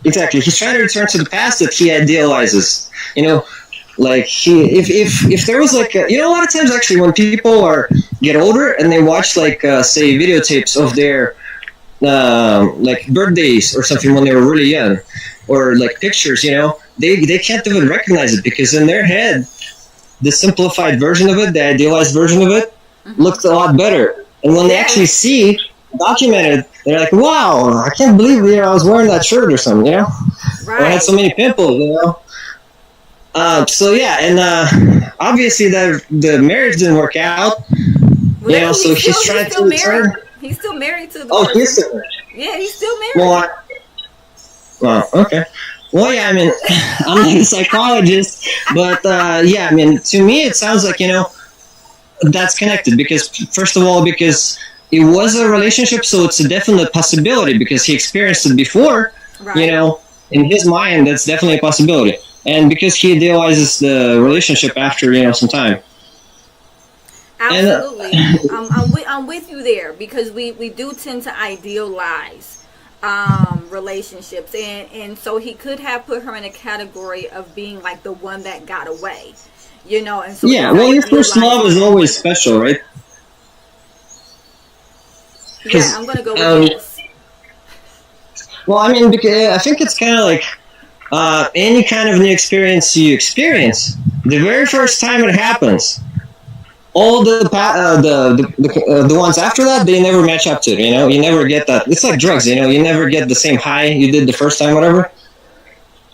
S8: exactly. He's trying to return to the past that he idealizes. Like if there was like a lot of times actually when people get older and they watch like say videotapes of their like birthdays or something when they were really young, or like pictures, they can't even recognize it because in their head the simplified version of it, the idealized version of it, looked a lot better. And when they actually see documented, they're like, wow, I can't believe I was wearing that shirt or something, Right. Or I had so many pimples, so yeah, and obviously the marriage didn't work out.
S1: Well,
S8: so he's trying to return.
S1: He's still married to the
S8: person. He's still married.
S1: Yeah, he's still married.
S8: Well, okay. Well, yeah, I mean, I'm not a psychologist, but yeah, I mean, to me it sounds like, that's connected because, first of all, because it was a relationship, so it's a definite possibility because he experienced it before, right. In his mind, that's definitely a possibility. And because he idealizes the relationship after, some time.
S1: Absolutely. I'm with you there because we do tend to idealize relationships, and so he could have put her in a category of being like the one that got away, and so
S8: yeah, well, your first love is always special, right?
S1: Yeah, I'm gonna go with this.
S8: Well, I mean, because I think it's kind of like any kind of new experience you experience, the very first time it happens, all the ones after that, they never match up to it, you never get that. It's like drugs, you never get the same high you did the first time, whatever.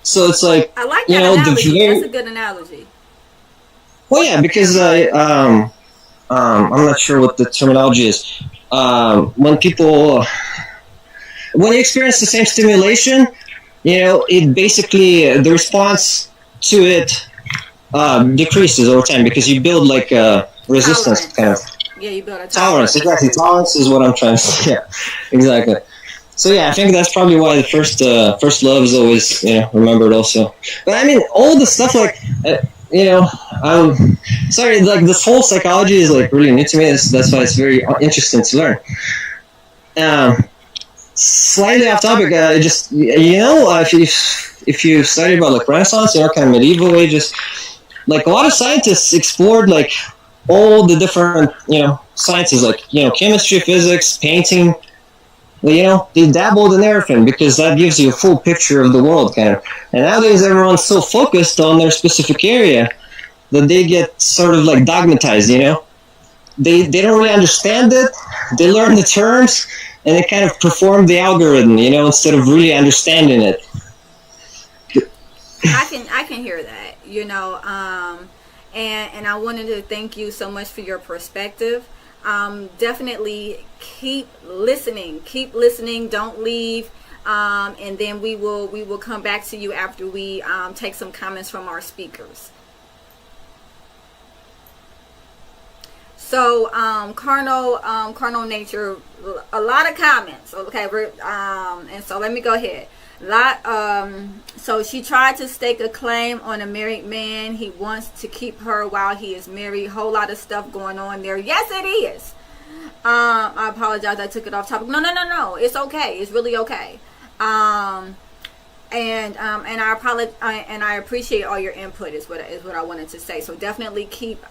S8: So it's like,
S1: I like that analogy. That's a good analogy.
S8: Well, yeah, because I'm not sure what the terminology is. When you experience the same stimulation, it basically, the response to it decreases over time because you build like a resistance kind of.
S1: Yeah, you build a
S8: tolerance. Exactly, tolerance is what I'm trying to say. Yeah, exactly. So yeah, I think that's probably why the first love is always remembered also. But I mean, all the stuff like sorry, like this whole psychology is like really new to me. That's why it's very interesting to learn. Slightly off topic, just if you study about like Renaissance, kind of medieval ages, like a lot of scientists explored like all the different sciences, like chemistry, physics, painting. They dabbled in everything because that gives you a full picture of the world, kind of. And nowadays, everyone's so focused on their specific area that they get sort of like dogmatized. They don't really understand it. They learn the terms and they kind of perform the algorithm, instead of really understanding it.
S1: I can hear that, and I wanted to thank you so much for your perspective. Definitely keep listening, don't leave, and then we will come back to you after we take some comments from our speakers. So carnal nature, a lot of comments. Okay, and so let me go ahead. So she tried to stake a claim on a married man. He wants to keep her while he is married. Whole lot of stuff going on there. Yes, it is. I apologize. I took it off topic. No. It's okay. It's really okay. And I apologize. And I appreciate all your input. Is what I wanted to say. So definitely keep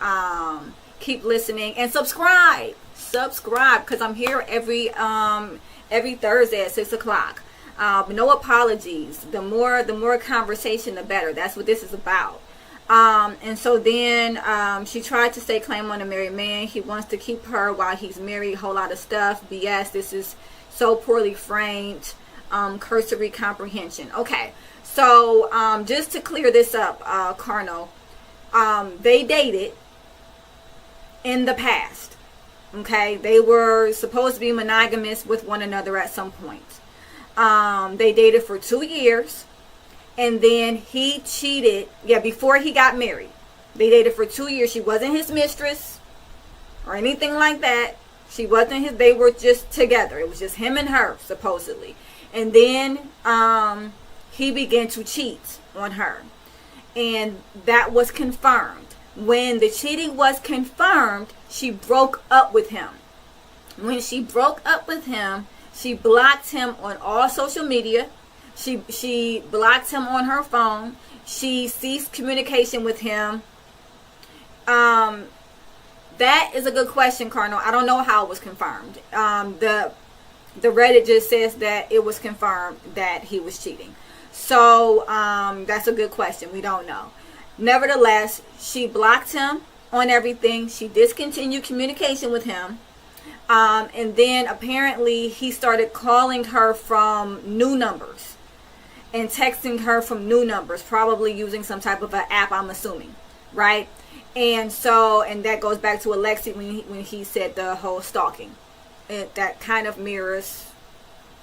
S1: listening and subscribe because I'm here every Thursday at 6:00. No apologies. The more conversation, the better. That's what this is about. And so then she tried to stake claim on a married man. He wants to keep her while he's married. Whole lot of stuff. BS. This is so poorly framed. Cursory comprehension. Okay. So just to clear this up, Carnal, they dated in the past. Okay. They were supposed to be monogamous with one another at some point. They dated for 2 years, and then he cheated. Yeah, before he got married, they dated for 2 years. She wasn't his mistress or anything like that. She wasn't his. They were just together. It was just him and her, supposedly. And then he began to cheat on her, and that was confirmed. when the cheating was confirmed, she broke up with him. When she broke up with him, she blocked him on all social media. She blocked him on her phone. She ceased communication with him. That is a good question, Cardinal. I don't know how it was confirmed. The Reddit just says that it was confirmed that he was cheating. So that's a good question. We don't know. Nevertheless, she blocked him on everything. She discontinued communication with him. And then apparently he started calling her from new numbers and texting her from new numbers, probably using some type of an app, I'm assuming, right? And so, and that goes back to Alexi when he said the whole stalking. That kind of mirrors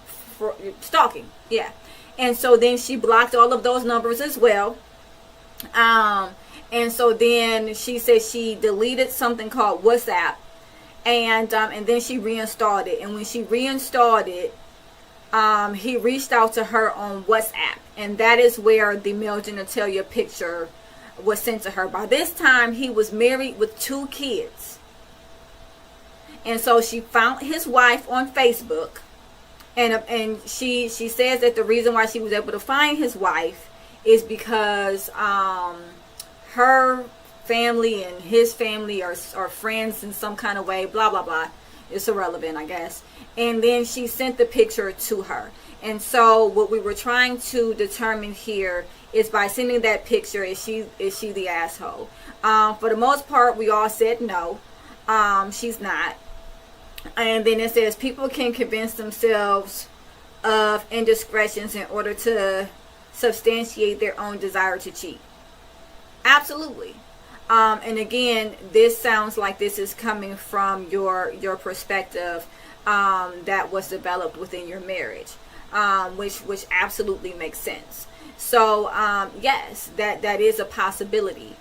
S1: for stalking, yeah. And so then she blocked all of those numbers as well. And so then she said she deleted something called WhatsApp. And then she reinstalled it. And when she reinstalled it, he reached out to her on WhatsApp. And that is where the male genitalia picture was sent to her. By this time, he was married with 2 kids. And so she found his wife on Facebook. And she says that the reason why she was able to find his wife is because her family and his family are friends in some kind of way, blah, blah, blah. It's irrelevant, I guess. And then she sent the picture to her. And so what we were trying to determine here is by sending that picture, is she the asshole? For the most part, we all said no. She's not. And then it says people can convince themselves of indiscretions in order to substantiate their own desire to cheat. Absolutely. And again, this sounds like this is coming from your perspective that was developed within your marriage, which absolutely makes sense. So yes, that is a possibility.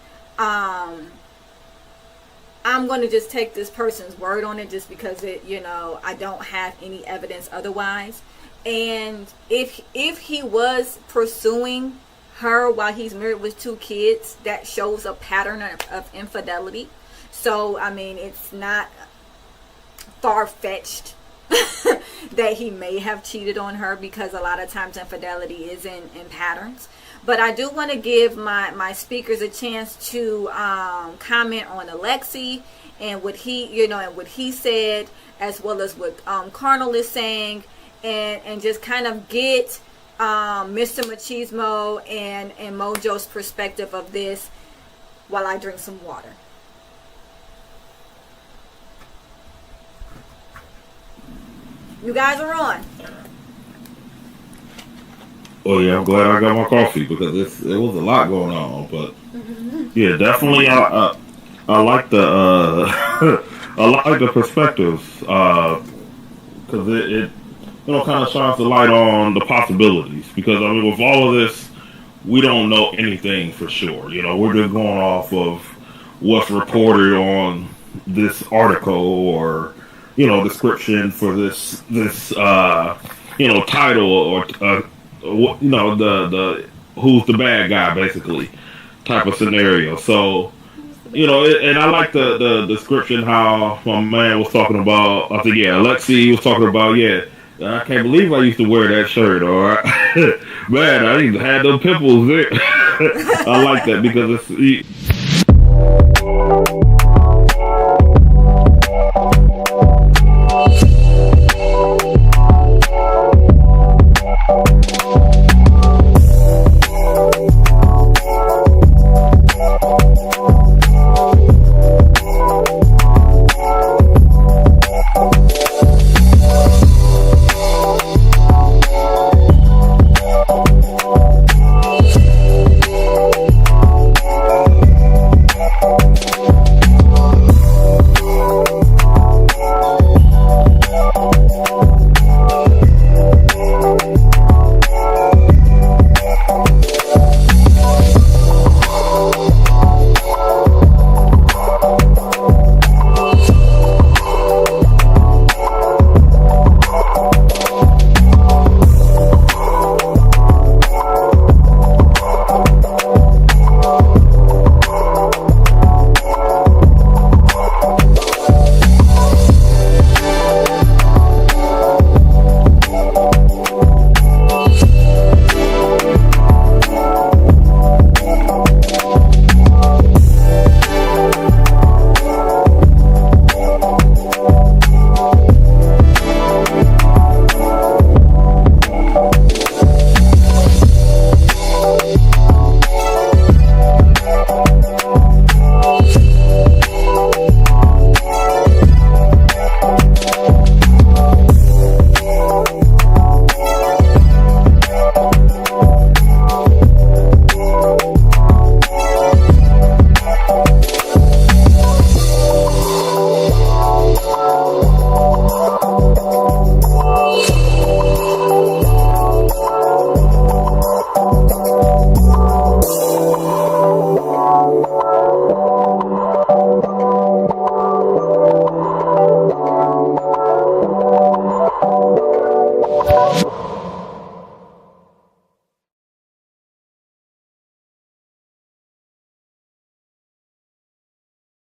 S1: I'm going to just take this person's word on it just because I don't have any evidence otherwise. And if he was pursuing her while he's married with 2 kids, that shows a pattern of infidelity. So I mean, it's not far-fetched that he may have cheated on her, because a lot of times infidelity is in patterns. But I do want to give my speakers a chance to comment on Alexi and what he said, as well as what Carnal is saying, and just kind of get Mr. Machismo and Mojo's perspective of this while I drink some water. You guys are on.
S7: Oh yeah, I'm glad I got my coffee because it was a lot going on. But yeah, definitely I like the I like the perspectives because it kind of shines the light on the possibilities. Because I mean, with all of this, we don't know anything for sure. We're just going off of what's reported on this article or description for this title or the who's the bad guy basically type of scenario. So and I like the description how my man was talking about. I think Alexi was talking about I can't believe I used to wear that shirt, or man, I even had them pimples there. I like that because it's